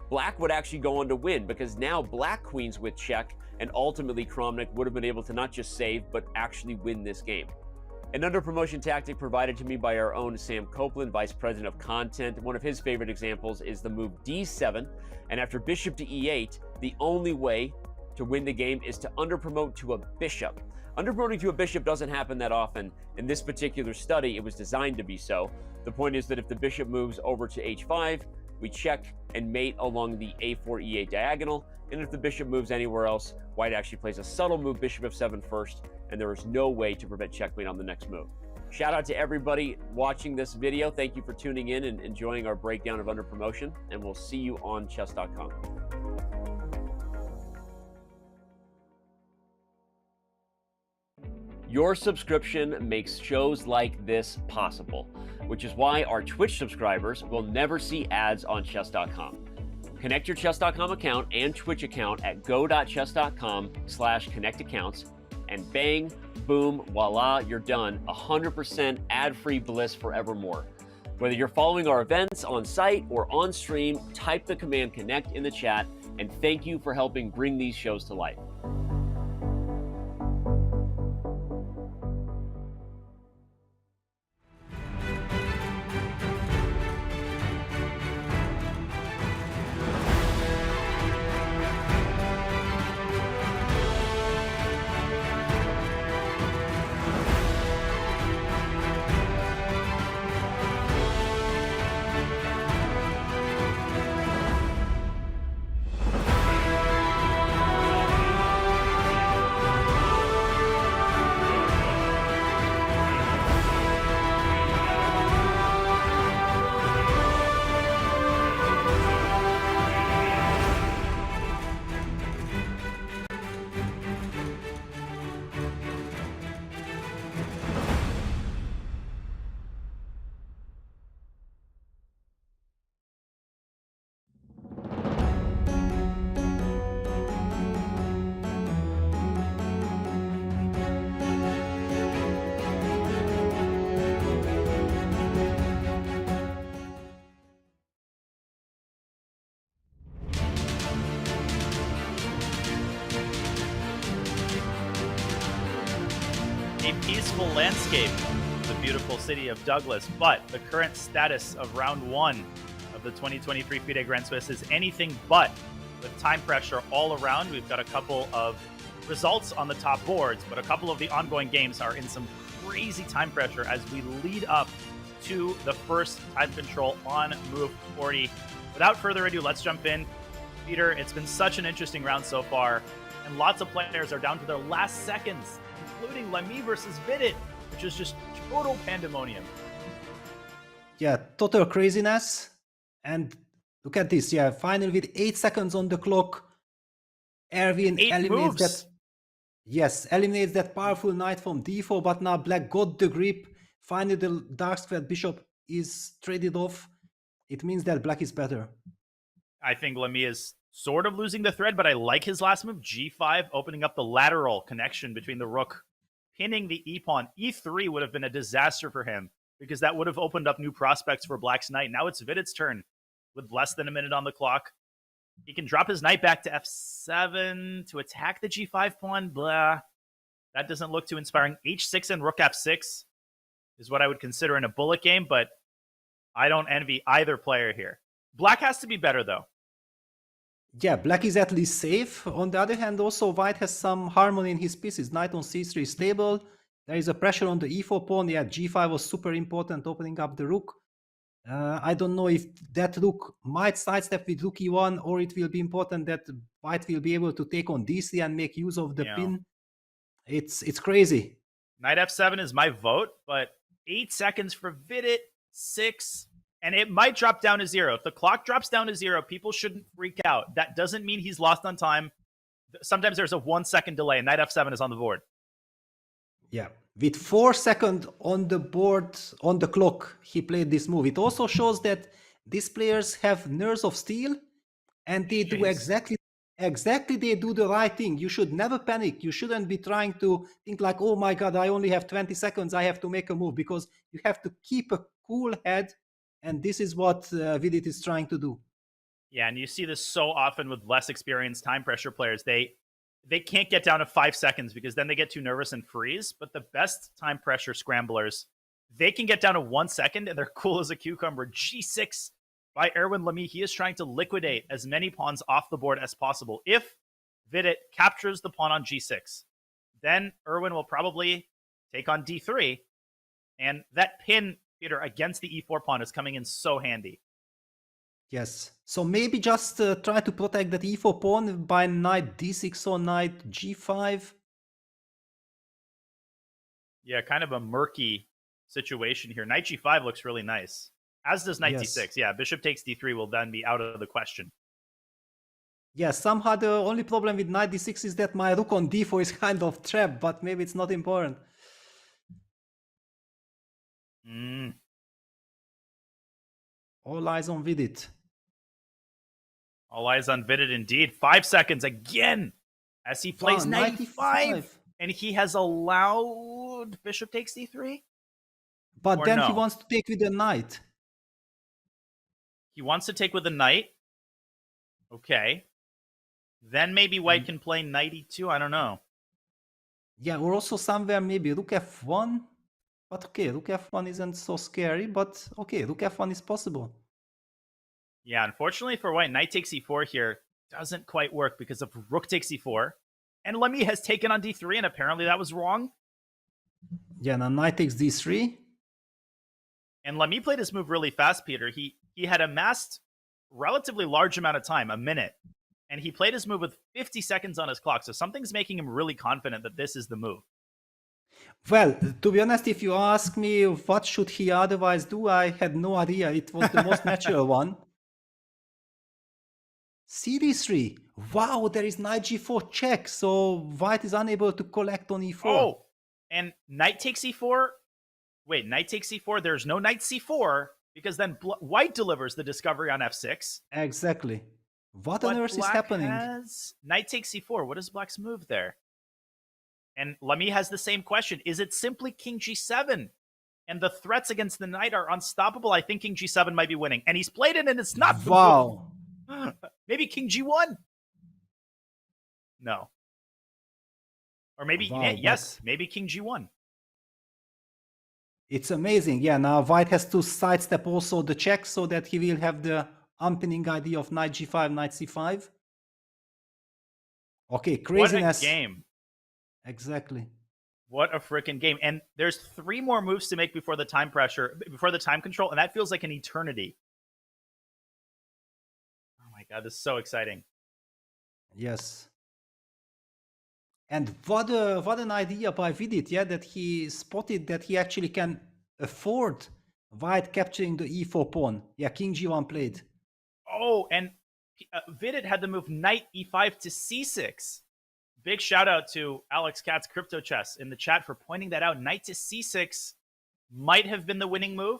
Speaker 3: black would actually go on to win, because now black queens with check, and ultimately Kramnik would have been able to not just save, but actually win this game. An under promotion tactic provided to me by our own Sam Copeland, Vice President of Content. One of his favorite examples is the move d7, and after bishop to e8, the only way to win the game is to under promote to a bishop. Under promoting to a bishop doesn't happen that often. In this particular study, it was designed to be so. The point is that if the bishop moves over to h5, we check and mate along the a4 e8 diagonal, and if the bishop moves anywhere else, white actually plays a subtle move, bishop f7 first, and there is no way to prevent checkmate on the next move. Shout out to everybody watching this video. Thank you for tuning in and enjoying our breakdown of Under Promotion, and we'll see you on chess.com. Your subscription makes shows like this possible, which is why our Twitch subscribers will never see ads on chess.com. Connect your chess.com account and Twitch account at go.chess.com/connectaccounts, and bang, boom, voila, you're done. 100% ad-free bliss forevermore. Whether you're following our events on site or on stream, type the command connect in the chat, and thank you for helping bring these shows to life.
Speaker 1: A peaceful landscape, the beautiful city of Douglas, but the current status of round 1 of the 2023 FIDE Grand Swiss is anything but, with time pressure all around. We've got a couple of results on the top boards, but a couple of the ongoing games are in some crazy time pressure as we lead up to the first time control on move 40. Without further ado, let's jump in. Peter, it's been such an interesting round so far, and lots of players are down to their last seconds, including Lamy versus Vidit, which is just total pandemonium.
Speaker 2: Yeah, total craziness. And look at this. Yeah, finally with 8 seconds on the clock, Erwin eliminates that. Yes, eliminates that powerful knight from d4, but now black got the grip. Finally, the dark squared bishop is traded off. It means that black is better.
Speaker 1: I think Lamy is sort of losing the thread, but I like his last move, g5, opening up the lateral connection between the rook, pinning the e-pawn. e3 would have been a disaster for him, because that would have opened up new prospects for black's knight. Now it's Vidit's turn, with less than a minute on the clock. He can drop his knight back to f7 to attack the g5 pawn. Blah. That doesn't look too inspiring. h6 and rook f6 is what I would consider in a bullet game, but I don't envy either player here. Black has to be better, though.
Speaker 2: Yeah, black is at least safe. On the other hand, also white has some harmony in his pieces. Knight on c3 is stable. There is a pressure on the e4 pawn. Yeah, g5 was super important, opening up the rook. I don't know if that rook might sidestep with rook e1, or it will be important that white will be able to take on d3 and make use of the pin. It's crazy.
Speaker 1: Knight f7 is my vote, but 8 seconds for Vidit, 6, and it might drop down to 0. If the clock drops down to 0, people shouldn't freak out. That doesn't mean he's lost on time. Sometimes there's a 1 second delay, and Knight f7 is on the board.
Speaker 2: Yeah, with 4 seconds on the board, on the clock, he played this move. It also shows that these players have nerves of steel, and they do exactly they do the right thing. You should never panic. You shouldn't be trying to think like, oh my god, I only have 20 seconds, I have to make a move, because you have to keep a cool head, and this is what Vidit is trying to do.
Speaker 1: Yeah, and you see this so often with less experienced time pressure players. They can't get down to 5 seconds because then they get too nervous and freeze. But the best time pressure scramblers, they can get down to 1 second and they're cool as a cucumber. G6 by Erwin Lamy. He is trying to liquidate as many pawns off the board as possible. If Vidit captures the pawn on g6, then Erwin will probably take on d3. And that pin, Peter, against the e4 pawn is coming in so handy.
Speaker 2: Yes, so maybe just try to protect that e4 pawn by knight d6 or knight g5.
Speaker 1: Yeah, kind of a murky situation here. Knight g5 looks really nice, as does knight
Speaker 2: Yes.
Speaker 1: d6. Yeah, bishop takes d3 will then be out of the question.
Speaker 2: Yes, somehow the only problem with knight d6 is that my rook on d4 is kind of trapped, but maybe it's not important. All eyes on Vidit.
Speaker 1: All eyes on Vidit indeed. 5 seconds again as he plays
Speaker 2: Wow,
Speaker 1: knight
Speaker 2: 95.
Speaker 1: e5. And he has allowed bishop takes d3?
Speaker 2: But
Speaker 1: Or
Speaker 2: then he
Speaker 1: no?
Speaker 2: wants to take with the knight.
Speaker 1: He wants to take with the knight. Okay. Then maybe white can play knight e2. I don't know.
Speaker 2: Yeah, or also somewhere maybe rook f1. But okay, rook f1 isn't so scary, but okay, rook f1 is possible.
Speaker 1: Yeah, unfortunately for white, knight takes e4 here doesn't quite work because of rook takes e4. And Lemmy has taken on d3, and apparently that was wrong.
Speaker 2: Yeah, now knight takes d3.
Speaker 1: And Lemmy played his move really fast, Peter. He had amassed relatively large amount of time, a minute. And he played his move with 50 seconds on his clock. So something's making him really confident that this is the move.
Speaker 2: Well, to be honest, if you ask me what should he otherwise do, I had no idea. It was the most natural one. CD3. Wow, there is knight g4 check. So white is unable to collect on e4.
Speaker 1: Oh, and knight takes e4. Wait, knight takes e4. There's no knight c4 because then white delivers the discovery on f6.
Speaker 2: Exactly. What
Speaker 1: But
Speaker 2: on earth is
Speaker 1: black
Speaker 2: happening?
Speaker 1: has knight takes c4. What is black's move there? And Lemmy has the same question. Is it simply king g7? And the threats against the knight are unstoppable. I think king g7 might be winning. And he's played it, and it's not the
Speaker 2: Wow.
Speaker 1: move. Maybe king g1? No. Or maybe,
Speaker 2: Wow,
Speaker 1: yeah, yes, maybe king g1.
Speaker 2: It's amazing. Yeah, now white has to sidestep also the check so that he will have the opening idea of knight g5, knight c5. Okay, craziness.
Speaker 1: What a game.
Speaker 2: Exactly.
Speaker 1: What a freaking game. And there's 3 more moves to make before the time pressure, before the time control, and that feels like an eternity. Oh my God, this is so exciting.
Speaker 2: Yes. And what an idea by Vidit, yeah, that he spotted that he actually can afford white capturing the e4 pawn. Yeah, king g1 played.
Speaker 1: Oh, and Vidit had the move knight e5 to c6. Big shout out to Alex Katz Crypto Chess in the chat for pointing that out. Knight to c6 might have been the winning move.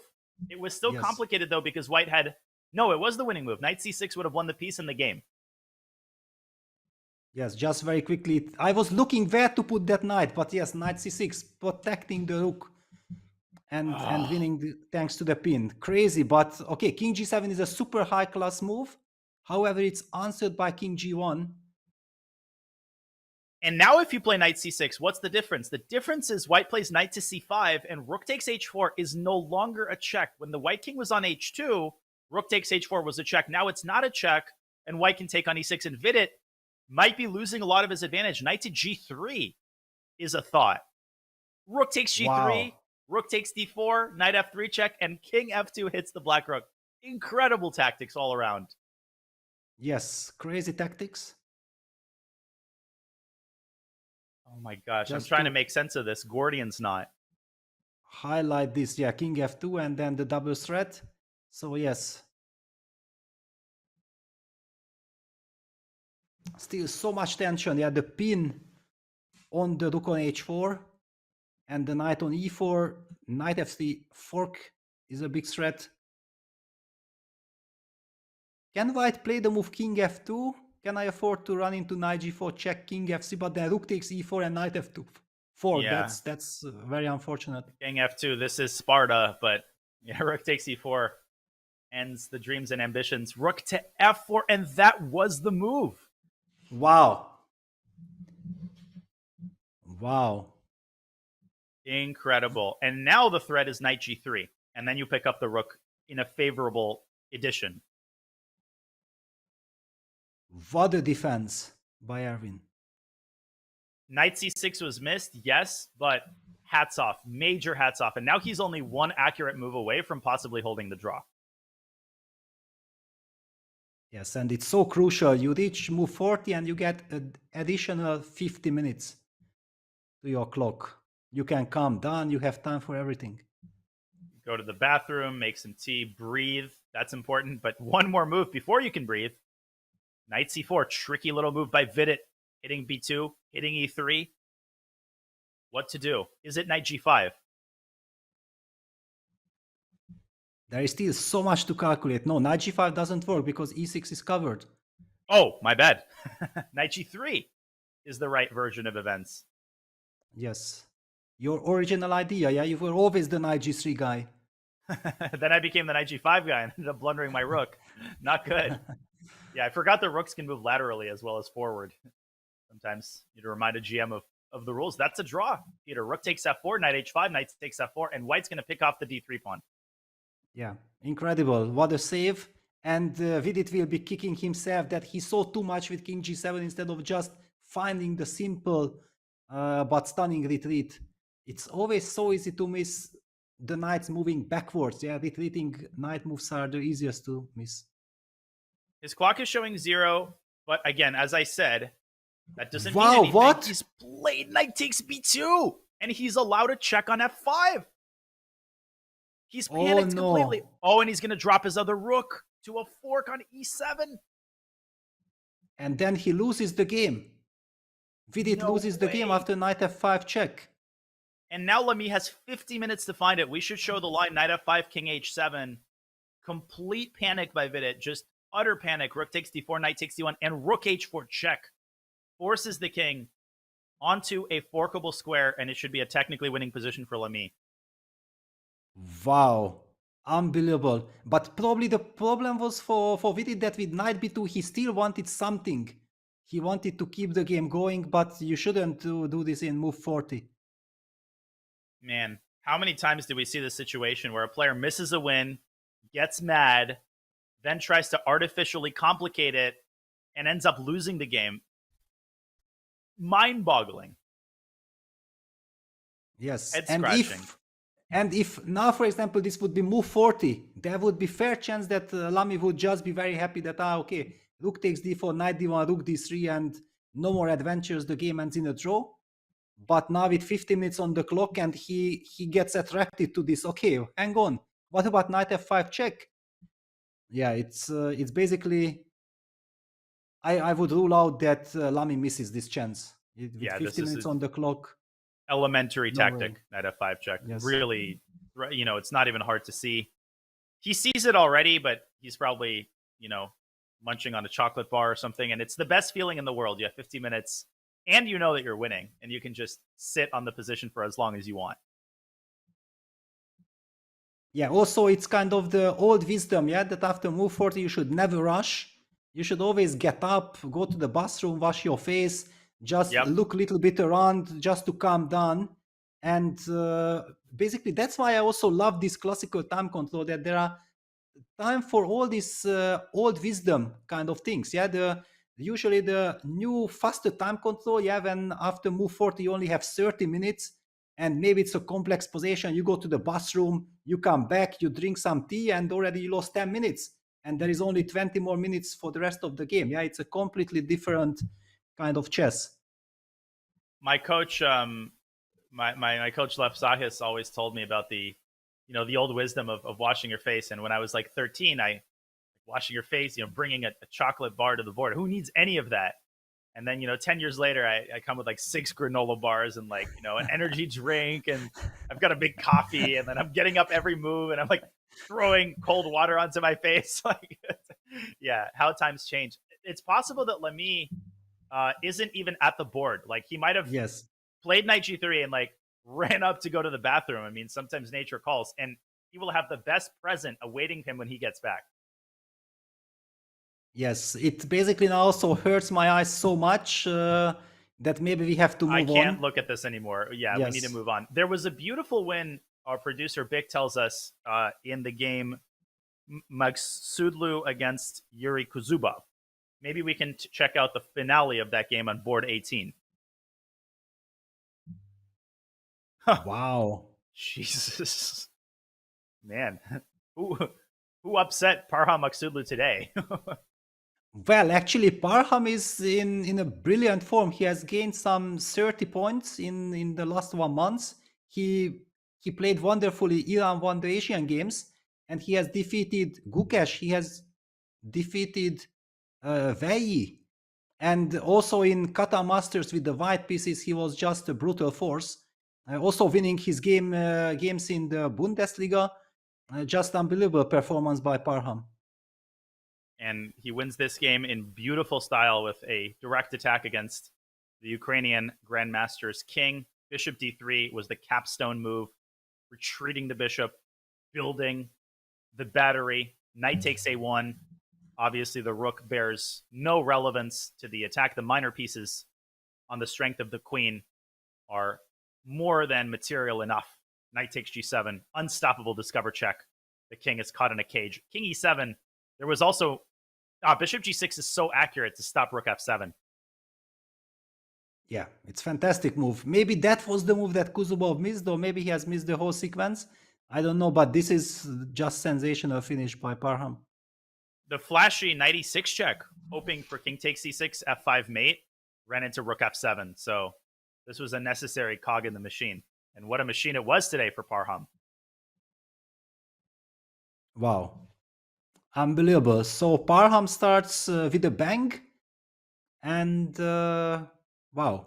Speaker 1: It was still
Speaker 2: Yes.
Speaker 1: complicated though because white had no, it was the winning move. Knight c6 would have won the piece in the game.
Speaker 2: Yes, just very quickly. I was looking where to put that knight, but yes, knight c6, protecting the rook and winning thanks to the pin. Crazy, but okay, king g7 is a super high class move. However, it's answered by king g1.
Speaker 1: And now if you play knight c6, what's the difference? The difference is white plays knight to c5 and rook takes h4 is no longer a check. When the white king was on h2, rook takes h4 was a check. Now it's not a check and white can take on e6, and Vidit might be losing a lot of his advantage. Knight to g3 is a thought. Rook takes g3,
Speaker 2: Wow.
Speaker 1: rook takes d4, knight f3 check, and king f2 hits the black rook. Incredible tactics all around.
Speaker 2: Yes, crazy tactics.
Speaker 1: Oh my gosh,
Speaker 2: Just
Speaker 1: I'm trying
Speaker 2: to-
Speaker 1: to make sense of this. Gordian's knot.
Speaker 2: Highlight this, yeah, king f2 and then the double threat. So yes. Still so much tension. Yeah, the pin on the rook on h4 and the knight on e4. Knight f3 fork is a big threat. Can white play the move king f2? Can I afford to run into knight g4 check king f3, but then rook takes e4 and knight f2 fork?
Speaker 1: Yeah.
Speaker 2: That's very unfortunate.
Speaker 1: King f2, this is Sparta, but yeah, rook takes e4 ends the dreams and ambitions. Rook to f4, and that was the move.
Speaker 2: Wow. Wow.
Speaker 1: Incredible. And now the threat is knight g3, and then you pick up the rook in a favorable edition.
Speaker 2: What a defense by Erwin.
Speaker 1: Knight c6 was missed, yes, but hats off, major hats off. And now he's only one accurate move away from possibly holding the draw.
Speaker 2: Yes, and it's so crucial. You reach move 40 and you get an additional 50 minutes to your clock. You can calm down, you have time for everything.
Speaker 1: go to the bathroom, make some tea, breathe. That's important. But one more move before you can breathe. Knight c4, tricky little move by Vidit, hitting b2, hitting e3. What to do? Is it knight g5?
Speaker 2: There is still so much to calculate. No, knight g5 doesn't work because e6 is covered.
Speaker 1: Oh, my bad. Knight g3 is the right version of events.
Speaker 2: Yes. Your original idea, yeah? You were always the knight g3 guy.
Speaker 1: Then I became the knight g5 guy and ended up blundering my rook. Not good. Yeah, I forgot the rooks can move laterally as well as forward. Sometimes you need to remind a GM of the rules. That's a draw, Peter. Rook takes f4, knight h5, knight takes f4, and white's going to pick off the d3 pawn.
Speaker 2: Yeah, incredible. What a save. And Vidit will be kicking himself that he saw too much with king g7 instead of just finding the simple but stunning retreat. It's always so easy to miss the knights moving backwards. Yeah, retreating knight moves are the easiest to miss.
Speaker 1: His clock is showing 0, but again, as I said, that doesn't
Speaker 2: Wow,
Speaker 1: mean anything.
Speaker 2: what?
Speaker 1: He's played knight takes b2, and he's allowed to check on f5. He's panicked
Speaker 2: no.
Speaker 1: completely. Oh, and he's going to drop his other rook to a fork on e7.
Speaker 2: And then he loses the game. Vidit
Speaker 1: No
Speaker 2: loses the game
Speaker 1: way.
Speaker 2: after knight f5 check.
Speaker 1: And now Lamy has 50 minutes to find it. We should show the line knight f5, king h7. Complete panic by Vidit. Just utter panic. Rook takes d4, knight takes d1, and rook h4 check. Forces the king onto a forkable square, and it should be a technically winning position for Lamy.
Speaker 2: Wow. Unbelievable. But probably the problem was for Vidit that with knight b2 he still wanted something. He wanted to keep the game going, but you shouldn't do this in move 40.
Speaker 1: Man, how many times do we see this situation where a player misses a win, gets mad, then tries to artificially complicate it, and ends up losing the game? Mind-boggling.
Speaker 2: Yes.
Speaker 1: Head
Speaker 2: And
Speaker 1: scratching.
Speaker 2: if now, for example, this would be move 40, there would be fair chance that Lamy would just be very happy that, okay, rook takes d4, knight d1, rook d3, and no more adventures, the game ends in a draw. But now with 50 minutes on the clock and he gets attracted to this, okay, hang on, what about knight f5 check? Yeah, it's basically, I would rule out that Lamy misses this chance. With
Speaker 1: Yeah,
Speaker 2: 50 minutes on the clock.
Speaker 1: Elementary
Speaker 2: No
Speaker 1: tactic,
Speaker 2: way.
Speaker 1: knight f5 check.
Speaker 2: Yes.
Speaker 1: Really, it's not even hard to see. He sees it already, but he's probably, munching on a chocolate bar or something. And it's the best feeling in the world. You have 50 minutes and you know that you're winning and you can just sit on the position for as long as you want.
Speaker 2: Yeah, also it's kind of the old wisdom, yeah, that after move 40 you should never rush. You should always get up, go to the bathroom, wash your face, just look a little bit around just to calm down. And basically that's why I also love this classical time control, that there are time for all this old wisdom kind of things. Yeah, usually the new faster time control, yeah, when after move 40 you only have 30 minutes and maybe it's a complex position, you go to the bathroom, you come back, you drink some tea, and already you lost 10 minutes and there is only 20 more minutes for the rest of the game. Yeah, it's a completely different kind of chess.
Speaker 1: My coach, my coach Lev Zahis always told me about the old wisdom of washing your face. And when I was like 13, washing your face, bringing a chocolate bar to the board. Who needs any of that? And then, 10 years later, I come with like 6 granola bars and like, an energy drink, and I've got a big coffee, and then I'm getting up every move and I'm like throwing cold water onto my face. Like, yeah, how times change. It's possible that Lamy isn't even at the board. Like he might have played knight g3 and like ran up to go to the bathroom. I mean, sometimes nature calls, and he will have the best present awaiting him when he gets back.
Speaker 2: Yes, it basically now also hurts my eyes so much that maybe we have to move on.
Speaker 1: I can't look at this anymore. Yeah, we need to move on. There was a beautiful win, our producer Bick tells us, in the game Maksudlu against Yuri Kuzubov. Maybe we can check out the finale of that game on board 18.
Speaker 2: Wow.
Speaker 1: Jesus. Man, who upset Parham Maksudlu today?
Speaker 2: Well, actually, Parham is in a brilliant form. He has gained some 30 points in the last 1 month. He He played wonderfully. Iran won the Asian Games, and he has defeated Gukesh. He has defeated Vachier. And also in Kata Masters with the white pieces, he was just a brutal force. Also winning his games in the Bundesliga. Just unbelievable performance by Parham.
Speaker 1: And he wins this game in beautiful style with a direct attack against the Ukrainian Grandmaster's king. Bishop d3 was the capstone move, retreating the bishop, building the battery. Knight takes a1. Obviously, the rook bears no relevance to the attack. The minor pieces on the strength of the queen are more than material enough. Knight takes g7. Unstoppable discover check. The king is caught in a cage. King e7. There was also... bishop g6 is so accurate to stop rook f7.
Speaker 2: Yeah, it's fantastic move. Maybe that was the move that Kuzubov missed, or maybe he has missed the whole sequence. I don't know, but this is just sensational finish by Parham.
Speaker 1: The flashy knight e6 check, hoping for king takes c6, f5 mate, ran into rook f7. So this was a necessary cog in the machine. And what a machine it was today for Parham.
Speaker 2: Wow. Unbelievable. So Parham starts with a bang. And wow.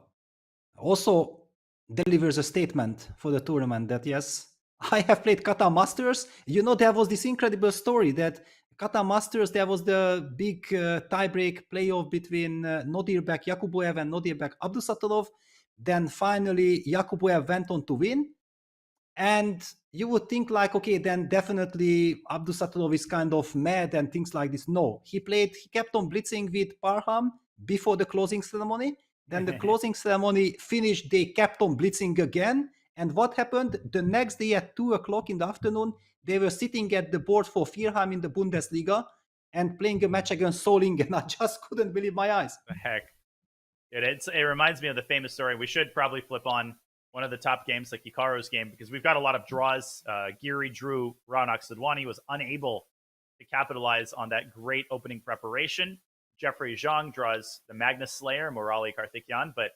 Speaker 2: Also delivers a statement for the tournament that, yes, I have played Kata Masters. You know, there was this incredible story that Kata Masters, there was the big tiebreak playoff between Nodirbek Yakuboev and Nodirbek Abdusattorov. Then finally, Yakuboev went on to win. And you would think like, okay, then definitely Abdusattorov is kind of mad and things like this. No, he kept on blitzing with Parham before the closing ceremony. Then the closing ceremony finished, they kept on blitzing again. And what happened? The next day at 2 o'clock in the afternoon, they were sitting at the board for Firham in the Bundesliga and playing a match against Solingen. And I just couldn't believe my eyes.
Speaker 1: The heck. It reminds me of the famous story. We should probably flip on one of the top games like Hikaru's game, because we've got a lot of draws. Giri drew Raunak Sidwani, was unable to capitalize on that great opening preparation. Jeffrey Zhang draws the Magnus Slayer, Murali Karthikyan, but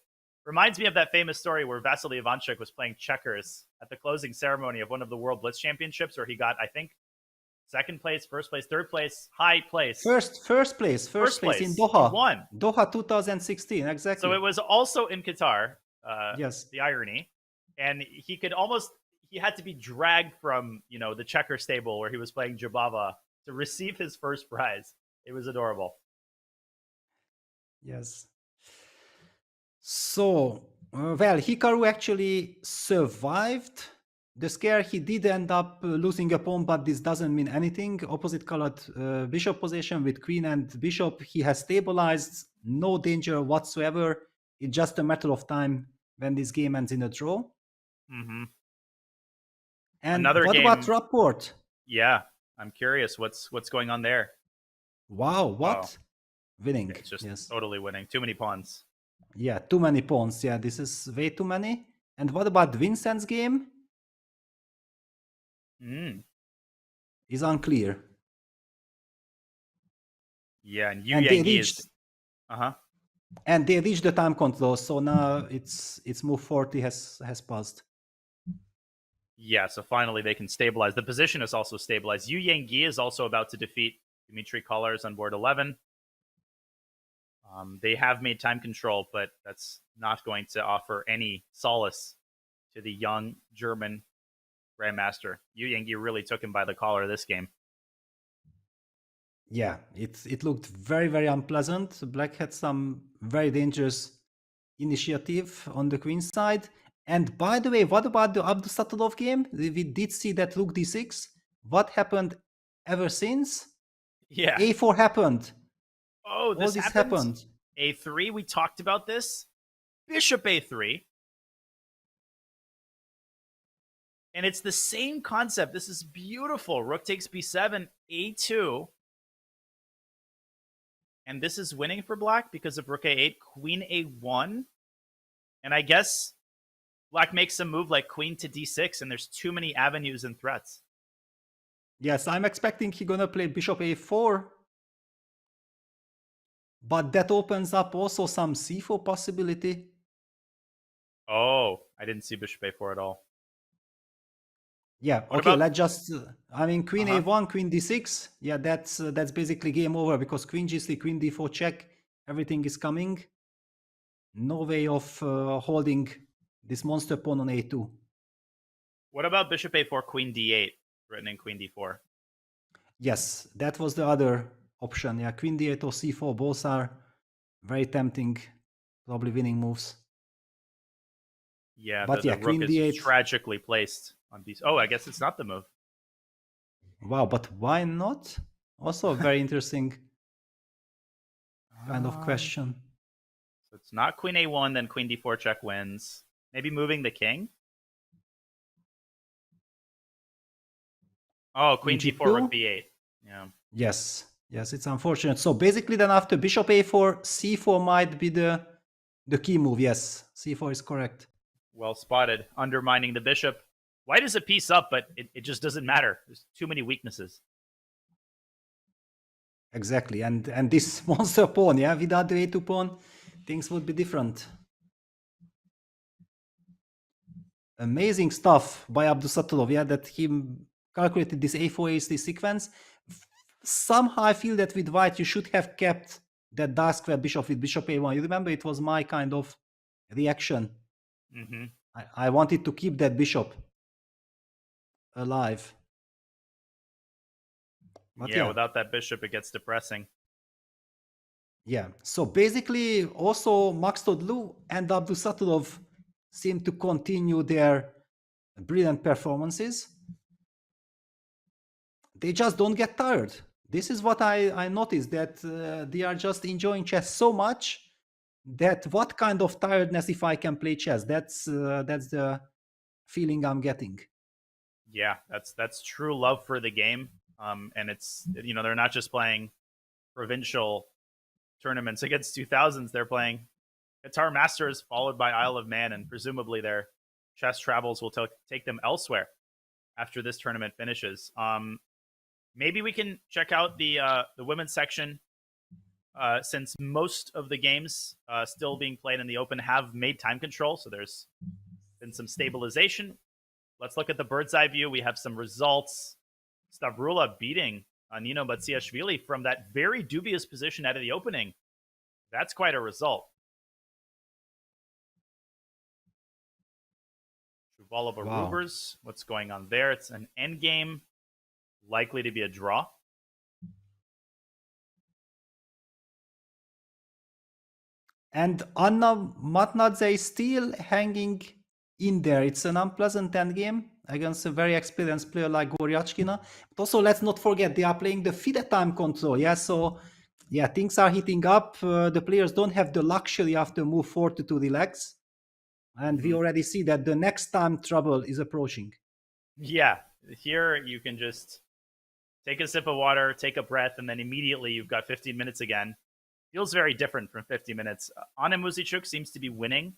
Speaker 1: reminds me of that famous story where Vasily Ivanchuk was playing checkers at the closing ceremony of one of the World Blitz Championships, where he got, I think, second place, first place, third place, high place.
Speaker 2: First place in Doha.
Speaker 1: He won.
Speaker 2: Doha 2016, exactly.
Speaker 1: So it was also in Qatar.
Speaker 2: Yes.
Speaker 1: The irony. And he had to be dragged from, the checker stable where he was playing Jabava to receive his first prize. It was adorable.
Speaker 2: Yes. So, Hikaru actually survived the scare. He did end up losing a pawn, but this doesn't mean anything. Opposite colored bishop position with queen and bishop. He has stabilized, no danger whatsoever. It's just a matter of time when this game ends in a draw.
Speaker 1: Mm-hmm.
Speaker 2: And what about Rapport?
Speaker 1: Yeah, I'm curious what's going on there.
Speaker 2: Wow, what?
Speaker 1: Wow.
Speaker 2: Winning.
Speaker 1: It's just
Speaker 2: yes.
Speaker 1: Totally winning. Too many pawns.
Speaker 2: Yeah, too many pawns. Yeah, this is way too many. And what about Vincent's game? Is unclear.
Speaker 1: Yeah, and Yu Yang is...
Speaker 2: And they reached the time control, so now it's move 40 has passed.
Speaker 1: Yeah, so finally they can stabilize. The position is also stabilized. Yu Yang is also about to defeat Dmitry Kollars on board 11. They have made time control, but that's not going to offer any solace to the young German Grandmaster. Yu Yang really took him by the collar this game.
Speaker 2: Yeah, it looked very, very unpleasant. Black had some very dangerous initiative on the queen side. And by the way, what about the Abdusattorov game? We did see that rook d6. What happened ever since?
Speaker 1: Yeah.
Speaker 2: a4 happened.
Speaker 1: Oh, this
Speaker 2: happened.
Speaker 1: A3, we talked about this. Bishop a3. And it's the same concept. This is beautiful. Rook takes b7, a2. And this is winning for black because of rook a8, queen a1. And I guess black makes a move like queen to d6, and there's too many avenues and threats.
Speaker 2: Yes, I'm expecting he's gonna play bishop a4. But that opens up also some c4 possibility.
Speaker 1: Oh, I didn't see bishop a4 at all.
Speaker 2: Yeah,
Speaker 1: What
Speaker 2: okay,
Speaker 1: about-
Speaker 2: let's just, I mean, queen
Speaker 1: Uh-huh.
Speaker 2: a1, queen d6. Yeah, that's basically game over because queen g3, queen d4 check, everything is coming. No way of holding this monster pawn on a2.
Speaker 1: What about bishop a4, queen d8, threatening queen d4?
Speaker 2: Yes, that was the other option. Yeah, queen d8 or c4, both are very tempting, probably winning moves.
Speaker 1: Yeah,
Speaker 2: But
Speaker 1: the
Speaker 2: yeah,
Speaker 1: rook
Speaker 2: queen
Speaker 1: is
Speaker 2: d8.
Speaker 1: tragically placed on d. Oh, I guess it's not the move.
Speaker 2: Wow, but why not? Also a very interesting kind of
Speaker 1: Um,
Speaker 2: question.
Speaker 1: So it's not queen a1, then queen d4 check wins. Maybe moving the king? Oh, queen
Speaker 2: G2?
Speaker 1: d4, rook b8. Yeah.
Speaker 2: Yes, yes, it's unfortunate. So basically then after bishop a4, c4 might be the key move. Yes, c4 is correct.
Speaker 1: Well spotted. Undermining the bishop. White is a piece up, but it just doesn't matter. There's too many weaknesses.
Speaker 2: Exactly, and this monster pawn, yeah, without the a2 pawn, things would be different. Amazing stuff by Abdusatulov, yeah, that he calculated this a4 a3 sequence. Somehow I feel that with white you should have kept that dark square bishop with bishop a1. You remember it was my kind of reaction.
Speaker 1: Mm-hmm.
Speaker 2: I wanted to keep that bishop alive. But
Speaker 1: Yeah, without that bishop, it gets depressing.
Speaker 2: Yeah, so basically also Max Todlu and Abdusatulov seem to continue their brilliant performances. They just don't get tired. This is what I noticed, that they are just enjoying chess so much that what kind of tiredness if I can play chess? That's the feeling I'm getting.
Speaker 1: Yeah, that's true love for the game. And it's, they're not just playing provincial tournaments against 2000s. They're playing Qatar Masters followed by Isle of Man, and presumably their chess travels will take them elsewhere after this tournament finishes. Maybe we can check out the women's section, since most of the games still being played in the Open have made time control, so there's been some stabilization. Let's look at the bird's eye view. We have some results. Stavrula beating Nino Batsiashvili from that very dubious position out of the opening. That's quite a result. Shuvalova Rubers, what's going on there? It's an endgame, likely to be a draw.
Speaker 2: And Anna Matnadze is still hanging in there. It's an unpleasant endgame against a very experienced player like Goryachkina. But also, let's not forget, they are playing the FIDE time control. Yeah, so yeah, things are heating up. The players don't have the luxury after move 40 to relax. And we already see that the next time trouble is approaching.
Speaker 1: Yeah, here you can just take a sip of water, take a breath, and then immediately you've got 15 minutes again. Feels very different from 50 minutes. Anna Muzichuk seems to be winning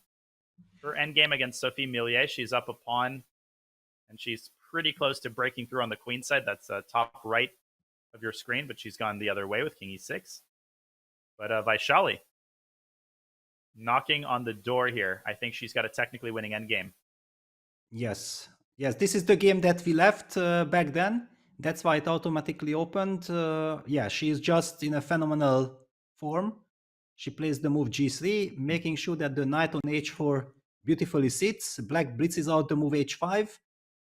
Speaker 1: her endgame against Sophie Millier. She's up a pawn, and she's pretty close to breaking through on the queen side. That's top right of your screen, but she's gone the other way with king e6. But Vaishali knocking on the door here. I think she's got a technically winning endgame.
Speaker 2: Yes. Yes, this is the game that we left back then. That's why it automatically opened. Yeah, she is just in a phenomenal form. She plays the move g3, making sure that the knight on h4 beautifully sits. Black blitzes out the move h5.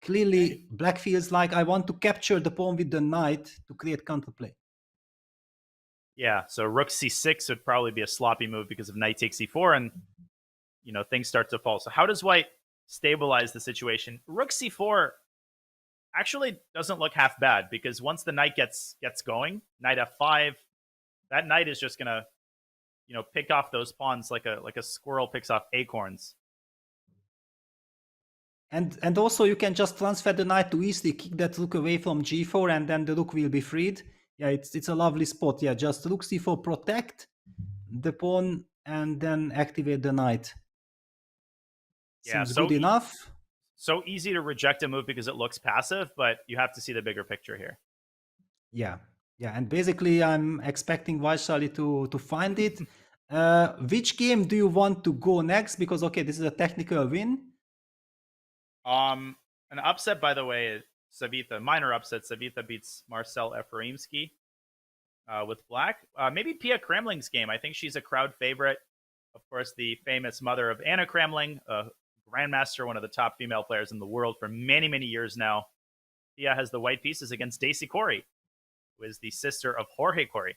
Speaker 2: Clearly, Black feels like I want to capture the pawn with the knight to create counterplay.
Speaker 1: Yeah, so rook c6 would probably be a sloppy move because of knight takes e4, and things start to fall. So how does white stabilize the situation? Rook c4 actually doesn't look half bad, because once the knight gets going, knight f5, that knight is just gonna pick off those pawns like a squirrel picks off acorns.
Speaker 2: And also you can just transfer the knight to e3, kick that rook away from g4, and then the rook will be freed. Yeah, it's a lovely spot. Yeah, just rook c4, protect the pawn, and then activate the knight. Seems good enough.
Speaker 1: So easy to reject a move because it looks passive, but you have to see the bigger picture here.
Speaker 2: Yeah, and basically I'm expecting Vaishali to find it. Which game do you want to go next? Because okay, this is a technical win.
Speaker 1: I An upset, by the way, Savita, minor upset. Savita beats Marcel Efraimski with black. Maybe Pia Kramling's game. I think she's a crowd favorite. Of course, the famous mother of Anna Kramling, a grandmaster, one of the top female players in the world for many, many years now. Pia has the white pieces against Daisy Corey, who is the sister of Jorge Corey.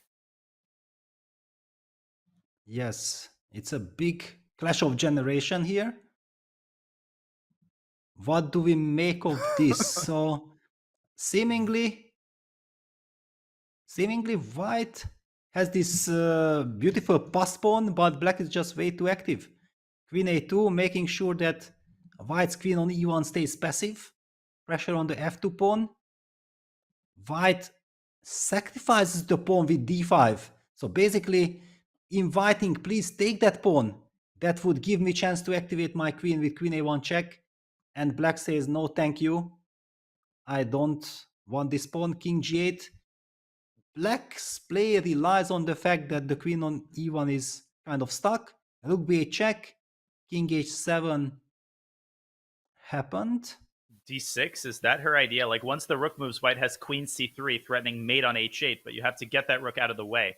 Speaker 2: Yes, it's a big clash of generation here. What do we make of this? So seemingly white has this beautiful pass pawn, but black is just way too active. Queen a2, making sure that white's queen on e1 stays passive. Pressure on the f2 pawn. White sacrifices the pawn with d5. So basically inviting, please take that pawn. That would give me chance to activate my queen with queen a1 check. And black says, no, thank you. I don't want this pawn. King g8. Black's play relies on the fact that the queen on e1 is kind of stuck. Rook b8 check. King h7 happened.
Speaker 1: D6, is that her idea? Like, once the rook moves, white has queen c3, threatening mate on h8, but you have to get that rook out of the way.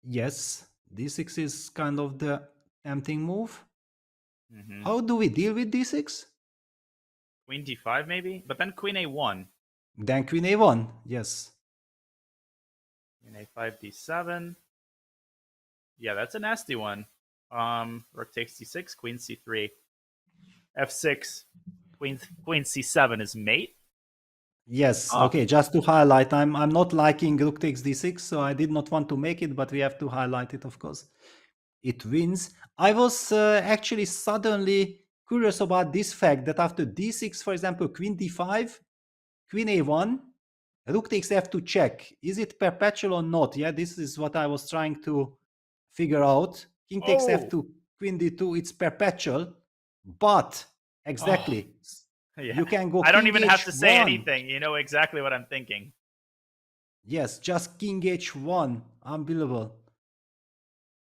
Speaker 2: Yes, d6 is kind of the tempting move.
Speaker 1: Mm-hmm.
Speaker 2: How do we deal with d6?
Speaker 1: Queen d5, maybe? But then queen a1.
Speaker 2: Then queen a1, yes.
Speaker 1: Queen a5, d7. Yeah, that's a nasty one. Rook takes d6, queen c3. f6, queen c7 is mate.
Speaker 2: Yes, okay, just to highlight, I'm not liking rook takes d6, so I did not want to make it, but we have to highlight it, of course. It wins. I was actually suddenly curious about this fact that after d6, for example, queen d5, queen a1, rook takes f2 check. Is it perpetual or not? Yeah, this is what I was trying to figure out. King takes f2, queen d2, it's perpetual, but exactly.
Speaker 1: Yeah.
Speaker 2: You can go.
Speaker 1: I don't even have to say
Speaker 2: h1.
Speaker 1: anything. You know exactly what I'm thinking.
Speaker 2: Yes, just king h1. Unbelievable.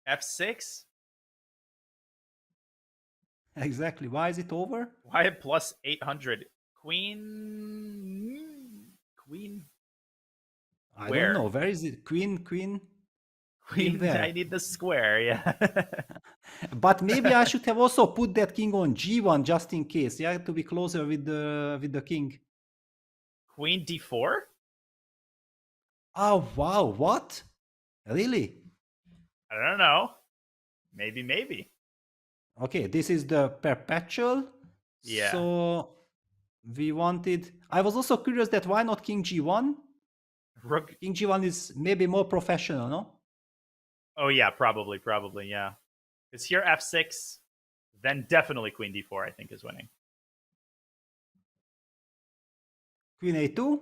Speaker 1: f6?
Speaker 2: Exactly. Why is it over?
Speaker 1: Why plus 800? Queen.
Speaker 2: I
Speaker 1: Where?
Speaker 2: don't know. Where is it? Queen. Where?
Speaker 1: I need the square, yeah.
Speaker 2: But maybe I should have also put that king on g1 just in case. Yeah, to be closer with the king.
Speaker 1: Queen d4?
Speaker 2: Oh wow! What? Really?
Speaker 1: I don't know. Maybe.
Speaker 2: Okay, this is the perpetual.
Speaker 1: Yeah.
Speaker 2: So we wanted. I was also curious that why not king g1?
Speaker 1: Rook.
Speaker 2: King g1 is maybe more professional, no?
Speaker 1: Oh yeah, probably, yeah. Because here f6, then definitely queen d4, I think, is winning.
Speaker 2: Queen a2?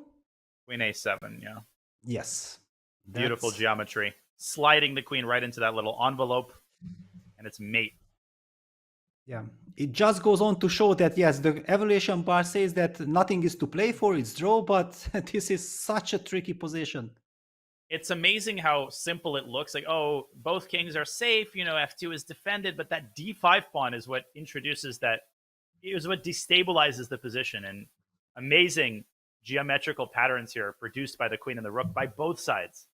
Speaker 1: Queen a7, yeah.
Speaker 2: Yes.
Speaker 1: Beautiful geometry. Sliding the queen right into that little envelope, and it's mate.
Speaker 2: Yeah. It just goes on to show that, yes, the evaluation bar says that nothing is to play for, it's draw, but this is such a tricky position.
Speaker 1: It's amazing how simple it looks. Like, oh, both kings are safe, f2 is defended, but that d5 pawn is what introduces that, is what destabilizes the position. And amazing geometrical patterns here produced by the queen and the rook by both sides.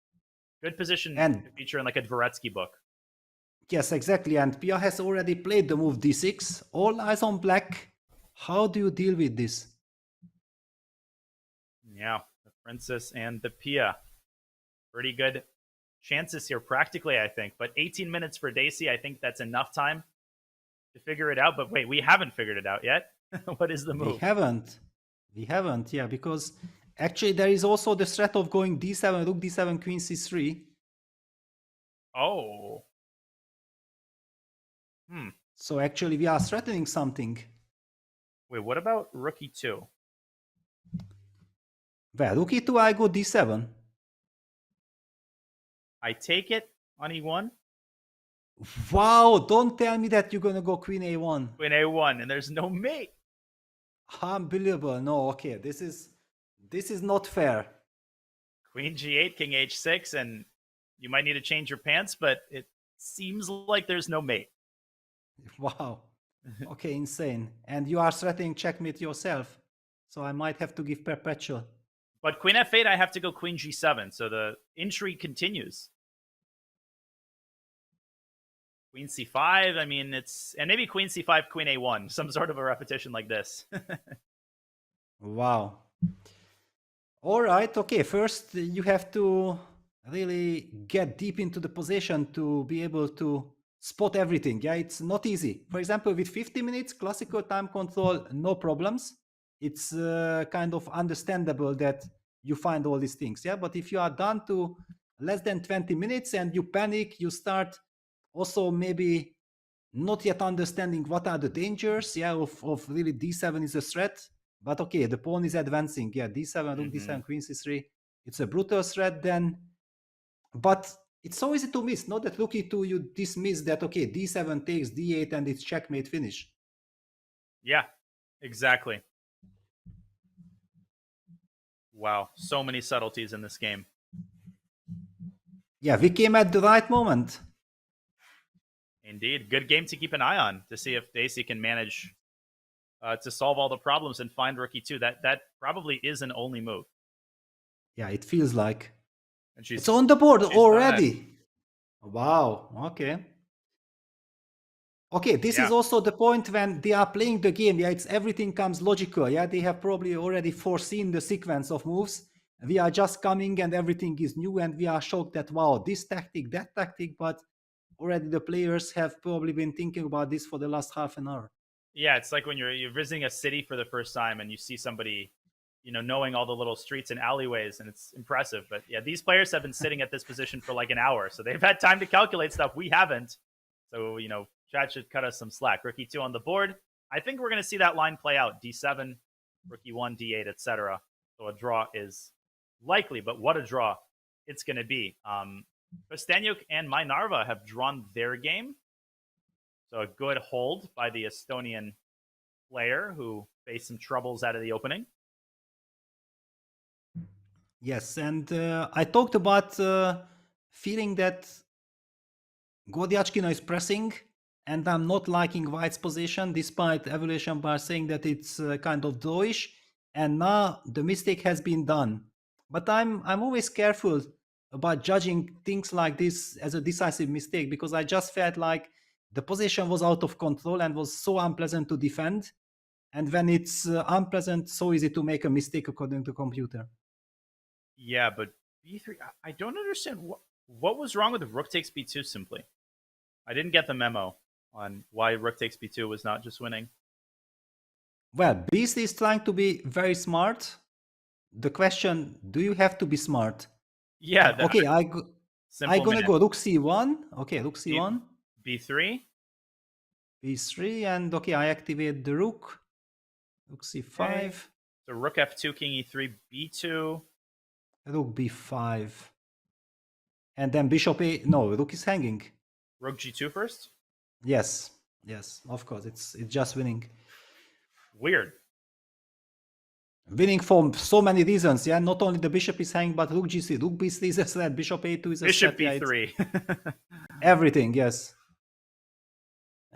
Speaker 1: Good position
Speaker 2: and
Speaker 1: to feature in like a Dvoretsky book.
Speaker 2: Yes, exactly. And Pia has already played the move d6. All eyes on black. How do you deal with this?
Speaker 1: Yeah, the princess and the Pia. Pretty good chances here, practically, I think. But 18 minutes for Daisy, I think that's enough time to figure it out. But wait, we haven't figured it out yet. What is the move?
Speaker 2: We haven't, yeah, because actually there is also the threat of going d7, rook d7, queen c3.
Speaker 1: Oh.
Speaker 2: So actually we are threatening something.
Speaker 1: Wait, what about rook e2?
Speaker 2: Well, rook e2, I go d7.
Speaker 1: I take it on e1.
Speaker 2: Wow, don't tell me that you're going to go queen a1.
Speaker 1: Queen a1, and there's no mate.
Speaker 2: Unbelievable. No, okay, this is not fair.
Speaker 1: Queen g8, king h6, and you might need to change your pants, but it seems like there's no mate.
Speaker 2: Wow. Okay, insane. And you are threatening checkmate yourself. So I might have to give perpetual.
Speaker 1: But queen f8, I have to go queen g7, so the intrigue continues. Queen c5, I mean, it's... And maybe queen c5, queen a1, some sort of a repetition like this.
Speaker 2: Wow. All right, okay. First, you have to really get deep into the position to be able to spot everything. Yeah, it's not easy. For example, with 50 minutes, classical time control, no problems. It's kind of understandable that you find all these things. Yeah, but if you are down to less than 20 minutes and you panic, you start also maybe not yet understanding what are the dangers, yeah, of really d7 is a threat. But okay, the pawn is advancing. Yeah, d7, rook d7, queen c3. It's a brutal threat then. But it's so easy to miss. Not that rook e2, you dismiss that, okay, d7 takes d8 and it's checkmate finish.
Speaker 1: Yeah, exactly. Wow, so many subtleties in this game.
Speaker 2: Yeah, we came at the right moment.
Speaker 1: Indeed. Good game to keep an eye on to see if Daisy can manage to solve all the problems and find rook e2. That probably is an only move.
Speaker 2: Yeah, it feels like.
Speaker 1: And she's,
Speaker 2: it's on the board
Speaker 1: she's
Speaker 2: already. Wow, okay. Okay, this is also the point when they are playing the game. Yeah, it's everything comes logical. Yeah, they have probably already foreseen the sequence of moves. We are just coming and everything is new and we are shocked that, wow, this tactic, that tactic, but already the players have probably been thinking about this for the last half an hour.
Speaker 1: Yeah, it's like when you're visiting a city for the first time and you see somebody, you know, knowing all the little streets and alleyways, and it's impressive. But yeah, these players have been sitting at this position for like an hour, so they've had time to calculate stuff we haven't. So, you know, chat should cut us some slack. Rook e2 on the board. I think we're going to see that line play out. d7, rook e1, d8, etc. So a draw is likely, but what a draw it's going to be. Kosteniuk and Mainarva have drawn their game. So a good hold by the Estonian player who faced some troubles out of the opening.
Speaker 2: Yes, and I talked about feeling that Godiachkina is pressing, and I'm not liking White's position, despite Evaluation Bar saying that it's kind of drawish, and now the mistake has been done. But I'm always careful about judging things like this as a decisive mistake, because I just felt like the position was out of control and was so unpleasant to defend. And when it's unpleasant, so easy to make a mistake according to computer.
Speaker 1: Yeah, but b3, I don't understand what was wrong with the rook takes b2 simply. I didn't get the memo on why rook takes b2 was not just winning.
Speaker 2: Well, b3 is trying to be very smart. The question, do you have to be smart?
Speaker 1: Yeah.
Speaker 2: Okay, I'm gonna go rook c1. Okay, rook c1.
Speaker 1: b3.
Speaker 2: b3, and okay, I activate the rook. Rook c5. Okay.
Speaker 1: So rook f2, king e3, b2.
Speaker 2: Rook b5. And then bishop a... No, rook is hanging.
Speaker 1: Rook g2 first?
Speaker 2: Yes. Yes, of course. It's just winning.
Speaker 1: Weird.
Speaker 2: Winning for so many reasons, yeah. Not only the bishop is hanging, but rook g3, rook b3 is a threat, bishop a2 is a
Speaker 1: bishop
Speaker 2: threat.
Speaker 1: b3.
Speaker 2: Yeah, everything, yes.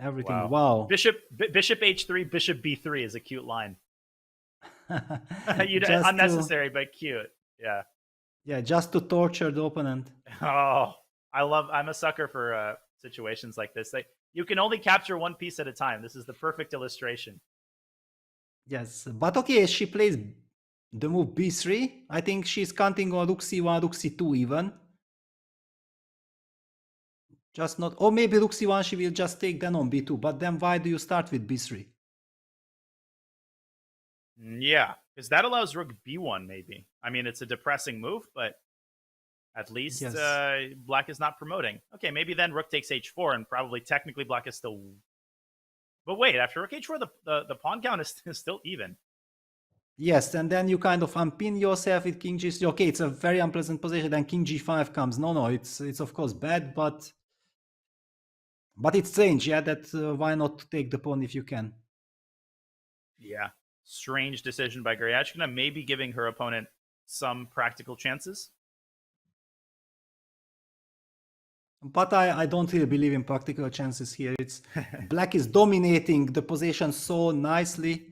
Speaker 2: Everything. Wow.
Speaker 1: Bishop h3, bishop b3 is a cute line. Unnecessary, but cute. Yeah.
Speaker 2: Yeah, just to torture the opponent.
Speaker 1: Oh, I'm a sucker for situations like this. You can only capture one piece at a time. This is the perfect illustration.
Speaker 2: Yes, but okay, she plays the move b3. I think she's counting on rook c1, rook c2 even. Just not... Or maybe rook c1 she will just take then on b2. But then why do you start with b3?
Speaker 1: Yeah, because that allows rook b1 maybe. I mean, it's a depressing move, but at least black is not promoting. Okay, maybe then rook takes h4, and probably technically black is still... But wait, after rook h4, the pawn count is still even.
Speaker 2: Yes, and then you kind of unpin yourself with king g3. Okay, it's a very unpleasant position. Then king g5 comes. No, it's of course bad, but it's strange, yeah, that why not take the pawn if you can?
Speaker 1: Yeah, strange decision by Goryachkina, maybe giving her opponent some practical chances.
Speaker 2: But I don't really believe in practical chances here. It's black is dominating the position so nicely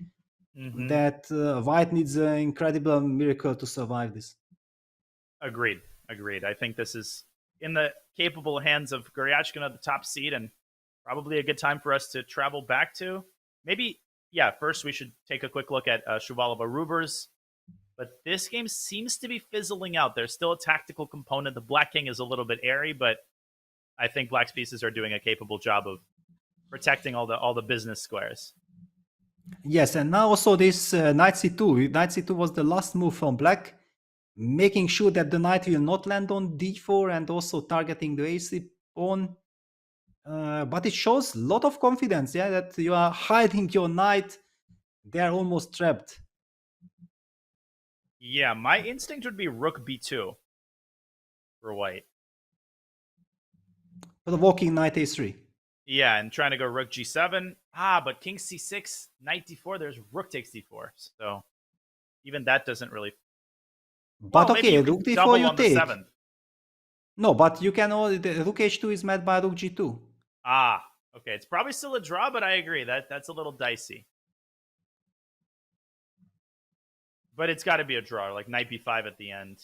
Speaker 2: that white needs an incredible miracle to survive this.
Speaker 1: Agreed. I think this is in the capable hands of Guryachkina, the top seed, and probably a good time for us to travel back to. Maybe, first we should take a quick look at Shuvalova Rubers. But this game seems to be fizzling out. There's still a tactical component. The Black King is a little bit airy, but I think Black's pieces are doing a capable job of protecting all the business squares.
Speaker 2: Yes, and now also this knight c2. Knight c2 was the last move from black, making sure that the knight will not land on d4 and also targeting the a3 pawn. But it shows a lot of confidence, that you are hiding your knight. They are almost trapped.
Speaker 1: Yeah, my instinct would be rook b2 for white.
Speaker 2: Provoking knight a3.
Speaker 1: Yeah, and trying to go rook g7. But king c6, knight d4, there's rook takes d4. So even that doesn't really...
Speaker 2: But
Speaker 1: well,
Speaker 2: okay, rook d4 you take. No, but you can the rook h2 is met by rook g2.
Speaker 1: Okay. It's probably still a draw, but I agree. That's a little dicey. But it's got to be a draw, like knight b5 at the end.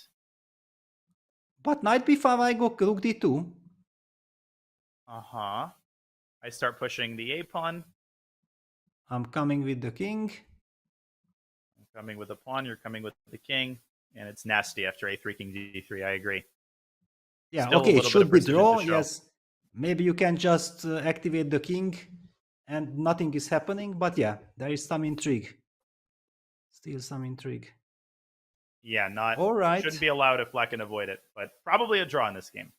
Speaker 2: But knight b5, I go rook d2.
Speaker 1: I start pushing the a-pawn.
Speaker 2: I'm coming with the king.
Speaker 1: I'm coming with the pawn. You're coming with the king. And it's nasty after a3, king d3. I agree.
Speaker 2: Yeah,
Speaker 1: Still
Speaker 2: okay, it should be draw.
Speaker 1: to show.
Speaker 2: Yes. Maybe you can just activate the king and nothing is happening. But yeah, there is some intrigue. Still some intrigue.
Speaker 1: Yeah, not...
Speaker 2: All right.
Speaker 1: Shouldn't be allowed if black can avoid it. But probably a draw in this game.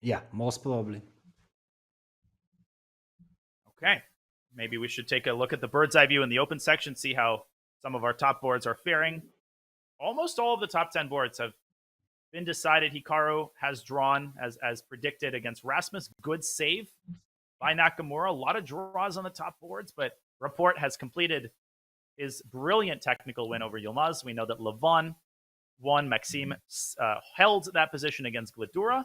Speaker 2: Yeah, most probably.
Speaker 1: Okay. Maybe we should take a look at the bird's eye view in the open section, see how some of our top boards are faring. Almost all of the top 10 boards have been decided. Hikaru has drawn as predicted against Rasmus. Good save by Nakamura. A lot of draws on the top boards, but Rapport has completed his brilliant technical win over Yilmaz. We know that Levon won. Maxime held that position against Gladura.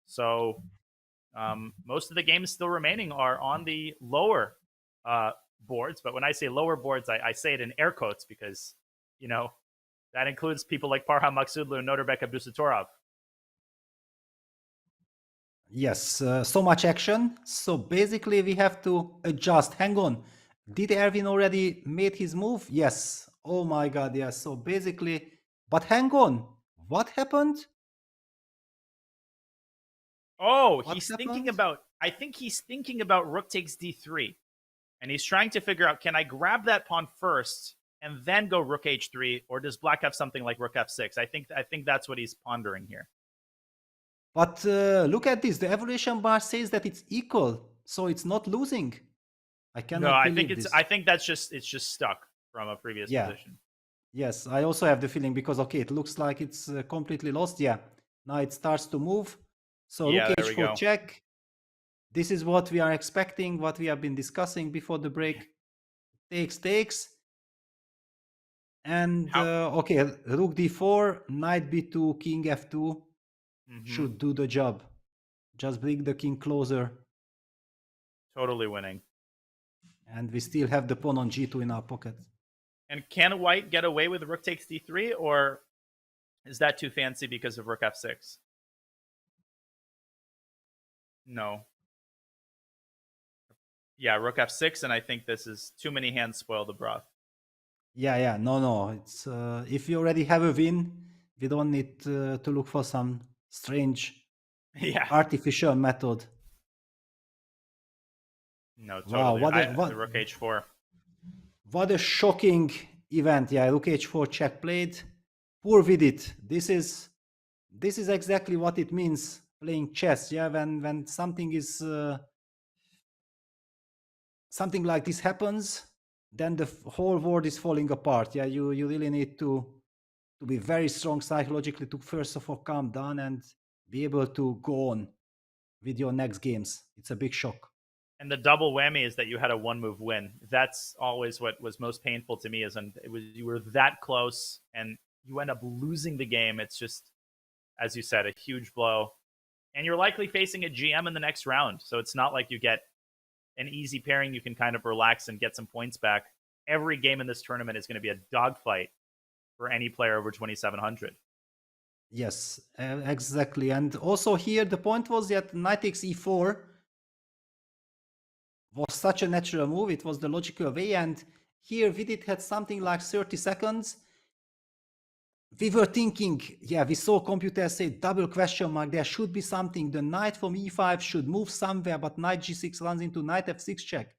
Speaker 1: So most of the games still remaining are on the lower boards. But when I say lower boards, I say it in air quotes because, that includes people like Parham Maksudlu and Norbek Abdusatorov.
Speaker 2: Yes, so much action. So basically we have to adjust. Hang on. Did Erwin already made his move? Yes. Oh my god, yes. So basically, but hang on. What happened?
Speaker 1: Oh, I think he's thinking about rook takes d3. And he's trying to figure out, can I grab that pawn first and then go rook h3, or does black have something like rook f6? I think that's what he's pondering here.
Speaker 2: But look at this. The evaluation bar says that it's equal, so it's not losing. I cannot believe this.
Speaker 1: I think it's just stuck from a previous position.
Speaker 2: Yes, I also have the feeling because it looks like it's completely lost. Yeah, now it starts to move. So rook h4 check. This is what we are expecting, what we have been discussing before the break. Takes. And rook d4, knight b2, king f2 should do the job. Just bring the king closer.
Speaker 1: Totally winning.
Speaker 2: And we still have the pawn on g2 in our pocket.
Speaker 1: And can white get away with rook takes d3, or is that too fancy because of rook f6? No. Yeah, rook f6, and I think this is too many hands spoil the broth.
Speaker 2: Yeah, no. It's if you already have a win, we don't need to look for some strange artificial method.
Speaker 1: No, totally.
Speaker 2: Wow,
Speaker 1: the rook h4.
Speaker 2: What a shocking event. Yeah, rook h4 check played. Poor Vidit. This is exactly what it means playing chess. Yeah, when something is something like this happens, then the whole world is falling apart. Yeah, you really need to be very strong psychologically to first of all calm down and be able to go on with your next games. It's a big shock.
Speaker 1: And the double whammy is that you had a one-move win. That's always what was most painful to me, you were that close and you end up losing the game. It's just, as you said, a huge blow. And you're likely facing a GM in the next round. So it's not like you get an easy pairing. You can kind of relax and get some points back. Every game in this tournament is going to be a dogfight for any player over 2,700.
Speaker 2: Yes, exactly. And also here, the point was that knight takes e4 was such a natural move. It was the logical way. And here Vidit had something like 30 seconds. We were thinking, yeah, we saw computers say double question mark. There should be something. The knight from e5 should move somewhere, but knight g6 runs into knight f6 check.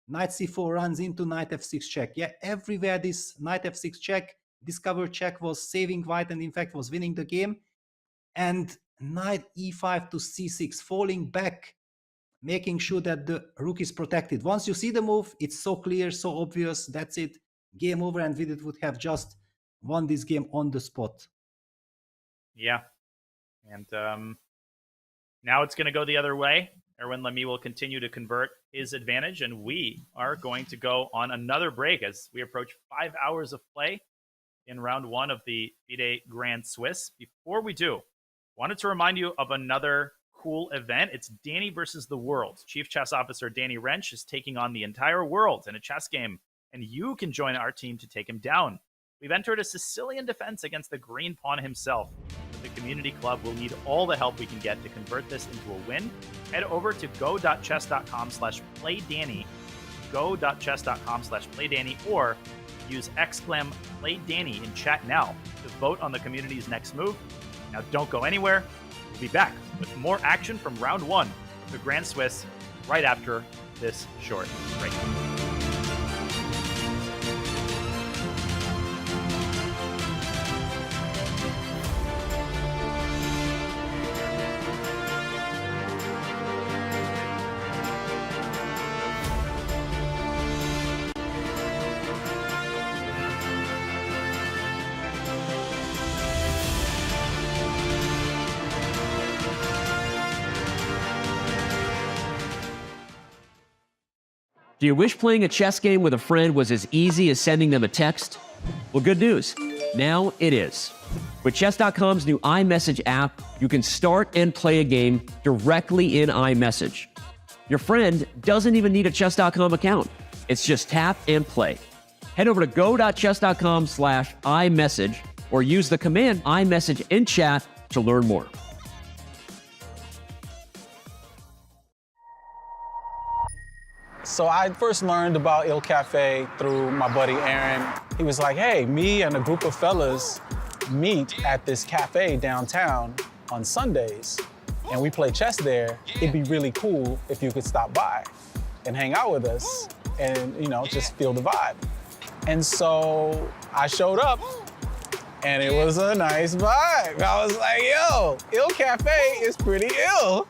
Speaker 2: Knight c4 runs into knight f6 check. Yeah, everywhere this knight f6 check, discover check was saving white and in fact was winning the game. And knight e5 to c6, falling back, making sure that the rook is protected. Once you see the move, it's so clear, so obvious, that's it. Game over, and Vidit would have just won this game on the spot.
Speaker 1: Yeah. And now it's going to go the other way. Erwin Lamy will continue to convert his advantage, and we are going to go on another break as we approach 5 hours of play in round one of the FIDE Grand Swiss. Before we do, wanted to remind you of another cool event. It's Danny versus the world. Chief Chess Officer Danny Wrench is taking on the entire world in a chess game, and you can join our team to take him down. We've entered a Sicilian defense against the green pawn himself. The community club will need all the help we can get to convert this into a win. Head over to go.chess.com/playdanny, go.chess.com/playdanny, or use !playdanny in chat now to vote on the community's next move. Now don't go anywhere. We'll be back with more action from round one of the Grand Swiss right after this short break.
Speaker 3: Do you wish playing a chess game with a friend was as easy as sending them a text? Well, good news. Now it is. With Chess.com's new iMessage app, you can start and play a game directly in iMessage. Your friend doesn't even need a Chess.com account. It's just tap and play. Head over to go.chess.com/iMessage or use the command iMessage in chat to learn more.
Speaker 12: So I first learned about Il Cafe through my buddy Aaron. He was like, hey, me and a group of fellas meet at this cafe downtown on Sundays, and we play chess there. It'd be really cool if you could stop by and hang out with us and, you know, just feel the vibe. And so I showed up, and it was a nice vibe. I was like, yo, Il Cafe is pretty ill.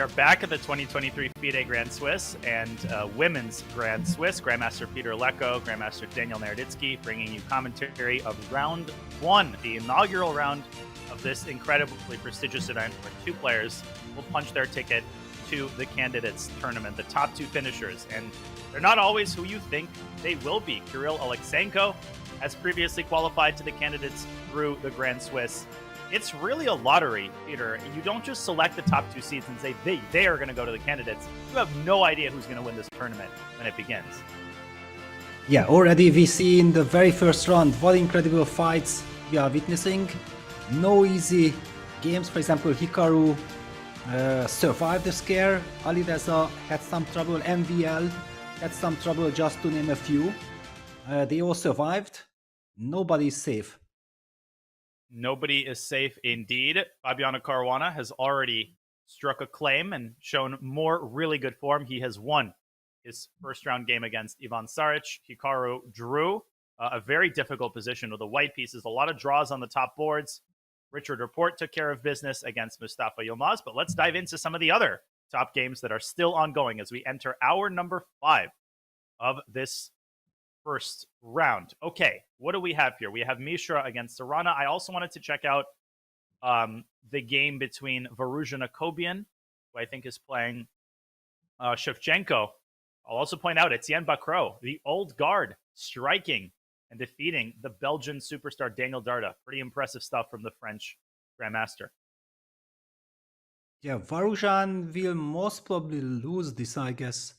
Speaker 1: are back at the 2023 FIDE Grand Swiss and Women's Grand Swiss. Grandmaster Peter Lecko, Grandmaster Daniel Naroditsky bringing you commentary of round one, the inaugural round of this incredibly prestigious event where two players will punch their ticket to the candidates tournament, the top two finishers. And they're not always who you think they will be. Kirill Alexenko has previously qualified to the candidates through the Grand Swiss. It's really a lottery, Peter. You don't just select the top two seeds and say they are going to go to the candidates. You have no idea who's going to win this tournament when it begins.
Speaker 2: Yeah, already we see in the very first round what incredible fights we are witnessing. No easy games. For example, Hikaru survived the scare. Alireza had some trouble. MVL had some trouble, just to name a few. They all survived. Nobody is safe.
Speaker 1: Nobody is safe indeed. Fabiano Caruana has already struck a claim and shown more really good form. He has won his first round game against Ivan Saric. Hikaru drew a very difficult position with the white pieces, a lot of draws on the top boards. Richard Report took care of business against Mustafa Yilmaz, but let's dive into some of the other top games that are still ongoing as we enter hour number 5 of this first round. Okay, what do we have here? We have Mishra against Sarana. I also wanted to check out the game between Firouzja Nakobian, who I think is playing Shevchenko. I'll also point out Etienne Bacro, the old guard, striking and defeating the Belgian superstar Daniel Darda. Pretty impressive stuff from the French Grandmaster.
Speaker 2: Yeah, Firouzja will most probably lose this, I guess.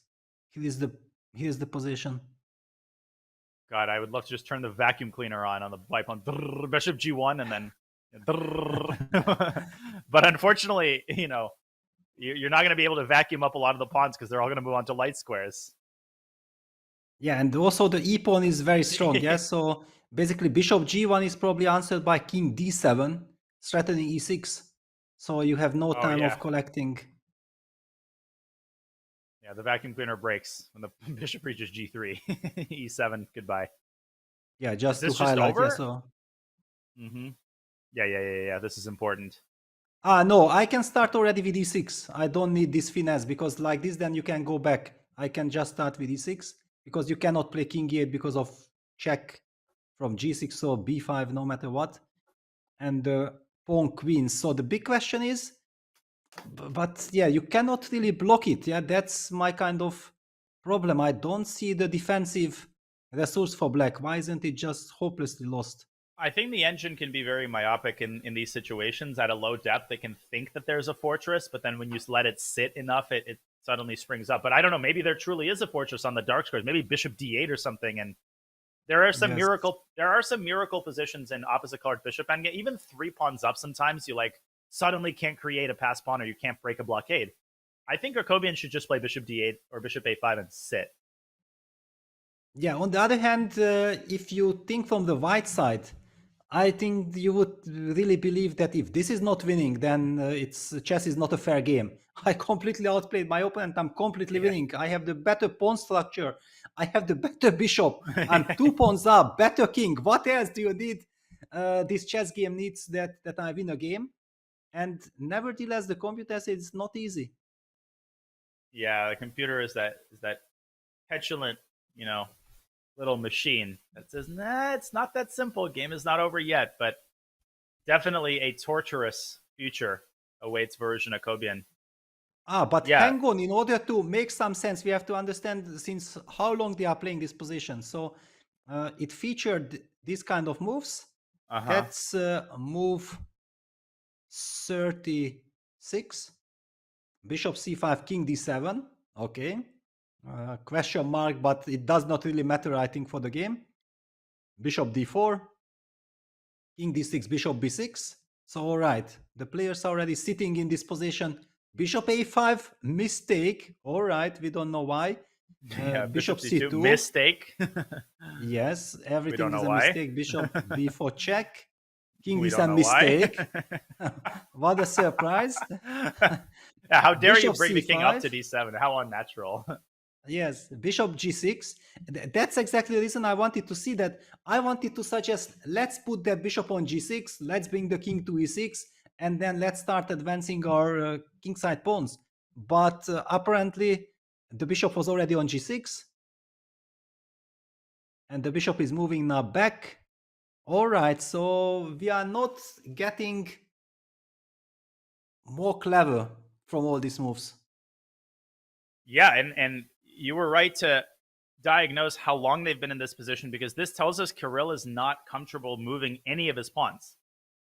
Speaker 2: Here's the position.
Speaker 1: God, I would love to just turn the vacuum cleaner on the wipe on Bishop G1 and then but unfortunately, you're not going to be able to vacuum up a lot of the pawns because they're all going to move on to light squares.
Speaker 2: Yeah, and also the e-pawn is very strong. Yeah, so basically Bishop G1 is probably answered by King D7, threatening E6. So you have no time of collecting.
Speaker 1: Yeah, the vacuum cleaner breaks when the bishop reaches G3. E7, goodbye.
Speaker 2: Yeah, just to highlight. Yeah, so.
Speaker 1: Yeah. This is important.
Speaker 2: No, I can start already with E6. I don't need this finesse because like this, then you can go back. I can just start with E6 because you cannot play King E8 because of check from G6 or B5, no matter what. And pawn queen. So the big question is, but yeah, you cannot really block it. Yeah, that's my kind of problem. I don't see the defensive resource for black. Why isn't it just hopelessly lost?
Speaker 1: I think the engine can be very myopic in these situations. At a low depth, they can think that there's a fortress, but then when you let it sit enough, it suddenly springs up. But I don't know, maybe there truly is a fortress on the dark squares, maybe Bishop D8 or something, and there are some miracle positions in opposite colored bishop and even 3 pawns up sometimes you suddenly can't create a pass pawn or you can't break a blockade. I think Jacobian should just play Bishop D8 or Bishop A5 and sit.
Speaker 2: Yeah, on the other hand, if you think from the white side, I think you would really believe that if this is not winning, then chess is not a fair game. I completely outplayed my opponent. I'm completely winning. I have the better pawn structure. I have the better bishop. I'm 2 pawns up, better king. What else do you need? This chess game needs that I win a game. And nevertheless, the computer says it's not easy.
Speaker 1: Yeah, the computer is that petulant, little machine that says, nah, it's not that simple. Game is not over yet, but definitely a torturous future awaits Firouzja Nakobian.
Speaker 2: But hang on, in order to make some sense, we have to understand since how long they are playing this position. So it featured this kind of moves. That's move 36, Bishop C5, King D7. Okay. Question mark, but it does not really matter, I think, for the game. Bishop D4, King D6, Bishop B6. So, all right, the players are already sitting in this position. Bishop A5, mistake. All right, we don't know why.
Speaker 1: Bishop C2, mistake.
Speaker 2: Yes, everything is a mistake. Bishop B4, check. King D7, mistake. What a surprise.
Speaker 1: How dare you bring the king up to D7? How unnatural.
Speaker 2: Yes, Bishop G6. That's exactly the reason I wanted to see that. I wanted to suggest, let's put that bishop on G6, let's bring the king to E6, and then let's start advancing our kingside pawns. but apparently the bishop was already on g6, and the bishop is moving now back. All right, so we are not getting more clever from all these moves.
Speaker 1: Yeah, and you were right to diagnose how long they've been in this position, because this tells us Kirill is not comfortable moving any of his pawns.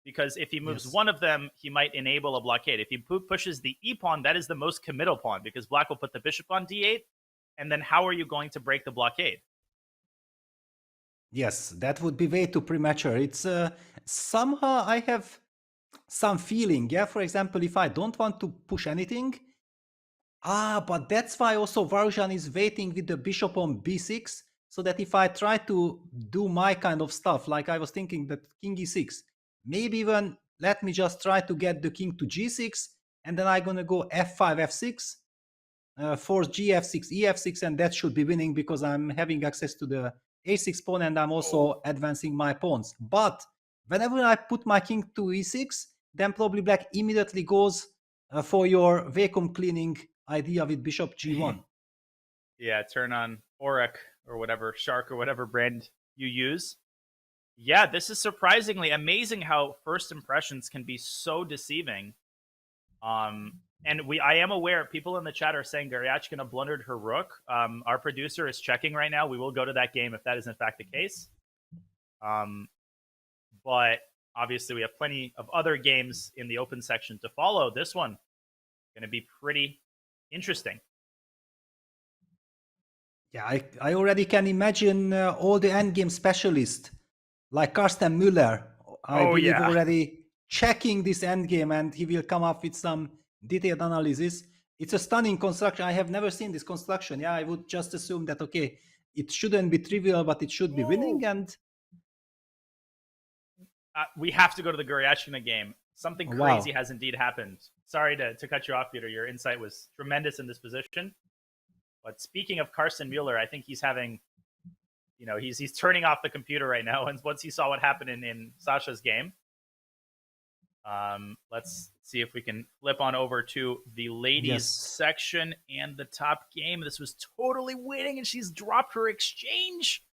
Speaker 1: Because if he moves
Speaker 2: Yes.
Speaker 1: one of them, he might enable a blockade. If he pushes the e pawn, that is the most committal pawn, because black will put the bishop on d8, and then how are you going to break the blockade?
Speaker 2: Yes, that would be way too premature. It's somehow I have some feeling. Yeah, for example, if I don't want to push anything, but that's why also Varujan is waiting with the bishop on b6, so that if I try to do my kind of stuff, like I was thinking that king e6, maybe even let me just try to get the king to g6, and then I'm gonna go f5, f6, force g f6, e f6, and that should be winning because I'm having access to the a6 pawn and I'm also advancing my pawns. But whenever I put my king to e6, then probably black immediately goes for your vacuum cleaning idea with bishop g1.
Speaker 1: Yeah, turn on Auric or whatever, Shark or whatever brand you use. Yeah, this is surprisingly amazing how first impressions can be so deceiving. And I am aware, people in the chat are saying Garyachkina blundered her rook. Our producer is checking right now. We will go to that game if that is in fact the case. But obviously we have plenty of other games in the open section to follow. This one going to be pretty interesting.
Speaker 2: Yeah, I already can imagine all the endgame specialists like Karsten Müller, I believe already checking this endgame, and he will come up with some detailed analysis. It's a stunning construction. I have never seen this construction. Yeah, I would just assume that, okay, it shouldn't be trivial, but it should be winning. And
Speaker 1: we have to go to the Garyachkina game. Something crazy has indeed happened. Sorry to cut you off, Peter. Your insight was tremendous in this position. But speaking of Karsten Müller, I think he's having, he's turning off the computer right now. And once he saw what happened in Sasha's game, let's see if we can flip on over to the ladies section and the top game. This was totally winning, and she's dropped her exchange.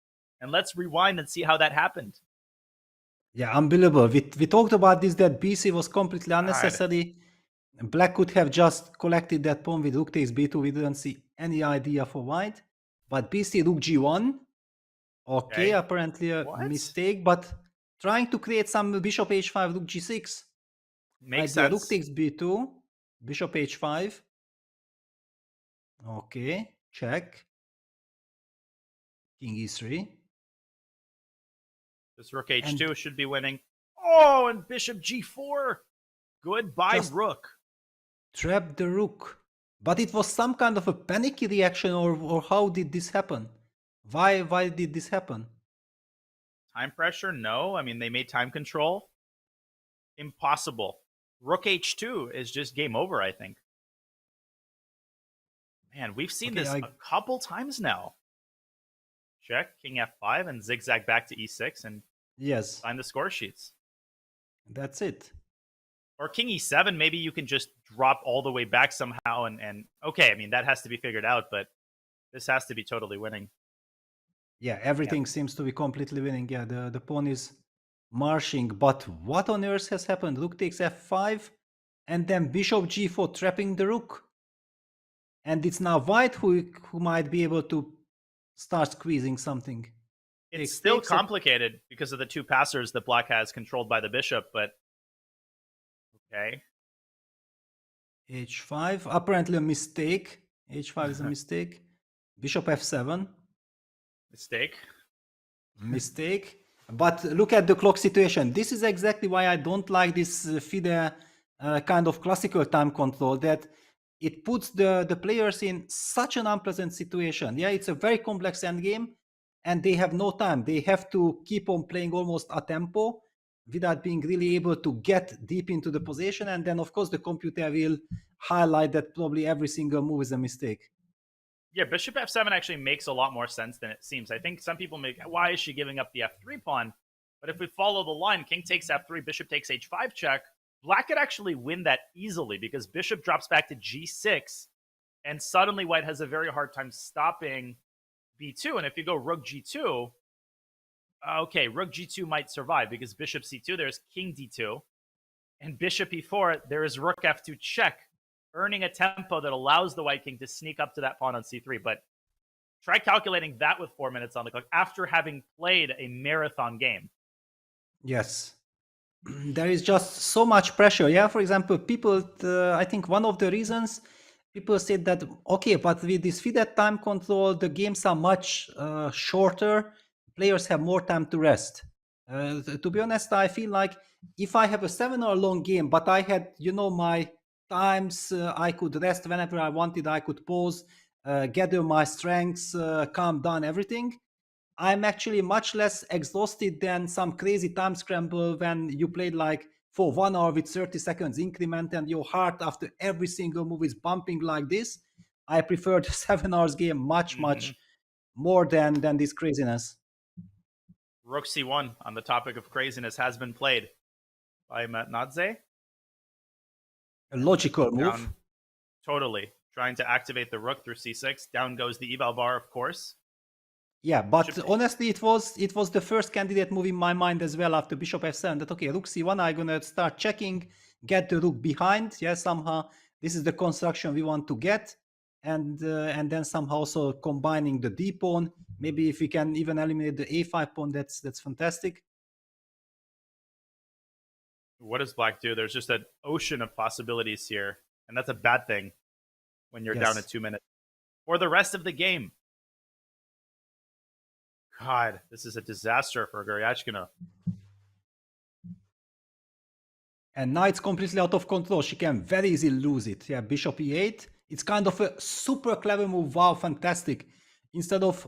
Speaker 1: And let's rewind and see how that happened.
Speaker 2: Yeah, unbelievable. We talked about this, that BC was completely unnecessary. Black could have just collected that pawn with rook takes b2. We didn't see any idea for white. But BC rook g1. Okay, apparently a mistake. But trying to create some bishop h5, rook g6.
Speaker 1: Makes sense.
Speaker 2: Rook takes b2, bishop h5. Okay, check. King e3.
Speaker 1: This rook h2 should be winning. Oh, and bishop g4. Goodbye, rook.
Speaker 2: Trap the rook. But it was some kind of a panicky reaction, or how did this happen? Why did this happen?
Speaker 1: Time pressure? No. I mean, they made time control. Impossible. Rook h2 is just game over, I think. Man, we've seen this a couple times now. Check, king f5, and zigzag back to e6, and find the score sheets.
Speaker 2: That's it.
Speaker 1: Or king e7, maybe you can just drop all the way back somehow, and okay, I mean, that has to be figured out, but this has to be totally winning.
Speaker 2: Yeah, everything seems to be completely winning. Yeah, the pawn is marching, but what on earth has happened? Rook takes f5, and then bishop g4, trapping the rook. And it's now white who might be able to start squeezing something.
Speaker 1: It's still complicated because of the two passers that black has controlled by the bishop, but okay.
Speaker 2: h5, apparently a mistake. h5 is a mistake. Bishop f7. Mistake. But look at the clock situation. This is exactly why I don't like this FIDE kind of classical time control, that it puts the players in such an unpleasant situation. Yeah, it's a very complex endgame, and they have no time. They have to keep on playing almost a tempo without being really able to get deep into the position. And then, of course, the computer will highlight that probably every single move is a mistake.
Speaker 1: Yeah, bishop f7 actually makes a lot more sense than it seems. I think some people make, why is she giving up the f3 pawn? But if we follow the line, king takes f3, bishop takes h5 check, Black could actually win that easily because bishop drops back to g6, and suddenly white has a very hard time stopping b2. And if you go rook g2, okay, rook g2 might survive because bishop c2, there's king d2, and bishop e4, there is rook f2 check, earning a tempo that allows the white king to sneak up to that pawn on c3. But try calculating that with 4 minutes on the clock after having played a marathon game.
Speaker 2: Yes. There is just so much pressure. Yeah, for example, people, I think one of the reasons people said that, okay, but with this FIDE time control, the games are much shorter. Players have more time to rest. To be honest, I feel like if I have a 7-hour long game, but I had, my times, I could rest whenever I wanted, I could pause, gather my strengths, calm down, everything. I'm actually much less exhausted than some crazy time scramble when you played like for 1 hour with 30 seconds increment and your heart after every single move is bumping like this. I prefer the 7 hours game much more than this craziness.
Speaker 1: Rook c1 on the topic of craziness has been played by Nadze.
Speaker 2: A logical move.
Speaker 1: Totally. Trying to activate the rook through c6. Down goes the eval bar, of course.
Speaker 2: Yeah, but honestly, it was the first candidate move in my mind as well after bishop f7. That okay, rook c1, I'm gonna start checking, get the rook behind. Yeah, somehow this is the construction we want to get, and then somehow also combining the d pawn. Maybe if we can even eliminate the a5 pawn, that's fantastic.
Speaker 1: What does black do? There's just an ocean of possibilities here, and that's a bad thing when you're down at 2 minutes. For the rest of the game, God, this is a disaster for Gukesh.
Speaker 2: And now it's completely out of control. She can very easily lose it. Yeah, bishop e8. It's kind of a super clever move. Wow, fantastic. Instead of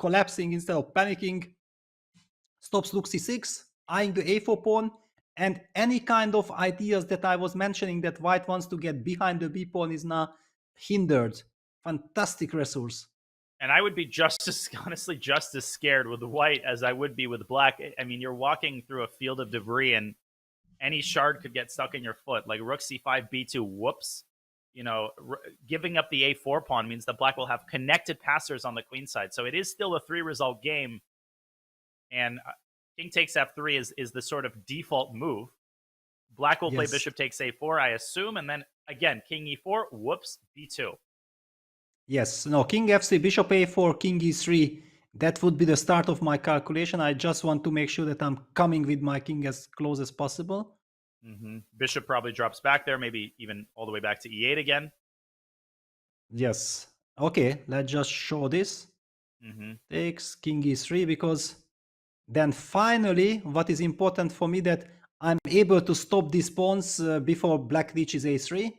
Speaker 2: collapsing, instead of panicking, stops rook c6, eyeing the a4 pawn, and any kind of ideas that I was mentioning that white wants to get behind the b pawn is now hindered. Fantastic resource.
Speaker 1: And I would be honestly just as scared with white as I would be with black. I mean, you're walking through a field of debris and any shard could get stuck in your foot. Like rook c5, b2, whoops. Giving up the a4 pawn means that black will have connected passers on the queen side. So it is still a 3-result game. And king takes f3 is the sort of default move. Black will play bishop takes a4, I assume. And then, again, king e4, whoops, b2.
Speaker 2: Yes, no, king f3, bishop a4, king e3. That would be the start of my calculation. I just want to make sure that I'm coming with my king as close as possible.
Speaker 1: Bishop probably drops back there, maybe even all the way back to e8 again.
Speaker 2: Yes. Okay, let's just show this. Takes king e3, because then finally, what is important for me that I'm able to stop these pawns before black reaches a3.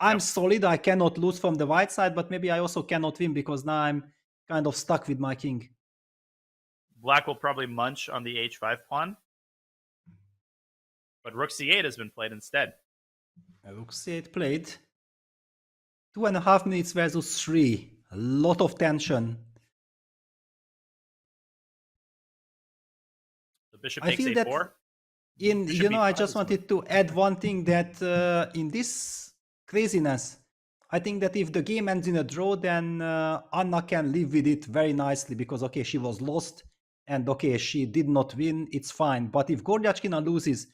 Speaker 2: I'm solid, I cannot lose from the white side, but maybe I also cannot win because now I'm kind of stuck with my king.
Speaker 1: Black will probably munch on the h5 pawn. But rook c8 has been played instead.
Speaker 2: Rook c8 played. 2.5 minutes versus 3. A lot of tension.
Speaker 1: The bishop takes a4.
Speaker 2: I just wanted to add one thing that in this craziness, I think that if the game ends in a draw, then Anna can live with it very nicely because, okay, she was lost and, okay, she did not win. It's fine. But if Gukesh loses,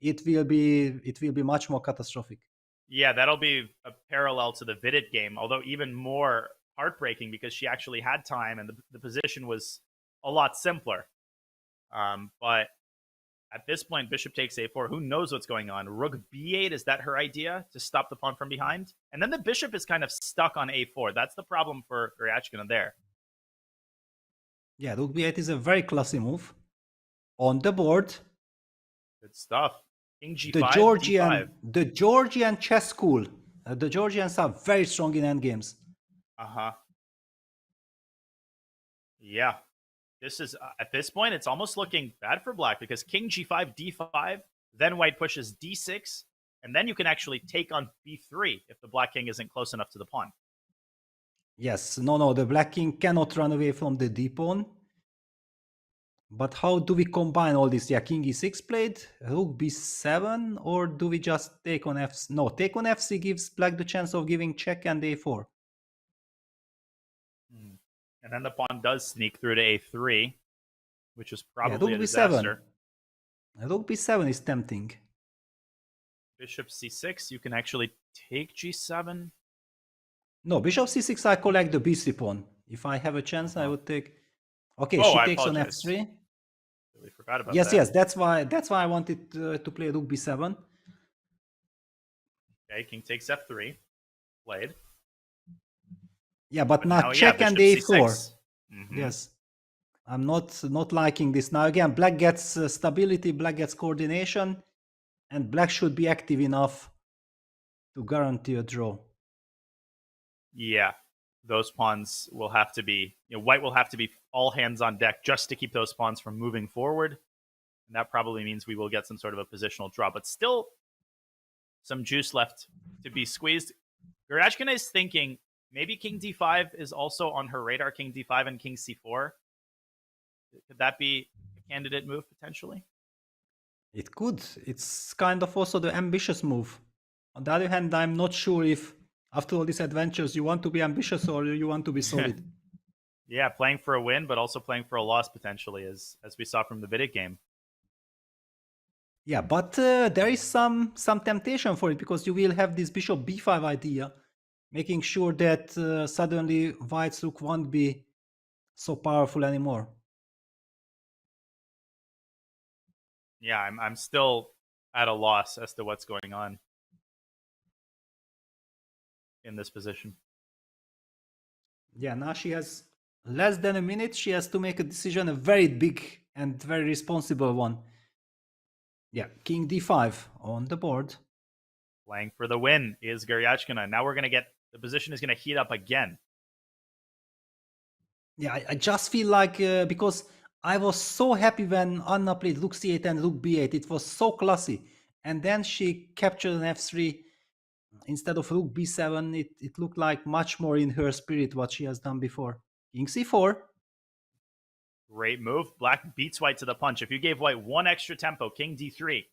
Speaker 2: it will be much more catastrophic.
Speaker 1: Yeah, that'll be a parallel to the FIDE game, although even more heartbreaking because she actually had time and the position was a lot simpler. But at this point, bishop takes a4. Who knows what's going on? Rook b8, is that her idea to stop the pawn from behind? And then the bishop is kind of stuck on a4. That's the problem for Gukesh there.
Speaker 2: Yeah, rook b8 is a very classy move. On the board.
Speaker 1: Good stuff. King g5,
Speaker 2: the Georgian chess school. The Georgians are very strong in endgames.
Speaker 1: Yeah. This is, at this point, it's almost looking bad for black because king g5, d5, then white pushes d6, and then you can actually take on b3 if the black king isn't close enough to the pawn.
Speaker 2: Yes, no, the black king cannot run away from the d pawn. But how do we combine all this? Yeah, king e6 played, rook b7, or do we just take on f? No, take on f3 gives black the chance of giving check and a4.
Speaker 1: And then the pawn does sneak through to a3, which is
Speaker 2: Yeah,
Speaker 1: probably
Speaker 2: rook
Speaker 1: a
Speaker 2: b7.
Speaker 1: disaster.
Speaker 2: Rook b7 is tempting.
Speaker 1: Bishop c6, you can actually take g7.
Speaker 2: No, bishop c6, I collect the b3 pawn. If I have a chance, I would take... Okay,
Speaker 1: Oh,
Speaker 2: she
Speaker 1: I
Speaker 2: takes on
Speaker 1: apologize.
Speaker 2: f3.
Speaker 1: Really forgot about
Speaker 2: Yes,
Speaker 1: that.
Speaker 2: yes, that's why I wanted to play rook b7.
Speaker 1: Okay, king takes f3. Played.
Speaker 2: Yeah, but
Speaker 1: But now,
Speaker 2: not check
Speaker 1: yeah,
Speaker 2: and
Speaker 1: bishop
Speaker 2: a4.
Speaker 1: c6.
Speaker 2: Yes. I'm not liking this. Now again, black gets stability, black gets coordination, and black should be active enough to guarantee a draw.
Speaker 1: Yeah, those pawns will have to be, white will have to be all hands on deck just to keep those pawns from moving forward. And that probably means we will get some sort of a positional draw, but still some juice left to be squeezed. Praggnanandhaa is thinking maybe king d5 is also on her radar, king d5 and king c4. Could that be a candidate move potentially?
Speaker 2: It could. It's kind of also the ambitious move. On the other hand, I'm not sure if after all these adventures you want to be ambitious or you want to be solid.
Speaker 1: Yeah, playing for a win, but also playing for a loss potentially, as we saw from the Vidic game.
Speaker 2: Yeah, but there is some temptation for it, because you will have this bishop b5 idea, making sure that suddenly white's rook won't be so powerful anymore.
Speaker 1: Yeah, I'm still at a loss as to what's going on in this position.
Speaker 2: Yeah, now she has less than a minute. She has to make a decision, a very big and very responsible one. Yeah, king d5 on the board.
Speaker 1: Playing for the win is Praggnanandhaa. Now we're going to get, the position is going to heat up again.
Speaker 2: Yeah, I just feel like, because I was so happy when Anna played rook c8 and rook b8. It was so classy. And then she captured an f3 instead of rook b7. It looked like much more in her spirit what she has done before. King c4.
Speaker 1: Great move. Black beats white to the punch. If you gave white one extra tempo, king d3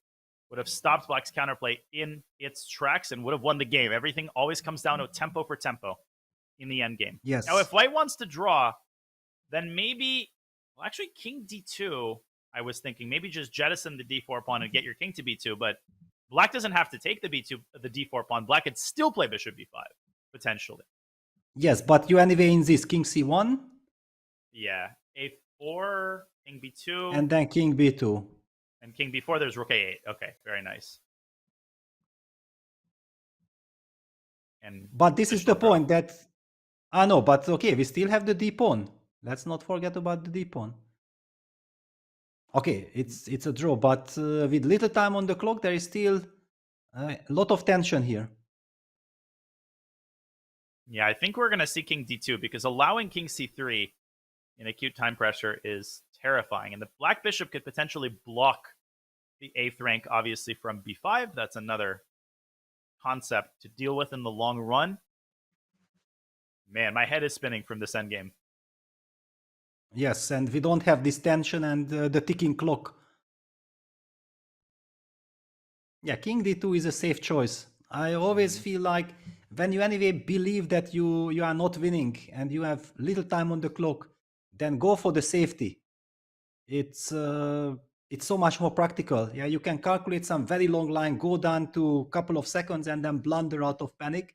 Speaker 1: would have stopped black's counterplay in its tracks and would have won the game. Everything always comes down to tempo for tempo in the end game.
Speaker 2: Yes.
Speaker 1: Now, if white wants to draw, then maybe, well, actually, king d2, I was thinking maybe just jettison the d4 pawn and get your king to b2, but black doesn't have to take the d4 pawn. Black could still play bishop b5, potentially.
Speaker 2: Yes, but you anyway in this king c1.
Speaker 1: Yeah, a4, king b2.
Speaker 2: And then king b2.
Speaker 1: And king b4, there's rook a8. Okay, very nice.
Speaker 2: But this is the point that... no, but okay, we still have the d pawn. Let's not forget about the d pawn. Okay, it's a draw, but with little time on the clock, there is still a lot of tension here.
Speaker 1: Yeah, I think we're going to see king d2, because allowing king c3 in acute time pressure is terrifying. And the black bishop could potentially block the 8th rank, obviously, from b5. That's another concept to deal with in the long run. Man, my head is spinning from this endgame.
Speaker 2: Yes, and we don't have this tension and the ticking clock. Yeah, king d2 is a safe choice. I always feel like when you anyway believe that you are not winning and you have little time on the clock, then go for the safety. It's so much more practical. Yeah, you can calculate some very long line, go down to a couple of seconds and then blunder out of panic.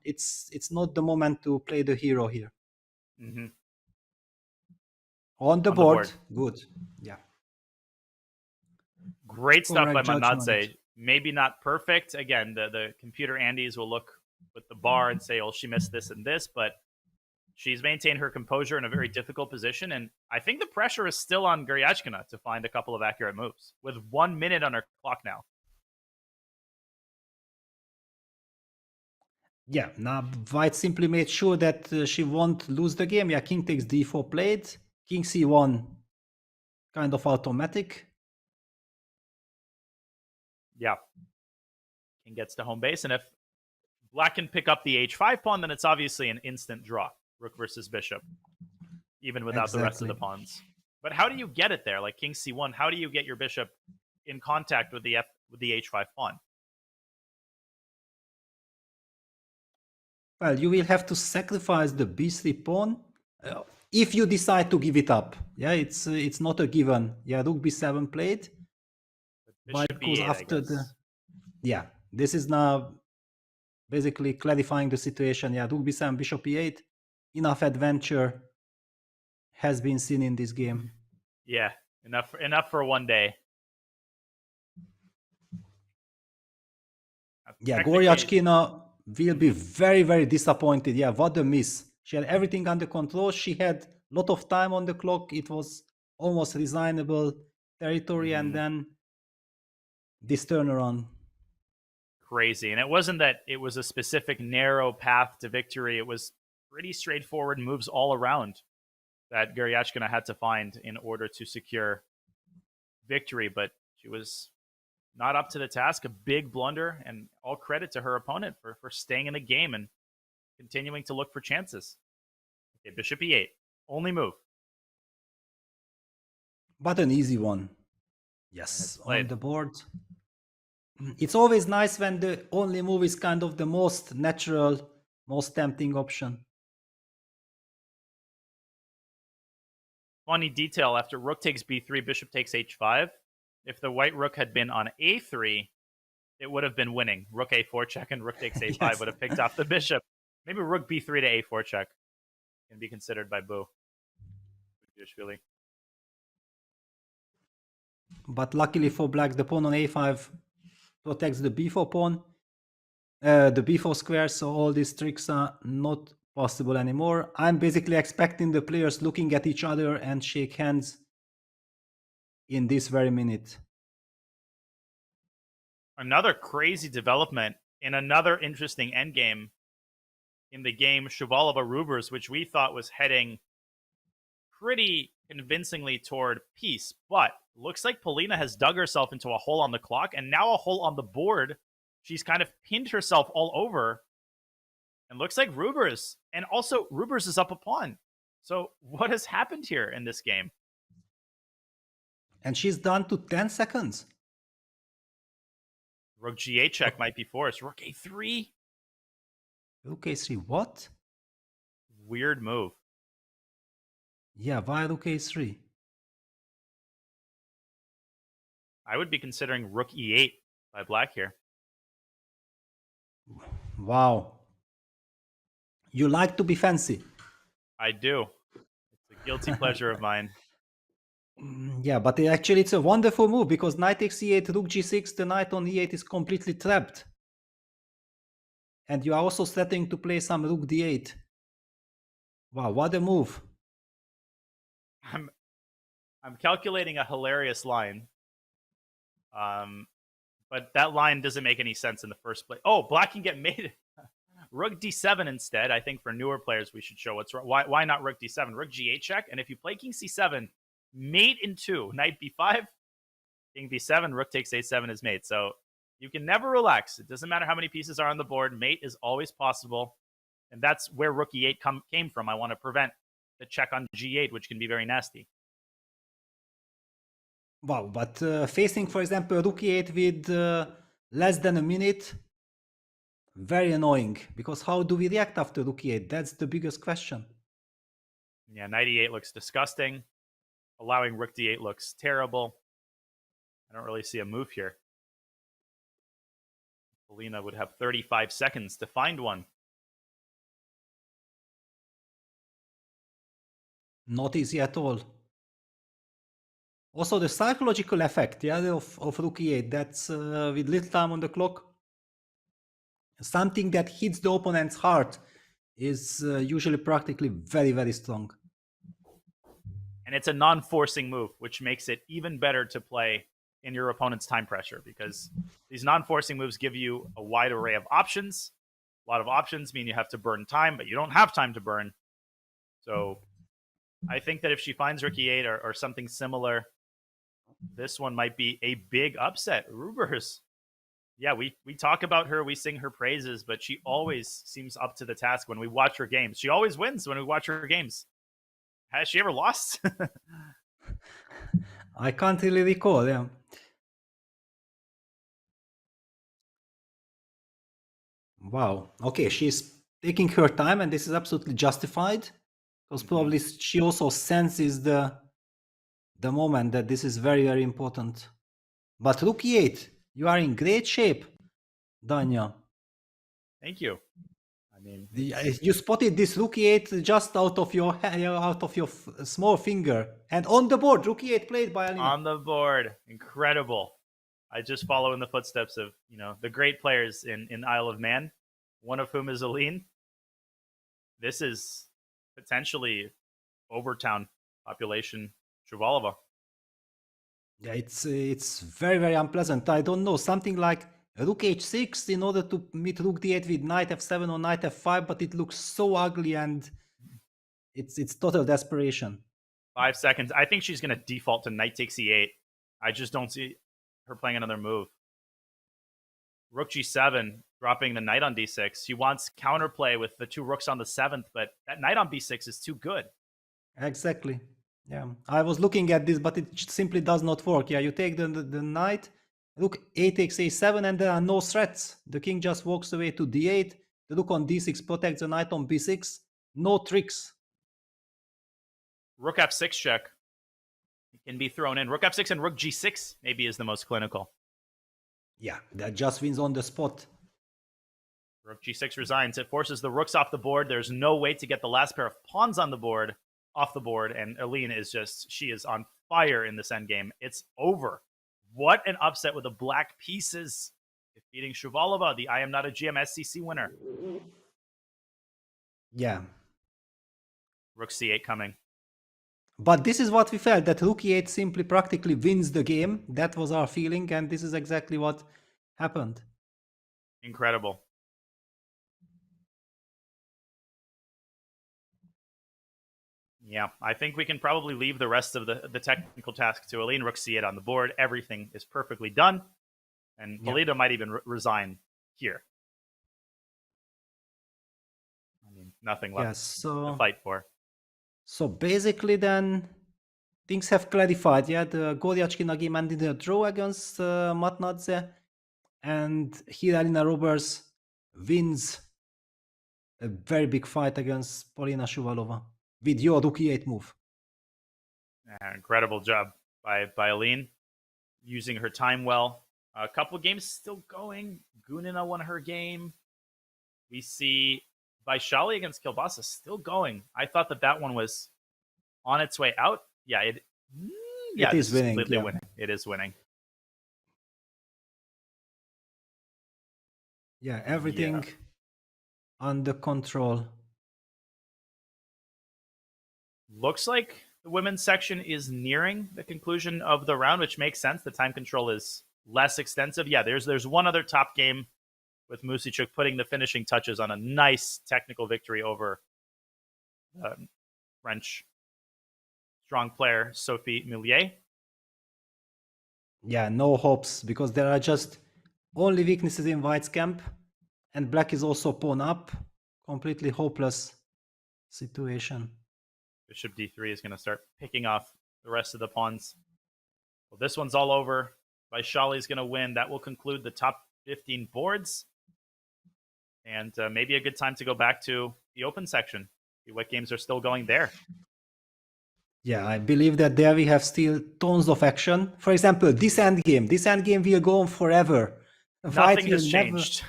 Speaker 2: It's not the moment to play the hero here.
Speaker 1: Mm-hmm.
Speaker 2: On the board, good. Yeah.
Speaker 1: Great stuff by
Speaker 2: Correct judgment.
Speaker 1: Manadze. Maybe not perfect. Again, the computer Andes will look with the bar and say, oh, she missed this and this, but she's maintained her composure in a very difficult position. And I think the pressure is still on Praggnanandhaa to find a couple of accurate moves with 1 minute on her clock now.
Speaker 2: Yeah, now white simply made sure that she won't lose the game. Yeah, king takes d4 played, king c1 kind of automatic.
Speaker 1: Yeah. King gets to home base, and if black can pick up the h5 pawn, then it's obviously an instant draw. Rook versus bishop, even without the rest of the pawns. But how do you get it there? Like king c1, how do you get your bishop in contact with the h5 pawn?
Speaker 2: Well, you will have to sacrifice the b3 pawn if you decide to give it up. Yeah, it's not a given. Yeah, rook b7 played.
Speaker 1: Bishop
Speaker 2: Because
Speaker 1: b8,
Speaker 2: after the this is now basically clarifying the situation. Yeah, rook b7, bishop e8. Enough adventure has been seen in this game.
Speaker 1: Yeah, enough for one day.
Speaker 2: Yeah, Goryachkina will be very, very disappointed. Yeah, what a miss. She had everything under control. She had a lot of time on the clock. It was almost resignable territory, and then this turnaround.
Speaker 1: Crazy. And it wasn't that it was a specific narrow path to victory. It was pretty straightforward moves all around that Goryachkina had to find in order to secure victory. But she was not up to the task. A big blunder, and all credit to her opponent for staying in the game and continuing to look for chances. Okay, bishop e8. Only move.
Speaker 2: But an easy one. Yes, on the board. It's always nice when the only move is kind of the most natural, most tempting option.
Speaker 1: Funny detail, after rook takes b3, bishop takes h5. If the white rook had been on a3, it would have been winning. Rook a4 check and rook takes a5
Speaker 2: Yes.
Speaker 1: would have picked off the bishop. Maybe rook b3 to a4 check can be considered by Boo. Usually.
Speaker 2: But luckily for black, the pawn on a5 protects the b4 pawn, the b4 square, so all these tricks are not possible anymore. I'm basically expecting the players looking at each other and shake hands in this very minute.
Speaker 1: Another crazy development in another interesting endgame in the game Shabalova-Rubers, which we thought was heading pretty convincingly toward peace, but looks like Polina has dug herself into a hole on the clock and now a hole on the board. She's kind of pinned herself all over, and looks like Rubers, and also Rubers is up a pawn. So what has happened here in this game?
Speaker 2: And she's down to 10 seconds.
Speaker 1: Rook g8 check might be forced. Rook a3.
Speaker 2: Rook a3, what?
Speaker 1: Weird move.
Speaker 2: Yeah, why rook a3?
Speaker 1: I would be considering rook e8 by black here.
Speaker 2: Wow. You like to be fancy.
Speaker 1: I do. It's a guilty pleasure of mine.
Speaker 2: Yeah, but actually it's a wonderful move because knight takes e8, rook g6, the knight on e8 is completely trapped. And you are also threatening to play some rook d8. Wow, what a move.
Speaker 1: I'm calculating a hilarious line. But that line doesn't make any sense in the first place. Oh, black can get mated. Rook d7 instead. I think for newer players, we should show what's wrong. Why not rook d7? Rook g8 check. And if you play king c7, mate in 2. Knight b5, king b7, rook takes a7 is mate. So you can never relax. It doesn't matter how many pieces are on the board. Mate is always possible. And that's where rook e8 came from. I want to prevent the check on g8, which can be very nasty.
Speaker 2: Wow, but facing, for example, rook e8 with less than a minute, very annoying. Because how do we react after rook e8? That's the biggest question.
Speaker 1: Yeah, knight e8 looks disgusting. Allowing rook d8 looks terrible. I don't really see a move here. Polina would have 35 seconds to find one.
Speaker 2: Not easy at all. Also, the psychological effect, yeah, of rook e8, that's with little time on the clock. Something that hits the opponent's heart is usually practically very, very strong.
Speaker 1: And it's a non-forcing move, which makes it even better to play in your opponent's time pressure, because these non-forcing moves give you a wide array of options. A lot of options mean you have to burn time, but you don't have time to burn. So I think that if she finds rook e8 or something similar, this one might be a big upset. Rubers. Yeah, we talk about her, we sing her praises, but she always seems up to the task when we watch her games. She always wins when we watch her games. Has she ever lost?
Speaker 2: I can't really recall, yeah. Wow. Okay, she's taking her time, and this is absolutely justified, because probably she also senses the moment that this is very, very important. But rook e8, you are in great shape, Danya.
Speaker 1: Thank you. I mean,
Speaker 2: You spotted this rook e8 just out of your small finger, and on the board, rook e8 played by Alina.
Speaker 1: on the board, incredible. I just follow in the footsteps of the great players in Isle of Man, one of whom is Aline. This is potentially Overtown population Shuvalova.
Speaker 2: Yeah, it's very, very unpleasant. I don't know, something like rook h6 in order to meet rook d8 with knight f7 or knight f5, but it looks so ugly, and it's total desperation.
Speaker 1: 5 seconds. I think she's going to default to knight takes e8. I just don't see her playing another move. Rook g7, dropping the knight on d6. She wants counterplay with the two rooks on the 7th, but that knight on b6 is too good.
Speaker 2: Exactly. Yeah, I was looking at this, but it simply does not work. Yeah, you take the knight, rook a takes a7, and there are no threats. The king just walks away to d8. The rook on d6 protects the knight on b6. No tricks.
Speaker 1: Rook f6 check. It can be thrown in. Rook f6 and rook g6 maybe is the most clinical.
Speaker 2: Yeah, that just wins on the spot.
Speaker 1: Rook g6 resigns. It forces the rooks off the board. There's no way to get the last pair of pawns on the board off the board, and Aline is she is on fire in this endgame. It's over. What an upset with the black pieces, defeating Shuvalova, the I Am Not a GMSCC winner.
Speaker 2: Yeah.
Speaker 1: Rook c8 coming.
Speaker 2: But this is what we felt, that rook e8 simply practically wins the game. That was our feeling, and this is exactly what happened.
Speaker 1: Incredible. Yeah, I think we can probably leave the rest of the technical task to Aline. Rook c8 on the board. Everything is perfectly done. And Polita might even resign here. I mean, nothing left to fight for.
Speaker 2: So basically then, things have clarified. Yeah, the Goryachkina game ended in a draw against Matnadze. And here Alina Roberts wins a very big fight against Polina Shuvalova with your rook e8 move.
Speaker 1: Incredible job by Aline, using her time well. A couple games still going. Gunina won her game. We see Vaishali against Kilbasa still going. I thought that one was on its way out. Yeah, it
Speaker 2: is winning.
Speaker 1: Completely winning. It is winning.
Speaker 2: Yeah, everything under control.
Speaker 1: Looks like the women's section is nearing the conclusion of the round, which makes sense. The time control is less extensive. Yeah, there's one other top game with Musicuk putting the finishing touches on a nice technical victory over French strong player Sophie Millier.
Speaker 2: Yeah, no hopes, because there are just only weaknesses in White's camp, and Black is also pawn up. Completely hopeless situation.
Speaker 1: Bishop d3 is going to start picking off the rest of the pawns. Well, this one's all over. Vaishali is going to win. That will conclude the top 15 boards. And maybe a good time to go back to the open section. See what games are still going there.
Speaker 2: Yeah, I believe that there we have still tons of action. For example, this endgame. This endgame will go on forever.
Speaker 1: Nothing has changed.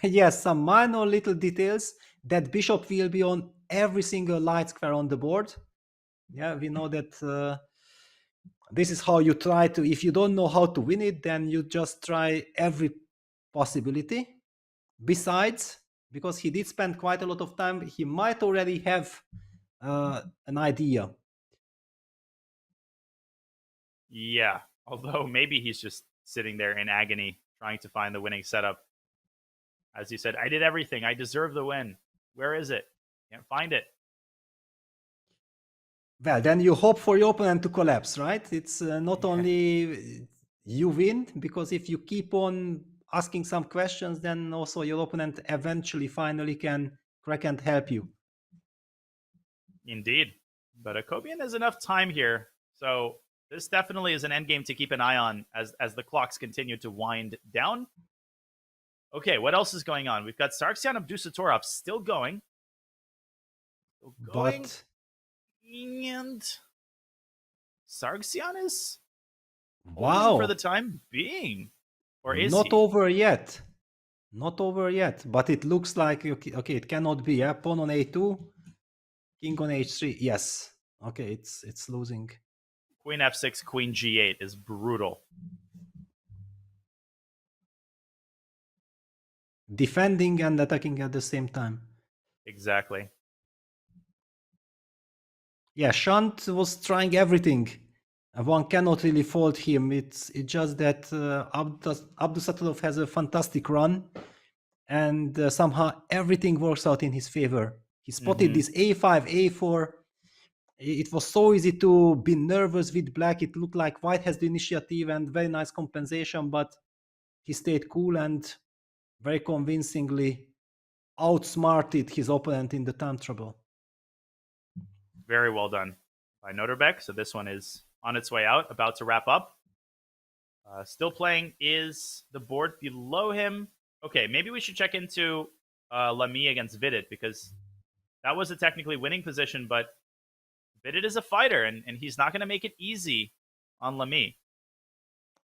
Speaker 2: Yes, some minor little details. That bishop will be on every single light square on the board. Yeah, we know that this is how you try to, if you don't know how to win it, then you just try every possibility. Besides, because he did spend quite a lot of time, he might already have an idea.
Speaker 1: Yeah, although maybe he's just sitting there in agony trying to find the winning setup. As you said, I did everything. I deserve the win. Where is it? Can't find it.
Speaker 2: Well, then you hope for your opponent to collapse, right? It's not only you win, because if you keep on asking some questions, then also your opponent eventually finally can crack and help you.
Speaker 1: Indeed. But Akobian has enough time here. So this definitely is an endgame to keep an eye on as the clocks continue to wind down. Okay, what else is going on? We've got Sargsyan Abdusatorov still going.
Speaker 2: But
Speaker 1: And Sargsyan is
Speaker 2: wow,
Speaker 1: for the time being. Or is
Speaker 2: not
Speaker 1: he?
Speaker 2: over yet. Not over yet. But it looks like okay, it cannot be. Yeah, pawn on a2, king on h3. Yes. Okay, it's losing.
Speaker 1: Queen f6, queen g8 is brutal.
Speaker 2: Defending and attacking at the same time.
Speaker 1: Exactly.
Speaker 2: Yeah, Shant was trying everything. One cannot really fault him. It's just that Abdusatorov has a fantastic run, and somehow everything works out in his favor. He spotted this a5, a4. It was so easy to be nervous with black. It looked like white has the initiative and very nice compensation, but he stayed cool and very convincingly outsmarted his opponent in the time trouble.
Speaker 1: Very well done by Noterbeck. So this one is on its way out, about to wrap up. Still playing is the board below him. Okay, maybe we should check into Lamy against Vidit, because that was a technically winning position, but Vidit is a fighter, and he's not going to make it easy on Lamy.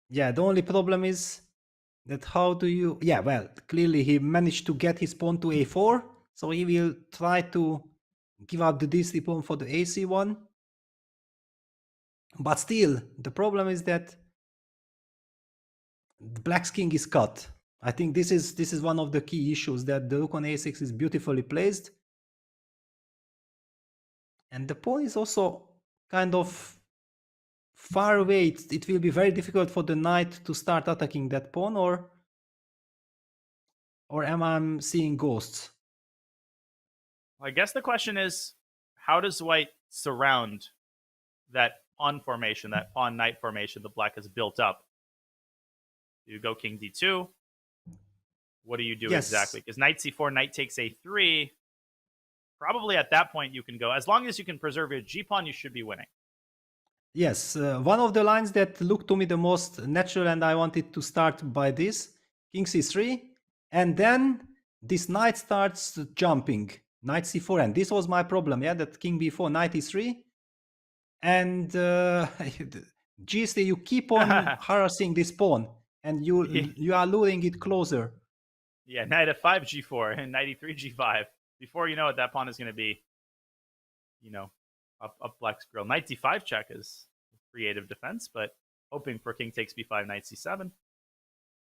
Speaker 2: Yeah, the only problem is that how do you... Yeah, well, clearly he managed to get his pawn to a4, so he will try to give up the d3 pawn for the ac1. But still, the problem is that the black's king is cut. I think this is one of the key issues, that the rook on a6 is beautifully placed. And the pawn is also kind of far away. It will be very difficult for the knight to start attacking that pawn, or am I seeing ghosts?
Speaker 1: I guess the question is, how does white surround that pawn formation, that pawn knight formation the black has built up? Do you go king d2? What do you do exactly? Because knight c4, knight takes a3. Probably at that point you can go, as long as you can preserve your g-pawn, you should be winning.
Speaker 2: Yes, one of the lines that looked to me the most natural, and I wanted to start by this, king c3, and then this knight starts jumping, knight c4, and this was my problem, yeah, that king b4, knight e3, and g3, you keep on harassing this pawn, and you are luring it closer.
Speaker 1: Yeah, knight f5, g4, and knight e3, g5. Before you know it, that pawn is going to be, up black's grill. Knight d5 check is creative defense, but hoping for king takes b5, knight c7.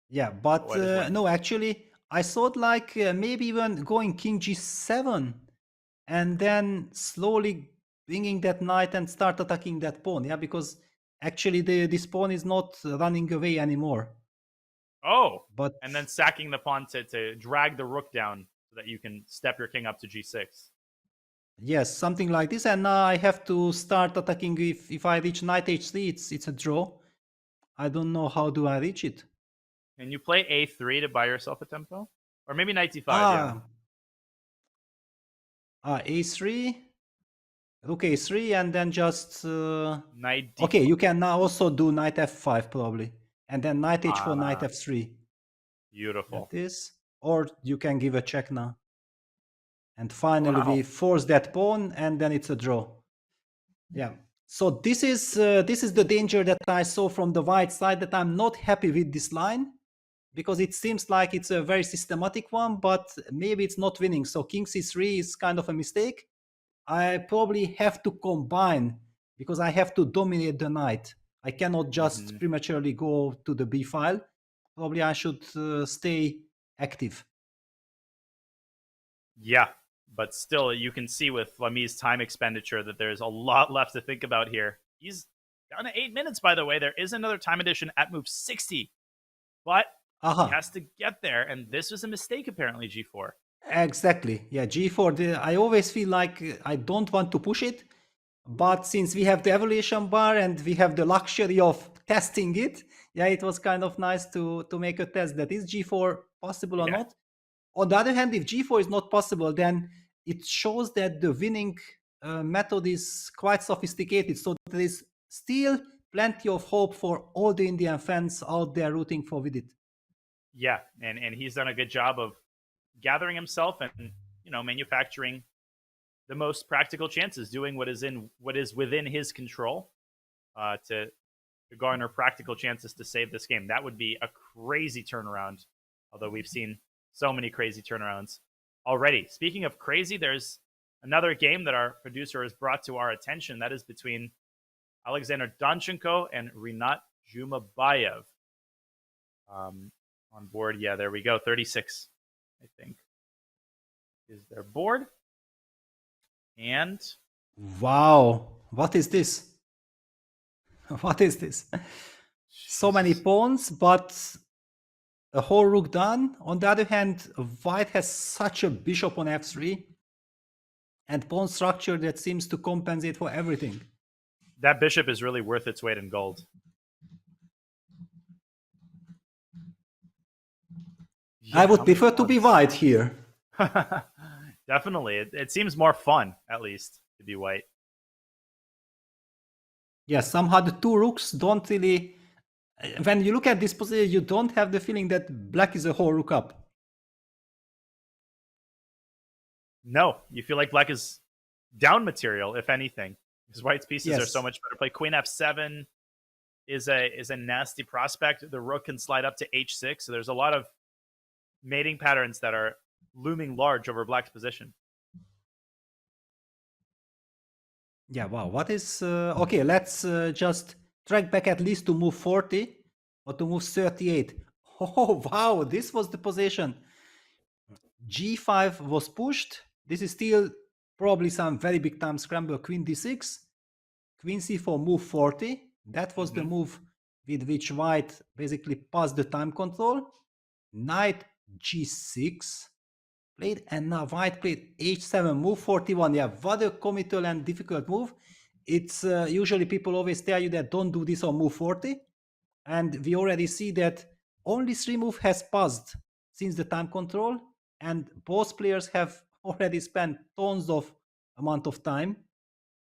Speaker 2: Yeah, but no, actually, I thought like maybe even going king g7 and then slowly bringing that knight and start attacking that pawn. Yeah, because actually this pawn is not running away anymore.
Speaker 1: Oh, but and then sacking the pawn to drag the rook down so that you can step your king up to g6.
Speaker 2: Yes, something like this. And now I have to start attacking. If I reach knight h3, it's a draw. I don't know how do I reach it.
Speaker 1: Can you play a3 to buy yourself a tempo? Or maybe knight d5,
Speaker 2: a3, rook a3, and then just...
Speaker 1: knight d5.
Speaker 2: Okay, you can now also do knight f5 probably. And then knight h4, knight f3.
Speaker 1: Beautiful.
Speaker 2: Like this. Or you can give a check now. And finally we force that pawn, and then it's a draw. Yeah. So this is the danger that I saw from the white side, that I'm not happy with this line, because it seems like it's a very systematic one, but maybe it's not winning. So king c3 is kind of a mistake. I probably have to combine, because I have to dominate the knight. I cannot just prematurely go to the b file. Probably I should stay active.
Speaker 1: Yeah, but still, you can see with Lamy's time expenditure that there's a lot left to think about here. He's down to 8 minutes, by the way. There is another time addition at move 60, but he has to get there, and this was a mistake, apparently, g4.
Speaker 2: Exactly. Yeah, g4. I always feel like I don't want to push it, but since we have the evaluation bar and we have the luxury of testing it, yeah, it was kind of nice to make a test that is g4 possible or not. On the other hand, if g4 is not possible, then it shows that the winning method is quite sophisticated, so there is still plenty of hope for all the Indian fans out there rooting for Vidit.
Speaker 1: Yeah, and he's done a good job of gathering himself and manufacturing the most practical chances, doing what is within his control to garner practical chances to save this game. That would be a crazy turnaround, although we've seen so many crazy turnarounds already. Speaking of crazy, there's another game that our producer has brought to our attention. That is between Alexander Danchenko and Rinat Jumabayev. On board, yeah, there we go. 36, I think, is their board. And
Speaker 2: wow, what is this? What is this? So many pawns, but a whole rook done. On the other hand, white has such a bishop on f3 and pawn structure that seems to compensate for everything.
Speaker 1: That bishop is really worth its weight in gold.
Speaker 2: I would prefer to be white here.
Speaker 1: Definitely. It seems more fun, at least, to be white.
Speaker 2: Yeah, somehow the two rooks don't really... When you look at this position, you don't have the feeling that black is a whole rook up.
Speaker 1: No, you feel like black is down material, if anything, because white's pieces are so much better play. Queen f7 is a nasty prospect. The rook can slide up to h6, so there's a lot of mating patterns that are looming large over black's position.
Speaker 2: Yeah, wow, what is... okay, let's just track back at least to move 40 or to move 38. Oh, wow, this was the position. G5 was pushed. This is still probably some very big time scramble. Queen d6, queen c4, move 40. That was the move with which white basically passed the time control. Knight g6 played, and now white played h7, move 41. Yeah, what a committal and difficult move. It's usually people always tell you that don't do this on move 40, and we already see that only 3 moves has passed since the time control, and both players have already spent tons of amount of time.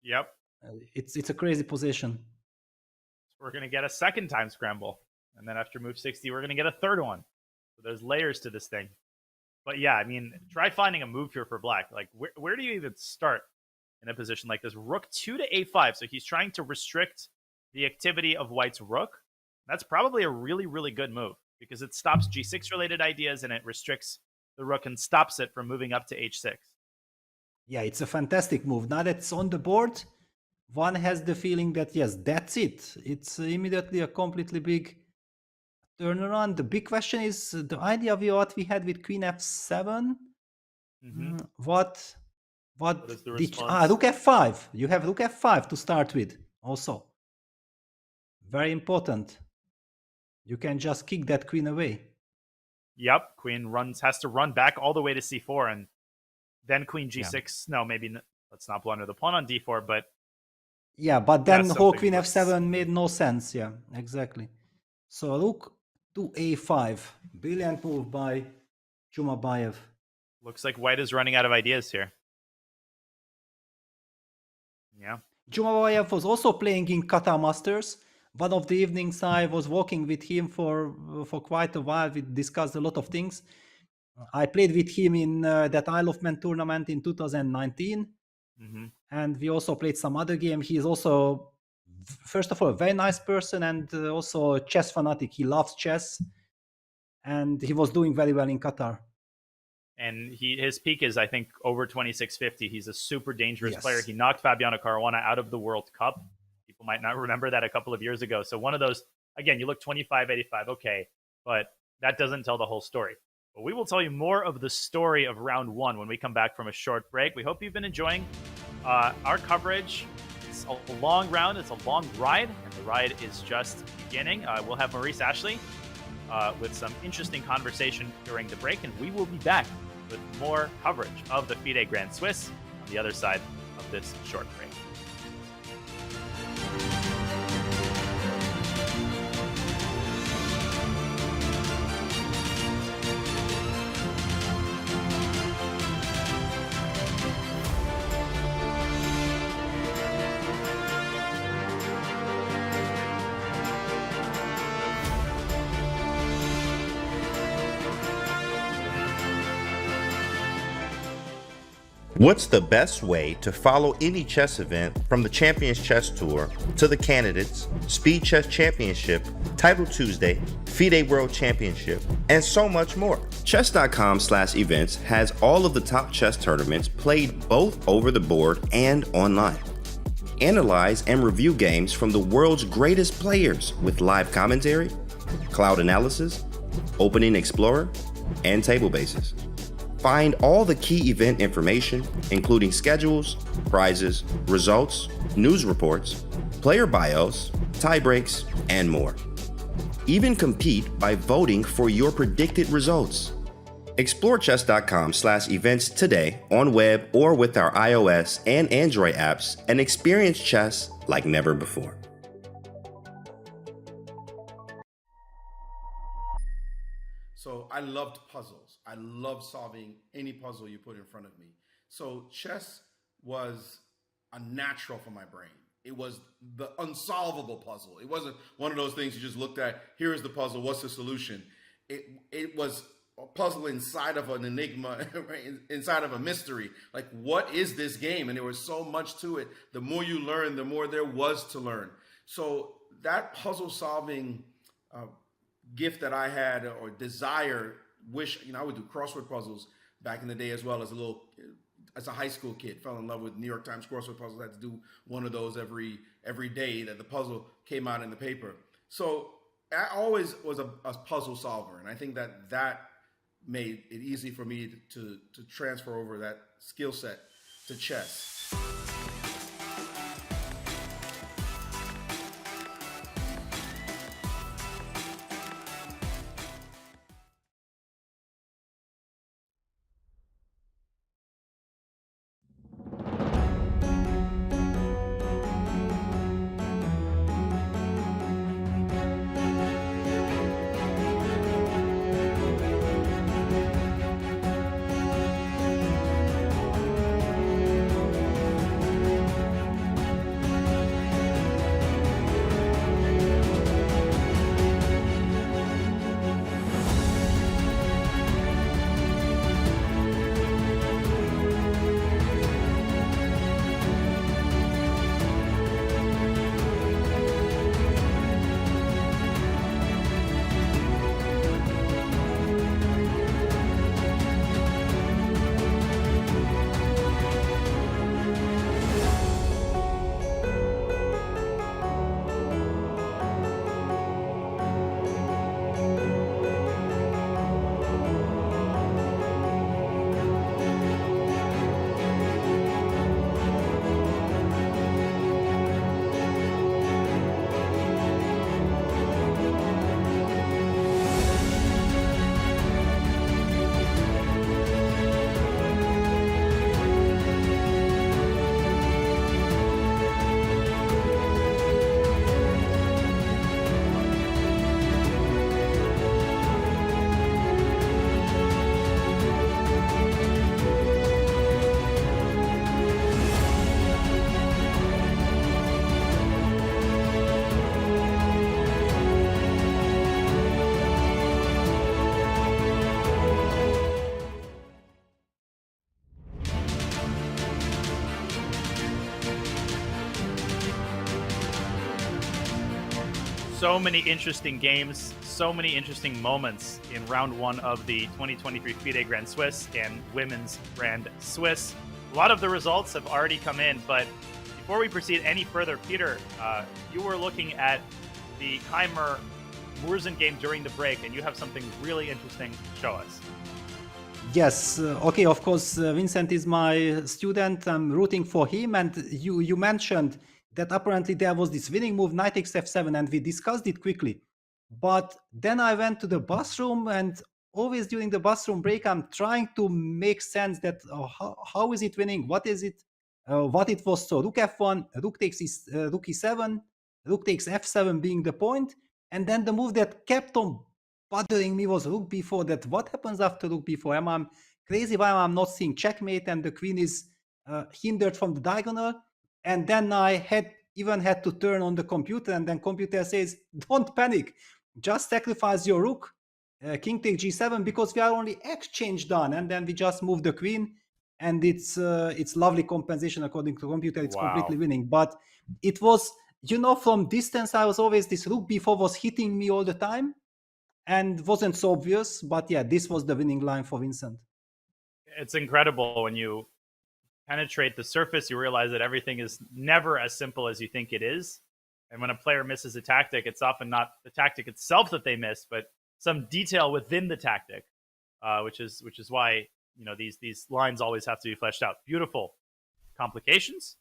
Speaker 1: Yep.
Speaker 2: It's a crazy position.
Speaker 1: We're going to get a second time scramble, and then after move 60 we're going to get a third one. So there's layers to this thing. But yeah, I mean, try finding a move here for black. Like, where do you even start in a position like this? Rook 2 to a5. So he's trying to restrict the activity of white's rook. That's probably a really, really good move because it stops g6 related ideas and it restricts the rook and stops it from moving up to h6.
Speaker 2: Yeah, it's a fantastic move. Now that it's on the board, one has the feeling that, yes, that's it. It's immediately a completely big turnaround. The big question is the idea of what we had with queen f7. What is the response? Rook f5. You have rook f5 to start with also. Very important. You can just kick that queen away.
Speaker 1: Yep, queen has to run back all the way to c4 and then queen g6. Yeah. No, maybe let's not blunder the pawn on d4, but
Speaker 2: yeah, but then whole queen f7 made no sense. Yeah, exactly. So rook to a5. Brilliant move by Jumabayev.
Speaker 1: Looks like white is running out of ideas here. Yeah.
Speaker 2: Jumabayev was also playing in Qatar Masters. One of the evenings I was walking with him for quite a while. We discussed a lot of things. I played with him in that Isle of Man tournament in 2019. And we also played some other game. He is also, first of all, a very nice person and also a chess fanatic. He loves chess. And he was doing very well in Qatar.
Speaker 1: And his peak is, I think, over 2650. He's a super dangerous player. He knocked Fabiano Caruana out of the World Cup. People might not remember that a couple of years ago. So one of those, again, you look 25-85, okay, but that doesn't tell the whole story. But we will tell you more of the story of round 1 when we come back from a short break. We hope you've been enjoying our coverage. It's a long round. It's a long ride, and the ride is just beginning. We'll have Maurice Ashley with some interesting conversation during the break, and we will be back with more coverage of the FIDE Grand Swiss on the other side of this short break.
Speaker 13: What's the best way to follow any chess event from the Champions Chess Tour to the Candidates, Speed Chess Championship, Title Tuesday, FIDE World Championship, and so much more? Chess.com/events has all of the top chess tournaments played both over the board and online. Analyze and review games from the world's greatest players with live commentary, cloud analysis, Opening Explorer, and table bases. Find all the key event information, including schedules, prizes, results, news reports, player bios, tie breaks, and more. Even compete by voting for your predicted results. Explore chess.com/events today on web or with our iOS and Android apps and experience chess like never before.
Speaker 14: So I loved puzzles. I loved solving any puzzle you put in front of me. So chess was a natural for my brain. It was the unsolvable puzzle. It wasn't one of those things you just looked at, here is the puzzle, what's the solution? It was a puzzle inside of an enigma, inside of a mystery. Like, what is this game? And there was so much to it. The more you learn, the more there was to learn. So that puzzle solving gift that I had, or desire, wish, I would do crossword puzzles back in the day as well as a high school kid. Fell in love with New York Times crossword puzzles. I had to do one of those every day that the puzzle came out in the paper. So I always was a puzzle solver. And I think that made it easy for me to transfer over that skill set to chess.
Speaker 1: So many interesting games, so many interesting moments in round one of the 2023 FIDE Grand Swiss and Women's Grand Swiss. A lot of the results have already come in, but before we proceed any further, Peter, you were looking at the Keimer Murzen game during the break, and you have something really interesting to show us.
Speaker 2: Yes, okay, of course, Vincent is my student. I'm rooting for him, and you mentioned that apparently there was this winning move, knight takes f7, and we discussed it quickly. But then I went to the bathroom, and always during the bathroom break, I'm trying to make sense that how is it winning? What is it? What it was? So rook f1, rook takes rook e7, rook takes f7 being the point, and then the move that kept on bothering me was rook b4. That what happens after rook b4? Am I crazy? Why I'm not seeing checkmate and the queen is hindered from the diagonal? And then I even had to turn on the computer, and then computer says, don't panic, just sacrifice your rook, king takes g7, because we are only exchange done, and then we just move the queen, and it's lovely compensation according to computer. It's
Speaker 1: Wow.
Speaker 2: completely winning, but it was, from distance, I was always, this rook b4 was hitting me all the time and wasn't so obvious, but yeah, this was the winning line for Vincent.
Speaker 1: It's incredible when you penetrate the surface, you realize that everything is never as simple as you think it is. And when a player misses a tactic, it's often not the tactic itself that they miss, but some detail within the tactic, which is why these lines always have to be fleshed out. Beautiful complications.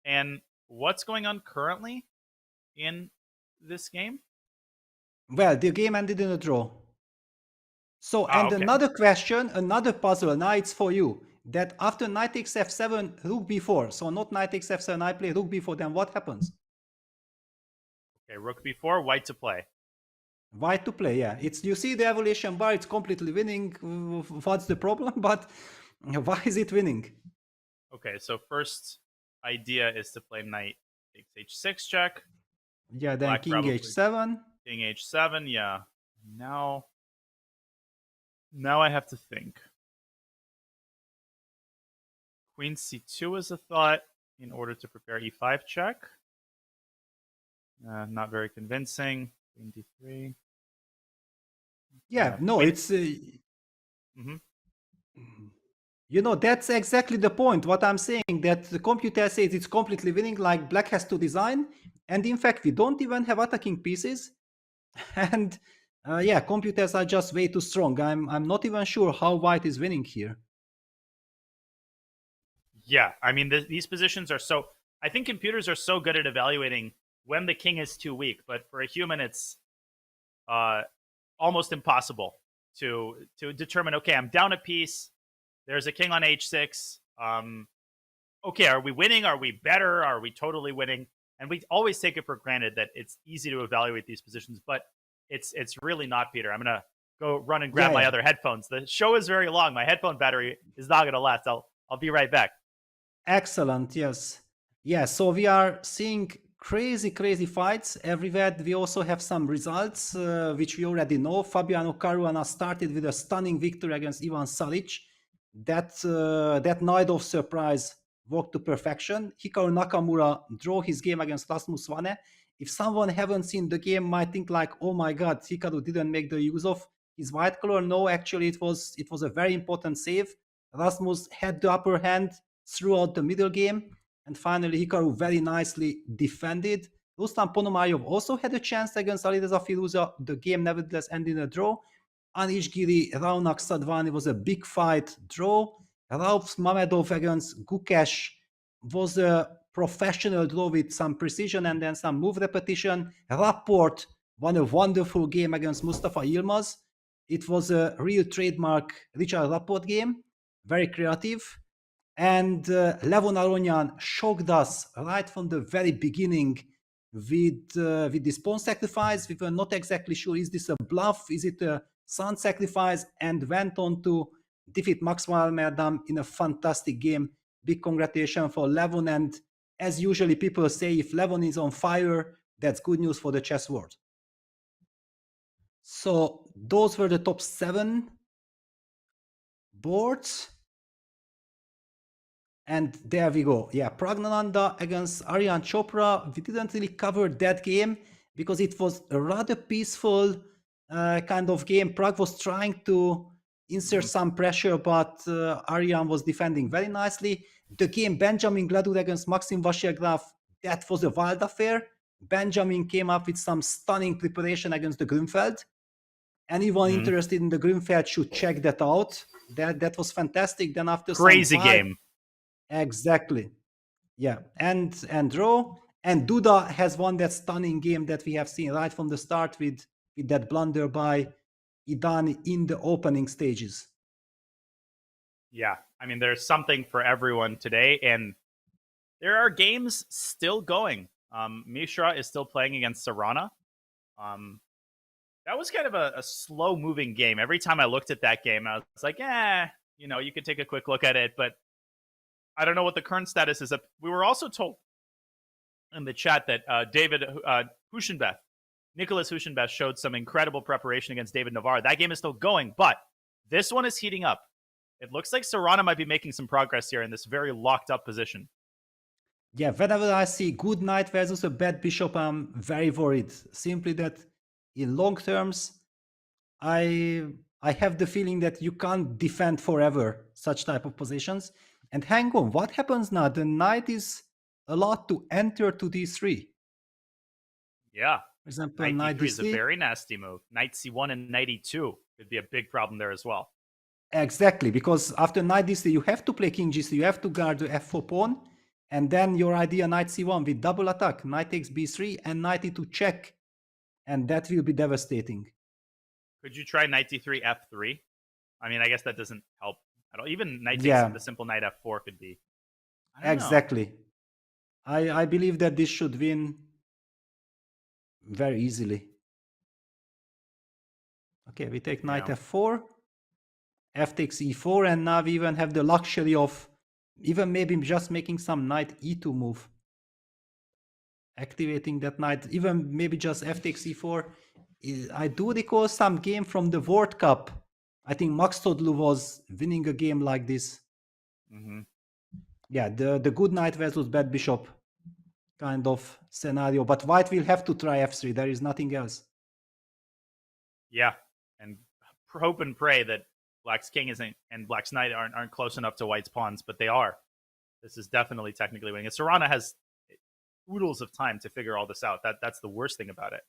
Speaker 1: And what's going on currently in this game?
Speaker 2: Well, the game ended in a draw. So, and
Speaker 1: okay.
Speaker 2: another question, another puzzle. Now it's for you. That after knight takes f7, rook b4. So not knight takes f7, I play rook b4. Then what happens?
Speaker 1: Okay, rook b4, white to play.
Speaker 2: White to play, yeah. You see the evaluation bar, it's completely winning. What's the problem? But why is it winning?
Speaker 1: Okay, so first idea is to play knight takes h6 check.
Speaker 2: Yeah, then
Speaker 1: Black
Speaker 2: king
Speaker 1: probably
Speaker 2: h7.
Speaker 1: King h7, yeah. Now I have to think. Queen c2 is a thought in order to prepare e5 check. Not very convincing. Queen d3.
Speaker 2: Yeah, no,
Speaker 1: Queen...
Speaker 2: it's... that's exactly the point. What I'm saying, that the computer says it's completely winning, like black has to design. And in fact, we don't even have attacking pieces. And yeah, computers are just way too strong. I'm not even sure how white is winning here.
Speaker 1: Yeah, I mean, these positions are so... I think computers are so good at evaluating when the king is too weak, but for a human, it's almost impossible to determine, okay, I'm down a piece, there's a king on h6, okay, are we winning? Are we better? Are we totally winning? And we always take it for granted that it's easy to evaluate these positions, but it's really not, Peter. I'm going to go run and grab my other headphones. The show is very long. My headphone battery is not going to last. I'll be right back.
Speaker 2: Excellent, yes. Yeah, so we are seeing crazy fights everywhere. We also have some results, which we already know. Fabiano Caruana started with a stunning victory against Ivan Salic. That night of surprise worked to perfection. Hikaru Nakamura drew his game against Rasmus Wane. If someone haven't seen the game, might think like, oh my god, Hikaru didn't make the use of his white color. No, actually it was a very important save. Rasmus had the upper hand throughout the middle game, and finally Hikaru very nicely defended. Rustam Ponomariov also had a chance against Alireza Firouzja. The game nevertheless ended in a draw. Anish, Giri, Raunak Sadvani was a big fight draw. Rauf Mamedov against Gukesh was a professional draw with some precision and then some move repetition. Rapport won a wonderful game against Mustafa Yilmaz. It was a real trademark Richard Rapport game, very creative. And Levon Aronyan shocked us right from the very beginning with this pawn sacrifice. We were not exactly sure, is this a bluff? Is it a son sacrifice? And went on to defeat Maxwell Merdam in a fantastic game. Big congratulations for Levon. And as usually people say, if Levon is on fire, that's good news for the chess world. So those were the top 7 boards. And there we go. Yeah, Praggnanandhaa against Aryan Chopra. We didn't really cover that game because it was a rather peaceful kind of game. Prag was trying to insert some pressure, but Aryan was defending very nicely. The game Benjamin Gladur against Maxim Vachier-Lagrave, that was a wild affair. Benjamin came up with some stunning preparation against the Grünfeld. Anyone interested in the Grünfeld should check that out. That was fantastic. Then after
Speaker 1: crazy game.
Speaker 2: Exactly. Yeah. And draw. And Duda has won that stunning game that we have seen right from the start with that blunder by Idan in the opening stages.
Speaker 1: Yeah. I mean, there's something for everyone today. And there are games still going. Mishra is still playing against Caruana. That was kind of a slow-moving game. Every time I looked at that game, I was like, you could take a quick look at it, but I don't know what the current status is. We were also told in the chat that Nicholas Huschenbeth showed some incredible preparation against David Navarre. That game is still going, but this one is heating up. It looks like Caruana might be making some progress here in this very locked up position.
Speaker 2: Yeah, whenever I see good knight versus a bad bishop, I'm very worried. Simply that in long terms, I have the feeling that you can't defend forever such type of positions. And hang on, what happens now? The knight is allowed to enter to d3.
Speaker 1: Yeah.
Speaker 2: For example,
Speaker 1: Knight
Speaker 2: knight
Speaker 1: d3 is a
Speaker 2: d3.
Speaker 1: very nasty move. Knight c1 and knight e2 could be a big problem there as well.
Speaker 2: Exactly, because after knight d3, you have to play king g3, you have to guard the f4 pawn, and then your idea knight c1 with double attack, knight takes b3, and knight e2 check, and that will be devastating.
Speaker 1: Could you try knight d3 f3? I mean, I guess that doesn't help at all. Even knight takes
Speaker 2: Yeah.
Speaker 1: the simple knight f4 could be. I don't know.
Speaker 2: Exactly. I believe that this should win very easily. Okay, we take knight
Speaker 1: Yeah.
Speaker 2: f4, f takes e4, and now we even have the luxury of even maybe just making some knight e2 move. Activating that knight, even maybe just f takes e4. I do recall some game from the World Cup. I think Max Todlu was winning a game like this.
Speaker 1: Mm-hmm.
Speaker 2: Yeah, the good knight versus bad bishop kind of scenario. But white will have to try f3. There is nothing else.
Speaker 1: Yeah, and hope and pray that Black's king isn't and Black's knight aren't close enough to White's pawns, but they are. This is definitely technically winning. And Caruana has oodles of time to figure all this out. That's the worst thing about it.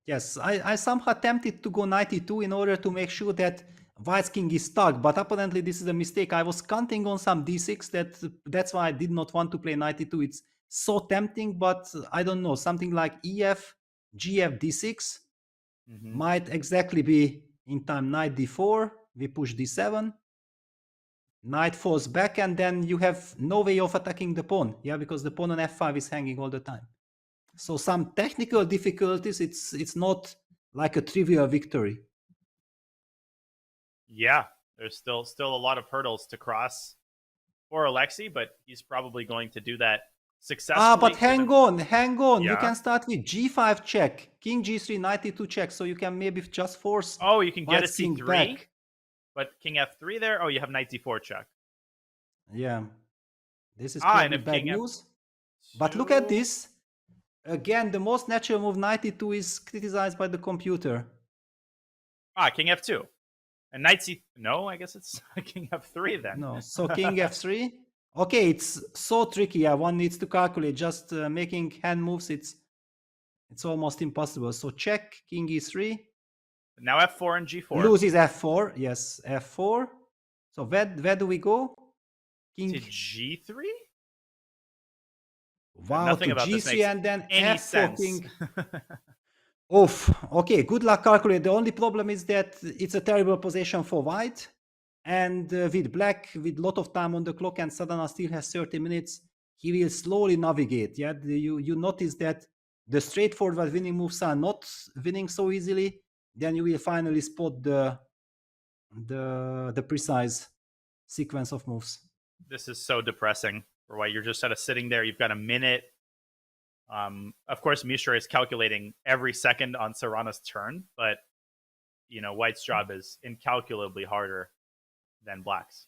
Speaker 2: Yes, I somehow tempted to go knight e2 in order to make sure that White's king is stuck, but apparently this is a mistake. I was counting on some d6, that's why I did not want to play knight e2. It's so tempting, but I don't know, something like ef, gf, d6 might exactly be in time. Knight d4, we push d7, knight falls back, and then you have no way of attacking the pawn, yeah, because the pawn on f5 is hanging all the time. So some technical difficulties, it's not like a trivial victory.
Speaker 1: Yeah, there's still a lot of hurdles to cross for Alexei, but he's probably going to do that successfully.
Speaker 2: But hang on.
Speaker 1: Yeah.
Speaker 2: You can start with g5 check, king g3, knight e2 check, so you can maybe just force.
Speaker 1: Oh, you can get a
Speaker 2: White's king
Speaker 1: c3,
Speaker 2: back.
Speaker 1: but king f3 there. Oh, you have knight d4 check.
Speaker 2: Yeah, this is
Speaker 1: and
Speaker 2: probably
Speaker 1: if
Speaker 2: bad
Speaker 1: king
Speaker 2: news. But look at this. Again, the most natural move, knight e2, is criticized by the computer.
Speaker 1: King f2. And knight c... No, I guess it's king f3 then.
Speaker 2: No, so king f3. Okay, it's so tricky. Yeah, one needs to calculate. Just making hand moves, it's almost impossible. So check, king e3.
Speaker 1: Now f4 and g4.
Speaker 2: Loses f4. Yes, f4. So where do we go? King
Speaker 1: to g3?
Speaker 2: Wow,
Speaker 1: Nothing
Speaker 2: to
Speaker 1: about this
Speaker 2: g3
Speaker 1: makes
Speaker 2: and then
Speaker 1: any
Speaker 2: f4
Speaker 1: sense.
Speaker 2: king. Oof. Okay, good luck calculate. The only problem is that it's a terrible position for white. And with black, with a lot of time on the clock, and Sadhana still has 30 minutes, he will slowly navigate. Yeah, you notice that the straightforward winning moves are not winning so easily. Then you will finally spot the precise sequence of moves.
Speaker 1: This is so depressing for white. You're just sort of sitting there. You've got a minute. Of course, Mishra is calculating every second on Serrana's turn, but White's job is incalculably harder than Black's.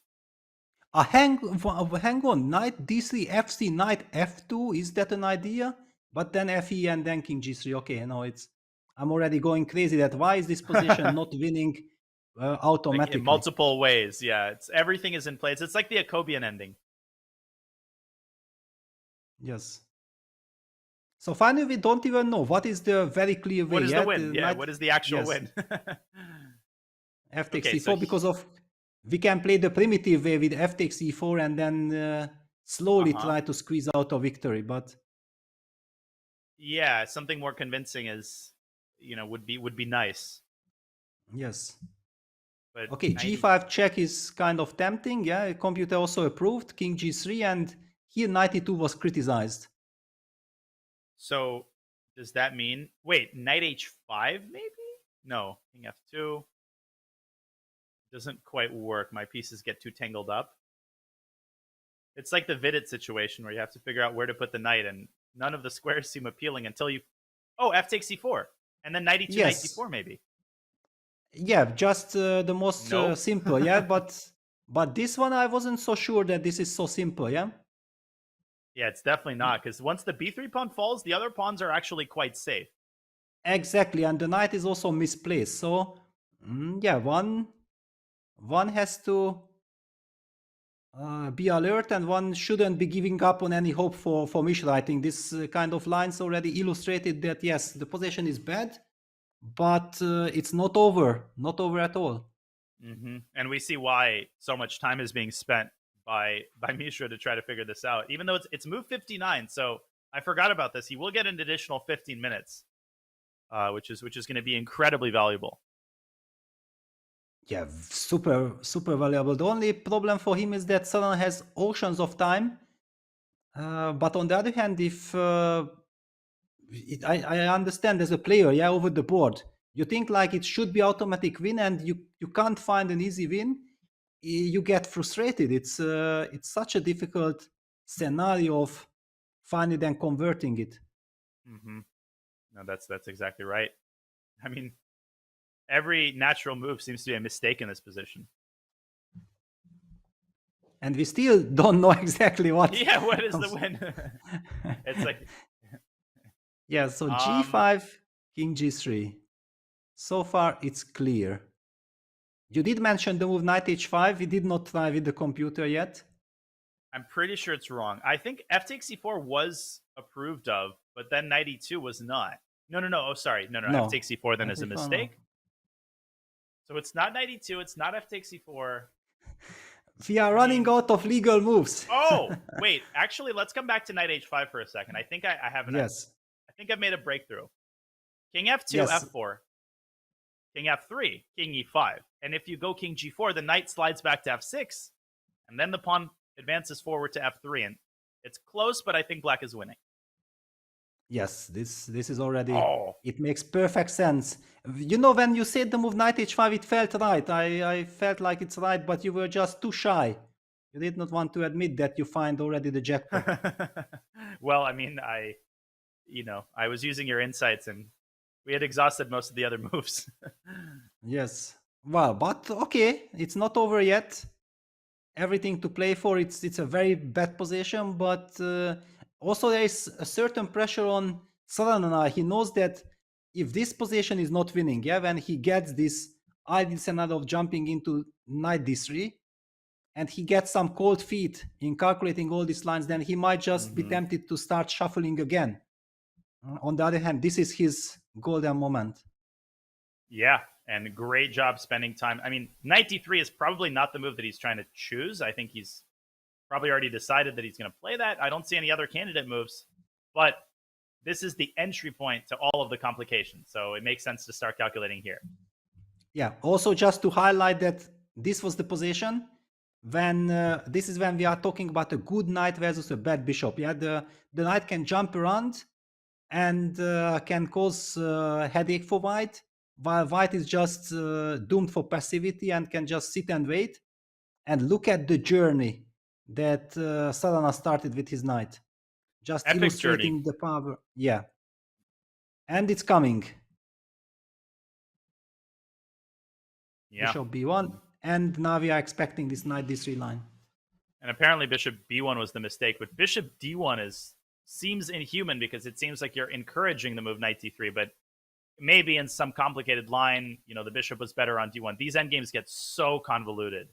Speaker 2: Hang on, knight d3, f3, knight f2. Is that an idea? But then fe and then king g3. Okay, no, I'm already going crazy. That why is this position not winning automatically?
Speaker 1: In multiple ways, yeah. Everything is in place. It's like the Jacobian ending.
Speaker 2: Yes. So finally, we don't even know what is the very clear way.
Speaker 1: What is the win? Yeah, what is the actual win?
Speaker 2: F takes e4 because of we can play the primitive way with f takes e4 and then slowly try to squeeze out a victory. But
Speaker 1: yeah, something more convincing is would be nice.
Speaker 2: Yes.
Speaker 1: But
Speaker 2: okay, g5 check is kind of tempting. Yeah, computer also approved king g3, and here knight e2 was criticized.
Speaker 1: So does that mean knight h5 maybe? No, king f2 doesn't quite work. My pieces get too tangled up. It's like the Vidit situation where you have to figure out where to put the knight, and none of the squares seem appealing until you f takes e4 and then knight e2, knight d4 maybe.
Speaker 2: Yeah, just the most simple. Yeah, but But this one, I wasn't so sure that this is so simple, yeah?
Speaker 1: Yeah, it's definitely not, because once the b3 pawn falls, the other pawns are actually quite safe.
Speaker 2: Exactly, and the knight is also misplaced. So, yeah, one has to be alert, and one shouldn't be giving up on any hope for Mishra. I think this kind of lines already illustrated that, yes, the position is bad, but it's not over at all.
Speaker 1: And we see why so much time is being spent by Mishra to try to figure this out. Even though it's move 59, so I forgot about this. He will get an additional 15 minutes, which is going to be incredibly valuable.
Speaker 2: Yeah, super valuable. The only problem for him is that Saran has oceans of time. But on the other hand, if I understand as a player, yeah, over the board, you think like it should be automatic win, and you can't find an easy win, you get frustrated. It's such a difficult scenario of finding and converting it.
Speaker 1: No, that's exactly right. I mean, every natural move seems to be a mistake in this position.
Speaker 2: And we still don't know exactly what.
Speaker 1: Yeah, what is the win? It's like.
Speaker 2: Yeah, so g5, king g3. So far, it's clear. You did mention the move knight h5. We did not try with the computer yet.
Speaker 1: I'm pretty sure it's wrong. I think f takes c4 was approved of, but then knight e2 was not. No. Oh, sorry. No. F takes c4 then is a mistake. So it's not knight e2. It's not f takes c4.
Speaker 2: We are running out of legal moves.
Speaker 1: Oh, wait. Actually, let's come back to knight h5 for a second. I think I have an.
Speaker 2: Yes.
Speaker 1: I think I've made a breakthrough. King f2,
Speaker 2: yes.
Speaker 1: f4. King f3, king e5. And if you go king g4, the knight slides back to f6, and then the pawn advances forward to f3. And it's close, but I think black is winning.
Speaker 2: Yes, this is already. It makes perfect sense. You know, when you said the move knight h5, it felt right. I felt like it's right, but you were just too shy. You did not want to admit that you find already the jackpot.
Speaker 1: Well, I mean, I was using your insights, and we had exhausted most of the other moves.
Speaker 2: Yes. Well, but okay, it's not over yet. Everything to play for. It's a very bad position, but also there is a certain pressure on Saran. He knows that if this position is not winning, yeah, when he gets this ideal scenario of jumping into knight d3, and he gets some cold feet in calculating all these lines, then he might just be tempted to start shuffling again. On the other hand, this is his golden moment.
Speaker 1: Yeah, and great job spending time. I mean, knight d3 is probably not the move that he's trying to choose. I think he's probably already decided that he's going to play that. I don't see any other candidate moves, but this is the entry point to all of the complications. So it makes sense to start calculating here.
Speaker 2: Yeah, also just to highlight that this was the position when this is when we are talking about a good knight versus a bad bishop. Yeah, the knight can jump around and can cause headache for white, while white is just doomed for passivity and can just sit and wait. And look at the journey that Sarana started with his knight. Just
Speaker 1: epic
Speaker 2: illustrating
Speaker 1: journey.
Speaker 2: The power. Yeah. And it's coming.
Speaker 1: Yeah.
Speaker 2: Bishop b1. And now we are expecting this knight d3 line.
Speaker 1: And apparently bishop b1 was the mistake, but bishop d1 seems inhuman because it seems like you're encouraging the move knight d3, but maybe in some complicated line, the bishop was better on d1. These endgames get so convoluted.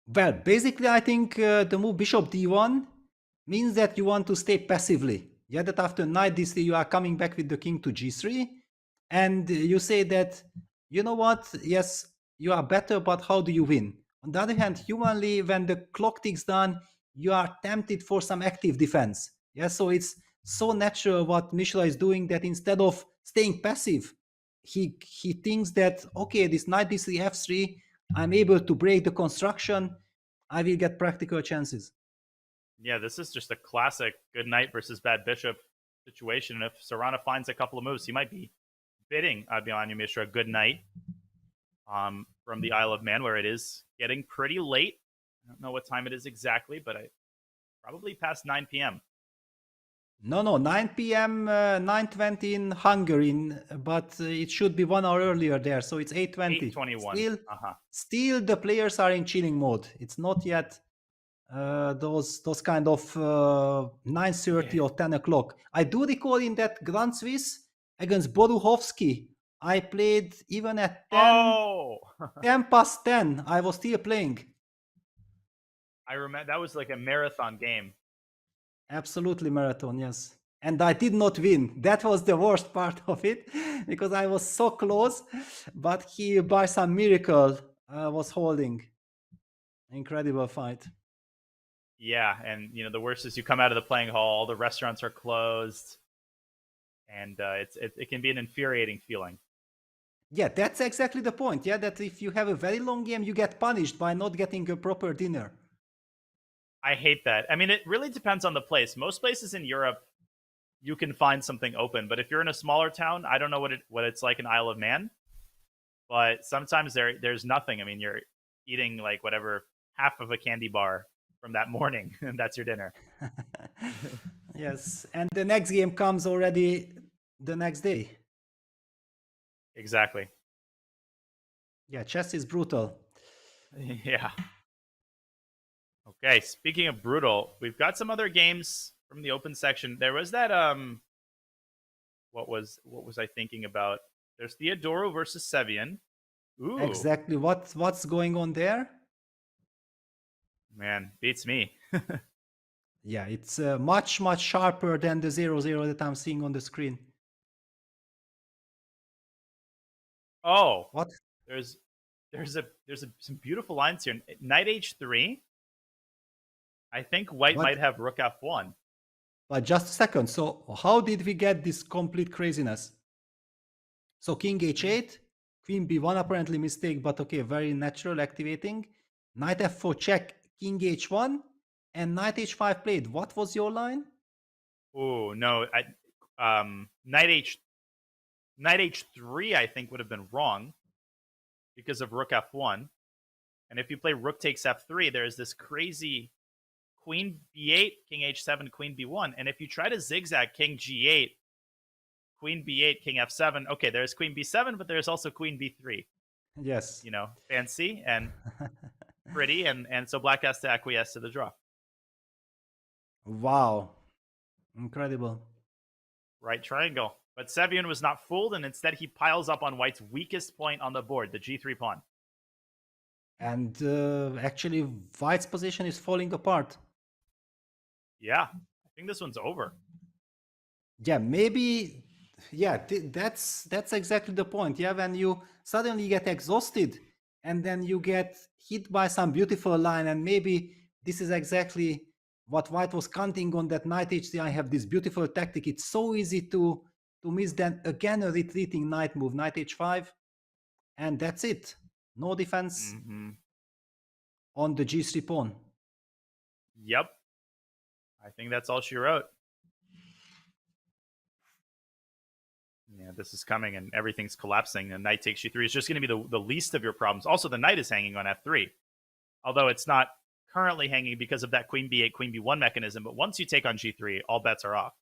Speaker 2: Well, basically, I think the move bishop d1 means that you want to stay passively. Yeah, that after knight d3, you are coming back with the king to g3, and you say that, you know what, yes, you are better, but how do you win? On the other hand, humanly, when the clock ticks down, you are tempted for some active defense. Yeah, so it's so natural what Mishra is doing that instead of staying passive, he thinks that, okay, this knight d3, f3, I'm able to break the construction, I will get practical chances.
Speaker 1: Yeah, this is just a classic good knight versus bad bishop situation. And if Sarana finds a couple of moves, he might be bidding Fabiano Mishra a good knight from the Isle of Man, where it is getting pretty late. I don't know what time it is exactly, but probably past 9 p.m.
Speaker 2: No, 9 p.m., 9:20 in Hungary, but it should be 1 hour earlier there, so it's 8:20.
Speaker 1: 8:21.
Speaker 2: Still the players are in chilling mode. It's not yet those kind of 9:30 or 10 o'clock. I do recall in that Grand Swiss against Boruchowski, I played even at 10 past 10. I was still playing.
Speaker 1: I remember that was like a marathon game.
Speaker 2: Absolutely marathon, yes. And I did not win. That was the worst part of it because I was so close, but he, by some miracle, was holding. Incredible fight.
Speaker 1: Yeah, and the worst is you come out of the playing hall, all the restaurants are closed, and it can be an infuriating feeling.
Speaker 2: Yeah, that's exactly the point. Yeah, that if you have a very long game, you get punished by not getting a proper dinner.
Speaker 1: I hate that. I mean, it really depends on the place. Most places in Europe, you can find something open, but if you're in a smaller town, I don't know what it's like in Isle of Man, but sometimes there's nothing. I mean, you're eating like whatever, half of a candy bar from that morning, and that's your dinner.
Speaker 2: Yes, and the next game comes already the next day.
Speaker 1: Exactly.
Speaker 2: Yeah, chess is brutal.
Speaker 1: Yeah. Okay, speaking of brutal, we've got some other games from the open section. There was that what was I thinking about? There's Theodoro versus Sevian. Ooh.
Speaker 2: Exactly. What's going on there?
Speaker 1: Man, beats me.
Speaker 2: Yeah, it's much sharper than the 0-0 that I'm seeing on the screen.
Speaker 1: Oh,
Speaker 2: what?
Speaker 1: There's some beautiful lines here. Knight h3. I think white might have rook f1.
Speaker 2: But just a second. So how did we get this complete craziness? So king h8, queen b1, apparently mistake, but okay, very natural activating. Knight f4 check, king h1, and knight h5 played. What was your line?
Speaker 1: Oh no, knight h3 I think would have been wrong because of rook f1. And if you play rook takes f3, there's this crazy queen b8, king h7, queen b1. And if you try to zigzag king g8, queen b8, king f7, okay, there's queen b7, but there's also queen b3.
Speaker 2: Yes.
Speaker 1: Fancy and pretty, and so black has to acquiesce to the draw.
Speaker 2: Wow. Incredible.
Speaker 1: Right triangle. But Sevian was not fooled, and instead he piles up on white's weakest point on the board, the g3 pawn.
Speaker 2: And actually, white's position is falling apart.
Speaker 1: Yeah, I think this one's over.
Speaker 2: Yeah, maybe. Yeah, that's exactly the point. Yeah, when you suddenly get exhausted and then you get hit by some beautiful line, and maybe this is exactly what white was counting on, that knight h3. I have this beautiful tactic. It's so easy to miss. Then again, a retreating knight move, knight h5, and that's it. No defense on the g3 pawn.
Speaker 1: Yep. I think that's all she wrote. Yeah, this is coming and everything's collapsing. And knight takes g3 is just going to be the least of your problems. Also, the knight is hanging on f3. Although it's not currently hanging because of that queen b8, queen b1 mechanism. But once you take on g3, all bets are off.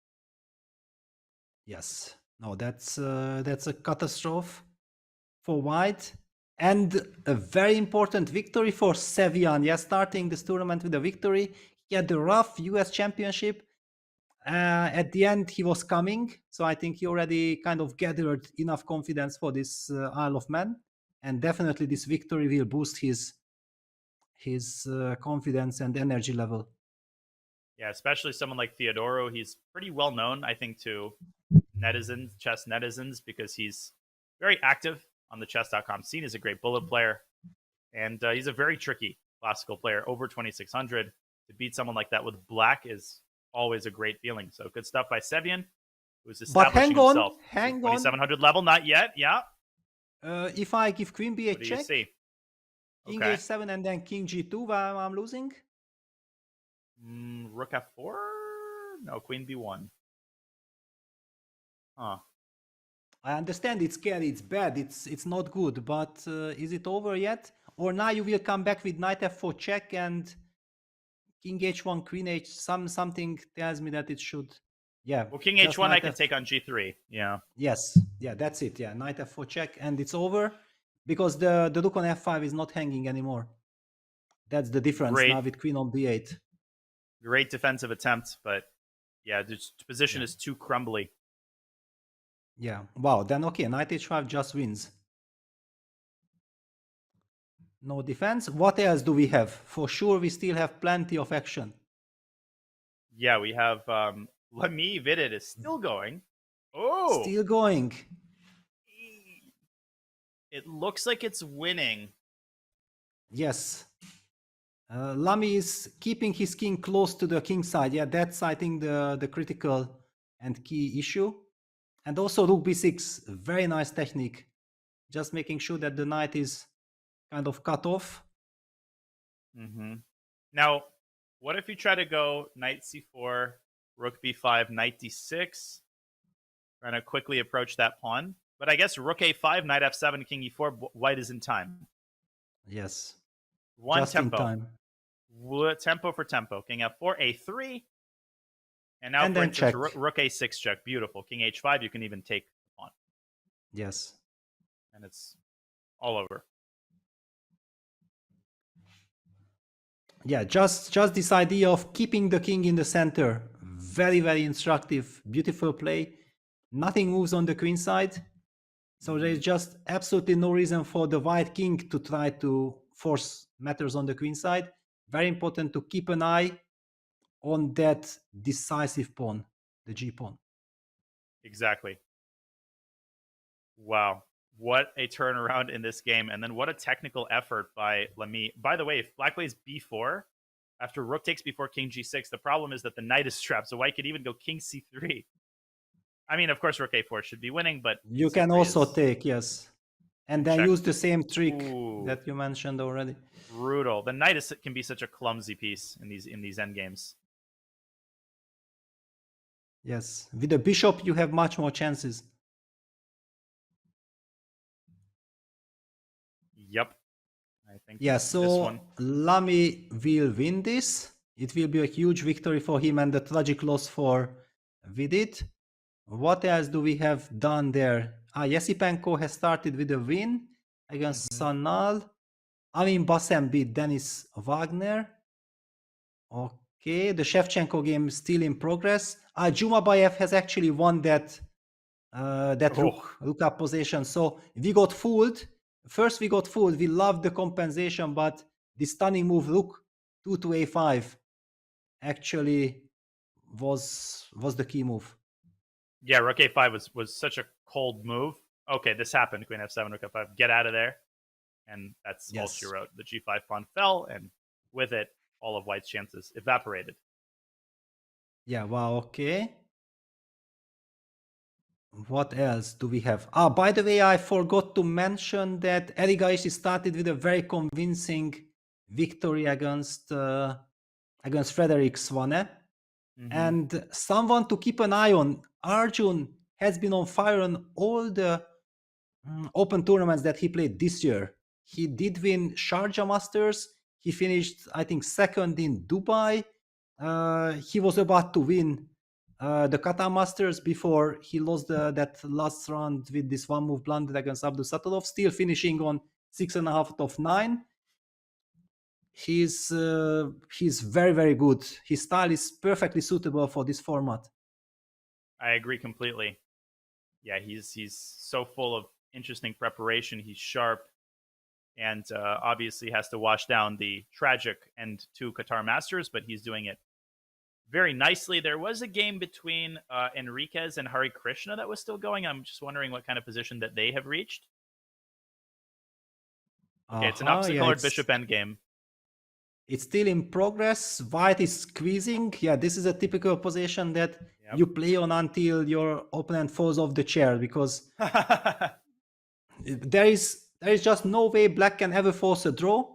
Speaker 2: Yes. No, that's a catastrophe for white. And a very important victory for Sevian. Yeah, starting this tournament with a victory. He had the rough US championship. At the end, he was coming. So I think he already kind of gathered enough confidence for this Isle of Man. And definitely this victory will boost his confidence and energy level.
Speaker 1: Yeah, especially someone like Theodoro. He's pretty well known, I think, to netizens, chess netizens, because he's very active on the chess.com scene. He's a great bullet player, and he's a very tricky classical player. Over 2600 to beat someone like that with black is always a great feeling. So good stuff by Sevian, who's establishing himself.
Speaker 2: Hang on.
Speaker 1: 2700 level, not yet. Yeah.
Speaker 2: If I give queen b8 check, king
Speaker 1: okay.
Speaker 2: h7, and then king g2, I'm losing.
Speaker 1: Rook f4? No, queen b1. Huh.
Speaker 2: I understand it's scary, it's bad, it's not good, but is it over yet? Or now you will come back with knight f4 check and king h1, queen h, something tells me that it should, Yeah.
Speaker 1: Well, king
Speaker 2: just
Speaker 1: h1, I
Speaker 2: knight
Speaker 1: can
Speaker 2: F-
Speaker 1: take on g3. Yeah.
Speaker 2: Yes. Yeah, that's it. Yeah, knight f4 check, and it's over because the rook on f5 is not hanging anymore. That's the difference
Speaker 1: Great.
Speaker 2: now with queen on b8.
Speaker 1: Great defensive attempt, but yeah, the position is too crumbly.
Speaker 2: Yeah. Wow. Then okay, knight h5 just wins. No defense. What else do we have? For sure, we still have plenty of action.
Speaker 1: Yeah, we have Lamy Vidit is still going. Oh,
Speaker 2: Still going.
Speaker 1: it looks like it's winning.
Speaker 2: Yes. Lamy is keeping his king close to the king side. Yeah, that's, I think, the critical and key issue. And also rook b6, very nice technique. Just making sure that the knight is kind of cut off.
Speaker 1: Now, what if you try to go knight c4, rook b5, knight d6, trying to quickly approach that pawn? But I guess rook a5, knight f7, king e4, white is in time.
Speaker 2: Yes.
Speaker 1: One
Speaker 2: just
Speaker 1: tempo.
Speaker 2: in time.
Speaker 1: Tempo for tempo. King f4, a3. And now,
Speaker 2: And
Speaker 1: for
Speaker 2: then
Speaker 1: instance,
Speaker 2: check.
Speaker 1: rook a6 check. Beautiful. King h5, you can even take the pawn.
Speaker 2: Yes.
Speaker 1: And it's all over.
Speaker 2: Yeah, just this idea of keeping the king in the center. Very, very instructive. Beautiful play. Nothing moves on the queen side. So there is just absolutely no reason for the white king to try to force matters on the queen side. Very important to keep an eye on that decisive pawn, the g pawn.
Speaker 1: Exactly. Wow. What a turnaround in this game. And then what a technical effort by Lamy. By the way, if black plays b4, after rook takes b4, king g6, the problem is that the knight is trapped. So white could even go king c3. I mean, of course, rook a4 should be winning, but
Speaker 2: you can also take, yes. And then
Speaker 1: check.
Speaker 2: use the same trick
Speaker 1: Ooh.
Speaker 2: that you mentioned already.
Speaker 1: Brutal. The knight can be such a clumsy piece in these endgames.
Speaker 2: Yes. With the bishop, you have much more chances.
Speaker 1: Yep. I think
Speaker 2: Yeah,
Speaker 1: this
Speaker 2: so
Speaker 1: one.
Speaker 2: Lamy will win this. It will be a huge victory for him and a tragic loss for Vidit. What else do we have done there? Yesipenko has started with a win against Sanal. Amin Bassem beat Denis Wagner. Okay, the Shevchenko game is still in progress. Jumabayev has actually won that rook up position. So we got fooled. First we got fooled. We loved the compensation, but the stunning move rook 2 to a5 actually was the key move.
Speaker 1: Yeah, rook a5 was such a cold move. Okay, this happened. Queen f7, rook f5. Get out of there. And that's all she wrote. The g5 pawn fell, and with it, all of white's chances evaporated.
Speaker 2: Yeah, wow, okay. What else do we have? By the way, I forgot to mention that Erigaishi started with a very convincing victory against Frederick Swane. And someone to keep an eye on, Arjun has been on fire on all the open tournaments that he played this year. He did win Sharjah Masters. He finished, I think, second in Dubai. He was about to win the Qatar Masters before he lost that last round with this one move blunder against Abdul Satolov, still finishing on 6.5 out of 9. He's very, very good. His style is perfectly suitable for this format.
Speaker 1: I agree completely. Yeah, he's so full of interesting preparation. He's sharp, and obviously has to wash down the tragic end to Qatar Masters, but he's doing it very nicely. There was a game between Enriquez and Hari Krishna that was still going. I'm just wondering what kind of position that they have reached. Okay, it's an opposite-colored bishop endgame.
Speaker 2: It's still in progress. White is squeezing. Yeah, this is a typical position that you play on until your opponent falls off the chair, because there is just no way black can ever force a draw.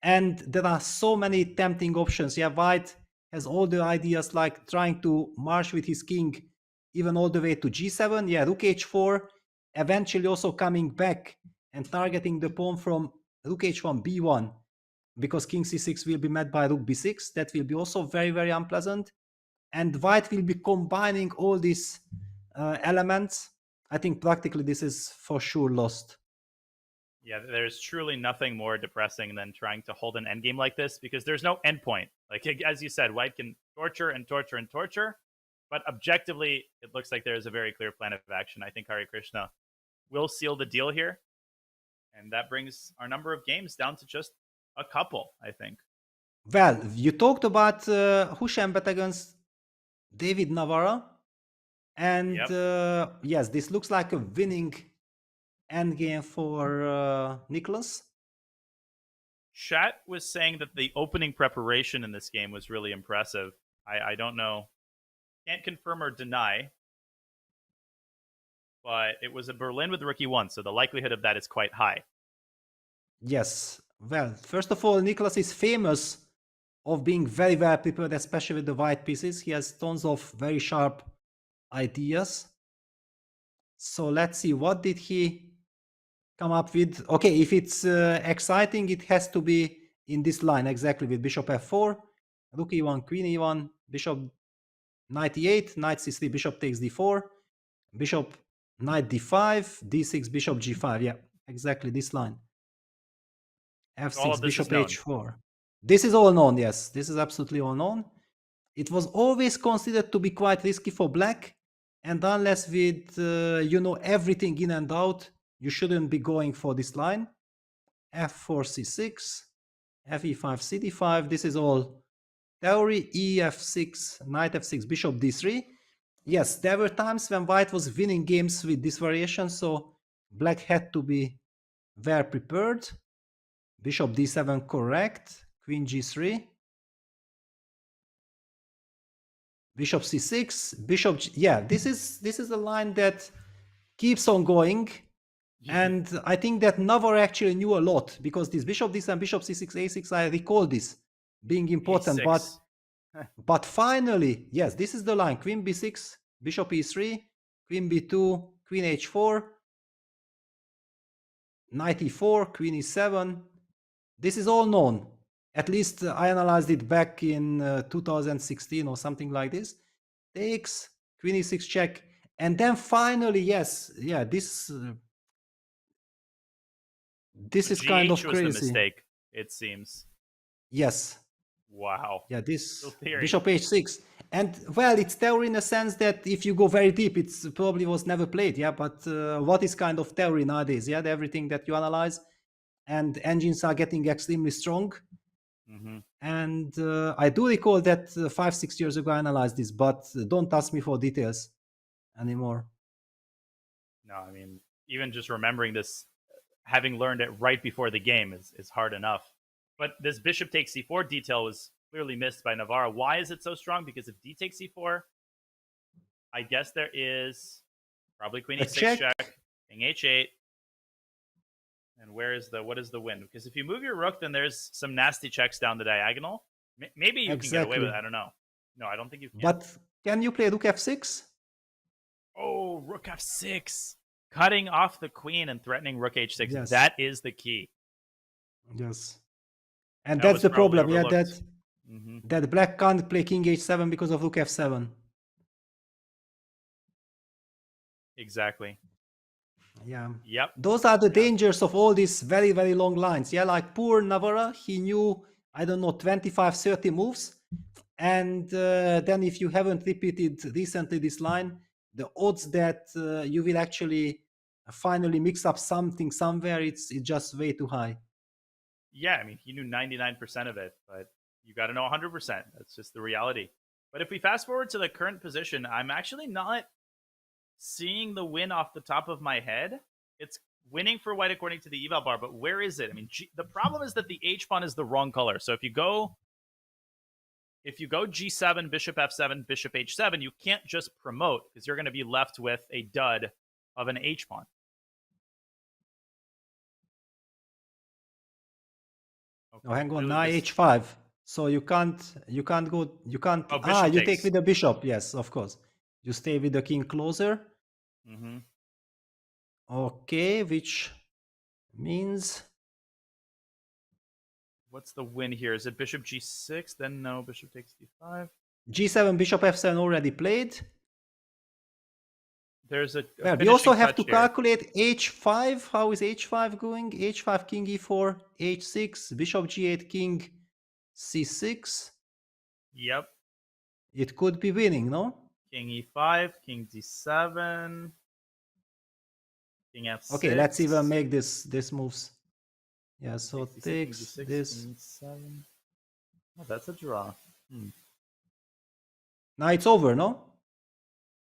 Speaker 2: And there are so many tempting options. Yeah, white has all the ideas, like trying to march with his king even all the way to g7. Yeah, rook h4, eventually also coming back and targeting the pawn from rook h1, b1, because king c6 will be met by rook b6. That will be also very, very unpleasant. and white will be combining all these elements. I think practically this is for sure lost.
Speaker 1: Yeah, there's truly nothing more depressing than trying to hold an endgame like this because there's no endpoint. Like, as you said, white can torture and torture and torture, but objectively, it looks like there's a very clear plan of action. I think Hare Krishna will seal the deal here, and that brings our number of games down to just a couple, I think.
Speaker 2: Well, you talked about Hushembet against David Navarra, and yes, this looks like a winning endgame for Nicholas.
Speaker 1: Chat was saying that the opening preparation in this game was really impressive. I don't know, can't confirm or deny, but it was a Berlin with Rookie 1, so the likelihood of that is quite high.
Speaker 2: Yes, well, first of all, Nicholas is famous of being very well prepared, especially with the white pieces. He has tons of very sharp ideas. So let's see, what did he come up with? Okay, if it's exciting, it has to be in this line exactly, with bishop f4, rook e1, queen e1, bishop knight e8, knight c3, bishop takes d4, bishop knight d5, d6, bishop g5. Yeah, exactly this line. f6, bishop h4. This is all known, yes. This is absolutely all known. It was always considered to be quite risky for black, and unless with you know everything in and out, you shouldn't be going for this line. f4, c6, fe5, cd5. This is all theory. ef6, knight f6, bishop d3. Yes, there were times when white was winning games with this variation, so black had to be well prepared. Bishop d7, correct. Queen g3. Bishop c6, bishop yeah, this is a line that keeps on going. And I think that Navarre actually knew a lot, because this bishop d7, bishop c6, a6, I recall this being important.
Speaker 1: A6.
Speaker 2: But finally, yes, this is the line. Queen b6, bishop e3, queen b2, queen h4, knight e4, queen e7. This is all known. At least I analyzed it back in 2016 or something like this. Takes, queen e6 check, and then finally, yes, yeah, this is kind of crazy.
Speaker 1: Was the mistake, it seems.
Speaker 2: Yes.
Speaker 1: Wow.
Speaker 2: Yeah, this bishop h6, and well, it's theory in a sense that if you go very deep, it's probably was never played. Yeah, but what is kind of theory nowadays? Yeah, everything that you analyze, and engines are getting extremely strong. And I do recall that 5-6 years ago I analyzed this, but don't ask me for details anymore.
Speaker 1: No, I mean, even just remembering this, having learned it right before the game is hard enough. But this bishop takes c4 detail was clearly missed by Navarra. Why is it so strong? Because if d takes c4, I guess there is probably queen e6 check, king h8. And what is the win? Because if you move your rook, then there's some nasty checks down the diagonal. Maybe you can get away with it. I don't know. No, I don't think you can.
Speaker 2: But can you play rook f6?
Speaker 1: Oh, rook f6. Cutting off the queen and threatening rook h6.
Speaker 2: Yes.
Speaker 1: That is the key.
Speaker 2: Yes. And that's the problem. Yeah,
Speaker 1: Mm-hmm.
Speaker 2: that black can't play king h7 because of rook f7.
Speaker 1: Exactly.
Speaker 2: Yeah.
Speaker 1: Yep.
Speaker 2: Those are the dangers of all these very, very long lines. Yeah, like poor Navarra, he knew, I don't know, 25, 30 moves. And then if you haven't repeated recently this line, the odds that you will actually finally mix up something somewhere, it's just way too high.
Speaker 1: Yeah, I mean, he knew 99% of it, but you got to know 100%. That's just the reality. But if we fast forward to the current position, I'm actually not seeing the win off the top of my head. It's winning for white according to the eval bar, but where is it? I mean, the problem is that the h pawn is the wrong color. So if you go g7, bishop f7, bishop h7, you can't just promote because you're going to be left with a dud of an h pawn.
Speaker 2: Okay, no, hang on, now h5. So you can't go. You take with the bishop. Yes, of course. You stay with the king closer.
Speaker 1: Mm-hmm.
Speaker 2: Okay, which means
Speaker 1: what's the win here? Is it bishop g6? Then no, bishop takes d5.
Speaker 2: G7, bishop f7 already played.
Speaker 1: There's a
Speaker 2: Well, we also
Speaker 1: finishing
Speaker 2: have
Speaker 1: touch
Speaker 2: to
Speaker 1: here.
Speaker 2: calculate h5. How is h5 going? h5, king e4, h6, bishop g8, king c6.
Speaker 1: Yep.
Speaker 2: It could be winning, no?
Speaker 1: King e5, king d7, king f6.
Speaker 2: Okay, let's even make this moves. Yeah, so
Speaker 1: 66,
Speaker 2: takes
Speaker 1: king d6,
Speaker 2: this.
Speaker 1: king e7. Oh, that's a draw.
Speaker 2: Now it's over, no?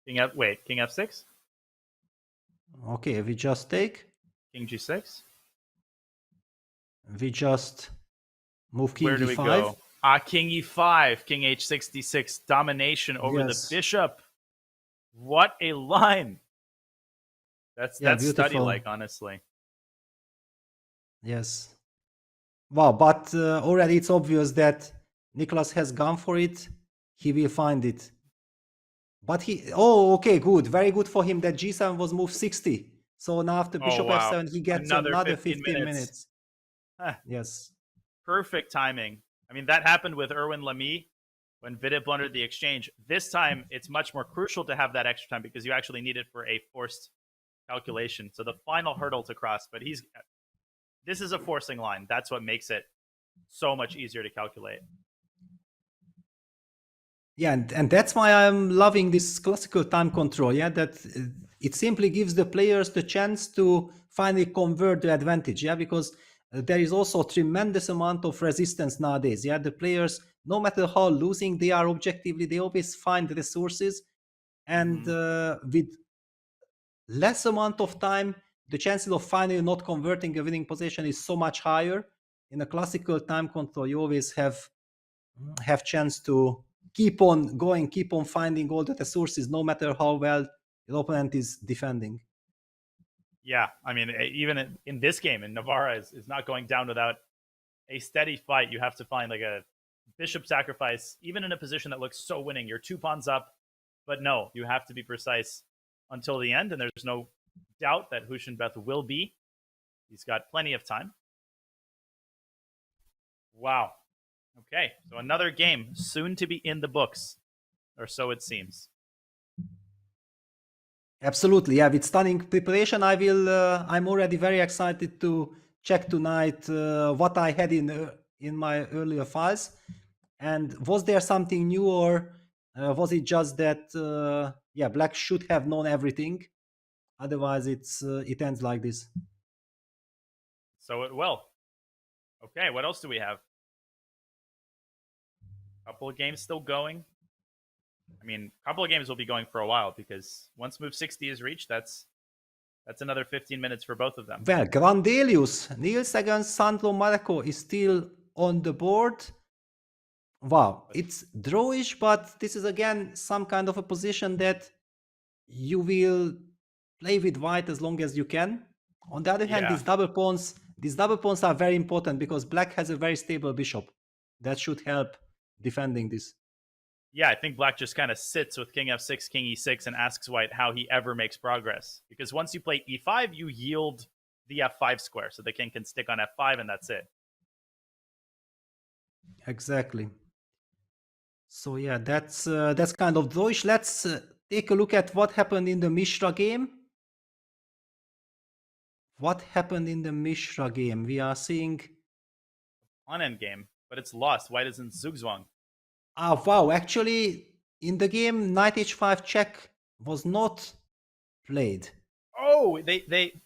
Speaker 1: King f6,
Speaker 2: Okay, we just take.
Speaker 1: king g6.
Speaker 2: We just move king
Speaker 1: Where do
Speaker 2: e5.
Speaker 1: we go? King e5, king h6, d6, domination over
Speaker 2: Yes.
Speaker 1: the bishop. What a line! That's
Speaker 2: beautiful.
Speaker 1: study-like, honestly.
Speaker 2: Yes. Wow, but already it's obvious that Nicholas has gone for it. He will find it. But okay, good. Very good for him that G7 was moved 60. So now after bishop
Speaker 1: wow.
Speaker 2: f7, he gets another 15 minutes. Yes.
Speaker 1: Perfect timing. I mean, that happened with Erwin Lamy when Vidit blundered the exchange. This time, it's much more crucial to have that extra time because you actually need it for a forced calculation. So the final hurdle to cross, but this is a forcing line. That's what makes it so much easier to calculate.
Speaker 2: Yeah, and that's why I'm loving this classical time control. Yeah, that it simply gives the players the chance to finally convert the advantage. Yeah, because there is also a tremendous amount of resistance nowadays. Yeah, the players, no matter how losing they are objectively, they always find resources, and with less amount of time, the chances of finally not converting a winning position is so much higher. In a classical time control, you always have chance to keep on going, keep on finding all the resources, no matter how well the opponent is defending.
Speaker 1: Yeah, I mean, even in this game, and Navarra is not going down without a steady fight. You have to find like a bishop sacrifice, even in a position that looks so winning. You're 2 pawns up, but no, you have to be precise until the end, and there's no doubt that Huschenbeth will be. He's got plenty of time. Wow. Okay, so another game soon to be in the books, or so it seems.
Speaker 2: Absolutely, yeah. With stunning preparation, I'm already very excited to check tonight what I had in my earlier files, and was there something new, or was it just that Black should have known everything? Otherwise, it ends like this.
Speaker 1: So it will. Okay, what else do we have? Couple of games still going. I mean, a couple of games will be going for a while because once move 60 is reached, that's another 15 minutes for both of them.
Speaker 2: Well, Grandelius, Niels against Sandro Marco is still on the board. Wow, it's drawish, but this is again some kind of a position that you will play with white as long as you can. On the other hand, these double pawns are very important because Black has a very stable bishop. That should help defending this.
Speaker 1: Yeah, I think Black just kind of sits with king f6, king e6, and asks white how he ever makes progress. Because once you play e5, you yield the f5 square, so the king can stick on f5, and that's it.
Speaker 2: Exactly. So yeah, that's kind of drawish. Let's take a look at what happened in the Mishra game. What happened in the Mishra game? We are seeing
Speaker 1: on endgame, but it's lost. White is in Zugzwang.
Speaker 2: Wow, actually, in the game, knight h5 check was not played.
Speaker 1: Oh,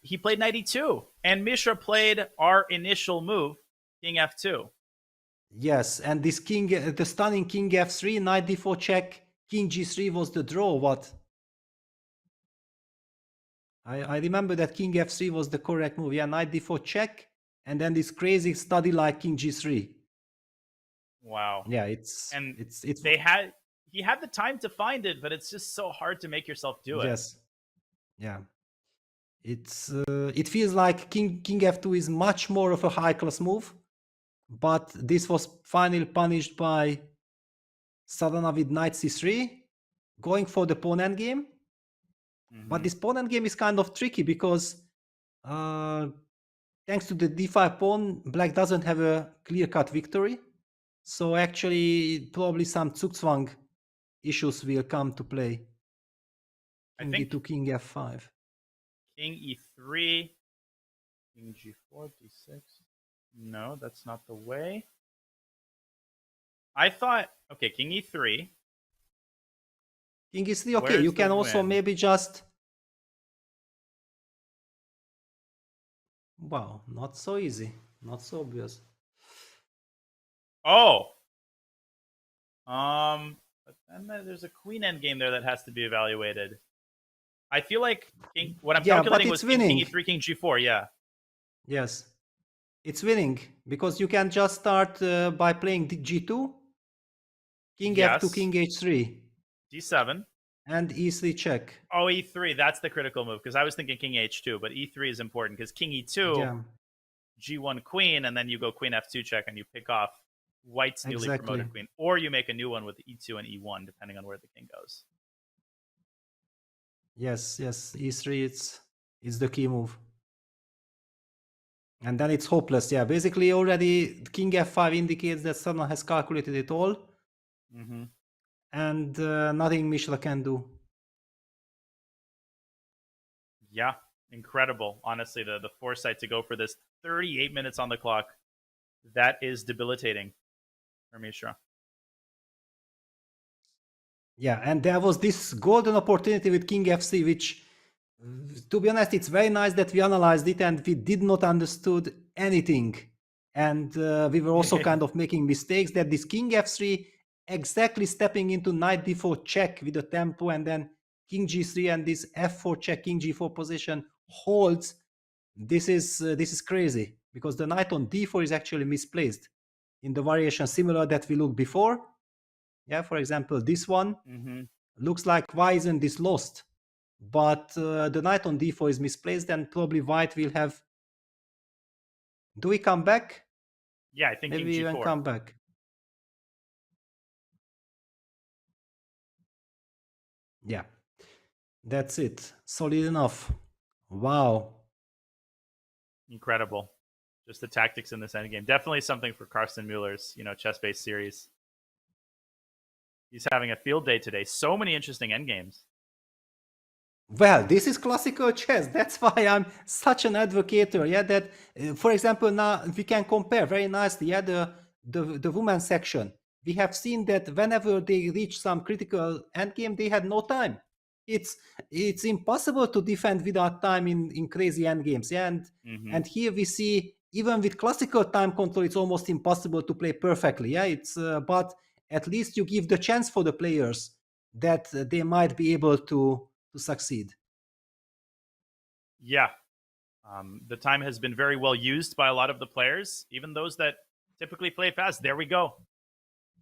Speaker 1: he played knight e2, and Mishra played our initial move, king f2.
Speaker 2: Yes, and this king, the stunning king f3, knight d4 check, king g3 was the draw. What? I remember that king f3 was the correct move. Yeah, knight d4 check, and then this crazy study like king g3.
Speaker 1: Wow.
Speaker 2: Yeah,
Speaker 1: he had the time to find it, but it's just so hard to make yourself do it.
Speaker 2: Yes. Yeah. It feels like king f2 is much more of a high class move, but this was finally punished by Sadana with knight c3, going for the pawn endgame. But this pawn endgame is kind of tricky because thanks to the d5 pawn, Black doesn't have a clear-cut victory. So actually, probably some Zugzwang issues will come to play.
Speaker 1: I
Speaker 2: King
Speaker 1: think
Speaker 2: E2, King F5.
Speaker 1: King E3, King G4, D6. No, that's not the way. I thought, okay, King E3.
Speaker 2: King E3, okay,
Speaker 1: Where's
Speaker 2: you
Speaker 1: the
Speaker 2: can also
Speaker 1: win?
Speaker 2: maybe just... Wow, not so easy, not so obvious.
Speaker 1: Oh! But then there's a queen endgame there that has to be evaluated. I feel like what I'm
Speaker 2: Yeah, but
Speaker 1: calculating
Speaker 2: it's
Speaker 1: was King
Speaker 2: winning.
Speaker 1: E3, King G4, yeah.
Speaker 2: Yes, it's winning, because you can just start by playing G2, King
Speaker 1: Yes.
Speaker 2: F2, King H3,
Speaker 1: D7.
Speaker 2: and E3 check.
Speaker 1: Oh, E3, that's the critical move, because I was thinking King H2, but E3 is important, because King E2,
Speaker 2: Yeah,
Speaker 1: G1 queen, and then you go Queen F2 check, and you pick off White's newly
Speaker 2: exactly.
Speaker 1: promoted queen. Or you make a new one with E2 and E1, depending on where the king goes.
Speaker 2: Yes, E3 it's the key move. And then it's hopeless. Yeah, basically already King F5 indicates that Sana has calculated it all.
Speaker 1: Mm-hmm.
Speaker 2: And nothing Mishra can do.
Speaker 1: Yeah, incredible. Honestly, the foresight to go for this 38 minutes on the clock, that is debilitating for Mishra.
Speaker 2: Yeah, and there was this golden opportunity with King FC, which, to be honest, it's very nice that we analyzed it and we did not understood anything. And we were also kind of making mistakes that this King F3 exactly stepping into Knight D4 check with the tempo, and then King G3 and this F4 check, King G4 position holds. This is crazy, because the Knight on D4 is actually misplaced in the variation similar that we looked before. Yeah, for example, this one looks like, why isn't this lost? But the Knight on D4 is misplaced, and probably White will have... Do we come back?
Speaker 1: Yeah, I think
Speaker 2: Maybe
Speaker 1: King
Speaker 2: we even
Speaker 1: G4.
Speaker 2: come back. Yeah, that's it. Solid enough. Wow.
Speaker 1: Incredible. Just the tactics in this endgame. Definitely something for Carsten Mueller's, chess-based series. He's having a field day today. So many interesting endgames.
Speaker 2: Well, this is classical chess. That's why I'm such an advocate. Yeah, that, for example, now we can compare very nicely. Yeah, the women's section. We have seen that whenever they reach some critical endgame, they had no time. It's impossible to defend without time in crazy endgames. Yeah, and here we see, even with classical time control, it's almost impossible to play perfectly. Yeah, but at least you give the chance for the players that they might be able to succeed.
Speaker 1: Yeah. The time has been very well used by a lot of the players, even those that typically play fast. There we go.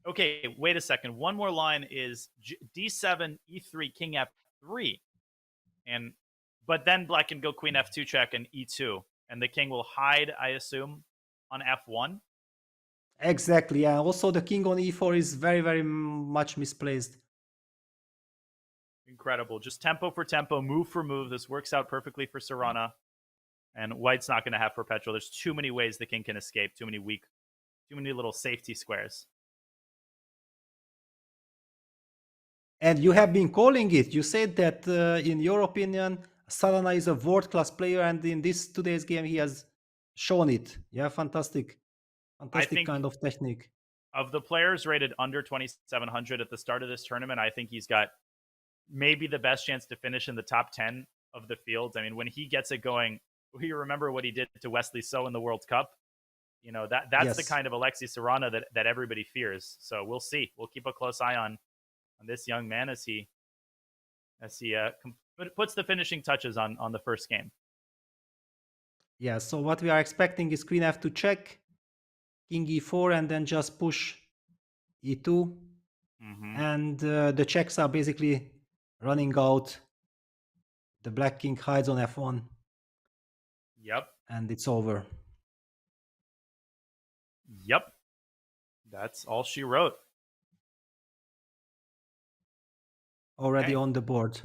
Speaker 1: Okay, wait a second. One more line is D7, E3, King F3. But then black can go Queen F2 check and E2. And the king will hide, I assume, on F1.
Speaker 2: Exactly, yeah. Also, the king on E4 is very, very much misplaced.
Speaker 1: Incredible. Just tempo for tempo, move for move. This works out perfectly for Caruana. And White's not going to have perpetual. There's too many ways the king can escape. Too many little safety squares.
Speaker 2: And you have been calling it. You said that, in your opinion, Sarana is a world-class player, and in this today's game, he has shown it. Yeah, fantastic kind of technique.
Speaker 1: Of the players rated under 2,700 at the start of this tournament, I think he's got maybe the best chance to finish in the top 10 of the field. I mean, when he gets it going, you remember what he did to Wesley So in the World Cup. That's
Speaker 2: Yes.
Speaker 1: the kind of Alexei Sarana that everybody fears. So we'll see. We'll keep a close eye on this young man as he puts the finishing touches on the first game.
Speaker 2: Yeah, so what we are expecting is Queen F2 check, King E4, and then just push E2. And the checks are basically running out. The black king hides on F1.
Speaker 1: Yep.
Speaker 2: And it's over.
Speaker 1: Yep. That's all she wrote.
Speaker 2: Already on the board.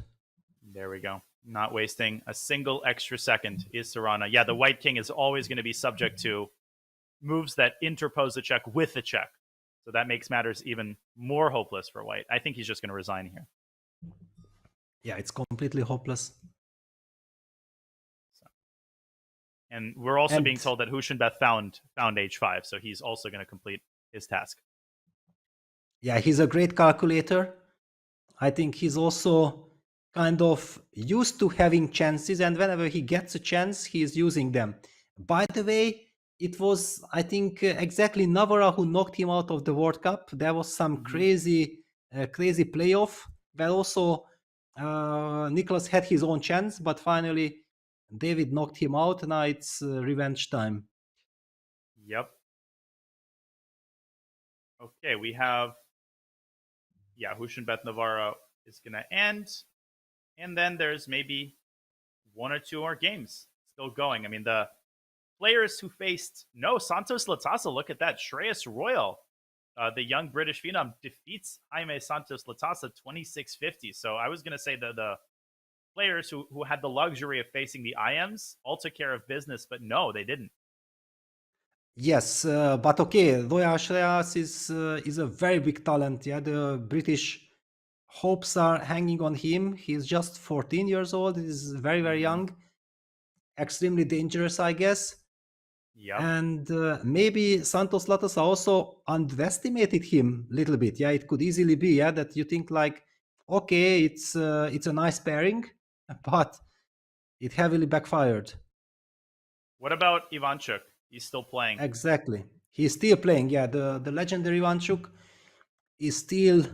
Speaker 1: There we go. Not wasting a single extra second is Sarana. Yeah, the white king is always going to be subject to moves that interpose a check with a check. So that makes matters even more hopeless for White. I think he's just going to resign here.
Speaker 2: Yeah, it's completely hopeless.
Speaker 1: And we're also
Speaker 2: And-
Speaker 1: being told that Hushinbeth found H5, so he's also going to complete his task.
Speaker 2: Yeah, he's a great calculator. I think he's also kind of used to having chances, and whenever he gets a chance, he is using them. By the way, it was, I think, exactly Navarra who knocked him out of the World Cup. There was some crazy playoff where also Nicholas had his own chance, but finally David knocked him out. Now it's revenge time.
Speaker 1: Yep. Okay, we have, Hushinbeth Navarro is going to end. And then there's maybe one or two more games still going. I mean, the players who faced, Santos Latasa, look at that. Shreyas Royal, the young British phenom, defeats Jaime Santos Latasa 26-50. So I was going to say that the players who had the luxury of facing the IMs all took care of business, but no, they didn't.
Speaker 2: Yes, but okay, Royal Shreyas is a very big talent. Yeah, the British hopes are hanging on him. He's just 14 years old. He's very, very young. Extremely dangerous, I guess.
Speaker 1: Yep.
Speaker 2: And maybe Santos Latasa also underestimated him a little bit. Yeah, it could easily be, yeah, that you think like, okay, it's a nice pairing, but it heavily backfired.
Speaker 1: What about Ivanchuk? He's still playing.
Speaker 2: Exactly. He's still playing. Yeah, the legendary Ivanchuk is still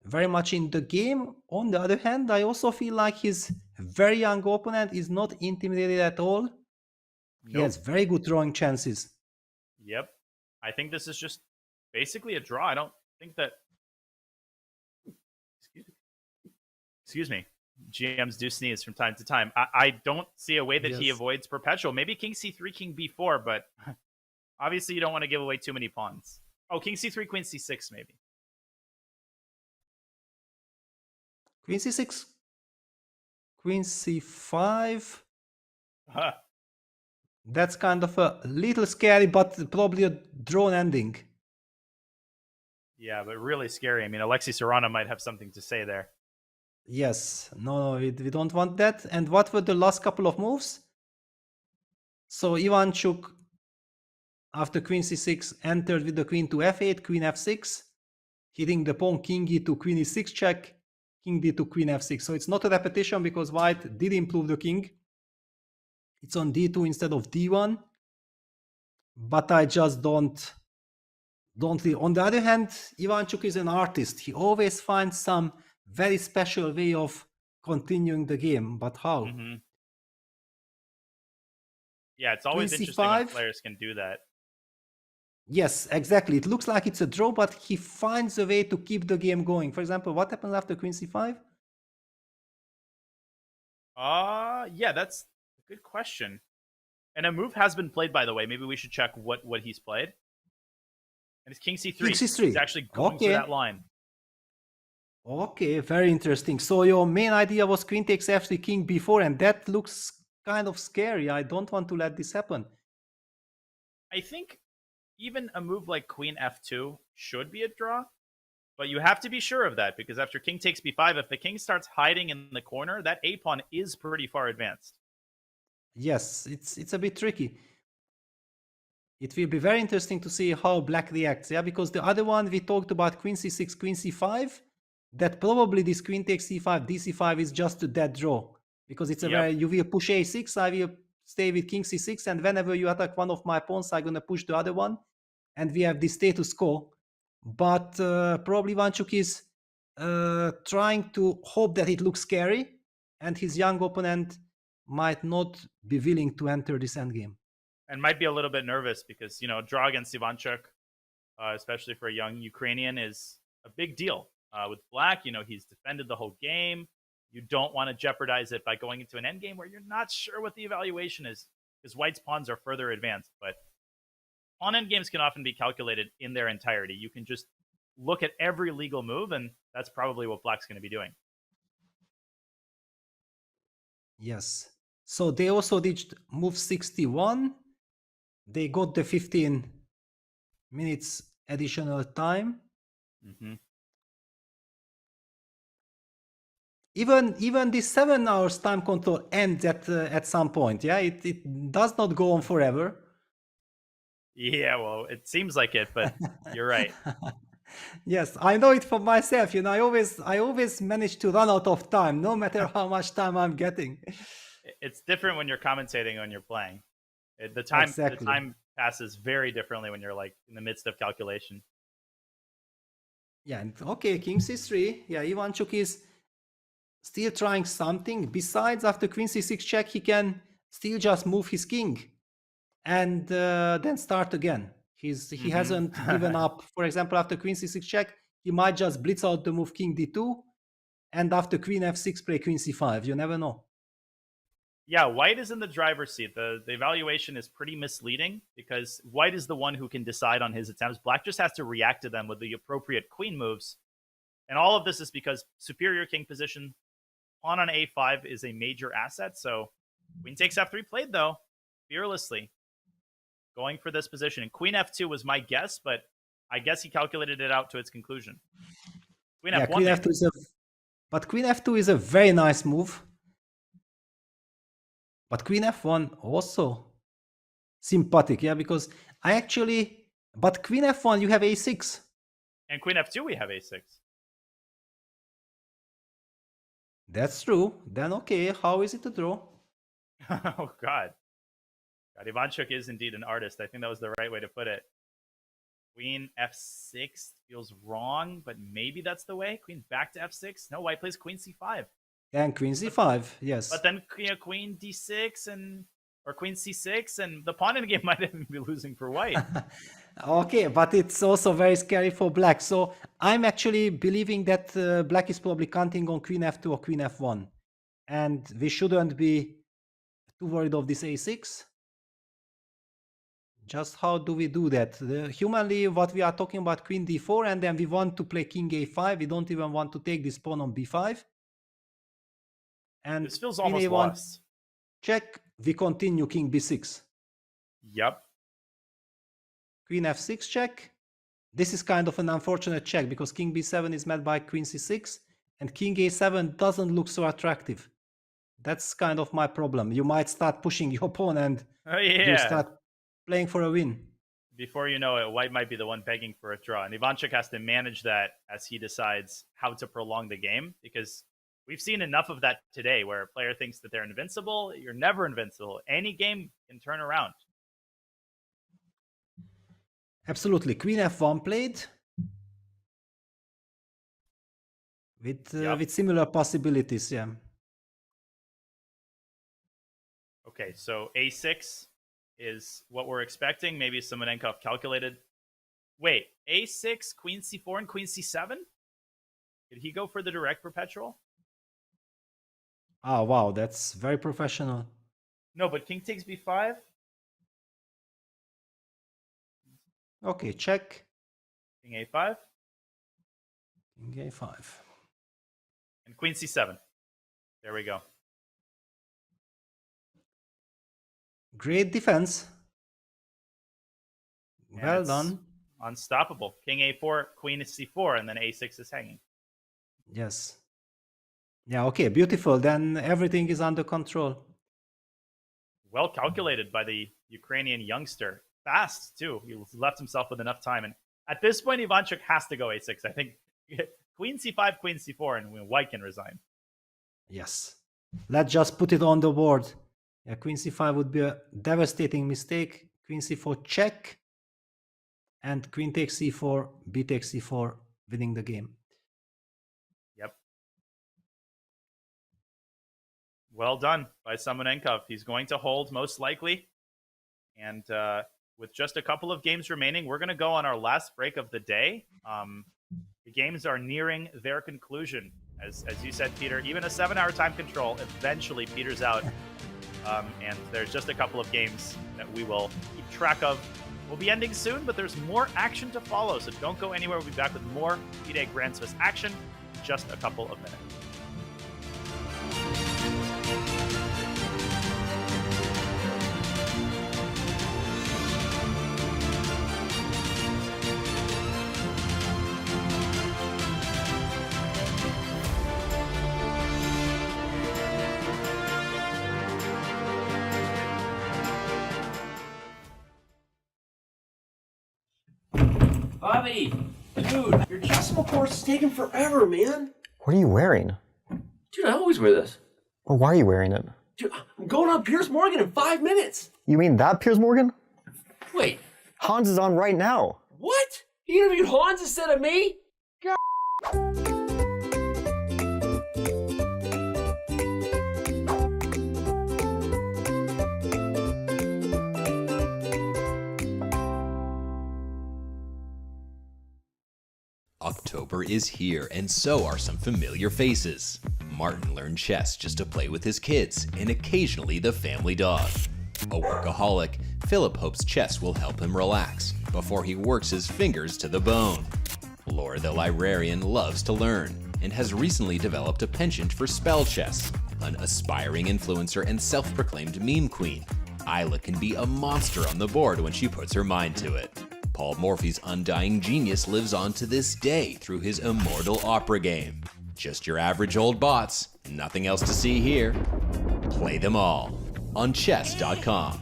Speaker 2: very much in the game. On the other hand, I also feel like his very young opponent is not intimidated at all. He has very good drawing chances.
Speaker 1: Yep. I think this is just basically a draw. I don't think that. Excuse me. GMs do sneeze from time to time. I don't see a way that he
Speaker 2: Yes.
Speaker 1: avoids perpetual. Maybe King C3, King B4, but obviously you don't want to give away too many pawns. Oh, King C3, Queen C6, maybe.
Speaker 2: Queen c6, Queen c5.
Speaker 1: Huh.
Speaker 2: That's kind of a little scary, but probably a drawn ending.
Speaker 1: Yeah, but really scary. I mean, Alexei Serrano might have something to say there.
Speaker 2: Yes, no, we don't want that. And what were the last couple of moves? So Ivanchuk, after Queen c6, entered with the Queen to f8, Queen f6, hitting the pawn King e2, Queen e6 check, King d2, Queen f6. So it's not a repetition because White did improve the King. It's on d2 instead of d1. But I just don't. On the other hand, Ivanchuk is an artist. He always finds some very special way of continuing the game. But how?
Speaker 1: Mm-hmm. Yeah, it's always
Speaker 2: Queen
Speaker 1: interesting when
Speaker 2: c5.
Speaker 1: players can do that.
Speaker 2: Yes, exactly. It looks like it's a draw, but he finds a way to keep the game going. For example, what happens after Queen c5?
Speaker 1: Yeah, that's a good question. And a move has been played, by the way. Maybe we should check what he's played. And it's King C3.
Speaker 2: King c3.
Speaker 1: He's actually going for that line.
Speaker 2: Okay, very interesting. So your main idea was Queen takes f3, King b4, and that looks kind of scary. I don't want to let this happen.
Speaker 1: I think even a move like Queen f2 should be a draw, but you have to be sure of that because after King takes b5, if the King starts hiding in the corner, that a pawn is pretty far advanced.
Speaker 2: Yes, it's a bit tricky. It will be very interesting to see how Black reacts, yeah, because the other one we talked about Queen c6, Queen c5, that probably this Queen takes c5, d5 is just a dead draw because it's a very, you will push a6, I will stay with King c6, and whenever you attack one of my pawns, I'm gonna push the other one, and we have this status quo. But probably Ivanchuk is trying to hope that it looks scary, and his young opponent might not be willing to enter this endgame.
Speaker 1: And might be a little bit nervous because, draw against Ivanchuk, especially for a young Ukrainian, is a big deal. With Black, he's defended the whole game. You don't want to jeopardize it by going into an endgame where you're not sure what the evaluation is because White's pawns are further advanced. But pawn endgames can often be calculated in their entirety. You can just look at every legal move, and that's probably what Black's going to be doing.
Speaker 2: Yes. So they also did move 61. They got the 15 minutes additional time.
Speaker 1: Mm-hmm.
Speaker 2: Even this 7 hours time control ends at some point. Yeah, it does not go on forever.
Speaker 1: Yeah, well, it seems like it, but you're right.
Speaker 2: Yes, I know it for myself. You know, I always manage to run out of time, no matter how much time I'm getting.
Speaker 1: It's different when you're commentating when you're playing. The time passes very differently when you're like in the midst of calculation.
Speaker 2: Yeah, and okay, King C3. Yeah, Ivanchuk is still trying something. Besides, after Queen C6 check, he can still just move his king and then start again. He hasn't given up. For example, after Queen C6 check, he might just blitz out the move King D2, and after Queen F6 play Queen C5. You never know.
Speaker 1: Yeah, White is in the driver's seat. The evaluation is pretty misleading because White is the one who can decide on his attempts. Black just has to react to them with the appropriate queen moves. And all of this is because superior king position, pawn on A5 is a major asset. So queen takes F3 played, though, fearlessly. Going for this position. And queen F2 was my guess, but I guess he calculated it out to its conclusion. Queen F1.
Speaker 2: Queen F2 but Queen F2 is a very nice move. But Queen F1 also sympathetic, yeah, because but Queen F1 you have A6.
Speaker 1: And Queen F2 we have A6.
Speaker 2: That's true. Then okay, how is it a draw?
Speaker 1: Oh God. Ivanchuk is indeed an artist. I think that was the right way to put it. Queen F6 feels wrong, but maybe that's the way. Queen back to F6. No, White plays Queen C5.
Speaker 2: And Queen C5, yes.
Speaker 1: But then Queen D6 or Queen C6, and the pawn in the game might even be losing for White.
Speaker 2: Okay, but it's also very scary for Black. So I'm actually believing that Black is probably counting on Queen F2 or Queen F1. And we shouldn't be too worried of this A6. Just how do we do that? Humanly, what we are talking about Queen D4, and then we want to play King A5. We don't even want to take this pawn on B5. And
Speaker 1: this feels almost lost.
Speaker 2: Check, we continue King B6.
Speaker 1: Yep.
Speaker 2: Queen F6 check. This is kind of an unfortunate check because King B7 is met by Queen C6 and King A7 doesn't look so attractive. That's kind of my problem. You might start pushing your pawn and you start playing for a win.
Speaker 1: Before you know it, White might be the one begging for a draw. And Ivanchuk has to manage that as he decides how to prolong the game because we've seen enough of that today where a player thinks that they're invincible. You're never invincible. Any game can turn around.
Speaker 2: Absolutely. Queen F1 played with similar possibilities, yeah.
Speaker 1: Okay, so A6 is what we're expecting. Maybe Simonenkov calculated. Wait, A6, Queen C4, and Queen C7? Did he go for the direct perpetual?
Speaker 2: Oh, wow, that's very professional.
Speaker 1: No, but King takes B5?
Speaker 2: Okay, check.
Speaker 1: King A5?
Speaker 2: King A5.
Speaker 1: And Queen C7. There we go.
Speaker 2: Great defense.
Speaker 1: And
Speaker 2: well done.
Speaker 1: Unstoppable. King A4, Queen C4, and then A6 is hanging.
Speaker 2: Yes. Yeah, okay, beautiful. Then everything is under control.
Speaker 1: Well calculated by the Ukrainian youngster. Fast, too. He left himself with enough time. And at this point, Ivanchuk has to go A6. I think Queen C5, Queen C4, and White can resign.
Speaker 2: Yes. Let's just put it on the board. Yeah, Queen C5 would be a devastating mistake. Queen C4 check. And Queen takes C4, B takes C4, winning the game.
Speaker 1: Yep. Well done by Simonenkov. He's going to hold most likely. And with just a couple of games remaining, we're going to go on our last break of the day. The games are nearing their conclusion. As you said, Peter, even a 7-hour time control eventually peters out. And there's just a couple of games that we will keep track of. We'll be ending soon, but there's more action to follow. So don't go anywhere. We'll be back with more FIDE Grand Swiss action in just a couple of minutes.
Speaker 15: Bobby, dude, your chessable course is taking forever, man.
Speaker 4: What are you wearing?
Speaker 15: Dude, I always wear this.
Speaker 4: Well, why are you wearing it?
Speaker 15: Dude, I'm going on Piers Morgan in 5 minutes.
Speaker 4: You mean that Piers Morgan?
Speaker 15: Wait,
Speaker 4: Hans is on right now.
Speaker 15: what? He interviewed Hans instead of me? God.
Speaker 5: October is here, and so are some familiar faces. Martin learned chess just to play with his kids, and occasionally the family dog. A workaholic, Philip hopes chess will help him relax before he works his fingers to the bone. Laura the librarian loves to learn, and has recently developed a penchant for spell chess. An aspiring influencer and self-proclaimed meme queen, Isla can be a monster on the board when she puts her mind to it. Paul Morphy's undying genius lives on to this day through his immortal opera game. Just your average old bots, nothing else to see here. Play them all on chess.com.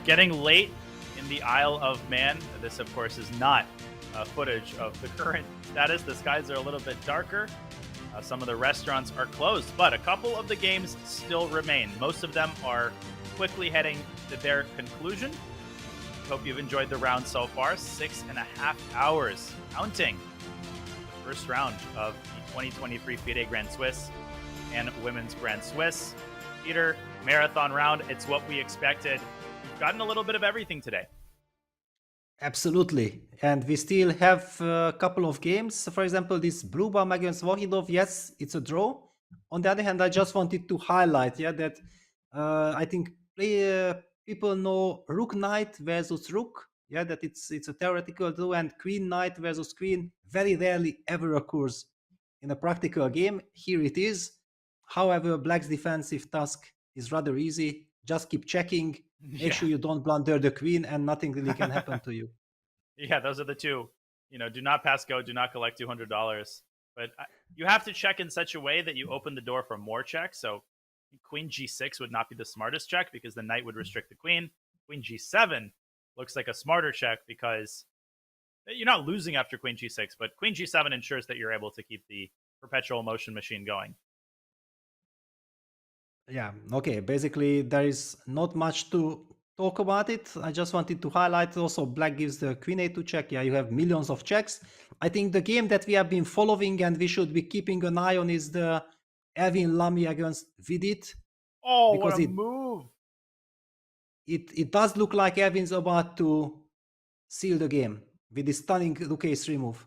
Speaker 1: Getting late in the Isle of Man. This, of course, is not footage of the current status. The skies are a little bit darker. Some of the restaurants are closed, but a couple of the games still remain. Most of them are quickly heading to their conclusion. Hope you've enjoyed the round so far. 6.5 hours counting the first round of the 2023 FIDE Grand Swiss and Women's Grand Swiss. Peter, marathon round. It's what we expected. We've gotten a little bit of everything today.
Speaker 2: Absolutely. And we still have a couple of games. For example, this Blue against Wahidov, yes, it's a draw. On the other hand, I just wanted to highlight that I think people know Rook Knight versus Rook. Yeah, that it's a theoretical draw, and Queen Knight versus Queen very rarely ever occurs in a practical game. Here it is. However, Black's defensive task is rather easy. Just keep checking. Make sure you don't blunder the queen, and nothing really can happen to you.
Speaker 1: Yeah, those are the two. Do not pass go, do not collect $200. But you have to check in such a way that you open the door for more checks. So Queen G6 would not be the smartest check because the knight would restrict the queen. Queen G7 looks like a smarter check because you're not losing after Queen G6, but Queen G7 ensures that you're able to keep the perpetual motion machine going.
Speaker 2: Yeah, okay. Basically, there is not much to talk about it. I just wanted to highlight also Black gives the Queen A2 check. Yeah, you have millions of checks. I think the game that we have been following and we should be keeping an eye on is the Erwin Lamy against Vidit.
Speaker 1: Oh, what a move!
Speaker 2: It does look like Erwin's about to seal the game with this stunning Rook A3 move.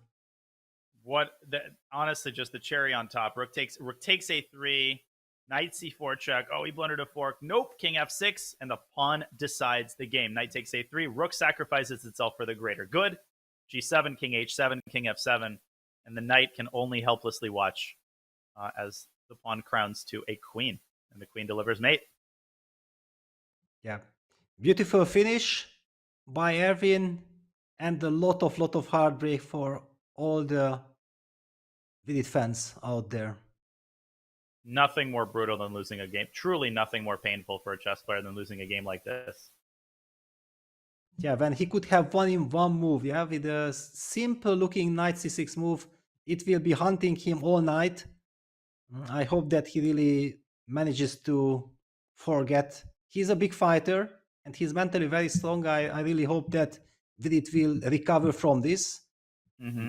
Speaker 1: Honestly, just the cherry on top. Rook takes A3. Knight C4 check. Oh, he blundered a fork. Nope. King F6, and the pawn decides the game. Knight takes A3. Rook sacrifices itself for the greater good. G7, King H7, King F7, and the knight can only helplessly watch as the pawn crowns to a queen, and the queen delivers mate.
Speaker 2: Yeah, beautiful finish by Erwin, and a lot of heartbreak for all the Vidit fans out there.
Speaker 1: Nothing more brutal than losing a game. Truly nothing more painful for a chess player than losing a game like this.
Speaker 2: Yeah, when he could have won in one move, yeah, with a simple looking Knight C6 move, it will be hunting him all night. I hope that he really manages to forget. He's a big fighter and he's mentally very strong. I really hope that Vidit will recover from this.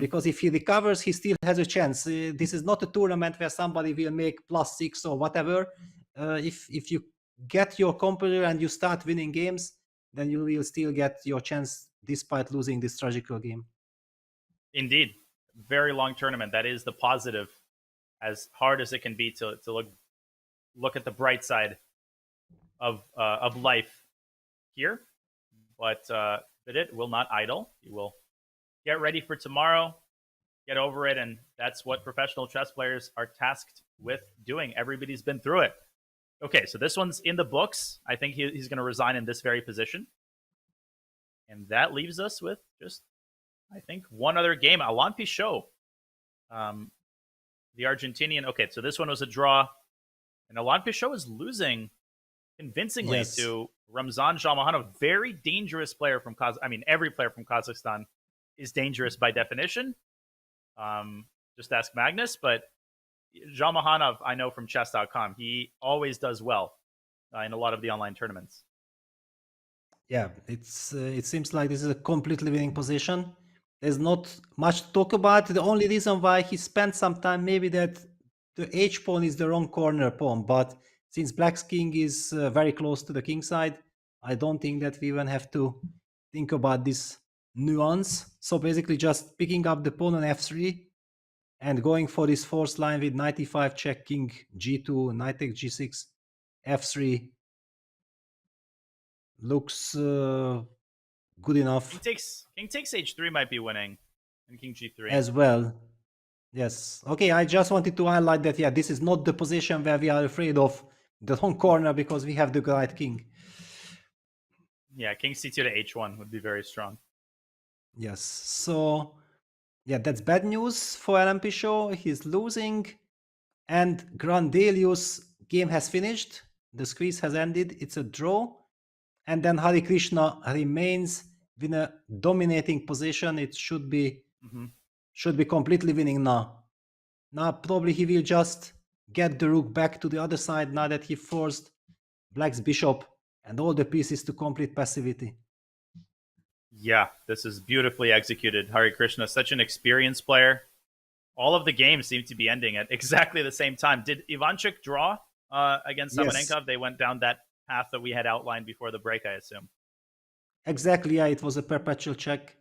Speaker 2: Because if he recovers, he still has a chance. This is not a tournament where somebody will make +6 or whatever. If you get your composure and you start winning games, then you will still get your chance despite losing this tragical game.
Speaker 1: Indeed. Very long tournament. That is the positive. As hard as it can be to look at the bright side of life here. But Vidit will not idle. He will get ready for tomorrow, get over it, and that's what professional chess players are tasked with doing. Everybody's been through it. Okay, so this one's in the books. I think he's going to resign in this very position. And that leaves us with just, I think, one other game. Alain Pichot, the Argentinian. Okay, so this one was a draw. And Alain Pichot is losing convincingly to Ramzan Jalmohanov, very dangerous player from every player from Kazakhstan is dangerous by definition. Just ask Magnus, but Jalmohanov, I know from chess.com, he always does well in a lot of the online tournaments.
Speaker 2: Yeah, it seems like this is a completely winning position. There's not much to talk about. The only reason why he spent some time, maybe that the H pawn is the wrong corner pawn, but since Black's king is very close to the king side, I don't think that we even have to think about this nuance. So basically just picking up the pawn on F3 and going for this forced line with knight e5 check, king G2, knight takes G6, F3 looks good enough.
Speaker 1: King takes H3 might be winning, and King G3
Speaker 2: as well. Yes. Okay, I just wanted to highlight that, yeah, this is not the position where we are afraid of the wrong corner because we have the right king.
Speaker 1: Yeah, King C2 to H1 would be very strong.
Speaker 2: Yes. So, yeah, that's bad news for Alain Pichot. He's losing. And Grandelius game has finished. The squeeze has ended. It's a draw. and then Hare Krishna remains in a dominating position. It should be completely winning now. Now probably he will just get the rook back to the other side now that he forced Black's bishop and all the pieces to complete passivity.
Speaker 1: Yeah, this is beautifully executed. Hare Krishna, such an experienced player. All of the games seem to be ending at exactly the same time. Did Ivanchuk draw against
Speaker 2: Yes.
Speaker 1: Samonenkov? They went down that path that we had outlined before the break, I assume.
Speaker 2: Exactly, yeah, it was a perpetual check.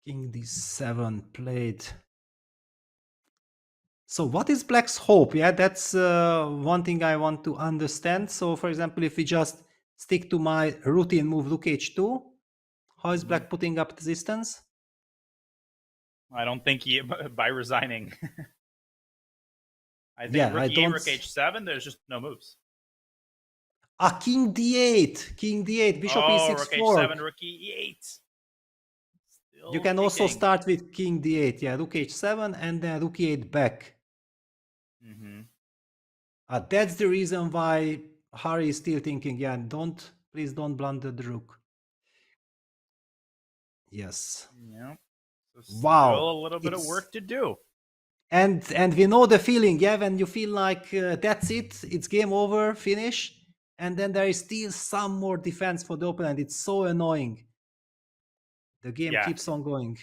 Speaker 2: King d7 played. So what is Black's hope? Yeah, that's one thing I want to understand. So for example, if we just stick to my routine move rook h2, how is Black putting up resistance?
Speaker 1: I don't think he, by resigning. I think
Speaker 2: Yeah,
Speaker 1: rook
Speaker 2: I
Speaker 1: e8,
Speaker 2: don't-
Speaker 1: rook h7, there's just no moves.
Speaker 2: Ah, king d8, king d8, bishop e6
Speaker 1: rook
Speaker 2: fork.
Speaker 1: h7, rook e8.
Speaker 2: You can also
Speaker 1: kicking.
Speaker 2: start with king d8, yeah, rook h7 and then rook e8 back. That's the reason why Harry is still thinking, yeah, please don't blunder the rook. Yes.
Speaker 1: Yeah. So
Speaker 2: Wow.
Speaker 1: still a little bit of
Speaker 2: It's-
Speaker 1: work to do.
Speaker 2: And we know the feeling, yeah, when you feel like that's it's game over, finish, and then there is still some more defense for the opponent. It's so annoying. The game
Speaker 1: Yeah.
Speaker 2: keeps on going.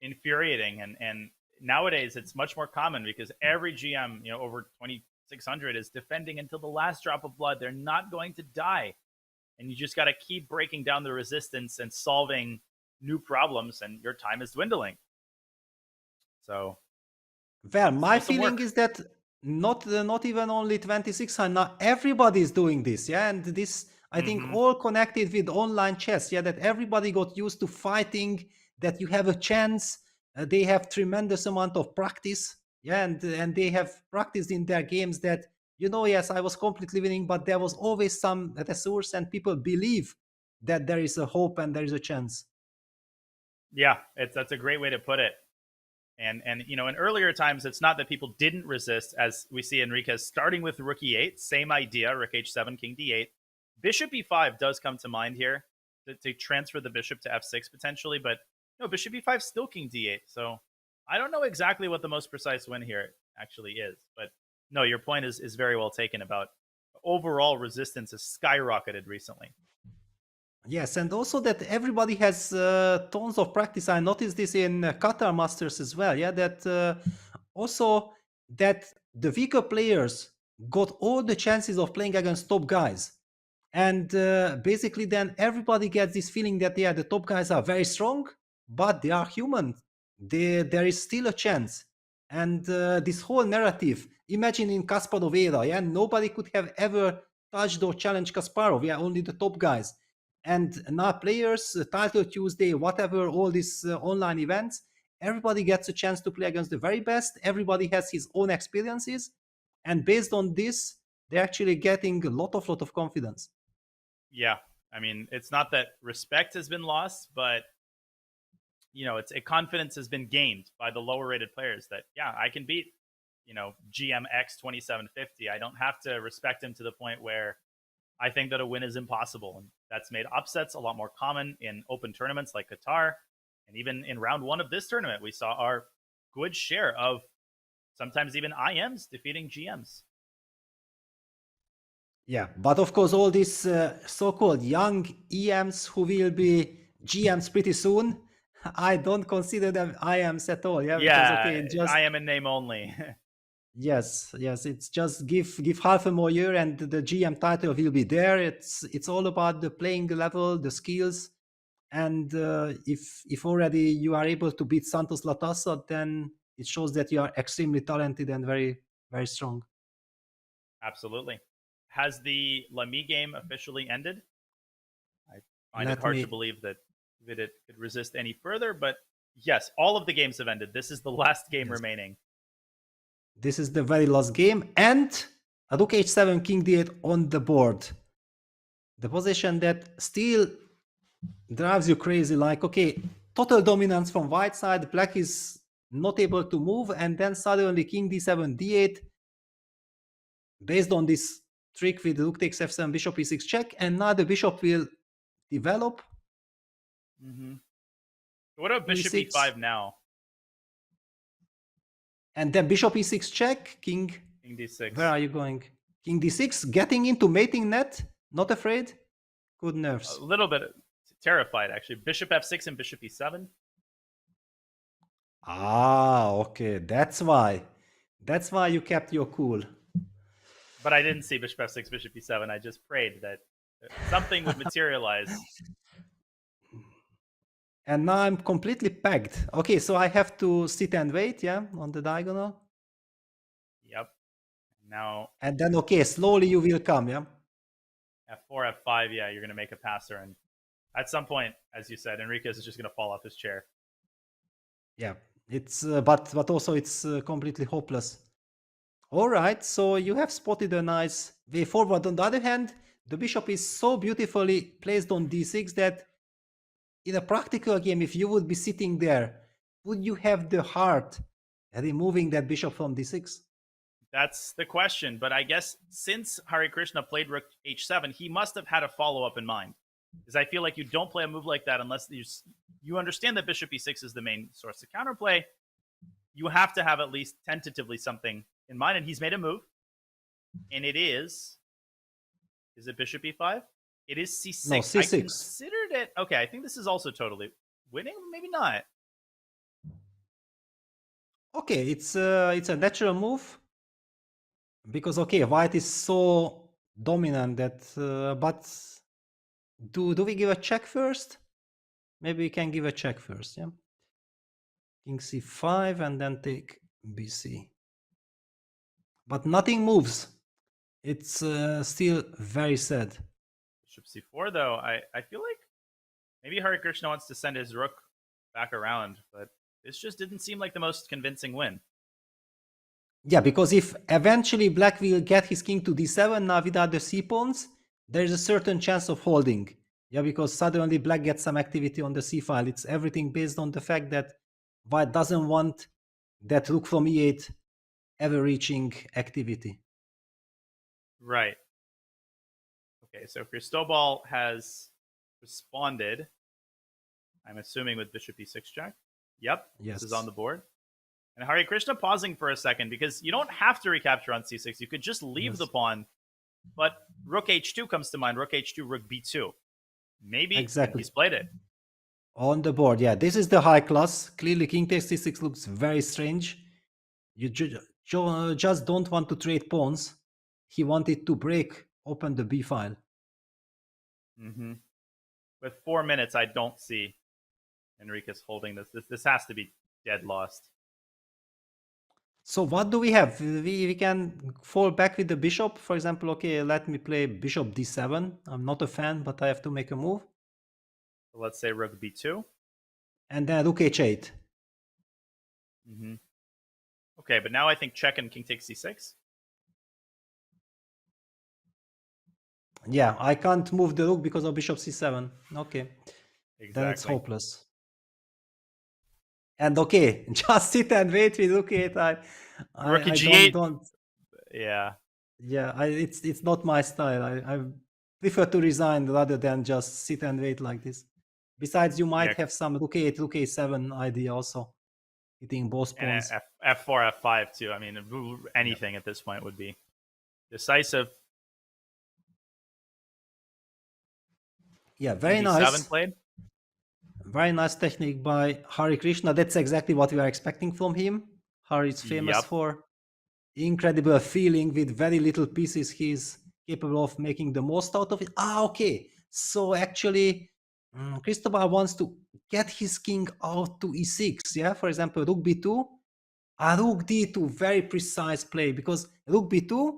Speaker 1: Infuriating, and nowadays it's much more common because every GM, over 2600 is defending until the last drop of blood. They're not going to die, and you just got to keep breaking down the resistance and solving new problems, and your time is dwindling. So
Speaker 2: Well, my
Speaker 1: Still some
Speaker 2: feeling
Speaker 1: work.
Speaker 2: is that not even only 2600, now everybody is doing this, yeah, and this I think all connected with online chess, yeah, that everybody got used to fighting, that you have a chance, they have tremendous amount of practice, yeah, and they have practiced in their games that, yes, I was completely winning, but there was always some resource and people believe that there is a hope and there is a chance.
Speaker 1: yeah, that's a great way to put it. And in earlier times, it's not that people didn't resist, as we see Enriquez starting with rook e8, same idea, rook h7, king d8. Bishop e5 does come to mind here to transfer the bishop to f6 potentially, but no, bishop e5 still king d8. So I don't know exactly what the most precise win here actually is, but no, your point is very well taken about overall resistance has skyrocketed recently.
Speaker 2: Yes, and also that everybody has tons of practice. I noticed this in Qatar Masters as well. Yeah, that also that the weaker players got all the chances of playing against top guys, and basically then everybody gets this feeling that the top guys are very strong, but they are human. There is still a chance, and this whole narrative. Imagine in Kasparov era, yeah, nobody could have ever touched or challenged Kasparov. Yeah, only the top guys. And now players, Title Tuesday, whatever, all these online events, everybody gets a chance to play against the very best. Everybody has his own experiences. And based on this, they're actually getting a lot of confidence.
Speaker 1: Yeah. I mean, it's not that respect has been lost, but confidence has been gained by the lower rated players that, yeah, I can beat, GMX 2750. I don't have to respect him to the point where I think that a win is impossible. And that's made upsets a lot more common in open tournaments like Qatar. And even in round one of this tournament, we saw our good share of sometimes even IMs defeating GMs.
Speaker 2: Yeah, but of course, all these so-called young EMs who will be GMs pretty soon, I don't consider them IMs at all. Yeah,
Speaker 1: Yeah, I am in name only.
Speaker 2: Yes, it's just give half a more year and the GM title will be there. It's all about the playing level, the skills, and if already you are able to beat Santos Latassa, then it shows that you are extremely talented and very, very strong.
Speaker 1: Absolutely. Has the Lamy game officially ended? I find
Speaker 2: Let
Speaker 1: it hard
Speaker 2: me-
Speaker 1: to believe that it could resist any further, but yes, all of the games have ended. This is the last game remaining.
Speaker 2: This is the very last game, and rook h7, king d8 on the board. The position that still drives you crazy, like, okay, total dominance from white side, black is not able to move, and then suddenly king d7, d8, based on this trick with rook takes f7, bishop e6 check, and now the bishop will develop.
Speaker 1: What about bishop
Speaker 2: E6.
Speaker 1: e5 now?
Speaker 2: And then bishop e6 check, king.
Speaker 1: King d6.
Speaker 2: Where are you going? King d6, getting into mating net, not afraid. Good nerves.
Speaker 1: A little bit terrified, actually. Bishop f6 and bishop e7.
Speaker 2: Ah, okay, that's why. That's why you kept your cool.
Speaker 1: But I didn't see bishop f6, bishop e7. I just prayed that something would materialize.
Speaker 2: And now I'm completely pegged. Okay, so I have to sit and wait, yeah, on the diagonal.
Speaker 1: Yep. Now
Speaker 2: And then, okay, slowly you will come, yeah?
Speaker 1: f4, f5, yeah, you're going to make a passer. And at some point, as you said, Enriquez is just going to fall off his chair.
Speaker 2: Yeah, it's but also it's completely hopeless. All right, so you have spotted a nice way forward. On the other hand, the bishop is so beautifully placed on d6 that in a practical game, if you would be sitting there, would you have the heart removing that bishop from d6?
Speaker 1: That's the question. But I guess since Hare Krishna played rook h7, he must have had a follow-up in mind. Because I feel like you don't play a move like that unless you understand that bishop e6 is the main source of counterplay. You have to have at least tentatively something in mind. And he's made a move. And it is it bishop e5? It is c6.
Speaker 2: No, c6.
Speaker 1: I considered it. Okay, I think this is also totally winning. Maybe not.
Speaker 2: Okay, it's a natural move. Because, okay, white is so dominant that... but do we give a check first? Maybe we can give a check first, yeah? King c5 and then take bc. But nothing moves. It's still very sad.
Speaker 1: Bishop c4, though, I feel like maybe Hare Krishna wants to send his rook back around, but this just didn't seem like the most convincing win.
Speaker 2: Yeah, because if eventually black will get his king to d7 now without the c-pawns, there's a certain chance of holding. Yeah, because suddenly black gets some activity on the c-file. It's everything based on the fact that white doesn't want that rook from e8 ever reaching activity.
Speaker 1: Right. Okay, so Cristobal has responded, I'm assuming with bishop e6 check. Yep,
Speaker 2: yes.
Speaker 1: This is on the board. And Hare Krishna pausing for a second because you don't have to recapture on c6. You could just leave the pawn. But rook h2 comes to mind. Rook h2, rook b2. Maybe
Speaker 2: exactly.
Speaker 1: He's played it.
Speaker 2: On the board, yeah. This is the high class. Clearly, king takes c6 looks very strange. You just don't want to trade pawns. He wanted to break open the b file.
Speaker 1: With 4 minutes, I don't see Enriquez holding this. This has to be dead lost.
Speaker 2: So what do we have? We can fall back with the bishop. For example, okay, let me play bishop d7. I'm not a fan, but I have to make a move.
Speaker 1: So let's say rook b2.
Speaker 2: And then rook h8.
Speaker 1: Okay, but now I think check and king takes c6.
Speaker 2: Yeah, I can't move the rook because of bishop c7. Okay.
Speaker 1: Exactly.
Speaker 2: Then it's hopeless. And okay, just sit and wait with rook e8.
Speaker 1: Rook g8.
Speaker 2: Don't.
Speaker 1: Yeah.
Speaker 2: Yeah, it's not my style. I prefer to resign rather than just sit and wait like this. Besides, you might have some rook e8, rook a7 idea also, hitting both pawns.
Speaker 1: And f4, f5 too. I mean, anything at this point would be decisive.
Speaker 2: Yeah, very
Speaker 1: D7
Speaker 2: nice.
Speaker 1: Played.
Speaker 2: Very nice technique by Hare Krishna. That's exactly what we are expecting from him. Hare is famous for incredible feeling with very little pieces. He's capable of making the most out of it. Okay. So actually, Cristobal wants to get his king out to e6. Yeah, for example, rook b2, rook d2. Very precise play because rook b2,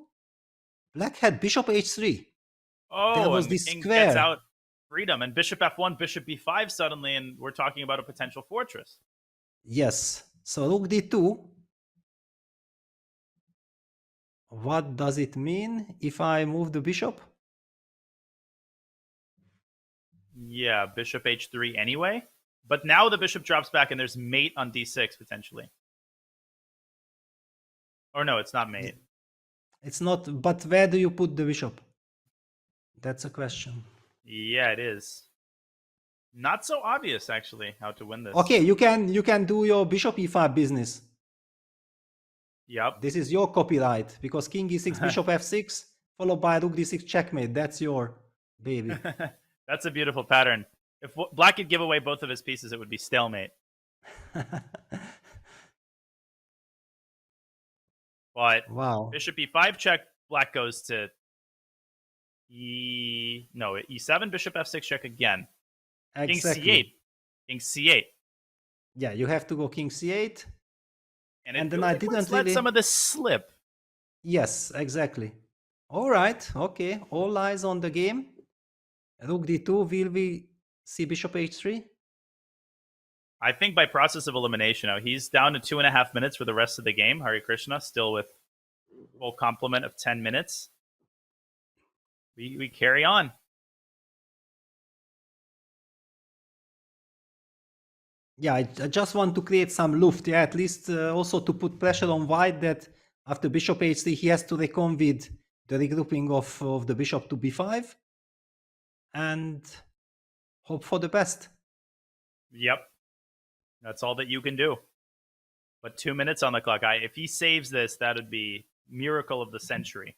Speaker 2: black had bishop h3.
Speaker 1: Oh,
Speaker 2: there was
Speaker 1: and
Speaker 2: this
Speaker 1: the king
Speaker 2: square.
Speaker 1: Gets out freedom, and bishop f1, bishop b5 suddenly, and we're talking about a potential fortress.
Speaker 2: Yes. So rook d2. What does it mean if I move the bishop?
Speaker 1: Yeah, bishop h3 anyway. But now the bishop drops back and there's mate on d6 potentially. Or no, it's not mate.
Speaker 2: It's not, but where do you put the bishop? That's a question.
Speaker 1: Yeah, it is. Not so obvious, actually, how to win this.
Speaker 2: Okay, you can do your bishop e5 business.
Speaker 1: Yep.
Speaker 2: This is your copyright, because king e6, bishop f6, followed by rook d6 checkmate. That's your baby.
Speaker 1: That's a beautiful pattern. If Black could give away both of his pieces, it would be stalemate. But
Speaker 2: wow.
Speaker 1: bishop e5 check, Black goes to e7, bishop f6 check again.
Speaker 2: Exactly.
Speaker 1: King c8. King c8.
Speaker 2: Yeah, you have to go king c8.
Speaker 1: And then I didn't let some of this slip.
Speaker 2: Yes, exactly. All right. Okay. All eyes on the game. Rook d2. Will we see bishop h3?
Speaker 1: I think by process of elimination now, he's down to 2.5 minutes for the rest of the game. Hare Krishna still with full complement of 10 minutes. We carry on.
Speaker 2: Yeah, I just want to create some luft. Yeah, at least also to put pressure on white that after bishop h3 he has to reckon with the regrouping of the bishop to b5 and hope for the best.
Speaker 1: Yep. That's all that you can do. But 2 minutes on the clock. If he saves this, that would be miracle of the century.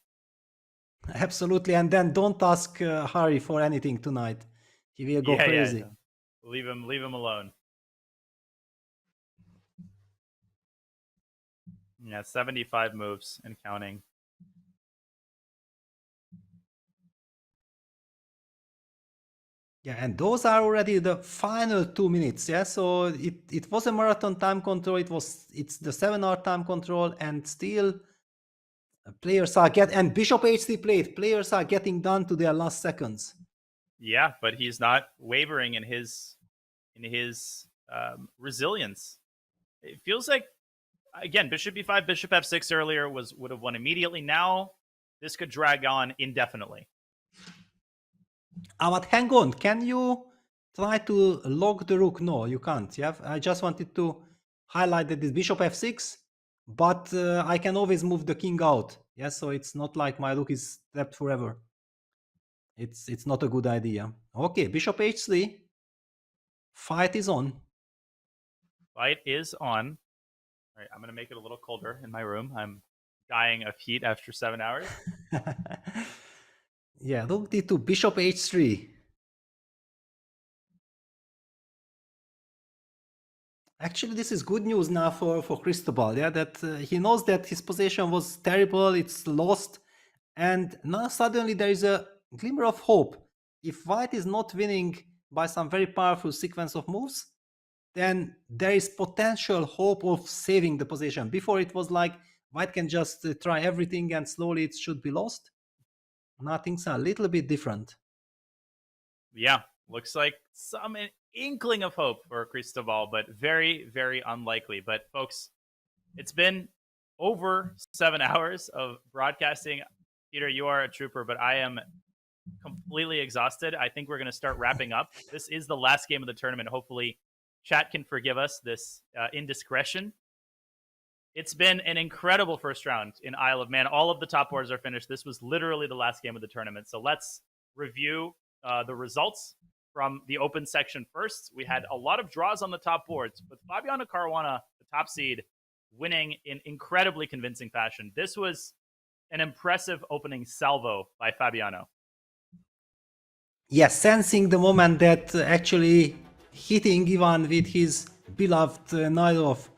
Speaker 2: Absolutely. And then don't ask Harry for anything tonight. He will go crazy.
Speaker 1: Yeah. Leave him alone. Yeah, 75 moves and counting.
Speaker 2: Yeah, and those are already the final 2 minutes. Yeah, so it was a marathon time control. It's the 7-hour time control, and still players are and bishop h3 played. Players are getting down to their last seconds.
Speaker 1: Yeah, but he's not wavering in his resilience. It feels like, again, bishop e5, bishop f6 earlier would have won immediately. Now this could drag on indefinitely.
Speaker 2: But hang on, can you try to log the rook? No, you can't. Yeah, I just wanted to highlight that this bishop f6, but I can always move the king out. Yeah, so it's not like my rook is trapped forever. It's not a good idea. Okay, bishop h3. Fight is on.
Speaker 1: Fight is on. All right, I'm going to make it a little colder in my room. I'm dying of heat after 7 hours.
Speaker 2: Yeah, rook d2, bishop h3. Actually, this is good news now for Cristobal. Yeah, that he knows that his position was terrible, it's lost, and now suddenly there is a glimmer of hope. If white is not winning by some very powerful sequence of moves, then there is potential hope of saving the position. Before it was like white can just try everything and slowly it should be lost. Now things are a little bit different.
Speaker 1: Yeah, looks like some inkling of hope for Cristobal, but very, very unlikely. But folks, it's been over 7 hours of broadcasting. Peter, you are a trooper, but I am completely exhausted. I think we're going to start wrapping up. This is the last game of the tournament. Hopefully, chat can forgive us this indiscretion. It's been an incredible first round in Isle of Man. All of the top boards are finished. This was literally the last game of the tournament. So let's review the results from the open section first. We had a lot of draws on the top boards, but Fabiano Caruana, the top seed, winning in incredibly convincing fashion. This was an impressive opening salvo by Fabiano.
Speaker 2: Yes, sensing the moment that actually hitting Ivan with his beloved Nairov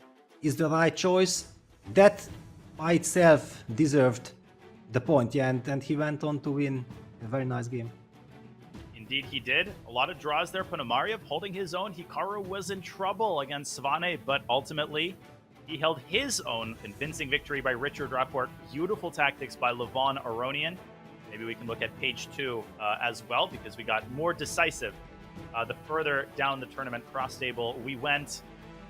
Speaker 2: is the right choice. That by itself deserved the point, yeah, and he went on to win a very nice game.
Speaker 1: Indeed he did. A lot of draws there. Ponomarev holding his own. Hikaru was in trouble against Svane, but ultimately he held his own convincing victory by Richard Rapport. Beautiful tactics by Levon Aronian. Maybe we can look at page 2 as well, because we got more decisive the further down the tournament cross table we went.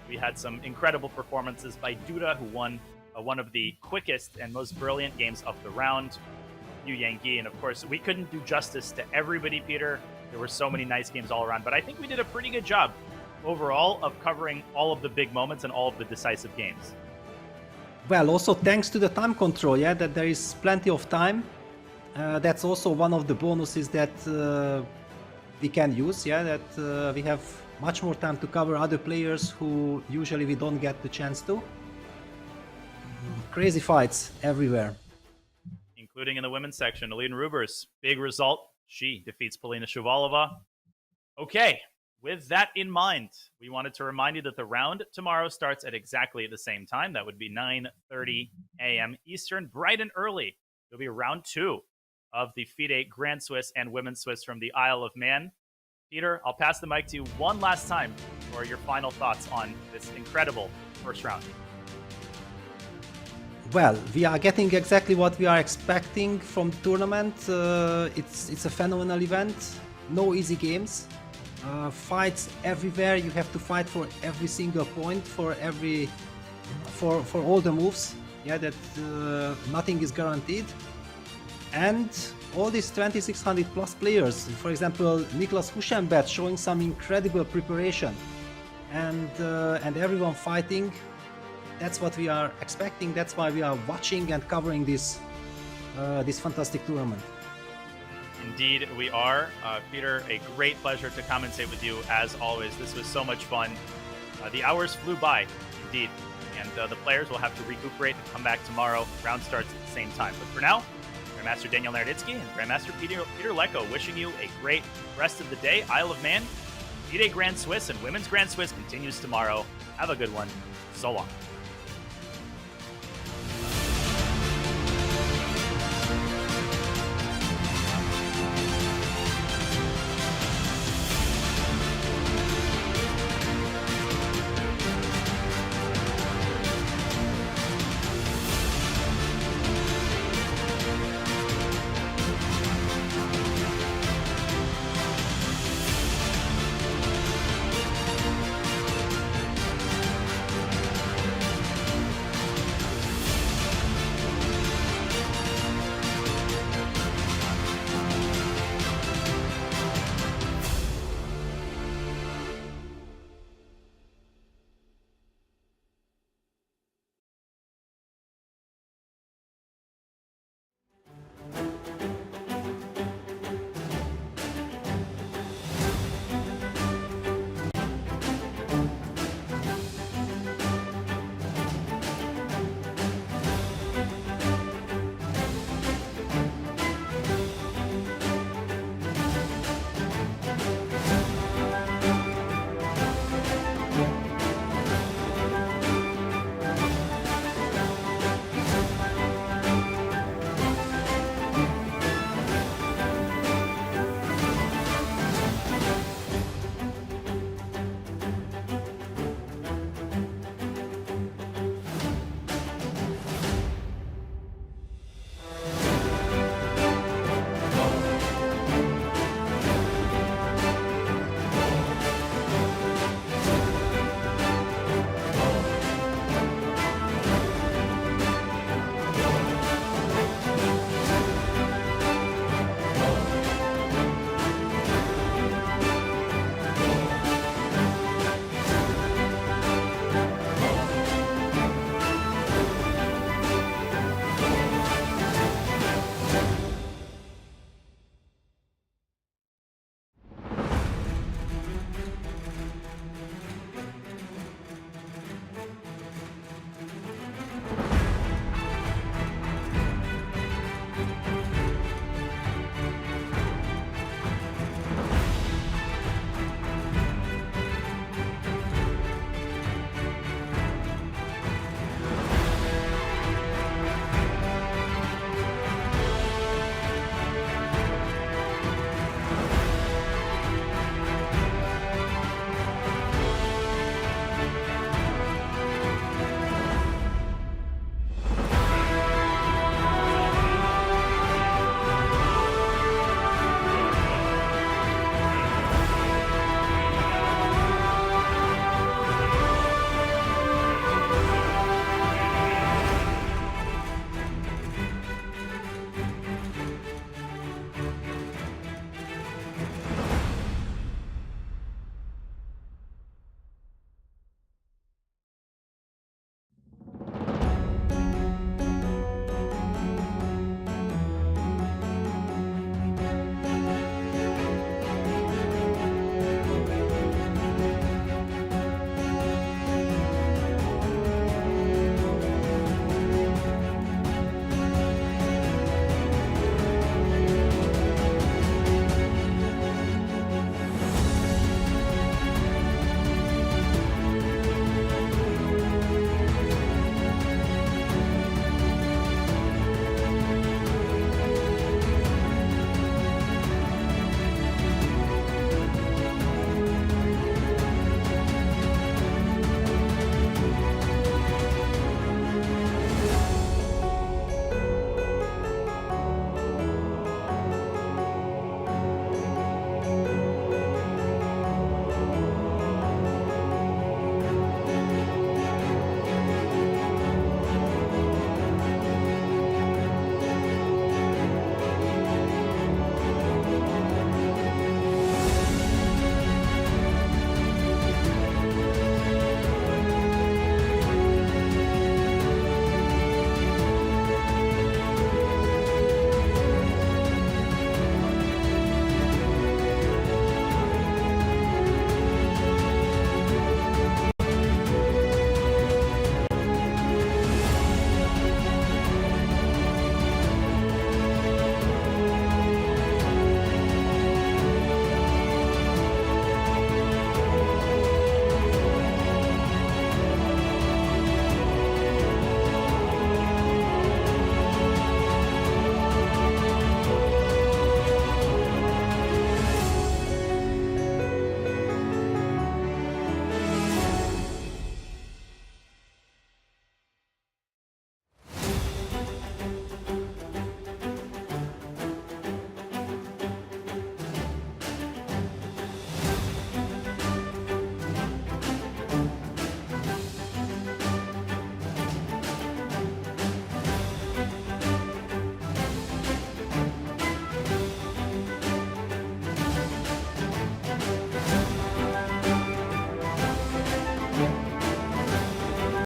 Speaker 1: We had some incredible performances by Duda, who won one of the quickest and most brilliant games of the round, Yu Yanggi. And of course, we couldn't do justice to everybody, Peter. There were so many nice games all around, but I think we did a pretty good job overall of covering all of the big moments and all of the decisive games.
Speaker 2: Well, also thanks to the time control, yeah, that there is plenty of time. That's also one of the bonuses that we can use, yeah, that we have much more time to cover other players who usually we don't get the chance to. Crazy fights everywhere.
Speaker 1: Including in the women's section. Alina Rubers, big result. She defeats Polina Shuvalova. Okay, with that in mind, we wanted to remind you that the round tomorrow starts at exactly the same time. That would be 9:30 a.m. Eastern, bright and early. It'll be round 2 of the FIDE Grand Swiss and Women's Swiss from the Isle of Man. Peter, I'll pass the mic to you one last time for your final thoughts on this incredible first round.
Speaker 2: Well, we are getting exactly what we are expecting from the tournament. It's a phenomenal event. No easy games. Fights everywhere. You have to fight for every single point, for all the moves. Yeah, that nothing is guaranteed. And all these 2,600 plus players. For example, Niklas Huschenbeth showing some incredible preparation, and everyone fighting. That's what we are expecting. That's why we are watching and covering this fantastic tournament.
Speaker 1: Indeed, we are. Peter, a great pleasure to commentate with you as always. This was so much fun. The hours flew by, indeed. And the players will have to recuperate and come back tomorrow. Round starts at the same time. But for now, Grandmaster Daniel Naroditsky and Grandmaster Peter Lecko wishing you a great rest of the day. Isle of Man, FIDE Grand Swiss and Women's Grand Swiss continues tomorrow. Have a good one. So long.